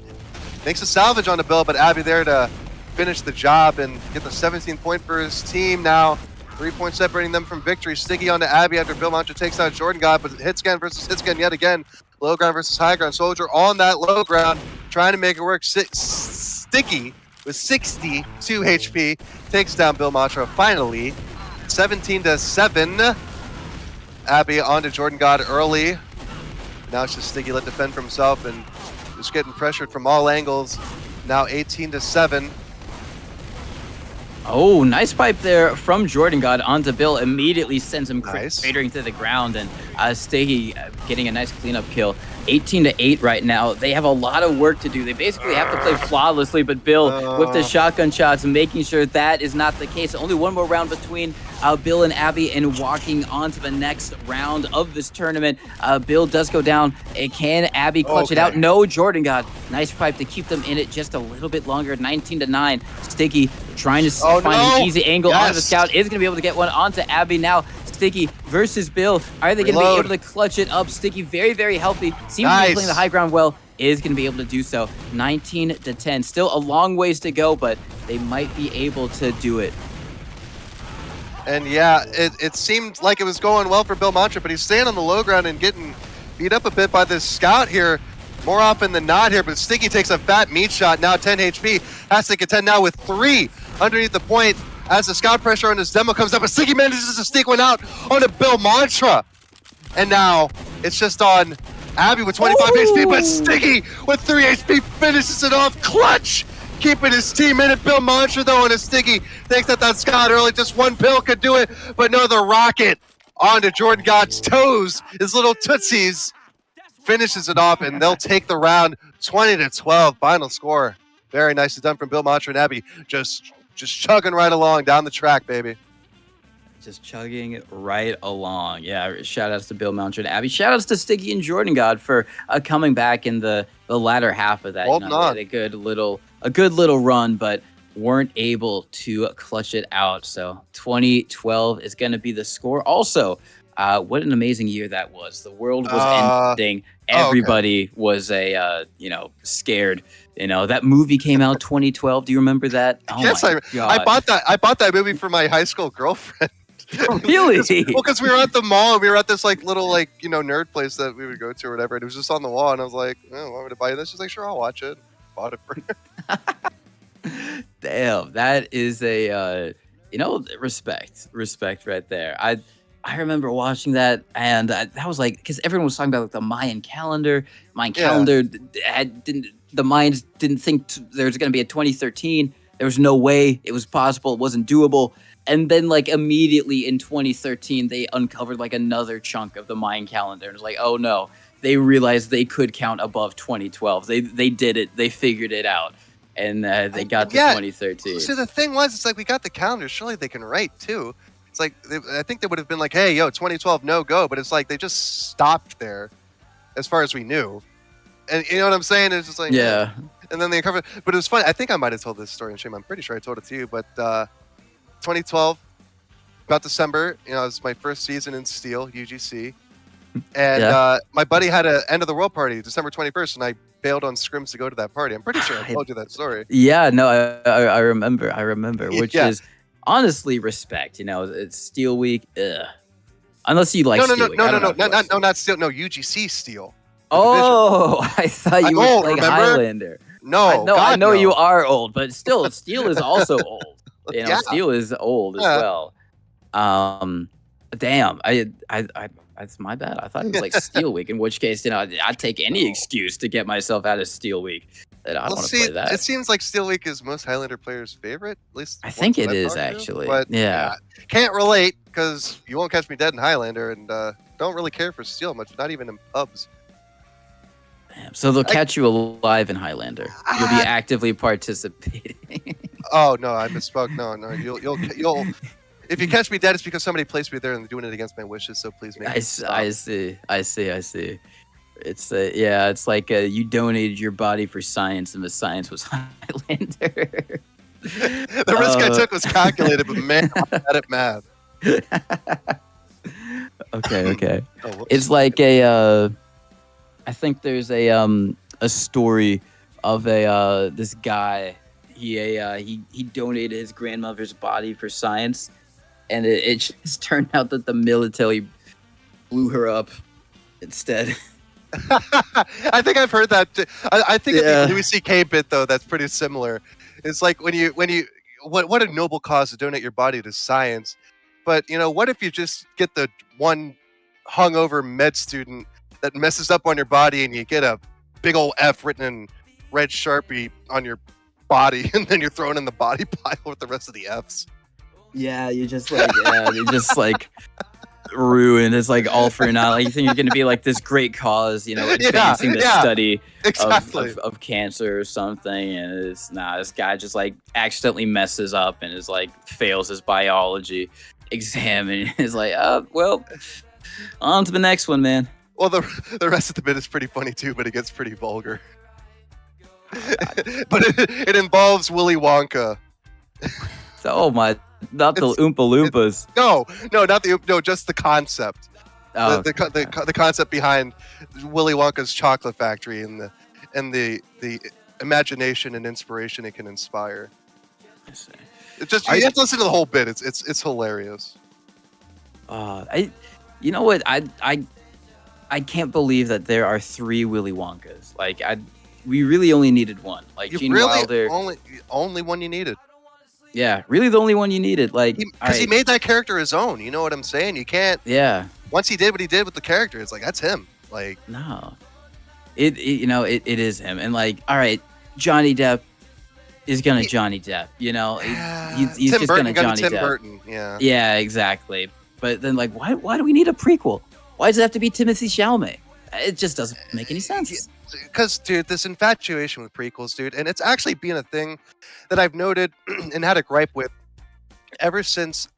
makes a salvage onto Bill, but Abby there to finish the job and get the 17th point for his team now. 3 points separating them from victory. Sticky onto Abby after Bill Mantra takes out Jordan God, but Hitscan versus Hitscan yet again. Low ground versus high ground. Soldier on that low ground, trying to make it work. Sticky with 62 HP takes down Bill Mantra finally. 17-7. Abby onto Jordan God early. Now it's just Sticky let defend for himself and just getting pressured from all angles. Now 18-7. Oh, nice pipe there from Jordan God onto Bill. Immediately sends him Nice. cratering to the ground, and Sticky getting a nice cleanup kill. 18-8 right now. They have a lot of work to do. They basically have to play flawlessly, but Bill with the shotgun shots, making sure that is not the case. Only one more round between Bill and Abby, and walking on to the next round of this tournament. Bill does go down. Can Abby clutch it out? No, Jordan God. Nice pipe to keep them in it just a little bit longer. 19-9. Sticky trying to find an easy angle onto the scout. Is going to be able to get one onto Abby now. Sticky versus Bill. Are they going to be able to clutch it up? Sticky very, very healthy. Seems to be playing the high ground well. Is going to be able to do so. 19-10. Still a long ways to go, but they might be able to do it. And yeah, it seemed like it was going well for Bill Mantra, but he's staying on the low ground and getting beat up a bit by this scout here. More often than not here, but Sticky takes a fat meat shot, now 10 HP. Has to contend now with 3 underneath the point as the scout pressure on his demo comes up, but Sticky manages to sneak one out onto Bill Mantra. And now it's just on Abby with 25 HP, but Stiggy with 3 HP finishes it off clutch, keeping his team in it. Bill Monster though, and a Stiggy thinks that Scott early, just one pill could do it, but no, the rocket onto Jordan God's toes, his little tootsies, finishes it off, and they'll take the round 20-12. Final score. Very nicely done from Bill Monster and Abby. Just chugging right along down the track, baby. Just chugging right along. Yeah, shout outs to Bill Mountain and Abby. Shout outs to Sticky and Jordan God for coming back in the latter half of that. Holding on. They had a good little run, but weren't able to clutch it out. So 2012 is going to be the score. Also, what an amazing year that was. The world was ending. Everybody was scared. That movie came out 2012. Do you remember that? Oh yes, my God. I bought that movie for my high school girlfriend. Really? Because we were at the mall, and we were at this little nerd place that we would go to or whatever, and it was just on the wall, and I was like, oh, want me to buy this? She's like, sure, I'll watch it. Bought it for her. Damn, that is a respect right there. I remember watching that, and that was because everyone was talking about the Mayan calendar. The Mayans didn't think there was going to be a 2013. There was no way it was possible. It wasn't doable. And then immediately in 2013, they uncovered another chunk of the Mayan calendar. And it was like, oh no, they realized they could count above 2012. They did it. They figured it out. And they got to 2013. See, the thing was, it's we got the calendar. Surely they can write too. It's I think they would have been hey, 2012, no go. But it's they just stopped there as far as we knew. And you know what I'm saying? It's just yeah. And then they covered, but it was funny. I think I might have told this story in Shame. I'm pretty sure I told it to you, but 2012, about December, it was my first season in Steel, UGC. And my buddy had an end of the world party, December 21st, and I bailed on scrims to go to that party. I'm pretty sure I told you that story. Yeah, no, I remember, which is honestly respect. It's Steel Week. Ugh. Unless you like Steel Week. No, not Steel. No, UGC Steel. Oh, I thought you were playing Highlander. No, I know you are old, but still, Steel is also old. Steel is old as well. Damn, I that's my bad. I thought it was Steel Week. In which case, I'd take any excuse to get myself out of Steel Week. I don't want to play that. It seems like Steel Week is most Highlander players' favorite. At least I think it is actually. But yeah, can't relate because you won't catch me dead in Highlander, and don't really care for Steel much. Not even in pubs. Damn. So they'll catch you alive in Highlander. You'll be actively participating. Oh no, I misspoke. No, you'll. If you catch me dead, it's because somebody placed me there and they're doing it against my wishes. So please make it stop. I see. It's it's you donated your body for science, and the science was Highlander. The risk I took was calculated, but man, I'm bad at math. Okay. It's I think there's a story of this guy. He donated his grandmother's body for science, and it just turned out that the military blew her up instead. I think I've heard that. I think the Louis C.K. bit though that's pretty similar. It's when you what a noble cause to donate your body to science, but what if you just get the one hungover med student that messes up on your body and you get a big old F written in red Sharpie on your body, and then you're thrown in the body pile with the rest of the Fs. Yeah, you just ruin. It's all for naught. You think you're going to be this great cause, advancing the study of cancer or something, and it's this guy just accidentally messes up and is fails his biology exam, and is well, on to the next one, man. Well, the rest of the bit is pretty funny too, but it gets pretty vulgar. But it involves Willy Wonka. Oh my! Not the Oompa Loompas. No, just the concept. Oh, the concept behind Willy Wonka's chocolate factory and the imagination and inspiration it can inspire. I see. You have to listen to the whole bit. It's hilarious. You know what? I can't believe that there are 3 Willy Wonkas. We really only needed one. Gene Wilder. Only one you needed. Yeah, really the only one you needed. Because he made that character his own. You know what I'm saying? You can't. Yeah. once he did what he did with the character, it's like that's him. Like No, it is him. And like, all right, Johnny Depp is gonna Johnny Depp. You know, he's Tim just Burton gonna Johnny Tim Depp. Burton. Yeah. Yeah, exactly. But then like, why do we need a prequel? Why does it have to be Timothée Chalamet? It just doesn't make any sense. Because, dude, this infatuation with prequels, dude, and it's actually been a thing that I've noted and had a gripe with ever since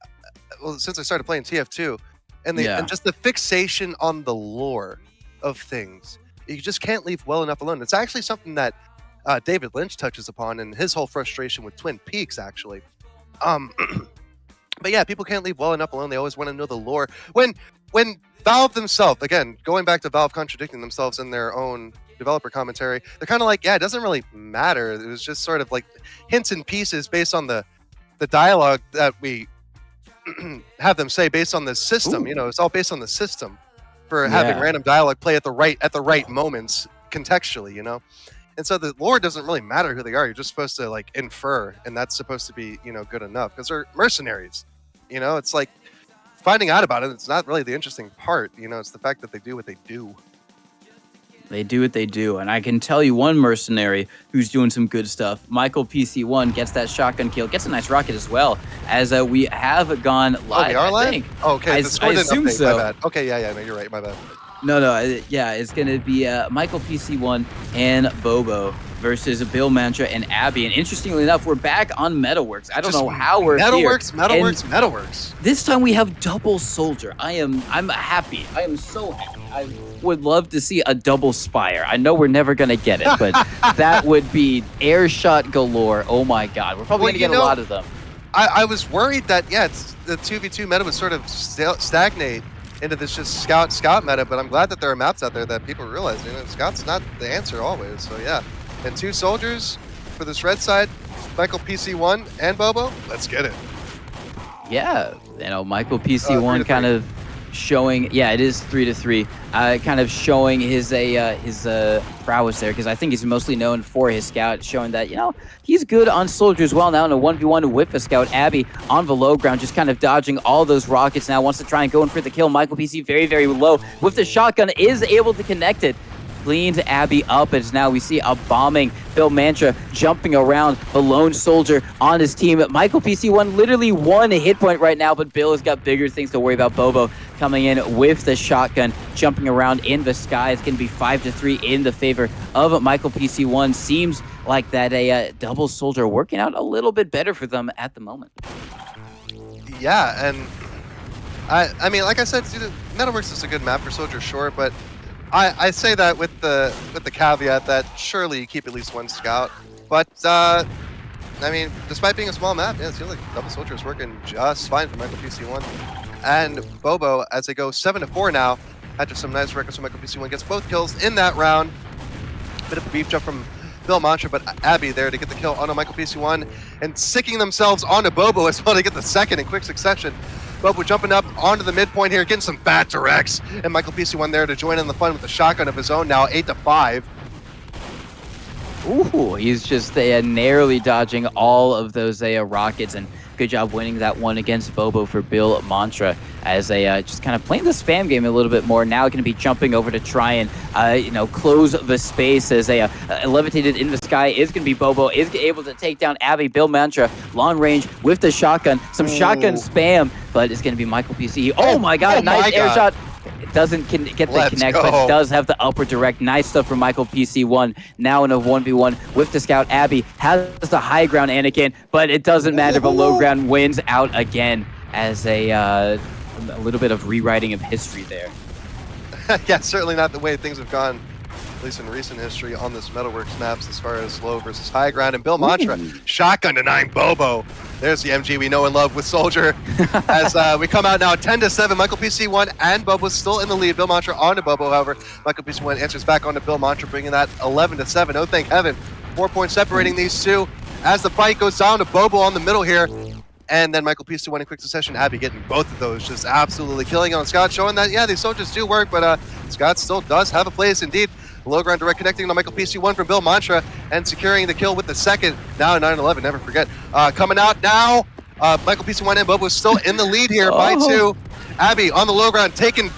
I started playing TF2, and and just the fixation on the lore of things. You just can't leave well enough alone. It's actually something that David Lynch touches upon in his whole frustration with Twin Peaks, actually. But yeah, people can't leave well enough alone. They always want to know the lore. When Valve themselves, again, going back to Valve contradicting themselves in their own developer commentary, they're kind of like, yeah, it doesn't really matter. It was just sort of like hints and pieces based on the dialogue that we have them say based on the system. Ooh. You know, it's all based on the system for having random dialogue play at the right moments contextually, you know? And so the lore doesn't really matter who they are. You're just supposed to like infer, and that's supposed to be, you know, good enough because they're mercenaries. You know, it's like finding out about it. It's not really the interesting part. You know, it's the fact that they do what they do. They do what they do, and I can tell you one mercenary who's doing some good stuff. Michael PC1 gets that shotgun kill, gets a nice rocket as well, as we have gone live. Oh, we are live? I think. Oh, okay, the score didn't assume update. so. My bad. Okay, yeah, no, you're right. My bad. No, it's going to be Michael PC1 and Bobo versus Bill Mantra and Abby. And interestingly enough, we're back on Metalworks. I don't know how we're here. Metalworks. This time we have double soldier. I'm happy. I am so happy. I would love to see a double spire. I know we're never going to get it, but that would be air shot galore. Oh my God. We're probably going to get a lot of them. I was worried that, it's the 2v2 meta would sort of stagnate into this just scout meta, but I'm glad that there are maps out there that people realize, you know, scout's not the answer always. So yeah, and 2 soldiers for this red side, Michael PC1 and Bobo. Let's get it. Yeah, you know, Michael PC1 kind of showing, it is 3-3, kind of showing his prowess there, because I think he's mostly known for his scout, showing that, you know, he's good on soldier as well. Now in a 1v1 with a scout, Abby on the low ground, just kind of dodging all those rockets now, wants to try and go in for the kill. Michael PC very, very low with the shotgun, is able to connect it. Cleans Abby up as now we see a bombing Bill Mantra jumping around the lone soldier on his team. Michael PC1 literally 1 hit point right now, but Bill has got bigger things to worry about. Bobo coming in with the shotgun, jumping around in the sky. It's going to be 5-3 in the favor of Michael PC1. Seems like that a double soldier working out a little bit better for them at the moment. Yeah, and I mean, like I said, Metalworks is a good map for soldier, sure, but I say that with the caveat that surely you keep at least 1 scout. But I mean, despite being a small map, it seems like double soldier is working just fine for Michael PC1 and Bobo as they go 7-4 now after some nice records from Michael PC1 gets both kills in that round. Bit of a beef jump from Bill Mantra, but Abby there to get the kill onto Michael PC1 and sicking themselves onto Bobo as well to get the second in quick succession. Bobo jumping up onto the midpoint here, getting some bad directs, and Michael PC1 there to join in the fun with a shotgun of his own now, 8-5. Ooh, he's just narrowly dodging all of those rockets, and good job winning that one against Bobo for Bill Mantra as just kind of playing the spam game a little bit more. Now going to be jumping over to try and close the space as levitated in the sky is going to be Bobo, is able to take down Abby. Bill Mantra long range with the shotgun, some shotgun spam, but it's going to be Michael PC. Oh my God, nice air shot. It doesn't get the connect, but does have the upward direct. Nice stuff from Michael PC1. Now in a 1v1 with the scout. Abby has the high ground Anakin, but it doesn't matter. The low ground wins out again as a little bit of rewriting of history there. Yeah, certainly not the way things have gone, at least in recent history, on this Metalworks maps as far as low versus high ground. And Bill Mantra, shotgun denying Bobo. There's the MG we know and love with Soldier. As we come out now 10-7, Michael PC1 and Bobo still in the lead. Bill Mantra onto Bobo, however. Michael PC1 answers back onto Bill Mantra, bringing that 11-7. Oh, thank heaven. 4 points separating these two as the fight goes down to Bobo on the middle here. And then Michael PC1 in quick succession. Abby getting both of those, just absolutely killing on Scott, showing that, yeah, these soldiers do work, but Scott still does have a place indeed. Low ground direct connecting to Michael PC1 from Bill Mantra and securing the kill with the second. Now 9-11, never forget. Coming out now, Michael PC1 and Bobo still in the lead here by 2. Abby on the low ground, taking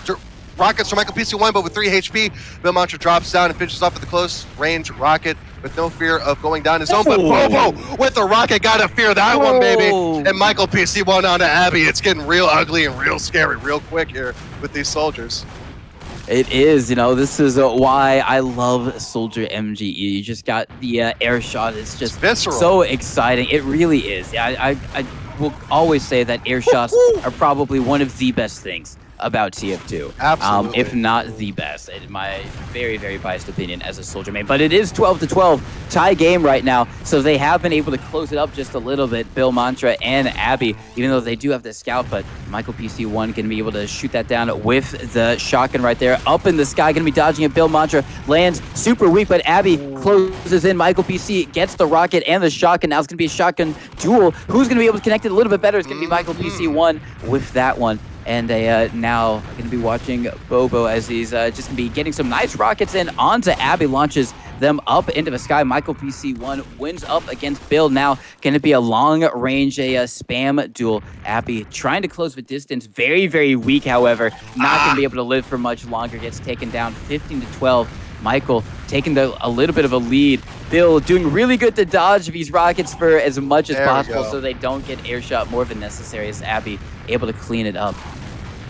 rockets from Michael PC1, but with 3 HP, Bill Mantra drops down and finishes off with a close range rocket with no fear of going down his own. But Bobo with the rocket, gotta fear that one, baby. And Michael PC1 onto Abby. It's getting real ugly and real scary real quick here with these soldiers. It is, this is why I love Soldier MGE. You just got the air shot. It's just visceral. So exciting. It really is. I will always say that air shots are probably one of the best things about TF2. Absolutely. If not the best, in my very, very biased opinion as a Soldier main. But it is 12-12, tie game right now, so they have been able to close it up just a little bit, Bill Mantra and Abby, even though they do have the scout, but Michael PC1 can be able to shoot that down with the shotgun right there, up in the sky, gonna be dodging it. Bill Mantra lands super weak, but Abby closes in. Michael PC gets the rocket and the shotgun. Now it's gonna be a shotgun duel. Who's gonna be able to connect it a little bit better? It's gonna be Michael PC1 with that one. And now going to be watching Bobo as he's just going to be getting some nice rockets in onto Abby, launches them up into the sky. Michael PC1 wins up against Bill. Now going to be a long-range spam duel. Abby trying to close the distance. Very, very weak, however. Not going to be able to live for much longer. Gets taken down 15-12. Michael taking a little bit of a lead. Bill doing really good to dodge these rockets for as much as possible so they don't get air shot more than necessary, as Abby able to clean it up.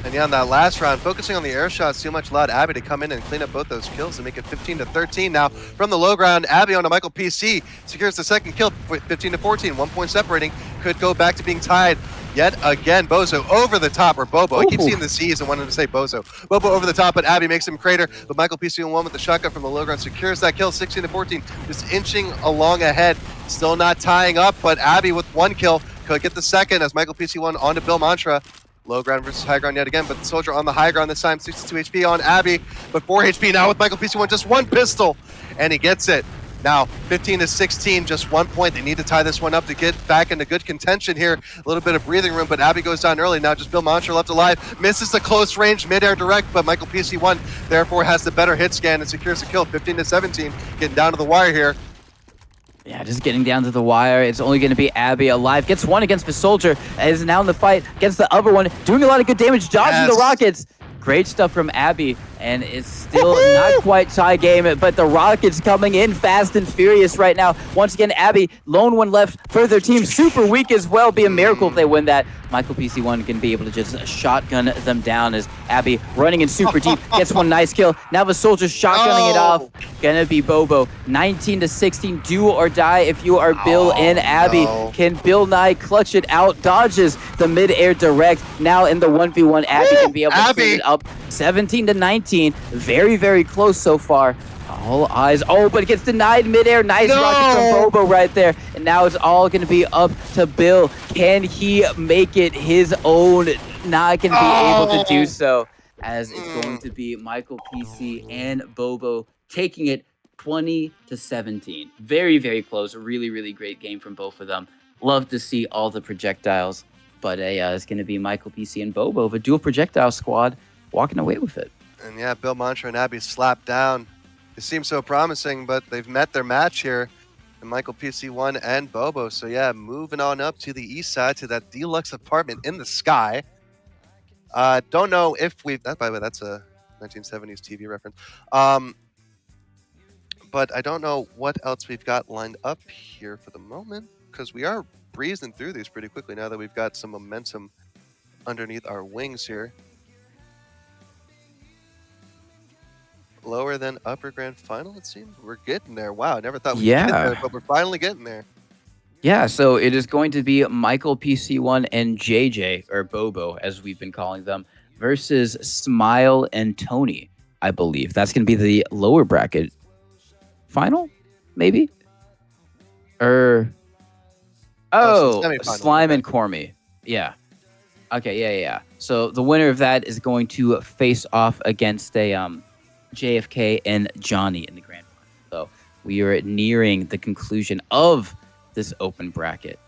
And yeah, in that last round, focusing on the air shots too much allowed Abby to come in and clean up both those kills and make it 15-13. Now, from the low ground, Abby onto Michael PC secures the second kill with 15-14. 1 point separating. Could go back to being tied yet again. Bozo over the top, or Bobo. I keep seeing the C's and wanted to say Bozo. Bobo over the top, but Abby makes him crater. But Michael PC1 with the shotgun from the low ground secures that kill, 16-14. Just inching along ahead. Still not tying up, but Abby with 1 kill could get the second as Michael PC1 onto Bill Mantra. Low ground versus high ground yet again, but the soldier on the high ground this time, 62 HP on Abby, but 4 HP now with Michael PC1, just 1 pistol, and he gets it. Now, 15-16, just 1 point. They need to tie this one up to get back into good contention here. A little bit of breathing room, but Abby goes down early. Now just Bill Mantra left alive, misses the close range mid-air direct, but Michael PC1 therefore has the better hit scan and secures the kill, 15-17, getting down to the wire here. Yeah, just getting down to the wire. It's only going to be Abby alive. Gets one against the soldier. Is now in the fight. Gets the other one. Doing a lot of good damage. Dodging the rockets. Great stuff from Abby. And it's still not quite tie game, but the rockets coming in fast and furious right now. Once again, Abby, lone one left for their team. Super weak as well. Be a miracle if they win that. Michael PC1 can be able to just shotgun them down as Abby running in super deep. Gets one nice kill. Now the soldier shotgunning it off. Gonna be Bobo. 19-16, do or die if you are Bill and Abby. Can Bill Nye clutch it out? Dodges the mid-air direct. Now in the 1v1, Abby can be able to clean it up. 17-19. Very, very close so far. All eyes. Oh, but it gets denied midair. Nice rocket from Bobo right there. And now it's all going to be up to Bill. Can he make it his own? Not going to be able to do so, as it's going to be Michael PC and Bobo taking it 20-17. Very, very close. Really, really great game from both of them. Love to see all the projectiles. But it's going to be Michael PC and Bobo, the dual projectile squad, walking away with it. And yeah, Bill Mantra and Abby slapped down. It seems so promising, but they've met their match here. And Michael PC1 and Bobo. So yeah, moving on up to the east side to that deluxe apartment in the sky. Don't know if we've... By the way, that's a 1970s TV reference. But I don't know what else we've got lined up here for the moment, because we are breezing through these pretty quickly now that we've got some momentum underneath our wings here. Lower than upper grand final, it seems. We're getting there. Wow, I never thought we'd get there, but we're finally getting there. Yeah, so it is going to be Michael PC1 and JJ, or Bobo, as we've been calling them, versus Smile and Tony, I believe. That's going to be the lower bracket final, maybe? So Slime and Cormy. Yeah. Okay, yeah. So the winner of that is going to face off against a JFK and Johnny in the grand final. So we are nearing the conclusion of this open bracket.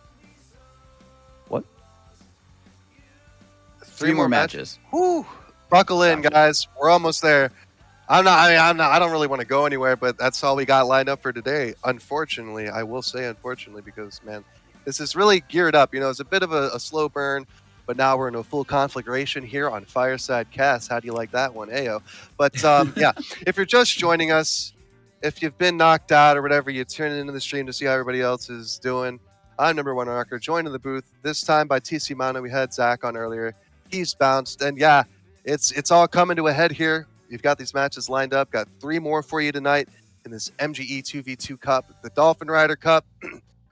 What? 3 more matches. Whew. Buckle in, guys. We're almost there. I don't really want to go anywhere, but that's all we got lined up for today. Unfortunately, I will say unfortunately, because man, this is really geared up. You know, it's a bit of a slow burn. but now we're in a full conflagration here on Fireside Cast. How do you like that one, Ayo? But yeah, if you're just joining us, if you've been knocked out or whatever, you tune into the stream to see how everybody else is doing. I'm number one Archer, joined in the booth this time by TC Mono. We had Zach on earlier. He's bounced, and yeah, it's all coming to a head here. We've got these matches lined up. Got 3 more for you tonight in this MGE 2v2 Cup, the Dolphin Rider Cup,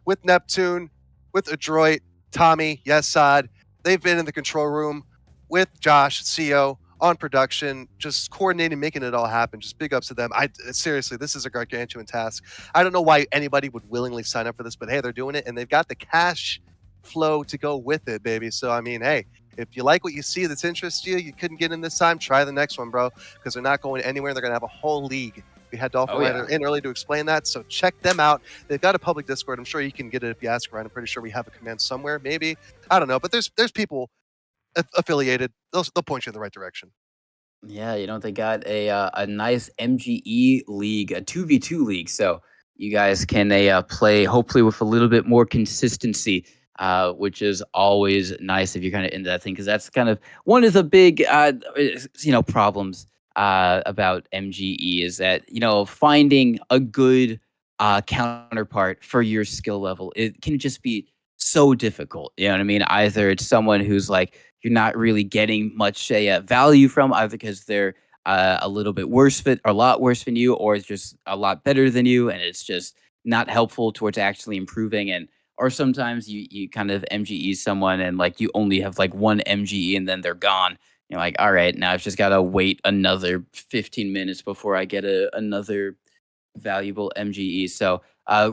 with Neptune, with Adroit, Tommy, yes, Sod. They've been in the control room with Josh, CEO, on production, just coordinating, making it all happen. Just big ups to them. Seriously, this is a gargantuan task. I don't know why anybody would willingly sign up for this, but hey, they're doing it, and they've got the cash flow to go with it, baby. So I mean, hey, if you like what you see that's interests you, you couldn't get in this time, try the next one, bro, because they're not going anywhere. They're gonna have a whole league. We had Dolphin Rider in early to explain that, so check them out. They've got a public Discord. I'm sure you can get it if you ask around. I'm pretty sure we have a command somewhere, maybe. I don't know, but there's people affiliated. They'll point you in the right direction. Yeah, they got a nice MGE league, a 2v2 league, so you guys can play hopefully with a little bit more consistency, which is always nice if you're kind of into that thing, because that's kind of one of the big problems about MGE is that finding a good counterpart for your skill level, it can just be so difficult. You know what I mean? Either it's someone who's like you're not really getting much value from, either because they're a little bit worse fit, or a lot worse than you, or it's just a lot better than you, and it's just not helpful towards actually improving. And or sometimes you kind of MGE someone and like you only have like one MGE and then they're gone. You're like, all right, now I've just got to wait another 15 minutes before I get another valuable MGE. So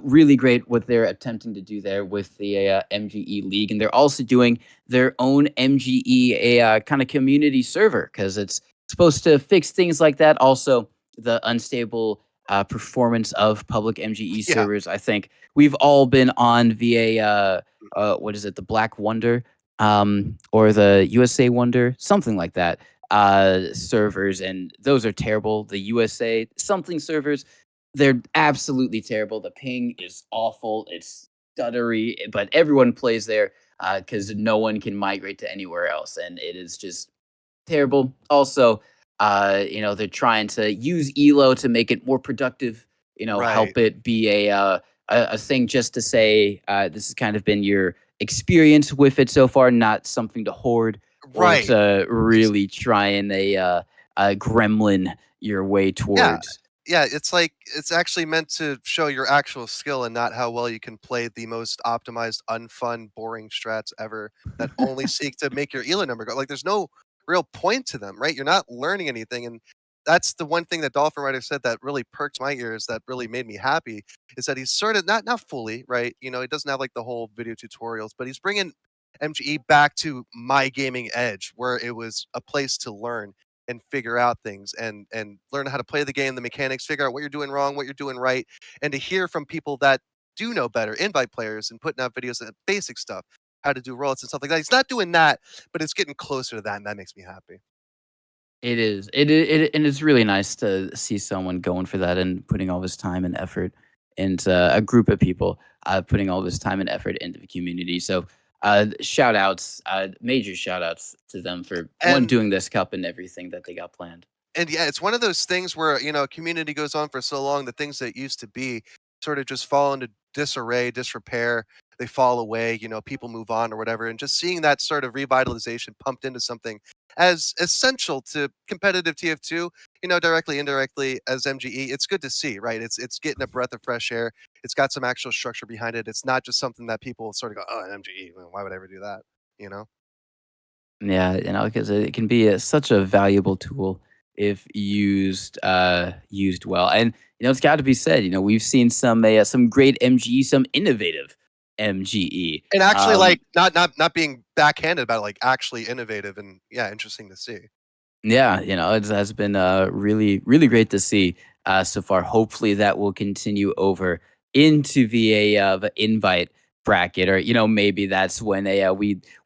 really great what they're attempting to do there with the MGE League. And they're also doing their own MGE, a kind of community server, because it's supposed to fix things like that. Also, the unstable performance of public MGE servers. I think we've all been on via, what is it, the Black Wonder or the USA Wonder, something like that. Servers, and those are terrible. The USA something servers, they're absolutely terrible. The ping is awful. It's stuttery, but everyone plays there because no one can migrate to anywhere else, and it is just terrible. Also, they're trying to use Elo to make it more productive. Help it be a thing, just to say this has kind of been your experience with it so far, not something to hoard or to really try and a gremlin your way towards. Yeah, it's like it's actually meant to show your actual skill and not how well you can play the most optimized, unfun, boring strats ever that only seek to make your Elo number go. Like, there's no real point to them, right? You're not learning anything, and that's the one thing that Dolphin Rider said that really perked my ears, that really made me happy, is that he's sort of not fully, right? He doesn't have like the whole video tutorials, but he's bringing MGE back to my gaming edge, where it was a place to learn and figure out things and learn how to play the game, the mechanics, figure out what you're doing wrong, what you're doing right, and to hear from people that do know better, invite players and putting out videos and basic stuff, how to do rollouts and stuff like that. He's not doing that, but it's getting closer to that, and that makes me happy. It is. And it's really nice to see someone going for that and putting all this time and effort into a group of people putting all this time and effort into the community. So shout outs, major shout outs to them for doing this cup and everything that they got planned. And yeah, it's one of those things where, a community goes on for so long, the things that used to be sort of just fall into disarray, disrepair. They fall away, people move on or whatever. And just seeing that sort of revitalization pumped into something as essential to competitive TF2, directly, indirectly as MGE, it's good to see, right? It's getting a breath of fresh air. It's got some actual structure behind it. It's not just something that people sort of go, oh, MGE, why would I ever do that? Yeah, because it can be such a valuable tool if used well. And it's got to be said, we've seen some great MGE, some innovative MGE, and actually like not being backhanded about it, like actually innovative and interesting to see. Yeah, it has been really great to see so far. Hopefully that will continue over into the invite bracket, or maybe that's when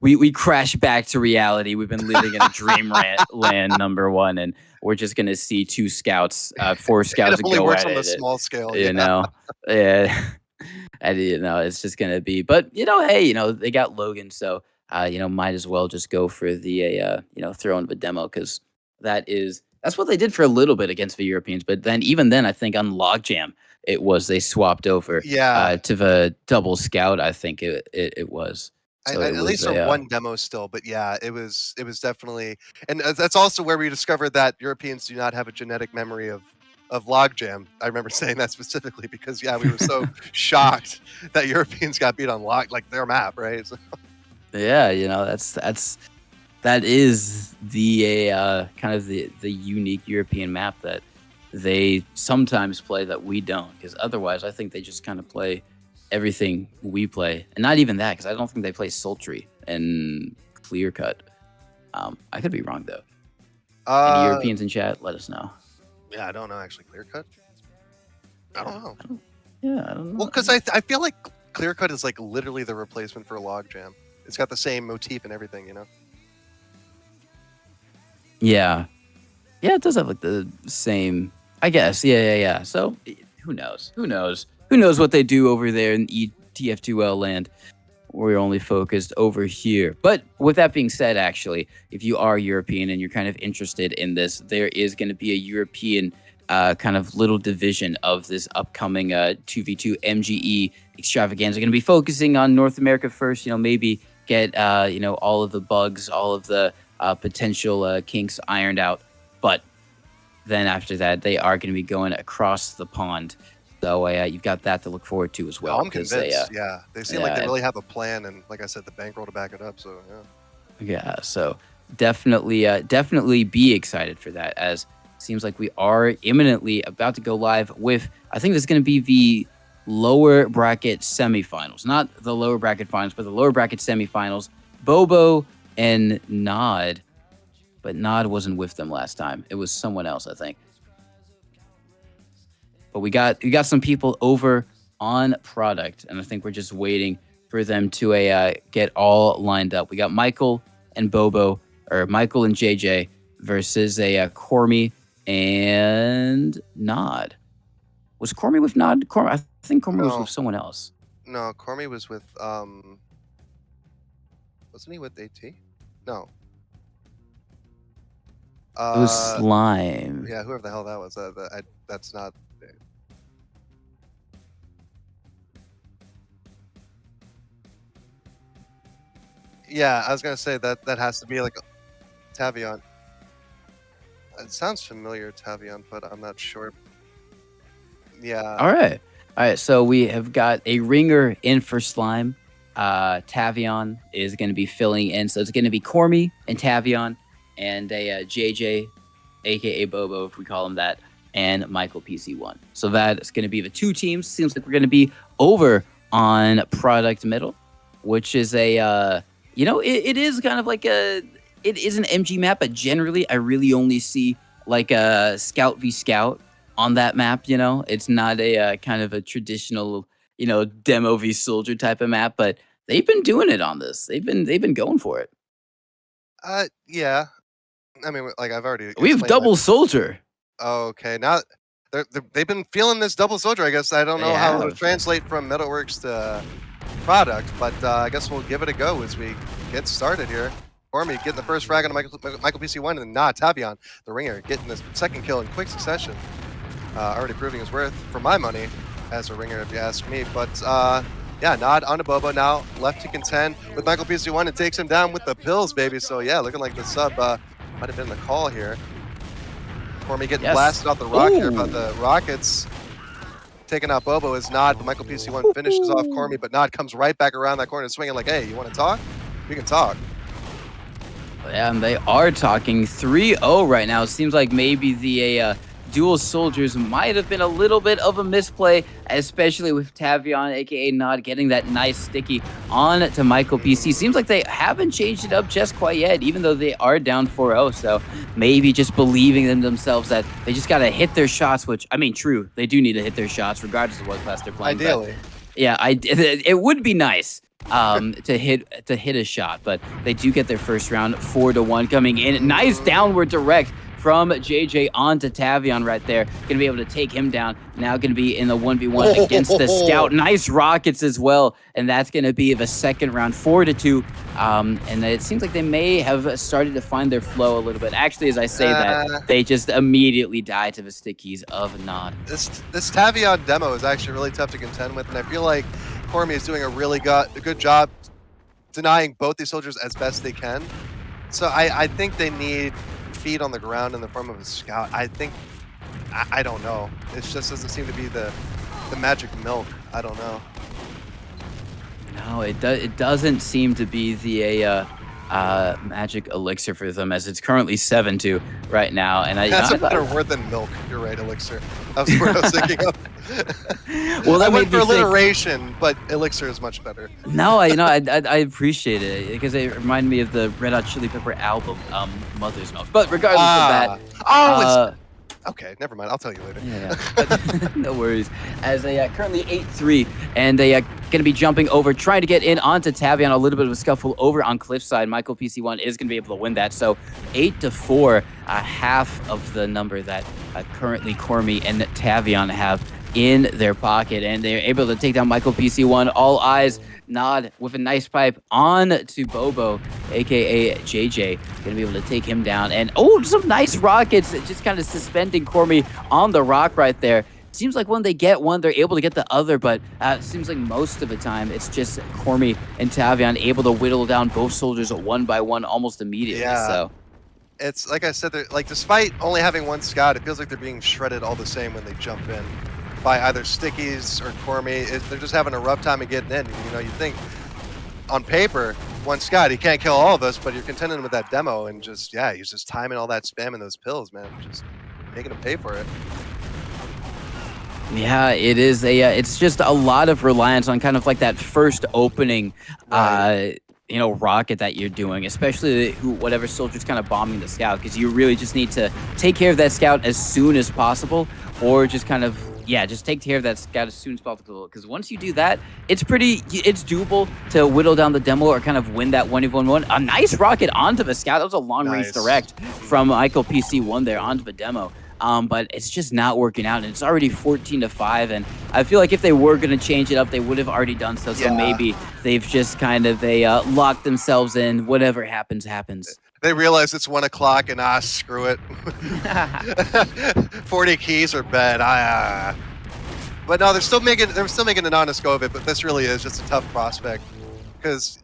we crash back to reality. We've been living in a land number one, and we're just gonna see 2 scouts, 4 scouts it only go works at on the it. small scale, Yeah. And it's just gonna be. But hey, they got Logan, so might as well just go for the throw in of a demo because that's what they did for a little bit against the Europeans. But then even then, I think on Logjam it was they swapped over Yeah, to the double scout. I think it was. So it at was least for a one demo still, but yeah, it was definitely, and that's also where we discovered that Europeans do not have a genetic memory of logjam. I remember saying that specifically because yeah, we were so shocked that Europeans got beat on like their map, right? So, yeah, that is the kind of the unique European map that they sometimes play that we don't. Because otherwise, I think they just kind of play everything we play, and not even that. Because I don't think they play sultry and clear cut. I could be wrong though. Any uh, Europeans in chat? Let us know. yeah, I don't know actually. Clear cut? I don't know. Yeah, I don't know. Well, because I feel like clear cut is like literally the replacement for logjam. It's got the same motif and everything, you know. Yeah, it does have like the same. I guess. Yeah. So who knows? Who knows what they do over there in TF2L land? We're only focused over here. But with that being said, actually, if you are European and you're kind of interested in this, there is going to be a European kind of little division of this upcoming 2v2 MGE extravaganza. Going to be focusing on North America first. Maybe get all of the bugs, all of the potential kinks ironed out. But then after that, they are going to be going across the pond. So you've got that to look forward to as well. Oh, I'm convinced. Yeah, they seem like they really have a plan, and like I said, the bankroll to back it up. So yeah. Yeah, so definitely be excited for that, as it seems like we are imminently about to go live with, I think this is going to be the lower bracket semifinals, not the lower bracket finals, but the lower bracket semifinals. Bobo and Nod, but Nod wasn't with them last time. It was someone else, I think. But we got some people over on product, and I think we're just waiting for them to get all lined up. We got Michael and Bobo, or Michael and JJ versus Cormy and Nod. Was Cormy with Nod? I think Cormy was with someone else. No, Cormy was with wasn't he with AT? No. It was Slime. Yeah, whoever the hell that was. That's not. Yeah, I was gonna say that has to be like Tavion. It sounds familiar, Tavion, but I'm not sure. Yeah. All right. So we have got a ringer in for Slime. Tavion is going to be filling in, so it's going to be Cormy and Tavion, and a JJ, aka Bobo, if we call him that, and Michael PC1. So that is going to be the two teams. Seems like we're going to be over on Product Middle, which is a it is kind of like it is an MG map, but generally I really only see like a Scout v Scout on that map. It's not a kind of a traditional demo v Soldier type of map, but they've been doing it on this. They've been going for it. Yeah. I mean, like I've already. We have double Soldier. Okay, now they've been feeling this double Soldier. I guess I don't know how it'll translate from Metalworks to product, but I guess we'll give it a go as we get started here. Cormy getting the first frag on Michael PC1, and then Tavion, the ringer, getting this second kill in quick succession. Already proving his worth for my money as a ringer, if you ask me. But yeah, Nod on to Bobo now, left to contend with Michael PC1. It takes him down with the pills, baby. So yeah, looking like the sub might have been the call here. Cormy getting blasted off the rock here, but the Rockets taking out Bobo is Nod, but Michael PC1 finishes off Cormy, but Nod comes right back around that corner swinging like, hey, you want to talk? We can talk. Yeah, and they are talking 3-0 right now. It seems like maybe the dual soldiers might have been a little bit of a misplay, especially with Tavion, aka Nod, getting that nice sticky on to Michael PC. Seems like they haven't changed it up just quite yet, even though they are down 4-0. So maybe just believing in themselves that they just got to hit their shots, which, I mean, true, they do need to hit their shots regardless of what class they're playing. Ideally. Yeah, it would be nice to hit a shot, but they do get their first round 4-1 coming in. Nice downward direct from JJ onto Tavion right there. Going to be able to take him down. Now going to be in the 1v1 against the Scout. Nice rockets as well. And that's going to be the second round, 4-2. And it seems like they may have started to find their flow a little bit. Actually, as I say that, they just immediately die to the stickies of Nod. This Tavion demo is actually really tough to contend with, and I feel like Cormy is doing a really good job denying both these soldiers as best they can. So I think they need feet on the ground in the form of a Scout. I don't know. It just doesn't seem to be the magic milk. I don't know. No, it doesn't seem to be the magic elixir for them, as it's currently 7-2 right now. And that's a better word than milk. You're right, elixir. That's the word I was thinking of. Well, that I went for made me alliteration, but elixir is much better. No, I appreciate it because it reminded me of the Red Hot Chili Pepper album, Mother's Milk. But regardless of that, okay, never mind. I'll tell you later. Yeah. No worries. As they currently 8-3, and they going to be jumping over, trying to get in onto Tavion. A little bit of a scuffle over on Cliffside. Michael PC1 is going to be able to win that. So 8-4, half of the number that currently Cormy and Tavion have in their pocket, and they're able to take down Michael PC1. All eyes Nod with a nice pipe on to Bobo, aka JJ. Gonna be able to take him down, and some nice rockets, just kind of suspending Cormy on the rock right there. Seems like when they get one, they're able to get the other, but it seems like most of the time it's just Cormy and Tavion able to whittle down both soldiers one by one almost immediately. Yeah. So it's like I said, like despite only having one Scout, it feels like they're being shredded all the same when they jump in by either Stickies or Cormy. They're just having a rough time of getting in. You know, you think on paper, one Scout, he can't kill all of us, but you're contending with that demo and just, yeah, he's just timing all that spam and those pills, man. Just making him pay for it. Yeah, it is it's just a lot of reliance on kind of like that first opening, Right. Rocket that you're doing, especially whatever soldier's kind of bombing the Scout, because you really just need to take care of that Scout as soon as possible, or just kind of, just take care of that Scout as soon as possible. Because once you do that, it's doable to whittle down the demo or kind of win that 1v1. A nice rocket onto the Scout. That was a long-range direct from Michael PC1 there onto the demo. But it's just not working out, and it's already 14-5. And I feel like if they were going to change it up, they would have already done so. So maybe they've just kind of locked themselves in. Whatever happens, happens. They realize it's 1 o'clock and screw it. 40 keys are bad. But no, they're still making an honest go of it. But this really is just a tough prospect because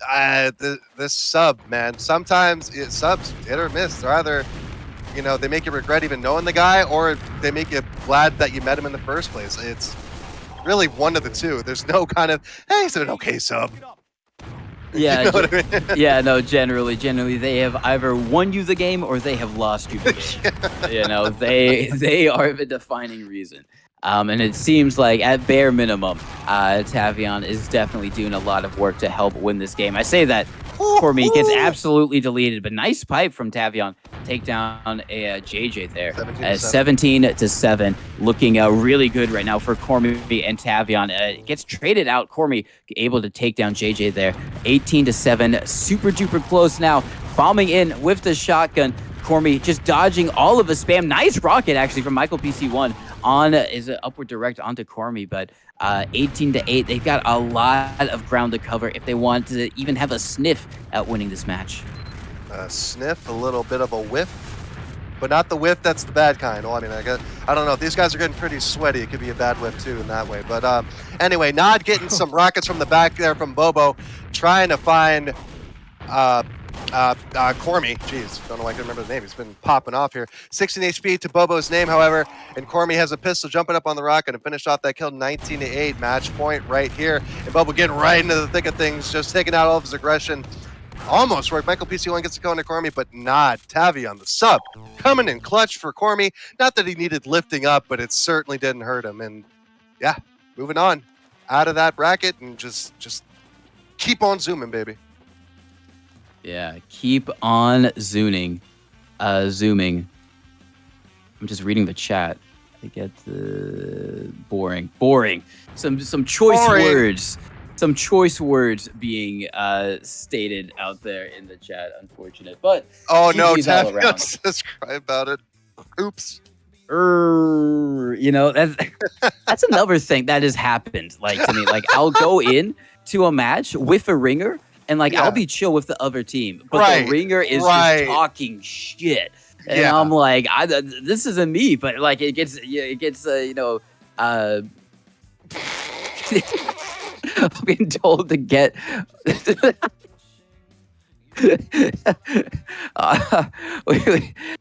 this sub, man. Sometimes subs hit or miss. They're either, they make you regret even knowing the guy, or they make you glad that you met him in the first place. It's really one of the two. There's no kind of, hey, it's an okay sub. Yeah, you know what I mean? Yeah, no, generally they have either won you the game or they have lost you the game. They are the defining reason. And it seems like at bare minimum, Tavion is definitely doing a lot of work to help win this game. I say that Cormy gets absolutely deleted, but nice pipe from Tavion. Take down a JJ there. 17-7, looking really good right now for Cormy and Tavion. Gets traded out. Cormy able to take down JJ there. 18-7, super duper close now. Bombing in with the shotgun. Cormy just dodging all of the spam. Nice rocket actually from Michael PC1 on is an upward direct onto Cormy, but 18-8. They've got a lot of ground to cover if they want to even have a sniff at winning this match. A sniff, a little bit of a whiff, but not the whiff that's the bad kind. Well, I mean, I don't know. These guys are getting pretty sweaty. It could be a bad whiff too in that way. But anyway, Nod getting some rockets from the back there from Bobo, trying to find Cormy. Jeez, don't know why I can remember the name. He's been popping off here. 16 HP to Bobo's name, however, and Cormy has a pistol jumping up on the rocket and finish off that kill. 19-8, match point right here. And Bobo getting right into the thick of things, just taking out all of his aggression. Almost where Michael PC1 gets to go into Cormy, but not. Tavion, the sub, coming in clutch for Cormy. Not that he needed lifting up, but it certainly didn't hurt him. And yeah, moving on out of that bracket and just keep on zooming, baby. Yeah, keep on zooming. I'm just reading the chat. I get the boring. Some choice words. Some choice words being stated out there in the chat. Unfortunate, but oh no, GG's all around. just cry about it. Oops. You know, that's another thing that has happened. Like to me, like I'll go in to a match with a ringer, and like Yeah. I'll be chill with the other team, but Right, the ringer is right. just talking shit, and Yeah. I'm like, this isn't me, but like it gets you know, being told to get. uh,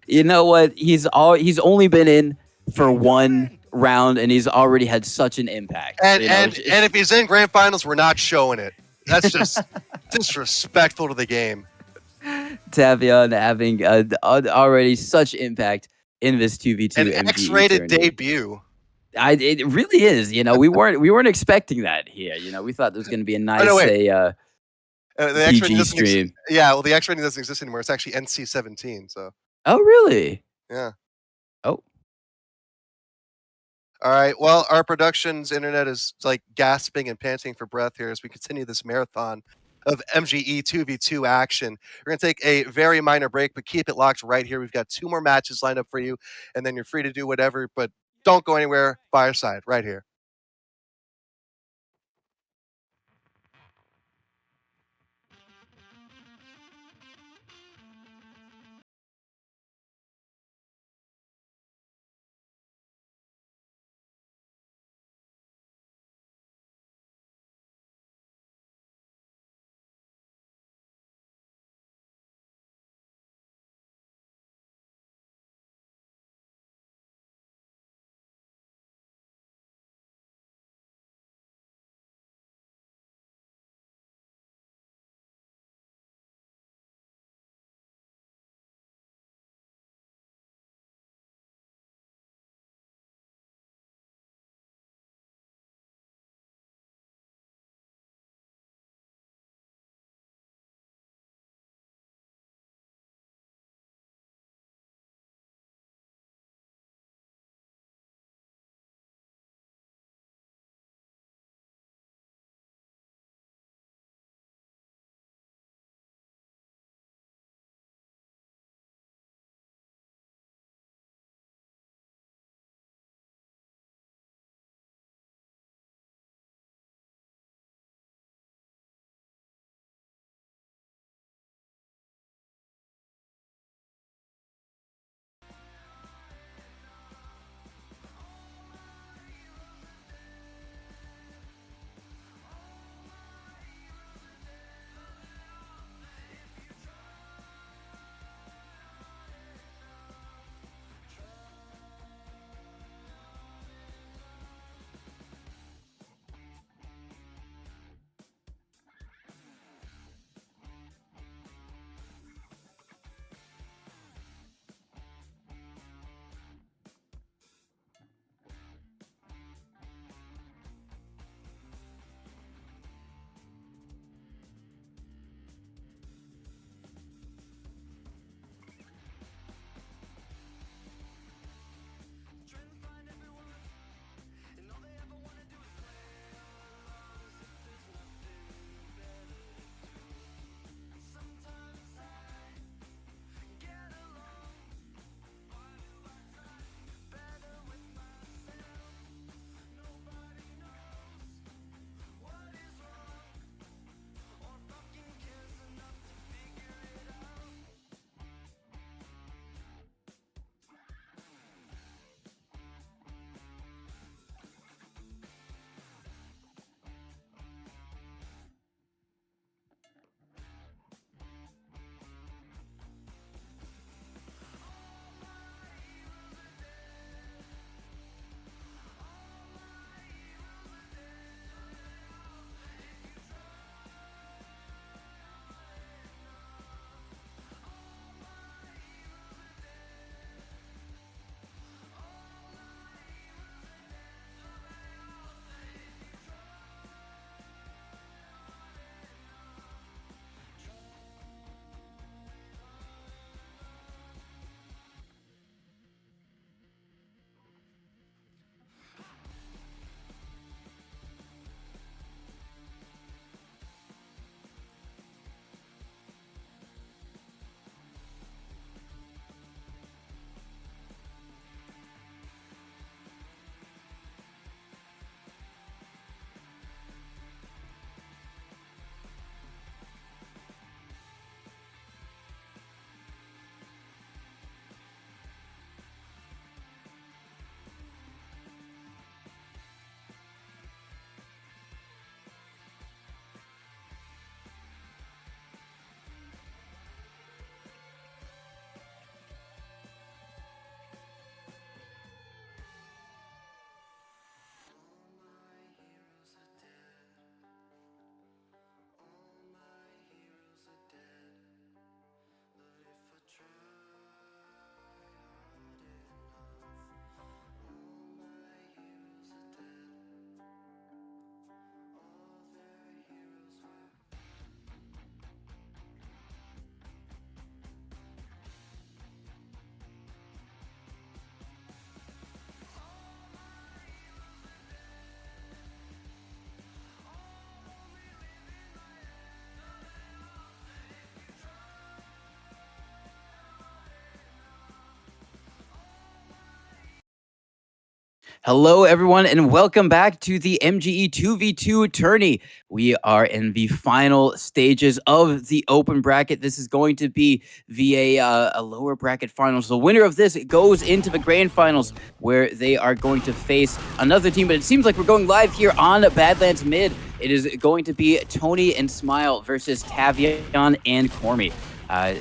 you know what? He's only been in for one round, and he's already had such an impact. And you know, and and if he's in grand finals, we're not showing it. That's just disrespectful to the game. Tavion having already such impact in this 2v2 An MGE X-rated tournament. debut. It really is. You know, we weren't expecting that here. You know, we thought there was going to be a nice no, wait. say The X rating PG doesn't stream. yeah, well, the X rating doesn't exist anymore. It's actually NC-17. So Oh, really? yeah. Oh, All right. Well, our production's internet is like gasping and panting for breath here as we continue this marathon of MGE 2v2 action. We're going to take a very minor break, but keep it locked right here. We've got 2 more matches lined up for you, and then you're free to do whatever, but don't go anywhere. Fireside right here. Hello, everyone, and welcome back to the MGE 2v2 tourney. We are in the final stages of the open bracket. This is going to be via a lower bracket finals. The winner of this goes into the grand finals, where they are going to face another team. But it seems like we're going live here on Badlands Mid. It is going to be Tony and Smile versus Tavion and Cormy.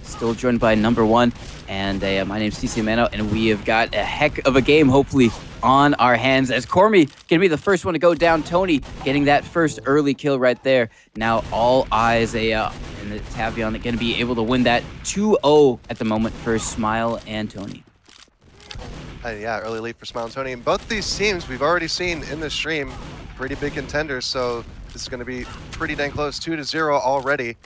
Still joined by number one, and my name's TC Mano, and we have got a heck of a game, hopefully, on our hands, as Cormy can be the first one to go down. Tony getting that first early kill right there. Now all eyes and the Tavion going to be able to win that 2-0 at the moment for Smile and Tony. Yeah, early lead for Smile and Tony. And both these teams we've already seen in the stream, pretty big contenders, so this is going to be pretty dang close. 2-0 already.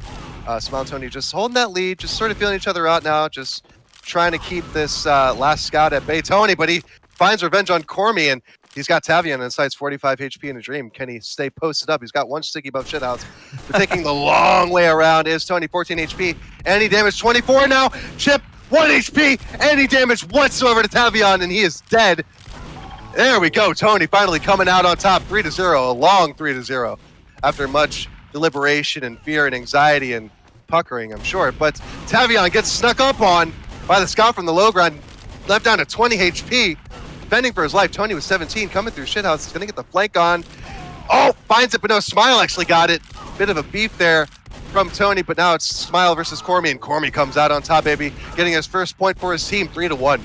Smile and Tony just holding that lead, just sort of feeling each other out now, just trying to keep this last scout at bay. Tony, but he finds revenge on Cormy, and he's got Tavion in sights, 45 HP in a dream. Can he stay posted up? He's got one sticky above shithouse. But taking the long way around is Tony, 14 HP. Any damage, 24 now. Chip, 1 HP. Any damage whatsoever to Tavion, and he is dead. There we go. Tony finally coming out on top, 3-0, a long 3-0. After much deliberation and fear and anxiety and puckering, I'm sure. But Tavion gets snuck up on by the scout from the low ground, left down to 20 HP. Defending for his life. Tony was 17, coming through shithouse. He's gonna get the flank on. Oh, finds it, but no, Smile actually got it. Bit of a beef there from Tony, but now it's Smile versus Cormy, and Cormy comes out on top, baby, getting his first point for his team, 3-1.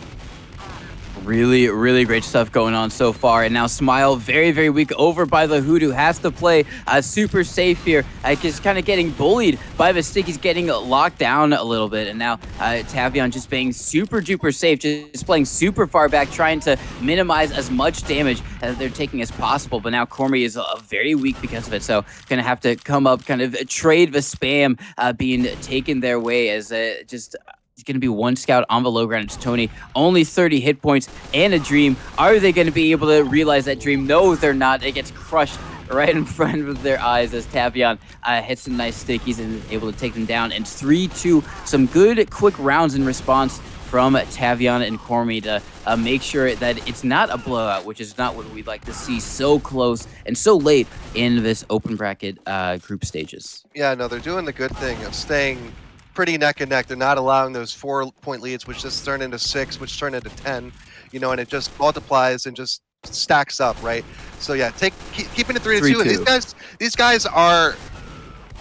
Really, really great stuff going on so far. And now Smile, very, very weak, over by the Hoodoo, has to play super safe here. Just kind of getting bullied by the stick. He's getting locked down a little bit. And now Tavion just being super duper safe, just playing super far back, trying to minimize as much damage that they're taking as possible. But now Cormy is very weak because of it. So going to have to come up, kind of trade the spam being taken their way, as just... It's going to be one scout on the low ground. It's Tony, only 30 hit points and a dream. Are they going to be able to realize that dream? No, they're not. It gets crushed right in front of their eyes as Tavion hits some nice stickies and is able to take them down. And 3-2, some good quick rounds in response from Tavion and Cormy to make sure that it's not a blowout, which is not what we'd like to see so close and so late in this open bracket group stages. Yeah, no, they're doing the good thing of staying pretty neck and neck. They're not allowing those 4-point leads, which just turn into 6, which turn into 10, you know, and it just multiplies and just stacks up, right? So yeah, keeping it 3-2. And these guys are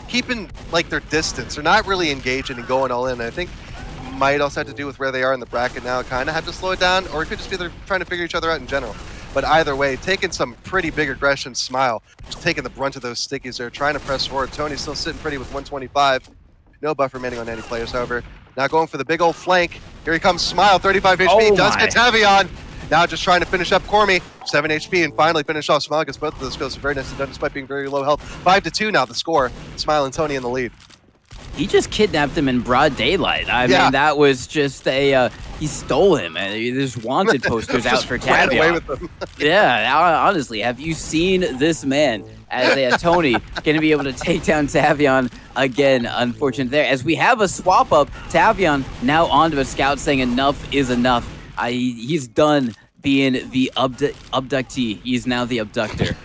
keeping like their distance. They're not really engaging and going all in. I think might also have to do with where they are in the bracket now. Kind of have to slow it down, or it could just be they're trying to figure each other out in general. But either way, taking some pretty big aggression. Smile just taking the brunt of those stickies. They're trying to press forward. Tony's still sitting pretty with 125. No buff remaining on any players, however. Now going for the big old flank. Here he comes, Smile, 35 HP, does get Tavion. Now just trying to finish up Cormy, 7 HP, and finally finish off Smile. Gets both of those kills. Very nicely done, despite being very low health. 5-2 now, the score. Smile and Tony in the lead. He just kidnapped him in broad daylight. I mean, that was just he stole him. There's wanted posters out for Tavion. Away with them. Yeah, honestly, have you seen this man as Tony going to be able to take down Tavion again? Unfortunate there, as we have a swap up. Tavion now onto a scout saying enough is enough. He's done being the abductee. He's now the abductor.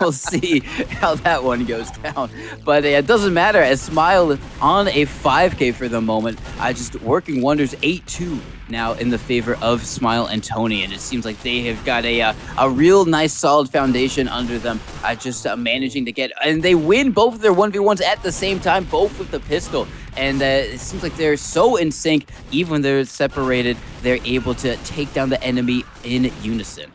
We'll see how that one goes down. But it doesn't matter, as Smile on a 5K for the moment. Just working wonders. 8-2 now in the favor of Smile and Tony. And it seems like they have got a real nice solid foundation under them. Just managing to get... And they win both of their 1v1s at the same time, both with the pistol. And it seems like they're so in sync, even when they're separated, they're able to take down the enemy in unison.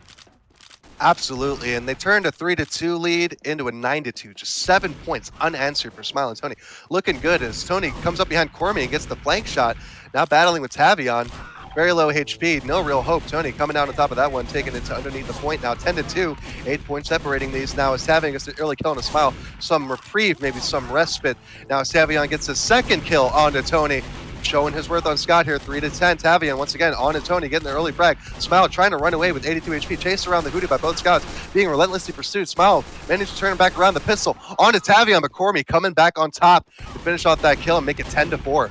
Absolutely, and they turned a 3-2 lead into a 9-2, just 7 points unanswered for Smile and Tony. Looking good as Tony comes up behind Cormy and gets the flank shot. Now battling with Tavion. Very low HP, no real hope. Tony coming down on top of that one, taking it to underneath the point now. 10-2, 8 points separating these now as Tavion gets an early kill on a Smile. Some reprieve, maybe some respite. Now as Tavion gets his second kill onto Tony, showing his worth on Scott here, 3-10. Tavion once again onto Tony, getting the early frag. Smile trying to run away with 82 HP, chased around the Hoodoo by both scouts, being relentlessly pursued. Smile managed to turn him back around the pistol onto Tavion, but Cormy coming back on top to finish off that kill and make it 10-4.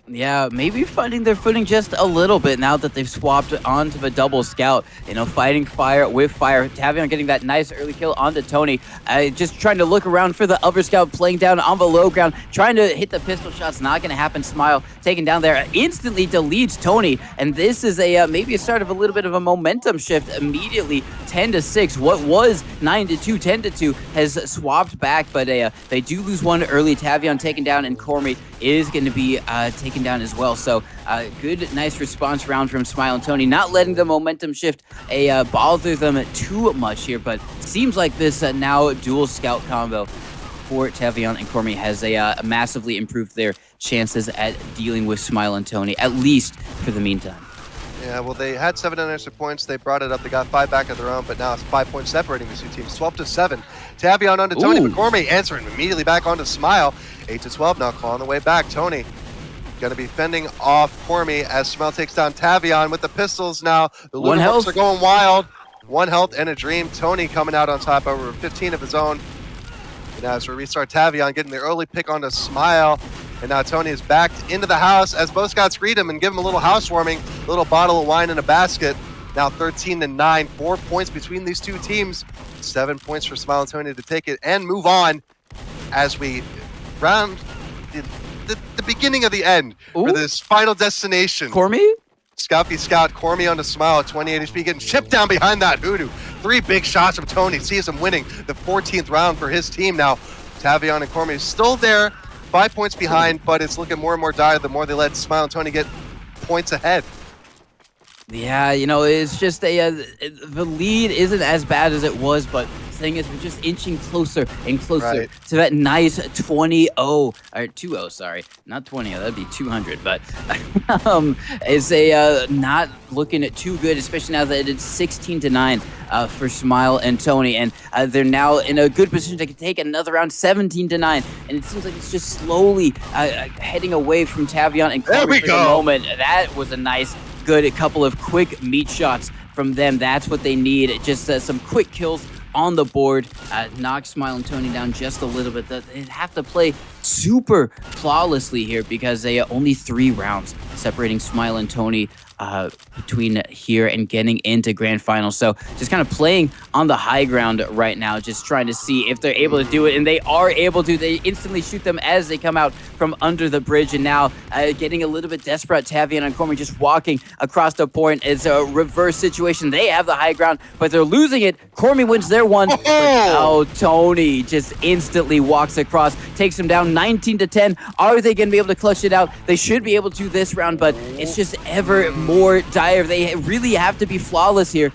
Yeah, maybe finding their footing just a little bit now that they've swapped onto the double scout. You know, fighting fire with fire. Tavion getting that nice early kill onto Tony. Just trying to look around for the other scout, playing down on the low ground, trying to hit the pistol shots. Not going to happen. Smile taken down there. Instantly deletes Tony. And this is a maybe a start of a little bit of a momentum shift immediately. 10-6. What was 9-2, 10-2 has swapped back, but they do lose one early. Tavion taken down, and Cormy is going to be taken down as well. So good, nice response round from Smile and Tony, not letting the momentum shift bother them too much here, but seems like this now dual scout combo for Tavion and Cormy has massively improved their chances at dealing with Smile and Tony, at least for the meantime. Yeah, well, they had 7 unanswered points. They brought it up. They got 5 back of their own, but now it's 5 points separating these two teams. 12-7. Tavion onto Tony, but Cormy answering immediately back onto Smile. 8-12 now, clawing the way back. Tony going to be fending off Cormy as Smile takes down Tavion with the pistols now. The Lunarhawks are going wild. 1 health and a dream. Tony coming out on top over 15 of his own. And as we restart, Tavion getting the early pick onto Smile. And now Tony is backed into the house as both scouts greet him and give him a little housewarming, a little bottle of wine in a basket. Now 13-9, 4 points between these two teams. 7 points for Smile and Tony to take it and move on as we round the beginning of the end for this final destination. Cormy? Scout v Scout, Cormy onto Smile at 28 HP, getting chipped down behind that hoodoo. 3 big shots from Tony, sees him winning the 14th round for his team. Now Tavion and Cormy still there, 5 points behind, but it's looking more and more dire the more they let Smile and Tony get points ahead. Yeah, you know, it's just the lead isn't as bad as it was, but the thing is, we're just inching closer and closer to that nice 20-0, or 2-0, sorry, not 20, that'd be 200, but it's not looking too good, especially now that it's 16-9 for Smile and Tony, and they're now in a good position to take another round, 17-9, and it seems like it's just slowly heading away from Tavion and Cormy for the moment. That was a nice, good couple of quick meat shots from them. That's what they need. Just some quick kills on the board. Knock Smile and Tony down just a little bit. They have to play super flawlessly here because they only 3 rounds separating Smile and Tony between here and getting into grand finals. So just kind of playing on the high ground right now, just trying to see if they're able to do it, and they are able to. They instantly shoot them as they come out from under the bridge, and now getting a little bit desperate. Tavion and Cormy just walking across the point. It's a reverse situation. They have the high ground, but they're losing it. Cormy wins their one. Oh, Tony just instantly walks across, takes him down 19-10. Are they going to be able to clutch it out? They should be able to this round, but it's just ever more dire. They really have to be flawless here.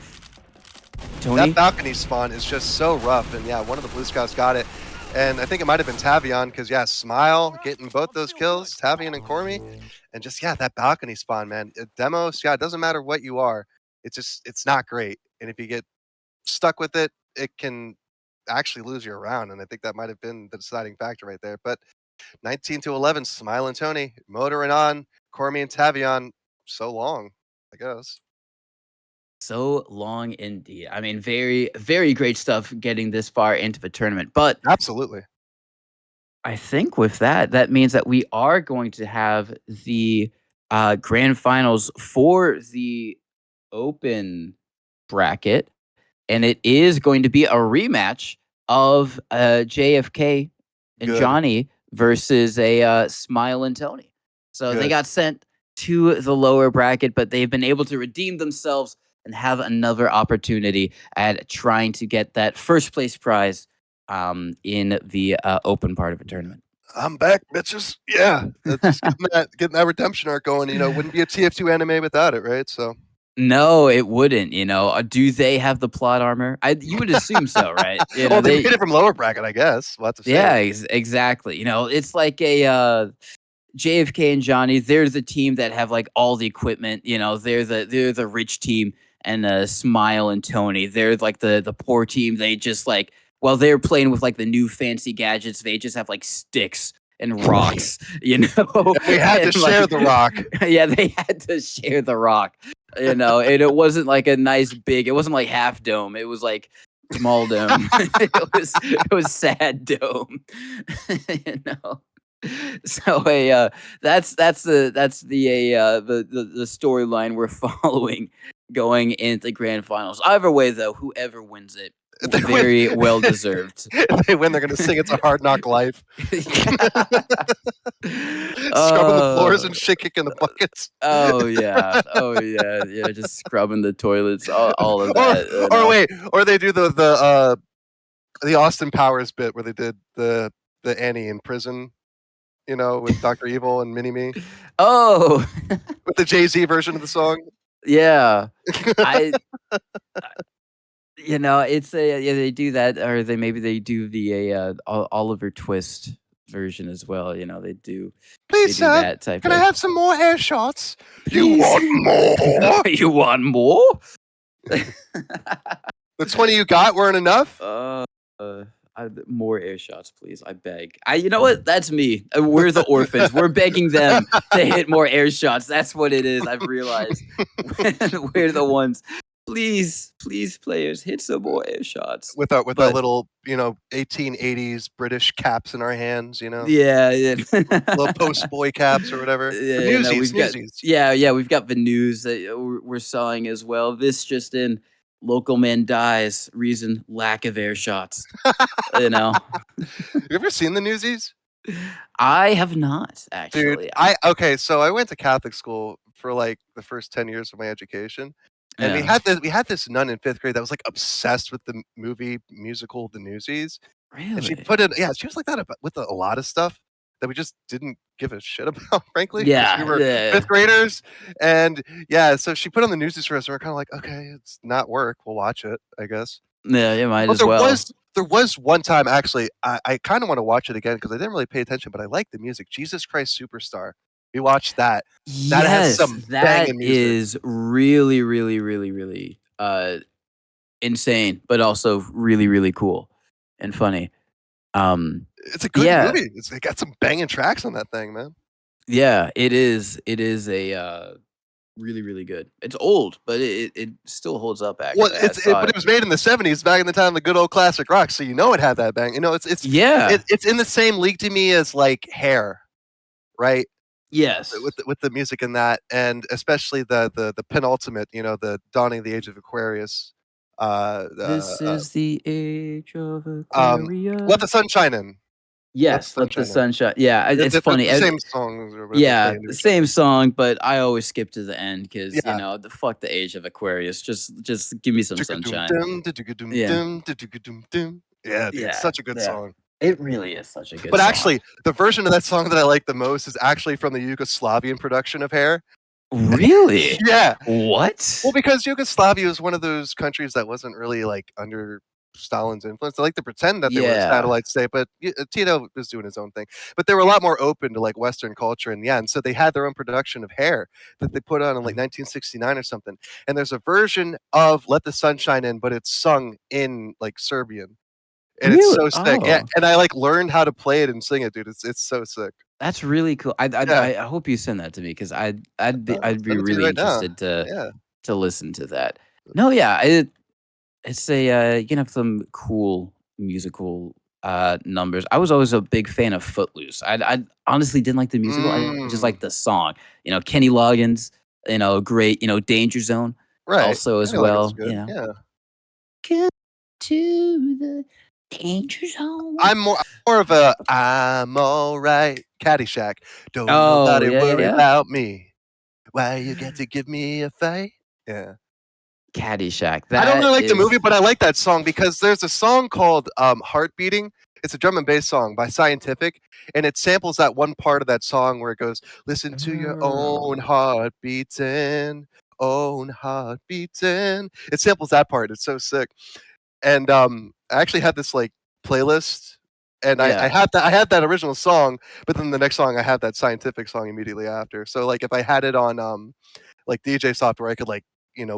Tony? That balcony spawn is just so rough, and yeah, one of the Blue Scouts got it. And I think it might have been Tavion, because yeah, Smile getting both those kills, Tavion and Cormy, and just yeah, that balcony spawn, man. Demos, yeah, it doesn't matter what you are, it's not great. And if you get stuck with it, it can actually lose you a round, and I think that might have been the deciding factor right there. But 19-11, Smile and Tony motoring on. Cormy and Tavion, so long, I guess. So long indeed. I mean, very, very great stuff getting this far into the tournament. But Absolutely. I think with that, that means that we are going to have the grand finals for the open bracket, and it is going to be a rematch of JFK and Good. Johnny versus a Smile and Tony. So they got sent to the lower bracket, but they've been able to redeem themselves and have another opportunity at trying to get that first place prize in the open part of a tournament. I'm back, bitches. Yeah, just getting that redemption arc going. You know, wouldn't be a TF2 anime without it, right? So no, it wouldn't. You know, do they have the plot armor? You would assume so, right? You know, well, they made it from lower bracket, I guess. We'll have to see. Yeah, exactly. You know, it's like a JFK and Johnny. They're the team that have like all the equipment. You know, they're the rich team, and Smile and Tony, they're like the poor team. They just like, while they're playing with like the new fancy gadgets, they just have like sticks and rocks, you know. We had to share the rock. Yeah, they had to share the rock, you know. And it wasn't like a nice big. It wasn't like half dome. It was like small dome. It was sad dome, you know. So that's the storyline we're following going into grand finals. Either way, though, whoever wins it, If they win, very well deserved. if they win, they're gonna sing "It's a Hard Knock Life," scrubbing the floors Oh, and shit, kicking the buckets. oh yeah, oh yeah, yeah. Just scrubbing the toilets, all of Or that. You or know? wait, or they do the Austin Powers bit where they did the Annie in prison, with Dr. Evil and Mini Me Oh, with the Jay-Z version of the song. yeah. I it's yeah, they do that, or they do the Oliver Twist version as well. Please, They do sir, that type can I of. have some more air shots? You Please. want more? You want more? The 20 you got weren't enough? uh, more air shots, please. I beg. You know what? That's me. We're the orphans. We're begging them to hit more air shots. That's what it is. I've realized. We're the ones. Please, please, players, hit some more air shots. With our But little, 1880s British caps in our hands, yeah, yeah. little post boy caps or whatever. The Yeah, no, newsies, newsies. we've got the news that we're selling as well. This just in: local man dies. Reason: lack of air shots. You know, You ever seen the newsies? I have not Dude, actually. so I went to Catholic school for like the first 10 years of my education. And Yeah. we had this nun in 5th grade that was like obsessed with the movie musical The Newsies. And she Really? put in, yeah, she was like that with a lot of stuff that we just didn't give a shit about, frankly, because we Yeah, were yeah, 5th graders. And yeah, so she put on the Newsies for us, and we're kind of like, okay, it's not work. We'll watch it, I guess. yeah. You might But as well. there was one time actually, I kind of want to watch it again because I didn't really pay attention, but I like the music. Jesus Christ Superstar. We watched that. That has Yes, some that banging music. is really, really, really, really insane, but also really, really cool and funny. Um, It's a good yeah, movie. It got some banging tracks on that thing, man. yeah, it is. It is a really, really good. It's old, but it still holds up. Well, Actually, I saw but it. it was made in the '70s, back in the time of the good old classic rock, so it had that bang. Yeah. It's in the same league to me as like Hair, right? Yes. With the music in that, and especially the penultimate, the Dawning of the Age of Aquarius. This is the age of Let Aquarius. the Sunshine In. Let the Yes, let the Sunshine In. sunshine. Yeah, it's funny. The same songs or whatever play Yeah, into the each other. same song, but I always skip to the end because Yeah. the fuck the age of Aquarius. Just give me some sunshine. Yeah. Yeah, dude, Yeah, such a good yeah. song. It really is such a good But song. actually, the version of that song that I like the most is actually from the Yugoslavian production of Hair. Really? Yeah. What? Well, because Yugoslavia was one of those countries that wasn't really like under Stalin's influence. They like to pretend that they were a Yeah. satellite state, but Tito was doing his own thing. But they were a lot more open to like Western culture in the end. So they had their own production of Hair that they put on in like 1969 or something. And there's a version of Let the Sunshine In, but it's sung in like Serbian. And it's Really? so sick. Yeah, Oh, and I like learned how to play it and sing it, dude. It's so sick. that's really cool. Yeah. I hope you send that to me because I'd be I'll send it to you really right now. interested Yeah. to listen to that. No, yeah, it's a you can have some cool musical numbers. I was always a big fan of Footloose. I honestly didn't like the musical. I just Mm, liked the song. Kenny Loggins. Great. Danger Zone. right. Also as Kenny Loggins is well. good. Yeah. Come to the danger zone. I'm more of a I'm alright Caddyshack. Don't Oh nobody yeah, yeah, worry yeah. about me. Why you get to give me a fight? Yeah. Caddyshack. I don't That really like the movie, is. but I like that song because there's a song called Heart Beating. It's a drum and bass song by Scientific, and it samples that one part of that song where it goes, "Listen to your own Oh. heart beating, own heart beating." It samples that part. It's so sick. And I actually had this like playlist, and I Yeah. had that original song, but then the next song I had that Scientific song immediately after. So like if I had it on like DJ software, I could like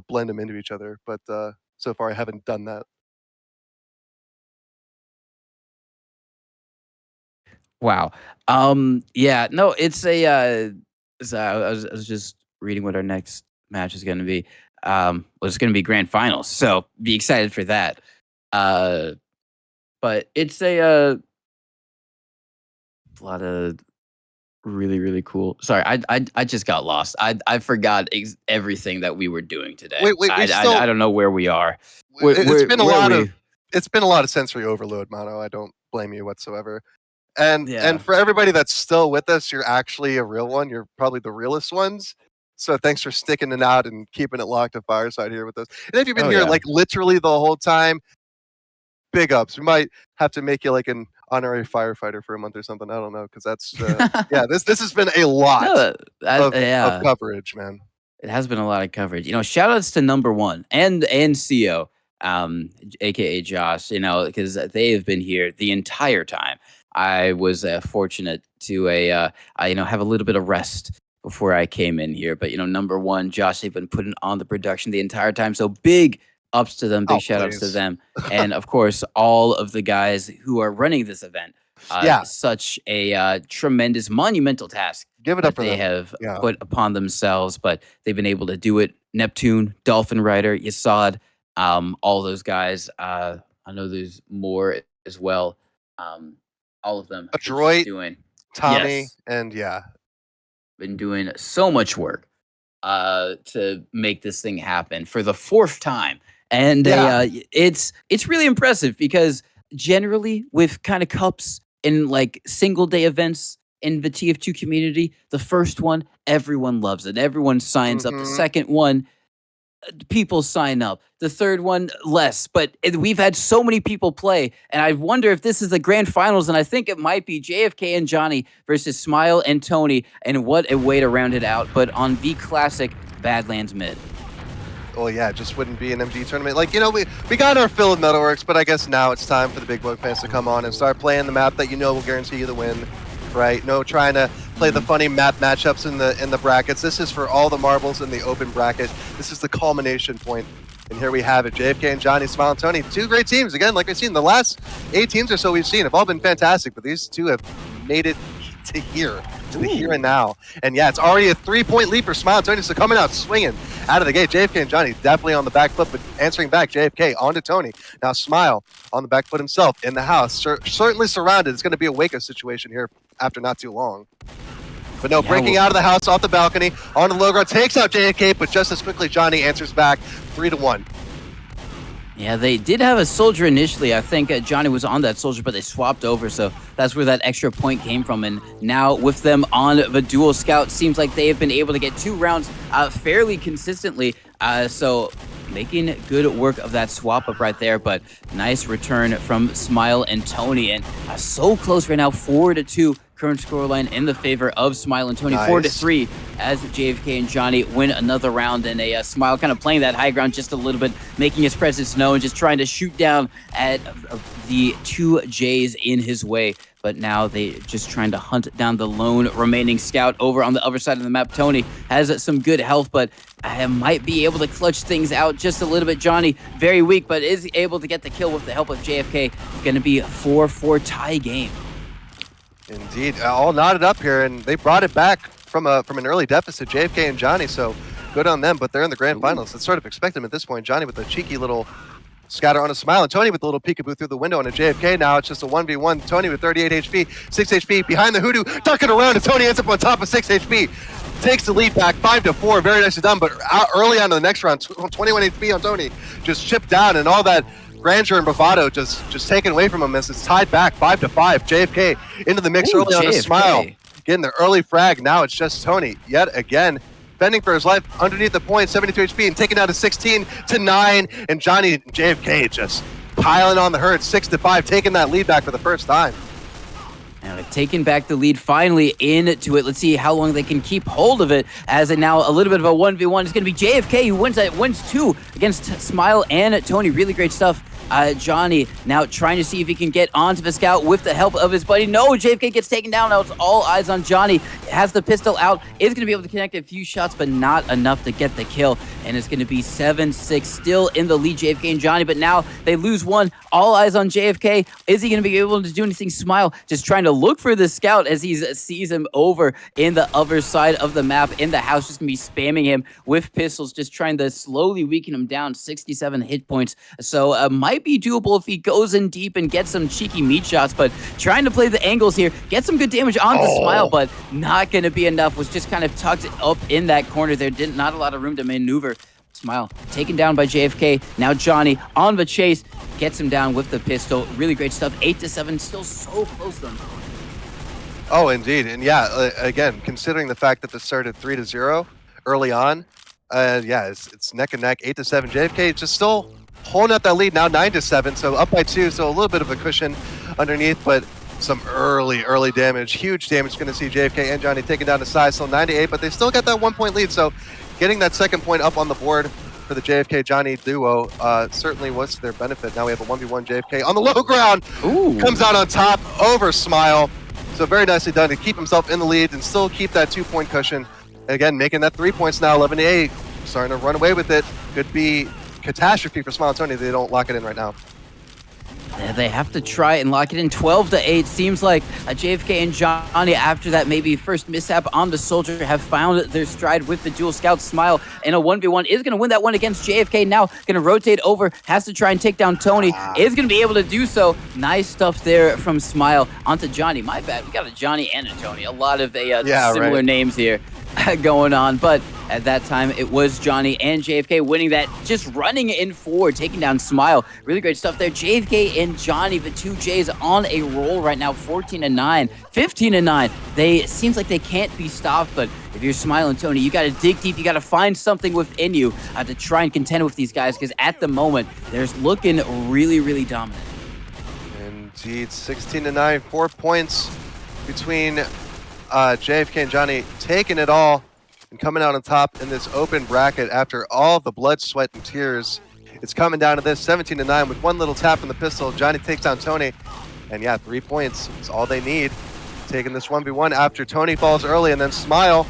blend them into each other. But so far I haven't done that. Wow. Yeah. No, it's a. So I was just reading what our next match is going to be. Well, it's going to be grand finals, so be excited for that. Uh, but it's a lot of Really, really cool. Sorry, I just got lost. I forgot everything that we were doing today. We still I don't know where we are. it's been a Where lot we? of it's been a lot of sensory overload, Mono. I don't blame you whatsoever. And Yeah. for everybody that's still with us, you're actually a real one. You're probably the realest ones. So thanks for sticking it out and keeping it locked at Fireside here with us. And if you've been Oh, here yeah. like literally the whole time, big ups. We might have to make you like an honorary firefighter for a month or something. I don't know, because that's yeah. This has been a lot No, of yeah. coverage, man. It has been a lot of coverage. Shout outs to number one and CO, aka Josh, because they have been here the entire time. I was fortunate to have a little bit of rest before I came in here. But number one, Josh, they've been putting on the production the entire time. So big ups to them, big Oh, shout outs to please. them. And of course, all of the guys who are running this event. Yeah. Such a tremendous, monumental task Give it that up for they them. have Yeah. put upon themselves, but they've been able to do it. Neptune, dolphinrider, Yasad, all those guys. I know there's more as well. All of them just Adroit, doing Tommy, yes, and yeah. been doing so much work to make this thing happen for the fourth time. And Yeah. it's really impressive because generally with kind of cups and like single day events in the TF2 community, the first one, everyone loves it. Everyone signs up. The Mhm. second one, people sign up. The third one, less. But we've had so many people play, and I wonder if this is the grand finals, and I think it might be JFK and Johnny versus Smile and Tony, and what a way to round it out, but on the classic Badlands Mid. Well, yeah, it just wouldn't be an MGE tournament. Like, we got our fill of Metalworks, but I guess now it's time for the big boy fans to come on and start playing the map that will guarantee you the win, right? No trying to play the funny map matchups in the brackets. This is for all the marbles in the open bracket. This is the culmination point. And here we have it. JFK and Johnny, Smile and Tony, two great teams. Again, like we've seen, the last 8 teams or so we've seen have all been fantastic, but these two have made it to here, to the here and now. And yeah, it's already a 3-point lead for Smile and Tony, so coming out swinging out of the gate. JFK and Johnny definitely on the back foot, but answering back, JFK onto Tony. Now Smile on the back foot himself in the house, certainly surrounded. It's going to be a Waco situation here after not too long. But no, breaking out of the house off the balcony, on the low ground, takes out JFK, but just as quickly Johnny answers back, 3-1. Yeah, they did have a soldier initially. I think Johnny was on that soldier, but they swapped over, so that's where that extra point came from. And now with them on the dual scout, seems like they have been able to get 2 rounds fairly consistently. So making good work of that swap up right there, but nice return from Smile and Tony. And so close right now, 4-2. Current scoreline in the favor of Smile and Tony, Nice. 4-3 as JFK and Johnny win another round, and a Smile kind of playing that high ground just a little bit, making his presence known, just trying to shoot down at the 2 J's in his way. But now they just trying to hunt down the lone remaining scout over on the other side of the map. Tony has some good health, but might be able to clutch things out just a little bit. Johnny, very weak, but is able to get the kill with the help of JFK. Going to be a 4-4 tie game. Indeed, all knotted up here, and they brought it back from an early deficit, JFK and Johnny, so good on them, but they're in the grand finals. Let's sort of expect them at this point. Johnny with a cheeky little scatter on a Smile, and Tony with a little peekaboo through the window on a JFK. Now it's just a 1v1. Tony with 38 HP, 6 HP, behind the hoodoo, ducking around, and Tony ends up on top of 6 HP. Takes the lead back, 5-4, very nicely done, but early on in the next round, 21 HP on Tony, just chipped down, and all that grandeur and bravado just taken away from him as it's tied back 5-5. JFK into the mix early on a Smile, getting the early frag. Now it's just Tony yet again, fending for his life underneath the point, 72 HP, and taking down to 16-9. And Johnny and JFK just piling on the herd, 6-5, taking that lead back for the first time. Now they've taken back the lead finally into it. Let's see how long they can keep hold of it, as it now a little bit of a 1v1. It's going to be JFK who wins 2 against Smile and Tony. Really great stuff. Johnny now trying to see if he can get onto the scout with the help of his buddy. No, JFK gets taken down. Now it's all eyes on Johnny. Has the pistol out. Is going to be able to connect a few shots, but not enough to get the kill. And it's going to be 7-6, still in the lead, JFK and Johnny. But now they lose 1. All eyes on JFK. Is he going to be able to do anything? Smile just trying to look for the scout as he sees him over in the other side of the map in the house. Just going to be spamming him with pistols, just trying to slowly weaken him down. 67 hit points. So might be doable if he goes in deep and gets some cheeky meat shots, but trying to play the angles here, get some good damage on the Smile, but not not going to be enough. Was just kind of tucked up in that corner there. Not a lot of room to maneuver. Smile taken down by JFK. Now Johnny on the chase, gets him down with the pistol. Really great stuff. 8-7, still so close to him. Oh, indeed. And yeah, again, considering the fact that this started 3-0 early on, yeah, it's neck and neck, 8-7. JFK just still holding up that lead now, 9-7, so up by 2, so a little bit of a cushion underneath, but some early damage, huge damage. Going to see JFK and Johnny taken down to size, still 9-8, but they still got that 1-point lead, so getting that second point up on the board for the JFK-Johnny duo certainly was to their benefit. Now we have a 1v1 JFK on the low ground. Ooh. Comes out on top over Smile. So very nicely done to keep himself in the lead and still keep that 2-point cushion. And again, making that 3 points now, 11-8. Starting to run away with it. Could be catastrophe for Smile and Tony if they don't lock it in right now. They have to try and lock it in. 12-8. Seems like JFK and Johnny, after that maybe first mishap on the Soldier, have found their stride with the dual scout. Smile in a 1v1 is going to win that one against JFK. Now going to rotate over, has to try and take down Tony. Is going to be able to do so. Nice stuff there from Smile onto Johnny. My bad. We got a Johnny and a Tony. A lot of similar names here going on, but at that time it was Johnny and JFK winning that, just running in forward, taking down Smile. Really great stuff there. JFK and Johnny, the two J's, on a roll right now, 14-9, 15-9. They seems like they can't be stopped, but if you're Smile and Tony, you got to dig deep. You got to find something within you to try and contend with these guys, because at the moment they're looking really dominant. Indeed, 16-9, 4 points between JFK and Johnny, taking it all and coming out on top in this open bracket after all the blood, sweat, and tears. It's coming down to this 17-9 with one little tap from the pistol. Johnny takes down Tony, and yeah, 3 points is all they need. Taking this 1v1 after Tony falls early, and then Smile.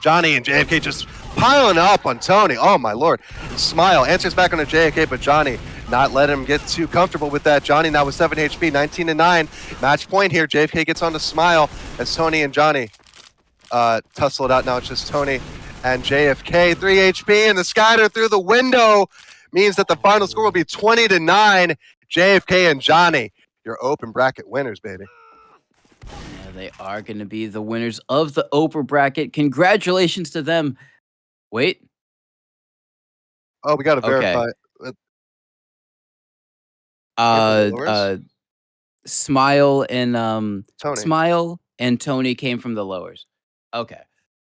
Johnny and JFK just piling up on Tony. Oh my lord. Smile answers back on a JFK, but Johnny not let him get too comfortable with that. Johnny now with 7 HP, 19-9. Match point here. JFK gets on to Smile as Tony and Johnny tussle it out. Now it's just Tony and JFK. 3 HP, and the scatter through the window means that the final score will be 20-9. JFK and Johnny, your open bracket winners, baby. Yeah, they are going to be the winners of the open bracket. Congratulations to them. Wait. Oh, we got to verify. Smile and Tony. Smile and Tony came from the lowers. Okay.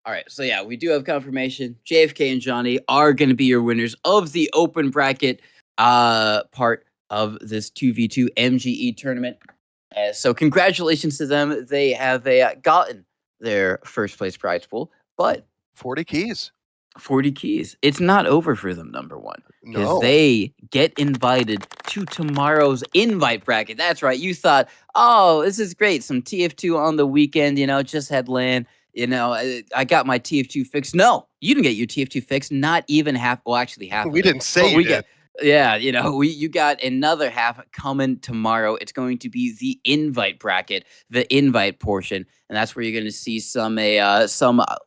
All right. So yeah, we do have confirmation. JFK and Johnny are going to be your winners of the open bracket part of this 2v2 MGE tournament. So congratulations to them. They have gotten their first place prize pool, but 40 keys. 40 keys. It's not over for them, number one, because No. they get invited to tomorrow's invite bracket. That's right. You thought, oh, this is great. Some TF2 on the weekend, just had LAN. I got my TF2 fix. No, you didn't get your TF2 fix. Not even half. Well, actually, half. We didn't say you did. Yeah, you got another half coming tomorrow. It's going to be the invite bracket, the invite portion, and that's where you're going to see some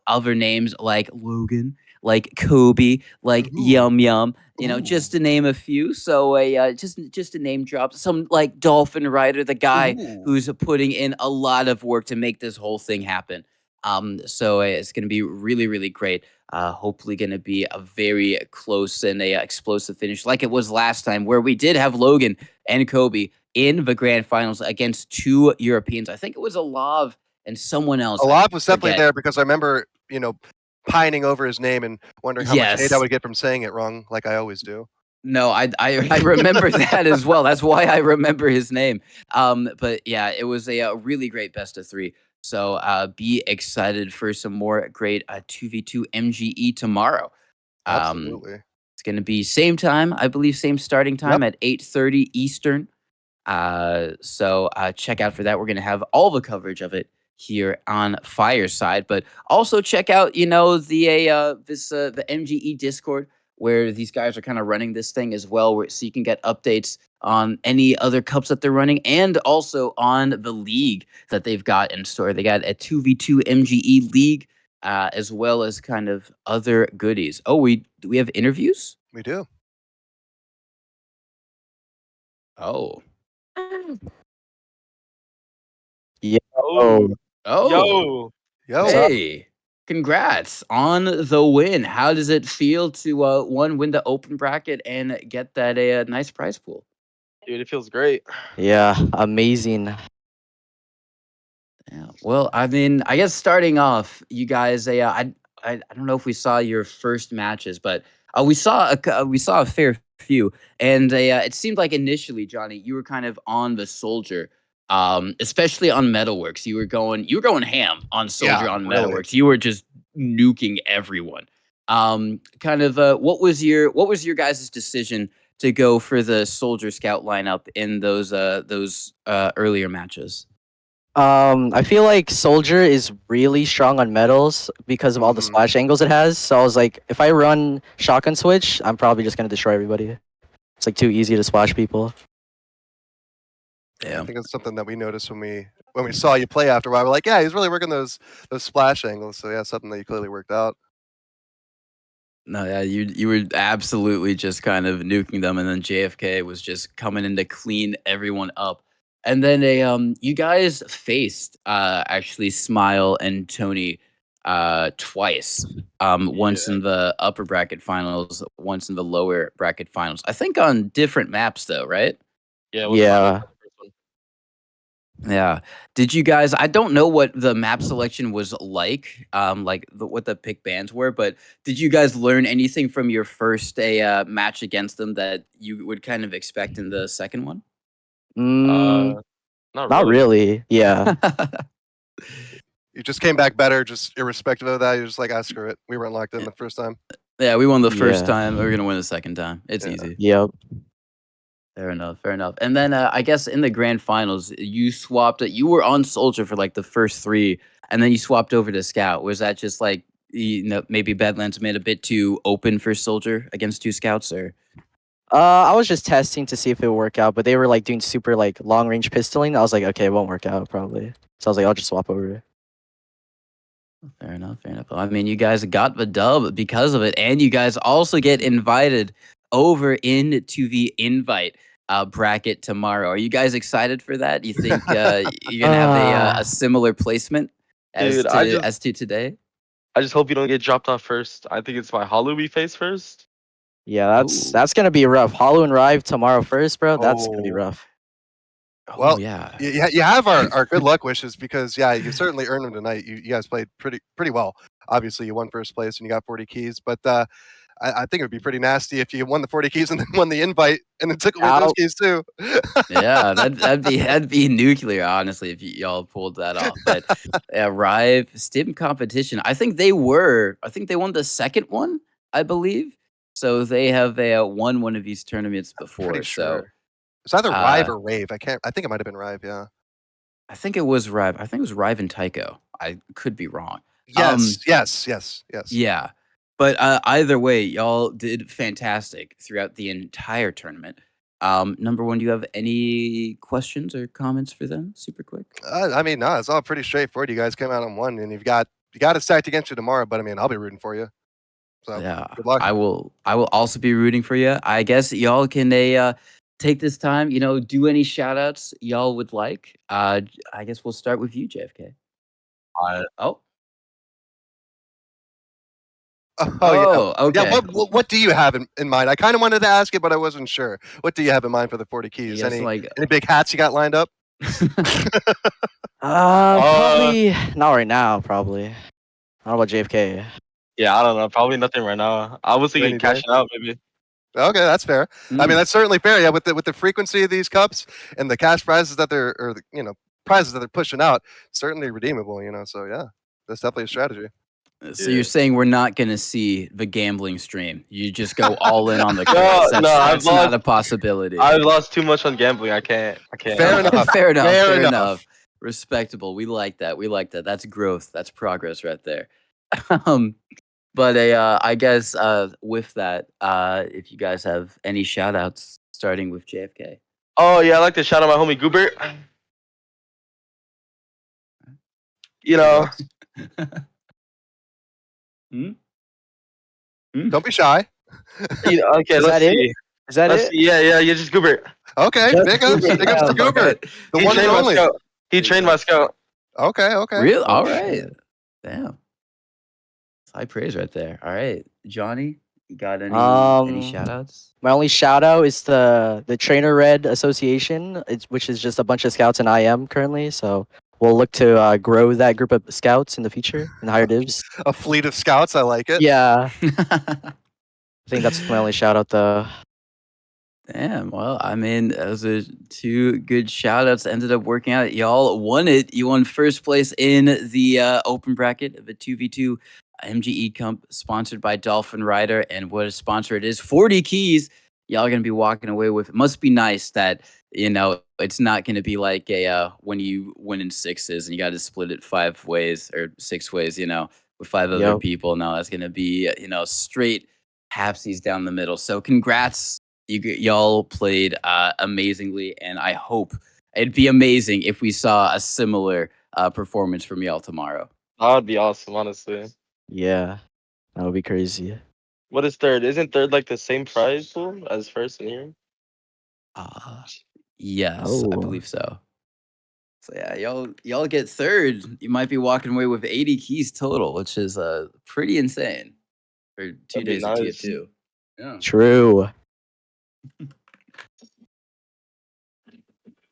other names like Logan, like Kobe, like Yum Yum, just to name a few. So just to name drop some, like dolphinrider, the guy who's putting in a lot of work to make this whole thing happen. So it's going to be really great. Hopefully going to be a very close and explosive finish like it was last time, where we did have Logan and Kobe in the grand finals against 2 Europeans. I think it was Alav and someone else. Alav was definitely there, because I remember, pining over his name and wondering how much hate I would get from saying it wrong, like I always do. No, I remember that as well. That's why I remember his name. But yeah, it was a really great best of 3. So be excited for some more great 2v2 MGE tomorrow. Absolutely. It's going to be same time, I believe, same starting time at 8:30 Eastern. So check out for that. We're going to have all the coverage of it here on Fireside, but also check out, the MGE Discord, where these guys are kind of running this thing as well, so you can get updates on any other cups that they're running, and also on the league that they've got in store. They got a 2v2 MGE league, as well as kind of other goodies. Oh, do we have interviews? We do. Oh. Yo. Oh, Yo. hey, congrats on the win. How does it feel to win the open bracket and get that a nice prize pool? Dude, it feels great. Yeah, amazing. Yeah. Well, I mean, I guess starting off, you guys, I don't know if we saw your first matches, but we saw we saw a fair few, and it seemed like initially, Johnny, you were kind of on the soldier, especially on Metalworks. You were going ham on soldier Yeah, on really. Metalworks. You were just nuking everyone. Kind of, what was your guys' decision to go for the soldier scout lineup in those earlier matches? I feel like Soldier is really strong on metals because of all the Mhm. splash angles it has. So I was like, if I run shotgun switch, I'm probably just gonna destroy everybody. It's like too easy to splash people. I think it's something that we noticed when we saw you play after a while. We're like, yeah, he's really working those splash angles. So yeah, something that you clearly worked out. No, yeah, you were absolutely just kind of nuking them, and then JFK was just coming in to clean everyone up. And then you guys faced actually Smile and Tony twice. Once in the upper bracket finals, once in the lower bracket finals. I think on different maps though, right? Yeah, it was Yeah. the first one. Yeah. Did you guys? I don't know what the map selection was like what the pick bands were, but did you guys learn anything from your first match against them that you would kind of expect in the second one? Mm, Not not really. Yeah. You just came back better, just irrespective of that. You're just like, ah, screw it. We weren't locked in the first time. Yeah, we won the first Yeah. time. We're gonna win the second time. It's Yeah. easy. Yep. Fair enough. Fair enough. And then I guess in the grand finals, you swapped. You were on Soldier for like the first three, and then you swapped over to Scout. Was that just like maybe Badlands made a bit too open for Soldier against two Scouts, or? I was just testing to see if it would work out, but they were like doing super like long range pistoling. I was like, okay, it won't work out probably. So I was like, I'll just swap over. Fair enough. Fair enough. I mean, you guys got the dub because of it, and you guys also get invited over into the invite bracket tomorrow. Are you guys excited for that? You think you're gonna have a similar placement as Dude, as to today? I just hope you don't get dropped off first. I think it's my Hollow we face first. Yeah, Ooh. that's gonna be rough. Hollow and Rive tomorrow first, bro. That's gonna be Oh. rough. Oh Well, yeah. you have our good luck wishes because yeah, you certainly earned them tonight. You guys played pretty well. Obviously, you won first place and you got 40 keys, but I think it would be pretty nasty if you won the 40 keys and then won the invite and then took away those Ow. keys too. Yeah, that'd be nuclear, honestly, if y'all pulled that off. But Rive Stim competition, I think they won the second one, I believe. So they have won one of these tournaments before. Pretty So sure. It's either Rive uh, or Rave. I think it might have been Rive. Yeah. I think it was Rive. I think it was Rive and Tycho. I could be wrong. Yes. Yeah. But either way, y'all did fantastic throughout the entire tournament. Number one, do you have any questions or comments for them? Super quick. I mean, no, it's all pretty straightforward. You guys came out on one, and you got it stacked against you tomorrow. But I mean, I'll be rooting for you. So Yeah, good luck. I will also be rooting for you. I guess y'all can take this time, do any shout outs y'all would like. I guess we'll start with you, JFK. Oh. Oh yeah. Oh, okay. Yeah, what do you have in mind? I kind of wanted to ask it, but I wasn't sure. What do you have in mind for the 40 keys? Yes, Any big hats you got lined up? Probably not right now. Probably. How about JFK? Yeah, I don't know. Probably nothing right now. I was thinking Rainy day? cashing out maybe. Okay, that's fair. I Mm. mean, that's certainly fair. Yeah, with the frequency of these cups and the cash prizes that prizes that they're pushing out, certainly redeemable. So yeah, that's definitely a strategy. So you're saying we're not going to see the gambling stream? You just go all in on the cards. No, That's not a possibility. I've lost too much on gambling. I can't. Fair enough. Fair enough. Fair Fair enough. enough. Respectable. We like that. That's growth. That's progress right there. But I guess with that, if you guys have any shout outs, starting with JFK. Oh yeah, I like to shout out my homie Goobert. Don't be shy. Okay, Is let's that it? see. Is that Let's it? see. Yeah, just Goobert. Okay, Just big ups to Goober. Goober, the one and only. He trained my scout. Okay, okay. Real? Oh, All right. shit. Damn. High praise right there. All right, Johnny, you got any Um, shout outs? my only shout out is the Trainer Red Association, which is just a bunch of scouts in IM currently. So we'll look to grow that group of scouts in the future and higher divs. A fleet of scouts. I like it. Yeah, I think that's my only shout out though. Damn. Well, I mean, those are two good shout outs. Ended up working out. Y'all won it. You won first place in the open bracket of a 2v2 MGE Cup sponsored by dolphinrider. And what a sponsor it is 40 keys. Y'all are going to be walking away with. It must be nice that, it's not going to be like when you win in sixes and you got to split it 5 ways or 6 ways, with 5 other Yep. people. No, that's going to be, straight halfsies down the middle. So congrats. Y'all played amazingly, and I hope it'd be amazing if we saw a similar performance from y'all tomorrow. That would be awesome, honestly. Yeah, that would be crazy. What is third? Isn't third like the same prize pool as first in here? Uh, yes, I Oh, believe so. So yeah, y'all get third. You might be walking away with 80 keys total, which is pretty insane for 2 That'd be days of nice. TF2. Yeah, true.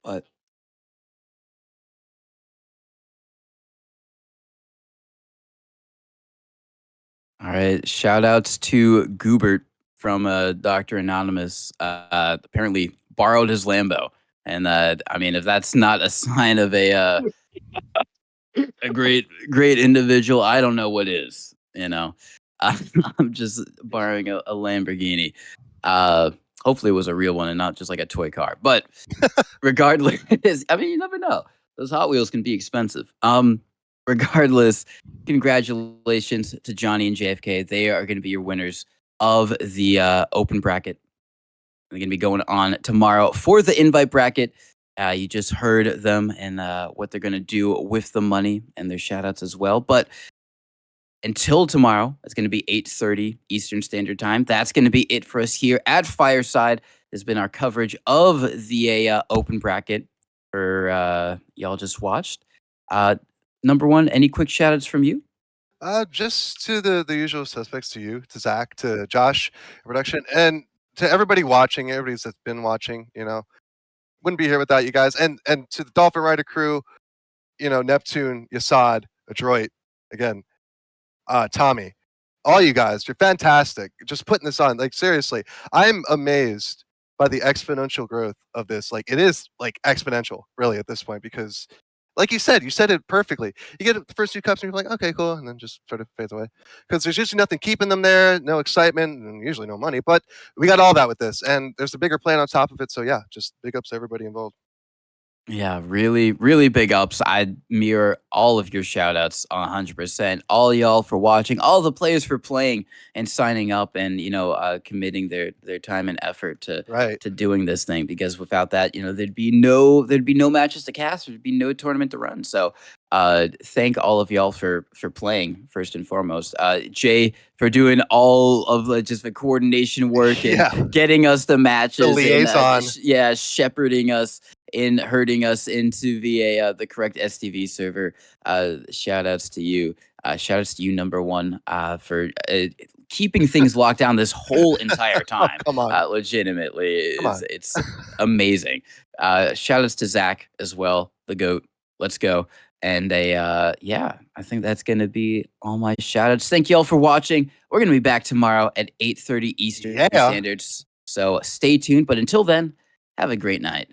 but all right, shout outs to Goobert from Dr. Anonymous. Apparently borrowed his Lambo. And I mean, if that's not a sign of a great individual, I don't know what is, I'm just borrowing a Lamborghini. Hopefully it was a real one and not just like a toy car. But regardless, I mean, you never know. Those Hot Wheels can be expensive. Regardless, congratulations to Johnny and JFK. They are going to be your winners of the open bracket. They're going to be going on tomorrow for the invite bracket. You just heard them and what they're going to do with the money and their shout outs as well. But until tomorrow, it's going to be 8:30 Eastern Standard Time. That's going to be it for us here at Fireside. Has been our coverage of the open bracket for y'all just watched. Number one, any quick shout outs from you? Just to the usual suspects, to you, to Zach, to Josh, production, and to everybody watching, everybody that's been watching. Wouldn't be here without you guys, and to the Dolphin Rider crew, Neptune, Yasad, Adroit, again, Tommy, all you guys, you're fantastic. Just putting this on, like seriously, I'm amazed by the exponential growth of this. Like it is like exponential, really, at this point, because like you said it perfectly. You get the first 2 cups and you're like, okay, cool, and then just sort of fades away because there's usually nothing keeping them there, no excitement, and usually no money. But we got all that with this, and there's a bigger plan on top of it. So yeah, just big ups to everybody involved. Yeah, really, really big ups. I mirror all of your shout outs 100%. All y'all for watching, all the players for playing and signing up and, committing their time and effort to Right. doing this thing because without that, there'd be no matches to cast, there'd be no tournament to run. So, thank all of y'all for playing first and foremost. Jay for doing all of just the coordination work and Yeah. getting us the matches and liaison. shepherding us in herding us into the correct STV server. Shout outs to you. Shout outs to you, number one, for keeping things locked down this whole entire time. Come on. Legitimately, Come on. it's amazing. Shout outs to Zach as well, the GOAT. Let's go. And I think that's going to be all my shout outs. Thank you all for watching. We're going to be back tomorrow at 8:30 Eastern Yeah. Standards. So stay tuned. But until then, have a great night.